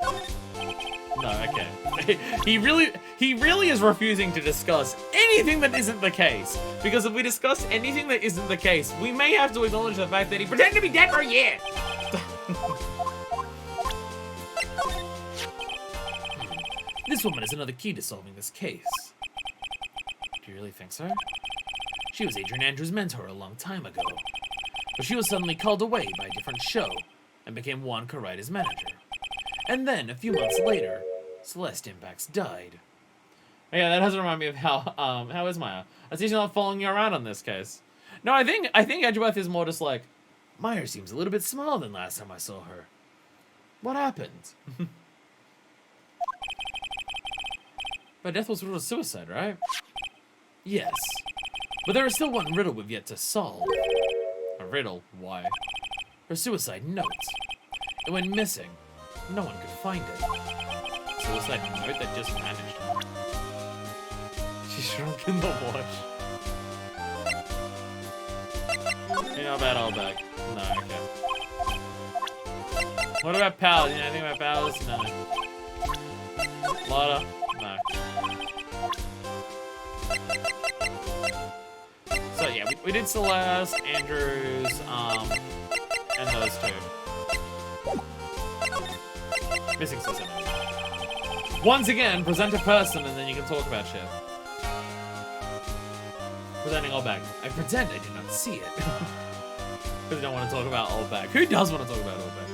No, okay. He really is refusing to discuss anything that isn't the case. Because if we discuss anything that isn't the case, we may have to acknowledge the fact that he pretended to be dead for a year! This woman is another key to solving this case. Do you really think so? She was Adrian Andrews' mentor a long time ago. But she was suddenly called away by a different show and became Juan Carrida's manager. And then, a few months later, Celeste Impacts died. Yeah, that does remind me of how is Maya? I see she's not following you around on this case. No, I think Edgeworth is more just like, Maya seems a little bit smaller than last time I saw her. What happened? But death was ruled a suicide, right? Yes. But there is still one riddle we've yet to solve. A riddle? Why? Her suicide note. It went missing. No one could find it. Suicide note that just vanished. She shrunk in the wash. You know about all back? No, okay. What about pals? You know anything about pals? No. Lotta? No. So yeah, we did Celeste, Andrews, and those two. Missing sister. Once again, present a person and then you can talk about shit. Presenting all back. I pretend I did not see it. Because I don't want to talk about all back. Who does want to talk about all back?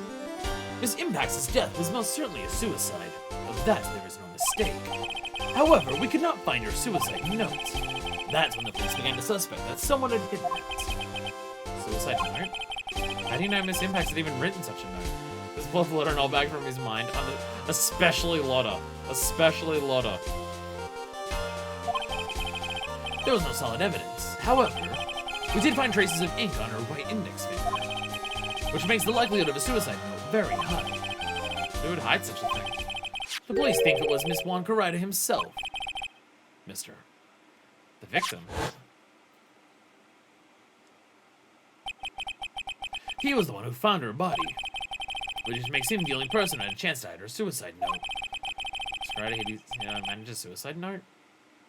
Miss Impacts' death was most certainly a suicide. Of that, there is no mistake. However, we could not find her suicide note. That's when the police began to suspect that someone had hidden it. Suicide note? How do you know Miss Impacts had even written such a note? This both Lotta and all back from his mind, especially Lotta. Especially Lotta. There was no solid evidence. However, We did find traces of ink on her right index finger, which makes the likelihood of a suicide note very high. Who would hide such a thing? The police think it was Miss Juan Carrera himself. Mr. The victim. He was the one who found her body, which makes him the only person who had a chance to hide her suicide note. Carrera managed a suicide note?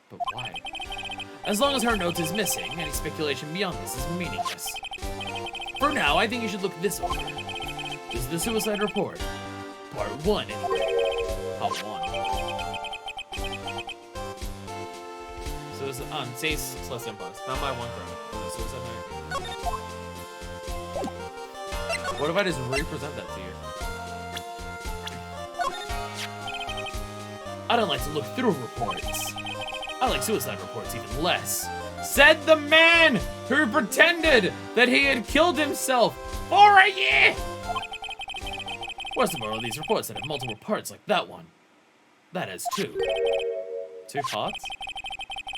But why? As long as her note is missing, any speculation beyond this is meaningless. For now, I think you should look this over. This is the suicide report. Part 1, anyway. Part 1. Suicide, it says Celeste Impulse. Not my one crime. Suicide note. What if I just represent that to you? I don't like to look through reports. I like suicide reports even less. Said the man who pretended that he had killed himself for a year! Worst of all, these reports that have multiple parts like that one. That has 2. 2 parts?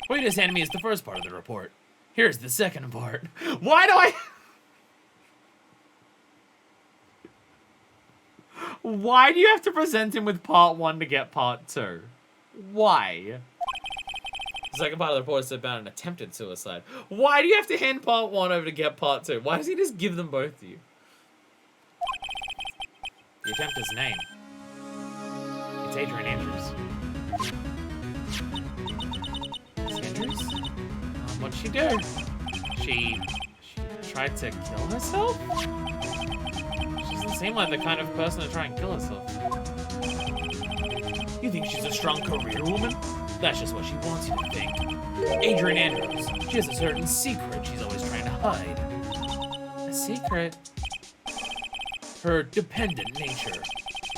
What you just handed me is the first part of the report. Here's the second part. Why do I... Why do you have to present him with part 1 to get part 2? Why? The second part of the report is about an attempted suicide. Why do you have to hand part 1 over to get part 2? Why does he just give them both to you? The attempter's name. It's Adrian Andrews. Andrews? What'd she do? She tried to kill herself? She doesn't seem like the kind of person to try and kill herself. You think she's a strong career woman? That's just what she wants you to think. Adrian Andrews. She has a certain secret she's always trying to hide. A secret? Her dependent nature.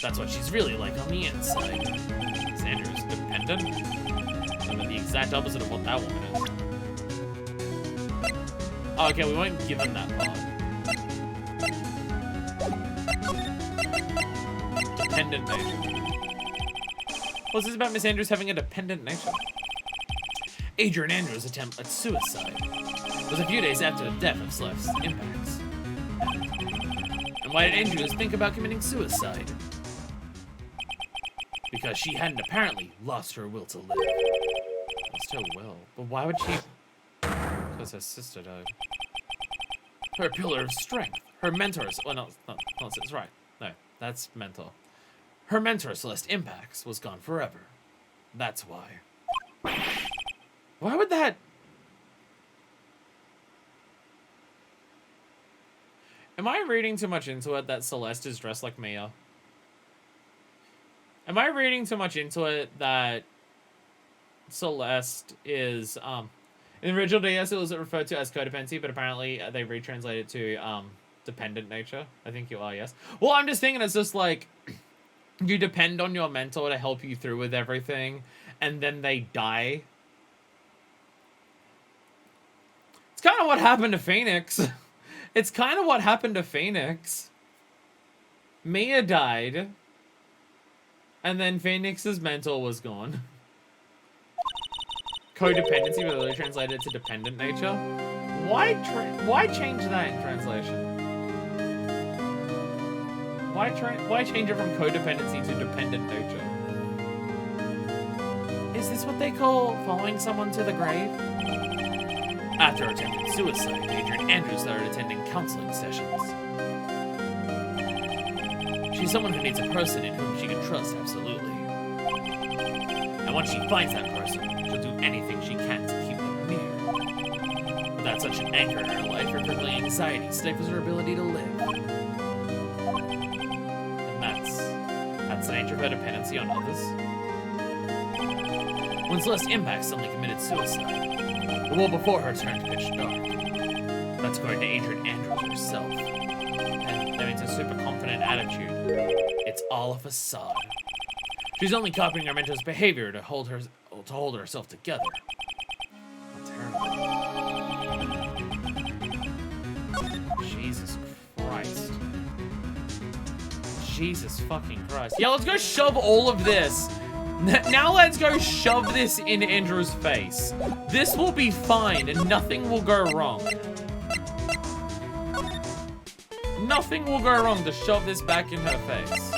That's what she's really like on the inside. Is Andrews dependent? I mean, the exact opposite of what that woman is. Oh, okay, we won't give him that part. Dependent nature. What's this about Miss Andrews having a dependent nature? Adrian Andrews' attempt at suicide was a few days after the death of Sleuth's impacts. And why did Andrews think about committing suicide? Because she hadn't apparently lost her will to live. Lost her will? But why would she? Because her sister died. Her pillar of strength. Her mentors. Well, no, it's right. No, that's mentor. Her mentor, Celeste Impacts, was gone forever. That's why. Why would that... Am I reading too much into it that Celeste is dressed like Mia? Am I reading too much into it that Celeste is, in the original DS it was referred to as codependency, but apparently they retranslated it to, dependent nature? I think you are, yes. Well, I'm just thinking it's just like... You depend on your mentor to help you through with everything, and then they die. It's kind of what happened to Phoenix. It's kind of what happened to Phoenix. Mia died, and then Phoenix's mentor was gone. Codependency, but they translated to dependent nature. Why change that in translation? Why change it from codependency to dependent nature? Is this what they call following someone to the grave? After attempting suicide, Adrian Andrews started attending counseling sessions. She's someone who needs a person in whom she can trust absolutely. And once she finds that person, she'll do anything she can to keep them near. Without such an anchor in her life, her crippling anxiety stifles her ability to live. That's the nature of her dependency on others. When Celeste Impacts suddenly committed suicide, the world before her turned pitch dark. That's according to Adrian Andrews herself. And that means a super confident attitude. It's all a facade. She's only copying her mentor's behavior to hold herself together. How terrible. Jesus Christ. Jesus fucking Christ. Yeah, let's go shove all of this. Now let's go shove this in Andrew's face. This will be fine and nothing will go wrong. nothing will go wrong to shove this back in her face.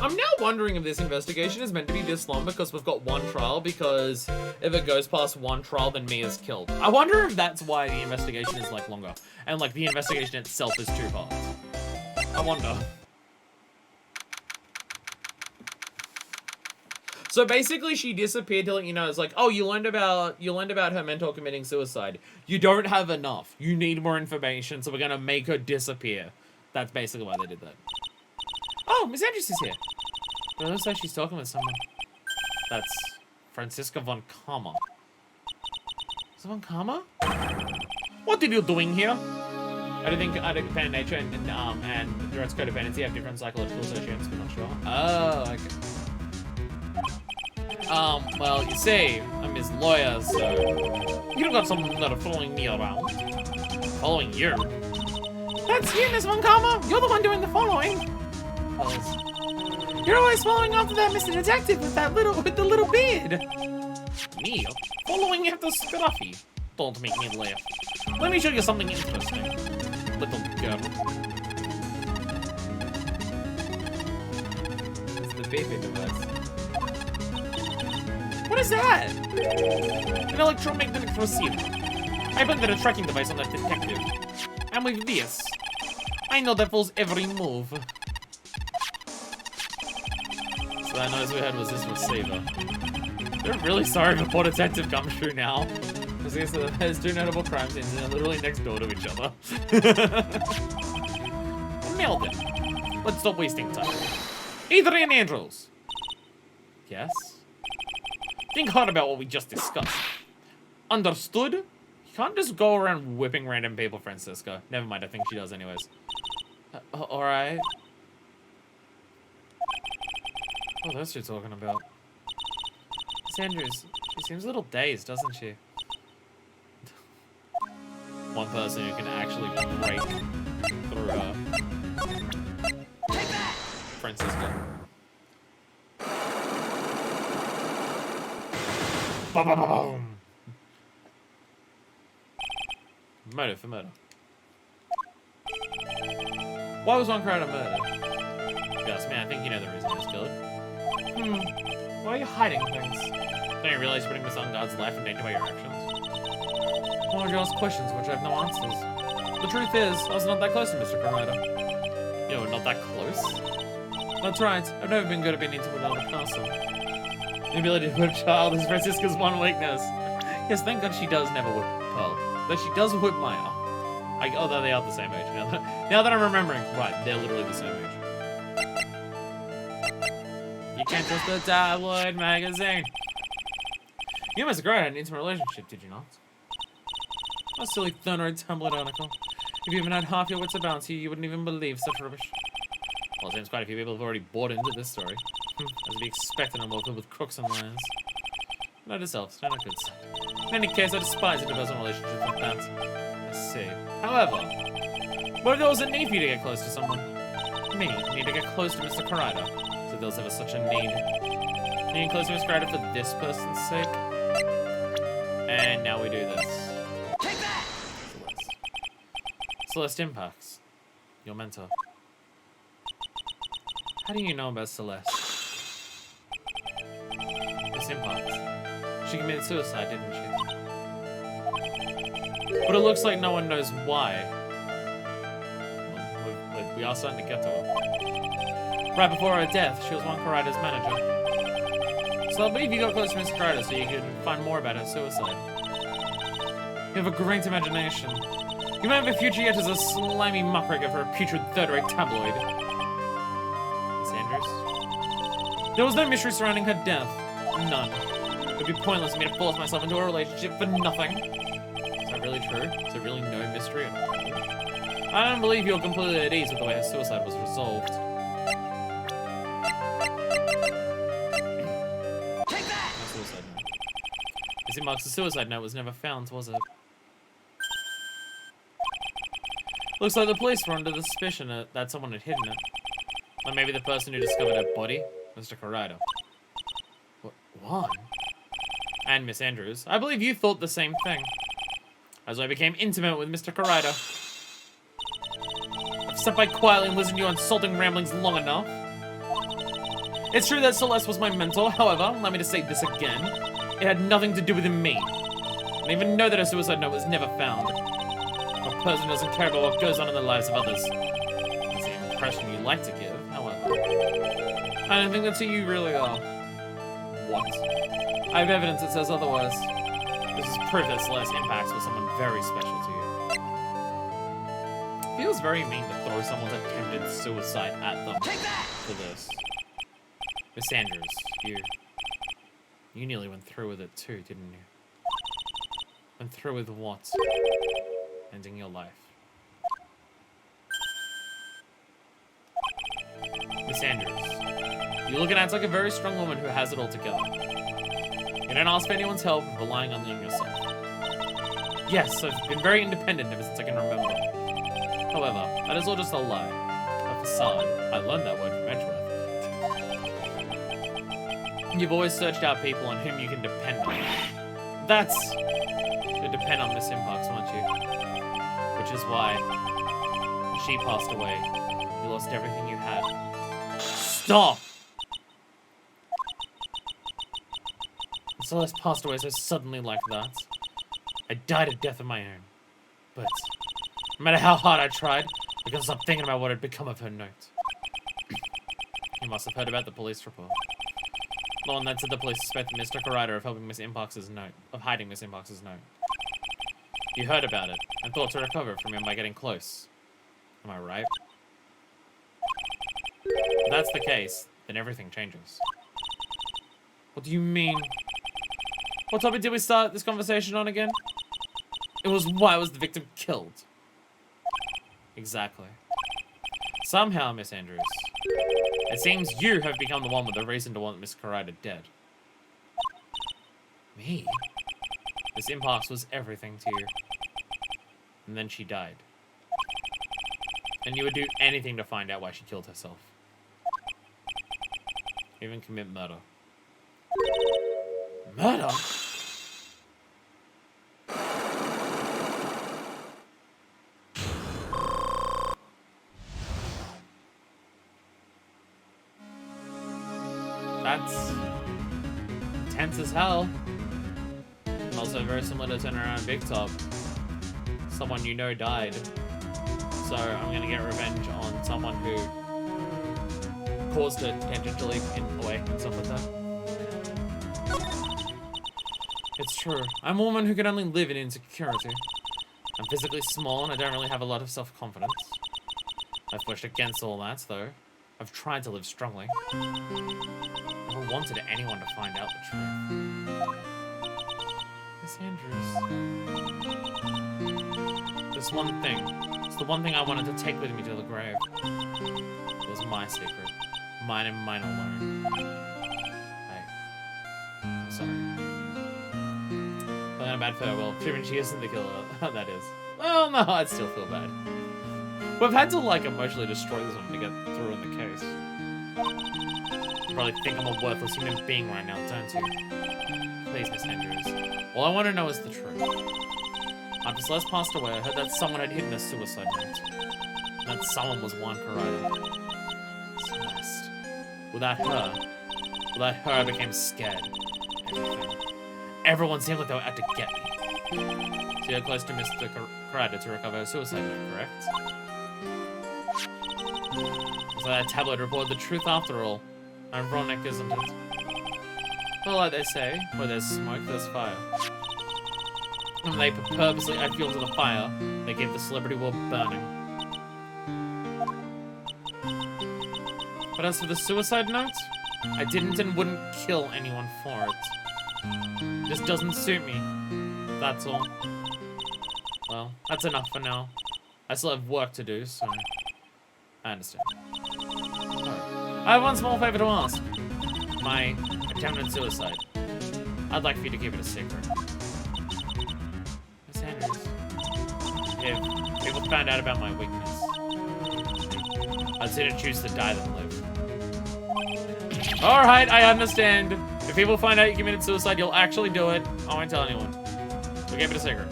I'm now wondering if this investigation is meant to be this long because we've got one trial, because if it goes past one trial, then Mia's killed. I wonder if that's why the investigation is, like, longer. And, like, the investigation itself is 2 parts. I wonder. So basically, she disappeared to let you know. It's like, oh, you learned about her mentor committing suicide. You don't have enough. You need more information, so we're gonna make her disappear. That's basically why they did that. Oh, Miss Andrews is here. But it looks like she's talking with someone. That's Franziska von Kammer. Is it von Kammer? What are you doing here? I don't think codependent nature and direct codependency have different psychological associations, but not sure. Oh, okay. Well, you see, I'm his lawyer, so you've got someone that are following me around. Following you? That's you, Miss von Kammer. You're the one doing the following. You're always following after that Mr. Detective with the little beard. Me? Following after Scruffy? Don't make me laugh. Let me show you something interesting, little girl. It's the baby device. What is that? An electromagnetic receiver. I planted a tracking device on that detective. And with this, I know that fool's every move. So that noise we heard was this receiver. They're really sorry if poor detective comes through now. Because there's 2 notable crime scenes and they're literally next door to each other. Nailed it. Let's stop wasting time. Adrian Andrews. Yes? Think hard about what we just discussed. Understood? You can't just go around whipping random people, Franziska. Never mind, I think she does anyways. Alright. What else are you talking about? Miss Andrews, she seems a little dazed, doesn't she? One person who can actually break through her. Take that! Franziska. Ba-ba-ba-boom! Murder for murder. Why was one crowd a murder? Yes, man, I think you know the reason he was killed. Why are you hiding things? Don't you realize you're putting this on God's life in danger by your actions? Why would you ask questions which I have no answers? The truth is, I was not that close to Mr. Carrida. You know, not that close? That's right, I've never been good at being intimate with another person. The ability to whip a child is Franziska's one weakness. Yes, thank God she does never whip Pearl. Though she does whip Maya. Although they are the same age now that I'm remembering. Right, they're literally the same age. You can't trust the tabloid magazine. You must agree on an intimate relationship, did you not? A silly thorn-eyed tabloid article. If you even had half your wits about you, you wouldn't even believe such rubbish. Well, it seems quite a few people have already bought into this story. As to be expected and welcomed with crooks and liars. Note yourselves, not a good sign. In any case, I despise interpersonal relationships like that. I see. However, what if there was a need for you to get close to someone? Me, need to get close to Mr. Carrida. So there's ever such a need. Getting close to Mr. Carrida for this person's sake. And now we do this. Take that! Celeste Impacts. Your mentor. How do you know about Celeste? Miss Impacts. She committed suicide, didn't she? But it looks like no one knows why. Well, we are starting to get to her. Right before her death, she was one Carrida's manager. So I believe you got close to Miss Carrida so you can find more about her suicide. You have a great imagination. You might have a future yet as a slimy muckraker for a putrid third-rate tabloid. Miss Andrews? There was no mystery surrounding her death. None. It would be pointless for me to force myself into a relationship for nothing. Is that really true? Is there really no mystery at all? I don't believe you're completely at ease with the way her suicide was resolved. Take that! No suicide note. As it marks, the suicide note was never found, was it? Looks like the police were under the suspicion that someone had hidden it. Or maybe the person who discovered her body, Mr. Carrida. What? And Miss Andrews. I believe you thought the same thing. as I became intimate with Mr. Karaita. I've sat by quietly and listened to your insulting ramblings long enough. It's true that Celeste was my mentor, however, allow me to say this again. It had nothing to do with me. I even know that a suicide note was never found. A person doesn't care about what goes on in the lives of others. That's the impression you like to give, however. I don't think that's who you really are. What? I have evidence that says otherwise. This is proof that Celeste's impacts were someone very special to you. It feels very mean to throw someone's attempted suicide at them for this. Miss Andrews, you nearly went through with it too, didn't you? Went through with what? Ending your life. Miss Andrews, you look and act like a very strong woman who has it all together. You don't ask for anyone's help, relying only on yourself. Yes, I've been very independent ever since I can remember. However, that is all just a lie. A facade. I learned that word from Edgeworth. You've always searched out people on whom you can depend on. That's... to depend on Miss Imparks, weren't you? Which is why, when she passed away, you lost everything you had. Stop! Celeste passed away so suddenly like that. I died a death of my own. But, no matter how hard I tried, I couldn't stop thinking about what had become of her note. You must have heard about the police report. The one that said the police suspected Mr. Karaita of helping Miss Imparks' note, of hiding Miss Imparks' note. You heard about it, and thought to recover from him by getting close. Am I right? If that's the case, then everything changes. What do you mean? What topic did we start this conversation on again? It was why was the victim killed? Exactly. Somehow, Miss Andrews, it seems you have become the one with the reason to want Miss Karaita dead. Me? Miss Imparks was everything to you. And then she died. And you would do anything to find out why she killed herself. Even commit murder. Murder? That's tense as hell. And also very similar to Turn Around Big Top. Someone you know died. So I'm gonna get revenge on someone who caused her tangentially in a way and stuff like that. It's true. I'm a woman who can only live in insecurity. I'm physically small and I don't really have a lot of self-confidence. I've pushed against all that, though. I've tried to live strongly. Never wanted anyone to find out the truth. Miss Andrews. This one thing. It's the one thing I wanted to take with me to the grave. It was my secret. Mine and mine alone. I'm sorry. Playing a bad farewell. Even she isn't the killer. That is. Well, no, I'd still feel bad. We've had to, like, emotionally destroy this one to get through in the case. You probably think I'm a worthless human being right now, don't you? Please, Miss Andrews. All I want to know is the truth. After Celeste passed away, I heard that someone had hidden a suicide note. And that someone was Juan Karaita. Celeste. Without her, I became scared. Everyone seemed like they were out to get me. So you're close to Mr. Karaita to recover a suicide note, correct? So that tabloid reported the truth after all. Ironic, isn't it? Well, like they say, where there's smoke, there's fire. When they purposely add fuel to the fire, they keep the celebrity world burning. But as for the suicide note, I didn't and wouldn't kill anyone for it. It just doesn't suit me. That's all. Well, that's enough for now. I still have work to do, so... I understand. I have one small favor to ask. My attempted suicide. I'd like for you to keep it a secret. Miss Andrews. If people found out about my weakness, I'd sooner choose to die than live. Alright, I understand. If people find out you committed suicide, you'll actually do it. I won't tell anyone. We'll keep it a secret.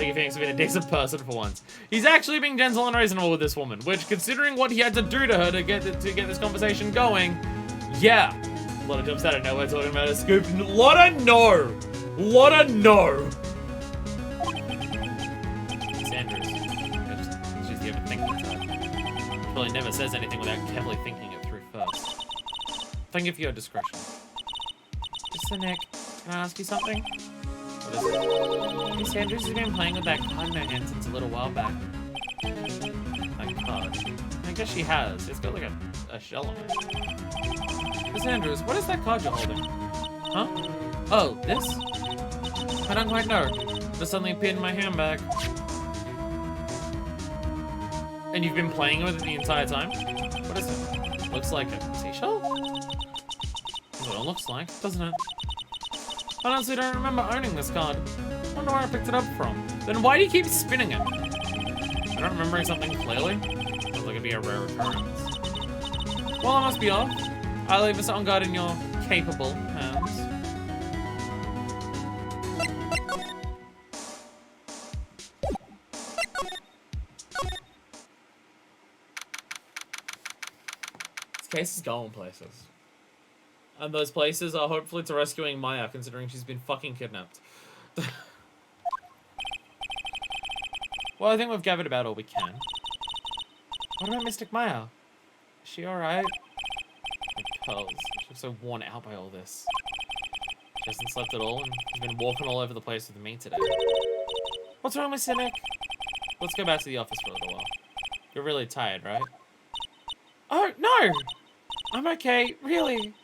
Like he thinks he's been a decent person for once. He's actually being gentle and reasonable with this woman, which, considering what he had to do to her to get this conversation going, yeah. A lot of jumps out of nowhere talking about a scoop. Lot of no. Sanders. She's the overthinking type. Probably never says anything without carefully thinking it through first. Thank you for your discretion. Mr. Nick, can I ask you something? What is it? Hey, Sanders has been playing with that card in her hand since a little while back. That card? I guess she has. It's got like a shell on it. Miss Andrews, what is that card you're holding? Huh? Oh, this? I don't quite know. Just suddenly appeared in my handbag. And you've been playing with it the entire time? What is it? Looks like a seashell? That's what it looks like, doesn't it? I honestly don't remember owning this card. I wonder where I picked it up from. Then why do you keep spinning it? I don't remembering something clearly. Sounds like it'd be a rare occurrence. Well, I must be off. I'll leave this on guard in your capable hands. This case is going places. And those places are hopefully to rescuing Maya, considering she's been fucking kidnapped. Well, I think we've gathered about all we can. What about Mystic Maya? Is she alright? Pearls. She's so worn out by all this. She hasn't slept at all and has been walking all over the place with me today. What's wrong with Nick? Let's go back to the office for a little while. You're really tired, right? Oh, no! I'm okay, really.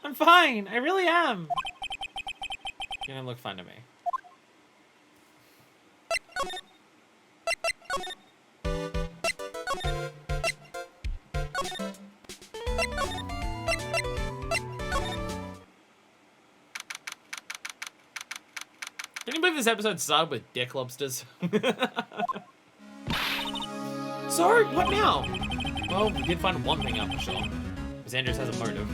I'm fine, I really am. You don't look fine to me. Can you believe this episode started with dick lobsters? So, what now? Well, we did find one thing out for sure. Because Andrews has a motive.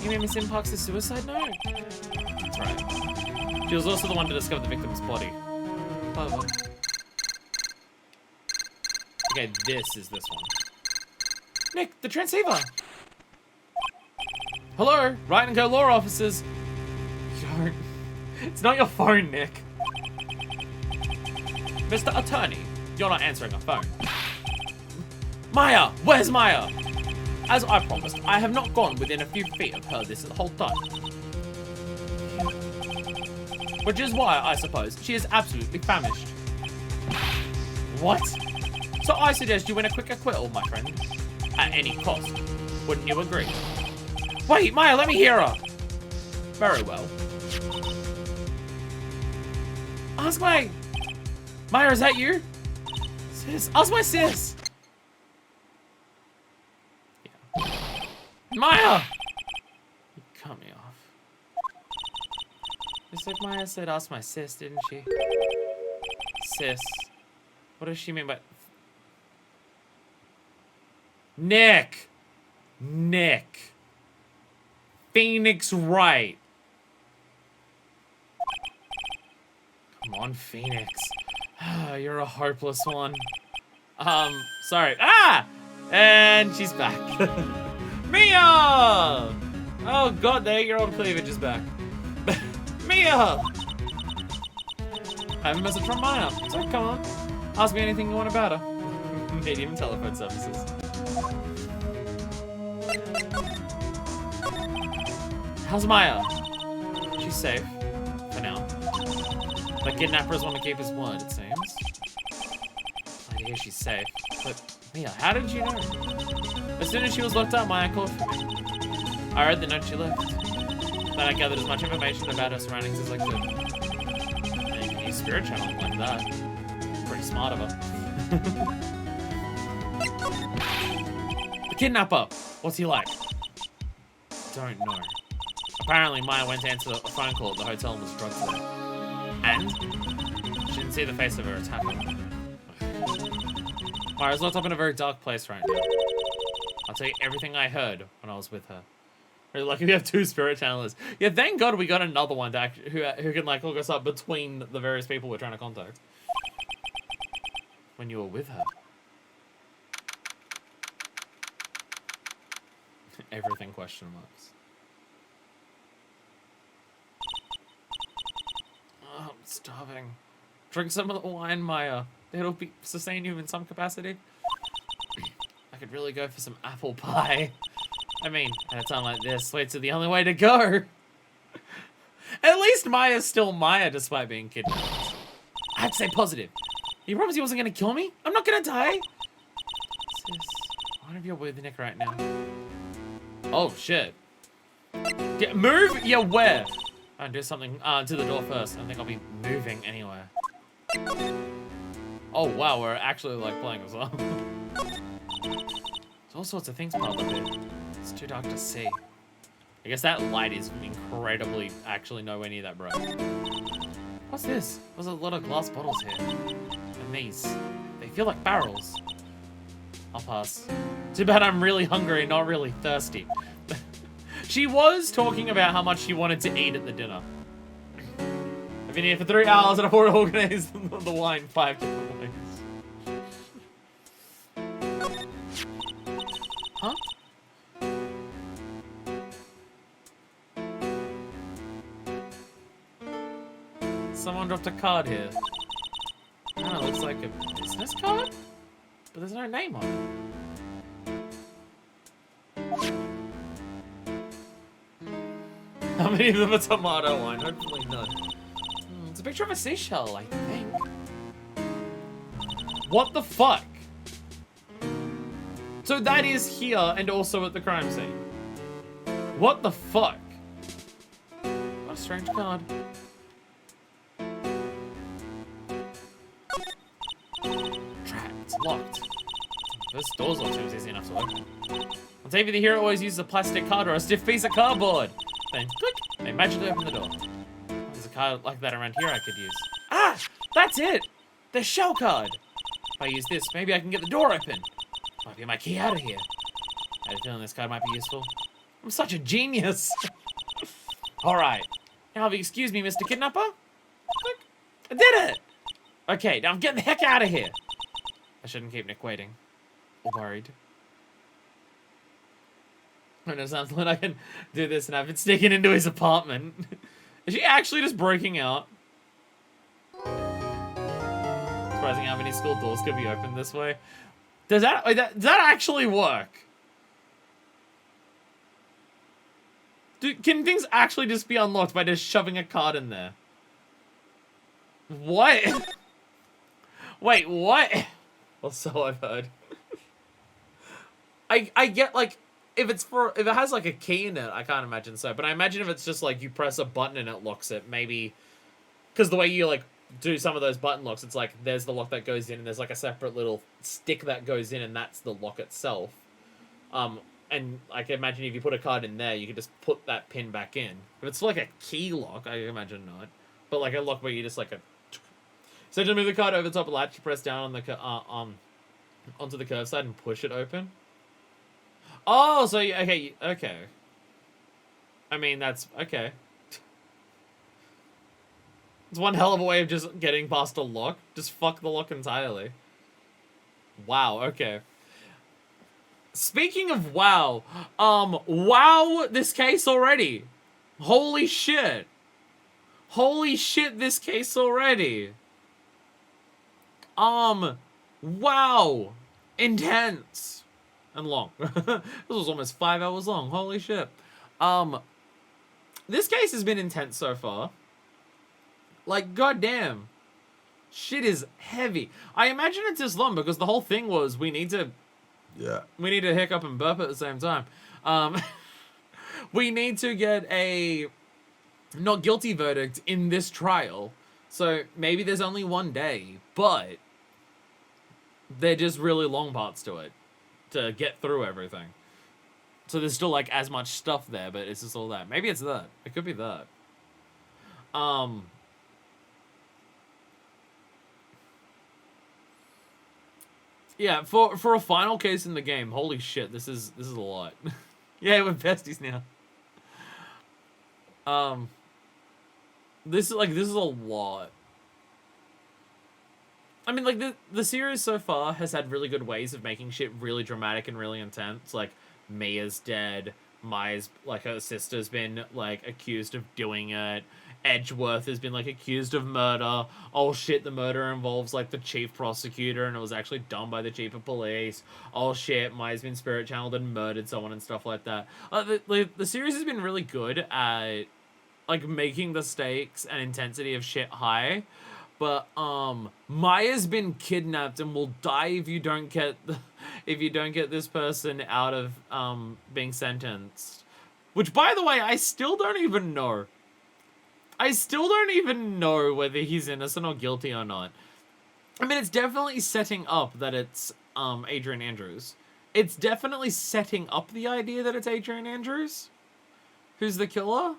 You made Miss Impox's suicide note? That's right. She was also the one to discover the victim's body. Oh, okay, this is this one. Nick, the transceiver! Hello, Wright and Co. law officers. Yo, it's not your phone, Nick. Mr. Attorney, you're not answering a phone. Maya! Where's Maya? As I promised, I have not gone within a few feet of her this whole time. Which is why, I suppose, she is absolutely famished. What? So I suggest you win a quick acquittal, my friend. At any cost. Wouldn't you agree? Wait, Maya, let me hear her! Very well. Ask my... Maya, is that you? Sis, ask my sis! Yeah. Maya! You cut me off. Just like Maya said, ask my sis, didn't she? Sis. What does she mean by... Nick! Nick! Phoenix Wright! Come on, Phoenix. You're a hopeless one. Sorry. Ah! And she's back. Mia! Oh god, the 8-year-old cleavage is back. Mia! I have a message from Maya. So come on. Ask me anything you want about her. Medium telephone services. How's Maya? She's safe. For now. The kidnappers want to keep his word, it seems. I hear she's safe. But, Mia, how did you know? As soon as she was locked up, Maya called for me. I read the note she left. Then I gathered as much information about her surroundings as I could. And you use spirit channeling like that. Pretty smart of her. The kidnapper! What's he like? Don't know. Apparently, Maya went to answer a phone call at the hotel and was drugged to death. And? She didn't see the face of her attacker. Maya's locked up in a very dark place right now. I'll tell you everything I heard when I was with her. We're lucky we have 2 spirit channelers. Yeah, thank God we got another one to who can like hook us up between the various people we're trying to contact. When you were with her. Everything question marks. Oh, I'm starving. Drink some of the wine, Maya. It'll sustain you in some capacity. I could really go for some apple pie. I mean, at a time like this, sweets are the only way to go. At least Maya's still Maya despite being kidnapped. I'd say positive. You promised he wasn't gonna kill me? I'm not gonna die. Sis, I wonder if you're with Nick right now. Oh, shit. Move your where? I'll do something to the door first. I don't think I'll be moving anywhere. Oh, wow, we're actually, like, playing as well. There's all sorts of things piled up here. It's too dark to see. I guess that light is incredibly, actually nowhere near that bright. What's this? There's a lot of glass bottles here. And these. They feel like barrels. I'll pass. Too bad I'm really hungry and not really thirsty. She was talking about how much she wanted to eat at the dinner. I've been here for 3 hours and I've already organized the wine 5 different ways. Huh? Someone dropped a card here. Oh, it looks like a business card? But there's no name on it. How many of them are tomato wine? Hopefully none. It's a picture of a seashell, I think. What the fuck? So that is here and also at the crime scene. What the fuck? What a strange card. Trapped. Locked. This door's locked, seems easy enough to open. On TV, the hero always uses a plastic card or a stiff piece of cardboard. Then click, they magically open the door. There's a card like that around here I could use. Ah, that's it! The shell card! If I use this, maybe I can get the door open. Might be my key out of here. I had a feeling this card might be useful. I'm such a genius! Alright. Now have you excused me, Mr. Kidnapper? Click. I did it! Okay, now I'm getting the heck out of here! I shouldn't keep Nick waiting. Or worried. I know sounds like I can do this and have it sneaking into his apartment. Is she actually just breaking out? Surprising how many school doors could be opened this way. Does that actually work? Can things actually just be unlocked by just shoving a card in there? What? Wait, what? Well, so I've heard. I get, like, if it has, like, a key in it, I can't imagine so. But I imagine if it's just, like, you press a button and it locks it, maybe... Because the way you, like, do some of those button locks, it's like, there's the lock that goes in, and there's, like, a separate little stick that goes in, and that's the lock itself. And, like, imagine if you put a card in there, you could just put that pin back in. If it's, like, a key lock, I imagine not. But, like, a lock where you just, like, So to move the card over the top of the latch, you press down on the onto the curved side and push it open. Oh, so okay. I mean, that's okay. It's one hell of a way of just getting past a lock. Just fuck the lock entirely. Wow. Okay. Speaking of wow, wow this case already. Holy shit. Holy shit, this case already. Wow. Intense. And long. This was almost 5 hours long. Holy shit. This case has been intense so far. Like, goddamn. Shit is heavy. I imagine it's this long because the whole thing was we need to hiccup and burp at the same time. We need to get a not guilty verdict in this trial. So maybe there's only 1 day, but they're just really long parts to it to get through everything. So there's still like as much stuff there, but it's just all that. Maybe it's that. It could be that. Yeah, for a final case in the game, holy shit, this is a lot. Yeah, we're besties now. This is a lot. I mean, like, the series so far has had really good ways of making shit really dramatic and really intense. Like, Mia's dead. Maya's, like, her sister's been, like, accused of doing it. Edgeworth has been, like, accused of murder. Oh, shit, the murder involves, like, the chief prosecutor, and it was actually done by the chief of police. Oh, shit, Maya's been spirit channeled and murdered someone and stuff like that. The series has been really good at, like, making the stakes and intensity of shit high. But Maya's been kidnapped and will die if you don't get this person out of being sentenced. Which, by the way, I still don't even know. I still don't even know whether he's innocent or guilty or not. I mean, it's definitely setting up that it's Adrian Andrews. It's definitely setting up the idea that it's Adrian Andrews who's the killer.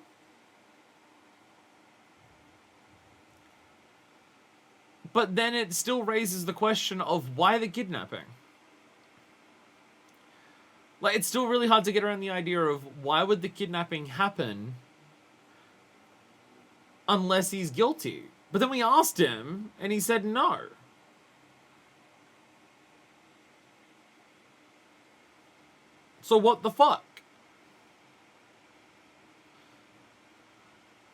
But then it still raises the question of why the kidnapping. Like, it's still really hard to get around the idea of why would the kidnapping happen unless he's guilty. But then we asked him, and he said no. So what the fuck?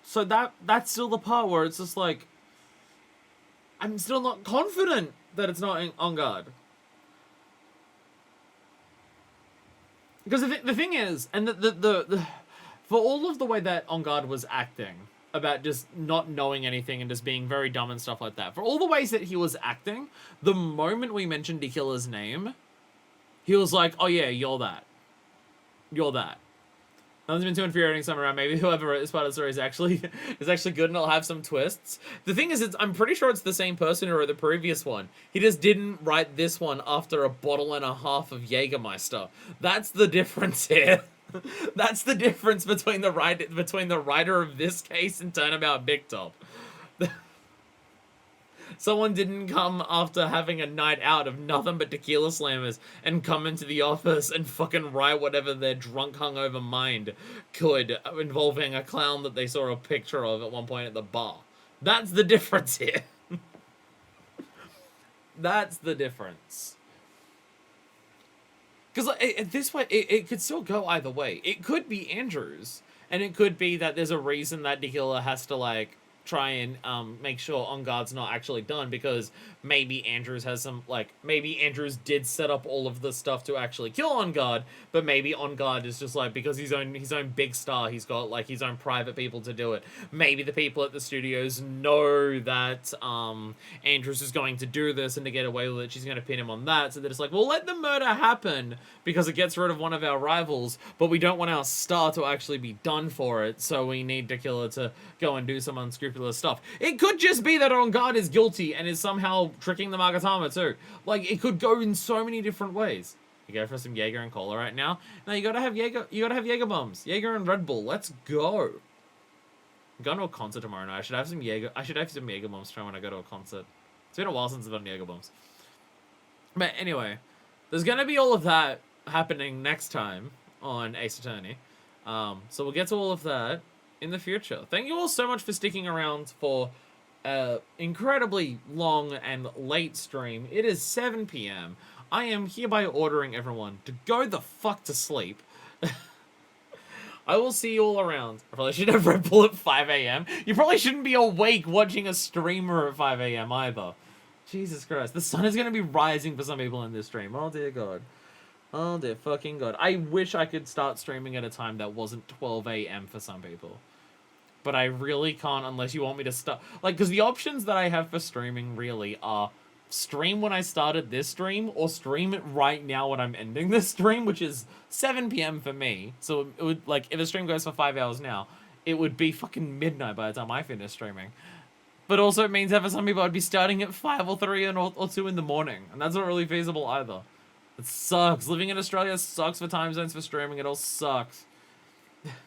So that's still the part where it's just like, I'm still not confident that it's not Engarde. Because the thing is, and the for all of the way that Engarde was acting about just not knowing anything and just being very dumb and stuff like that, for all the ways that he was acting, the moment we mentioned the killer's name, he was like, oh yeah, you're that. You're that. Nothing's been too infuriating some around. Maybe whoever wrote this part of the story is actually good and it'll have some twists. The thing is, I'm pretty sure it's the same person who wrote the previous one. He just didn't write this one after a bottle and a half of Jägermeister. That's the difference here. That's the difference between the writer of this case and Turnabout Big Top. Someone didn't come after having a night out of nothing but tequila slammers and come into the office and fucking write whatever their drunk hungover mind could, involving a clown that they saw a picture of at one point at the bar. That's the difference here. That's the difference. Because like, this way, it could still go either way. It could be Andrews, and it could be that there's a reason that the killer has to, like, try and make sure Engarde's not actually done, because maybe Andrews has some, like, maybe Andrews did set up all of the stuff to actually kill Engarde, but maybe Engarde is just like, because he's his own big star, he's got like his own private people to do it. Maybe the people at the studios know that Andrews is going to do this, and to get away with it, she's going to pin him on that, so they're just like, well, let the murder happen because it gets rid of one of our rivals, but we don't want our star to actually be done for it, so we need the killer to go and do some unscrupulous stuff. It could just be that Engarde is guilty and is somehow tricking the Magatama too. Like, it could go in so many different ways. You go for some Jaeger and cola right now? No, you gotta have Jaeger. You gotta have Jaeger bombs. Jaeger and Red Bull. Let's go. I'm going to a concert tomorrow night. I should have some Jaeger. I should have some Jaeger bombs try when I go to a concert. It's been a while since I've done Jaeger bombs. But anyway, there's gonna be all of that happening next time on Ace Attorney. So we'll get to all of that in the future. Thank you all so much for sticking around for incredibly long and late stream. It is 7 p.m. I am hereby ordering everyone to go the fuck to sleep. I will see you all around. I probably should have Red Bull at 5 a.m. You probably shouldn't be awake watching a streamer at 5 a.m. either. Jesus Christ. The sun is going to be rising for some people in this stream. Oh dear God. Oh dear fucking God. I wish I could start streaming at a time that wasn't 12 a.m. for some people. But I really can't unless you want me to start. Like, because the options that I have for streaming really are stream when I started this stream, or stream it right now when I'm ending this stream, which is 7 p.m. for me. So it would, like, if the stream goes for 5 hours now, it would be fucking midnight by the time I finish streaming. But also it means that for some people I'd be starting at 5 or 3 or 2 in the morning. And that's not really feasible either. It sucks. Living in Australia sucks for time zones for streaming. It all sucks.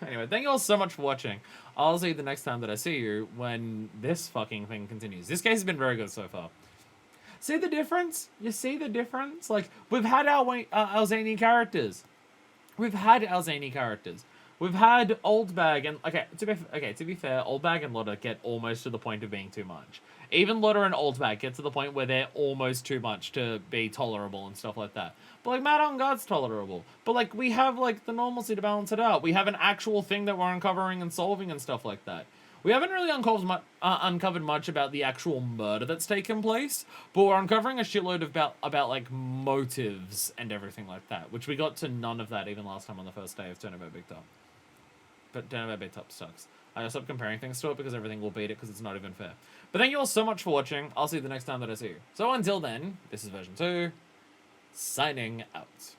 Anyway, thank you all so much for watching. I'll see you the next time that I see you when this fucking thing continues. This case has been very good so far. See the difference? You see the difference? Like, we've had our zany characters. We've had our zany characters. We've had Old Bag and to be fair, Old Bag and Lotta get almost to the point of being too much. Even Lotta and Old Bag get to the point where they're almost too much to be tolerable and stuff like that. But like Mad Engarde's tolerable. But like we have like the normalcy to balance it out. We have an actual thing that we're uncovering and solving and stuff like that. We haven't really uncovered much about the actual murder that's taken place, but we're uncovering a shitload about like motives and everything like that, which we got to none of that even last time on the first day of Turnover Big Top. But Turnover Big Top sucks. I gotta stop comparing things to it because everything will beat it because it's not even fair. But thank you all so much for watching. I'll see you the next time that I see you. So until then, this is version 2, signing out.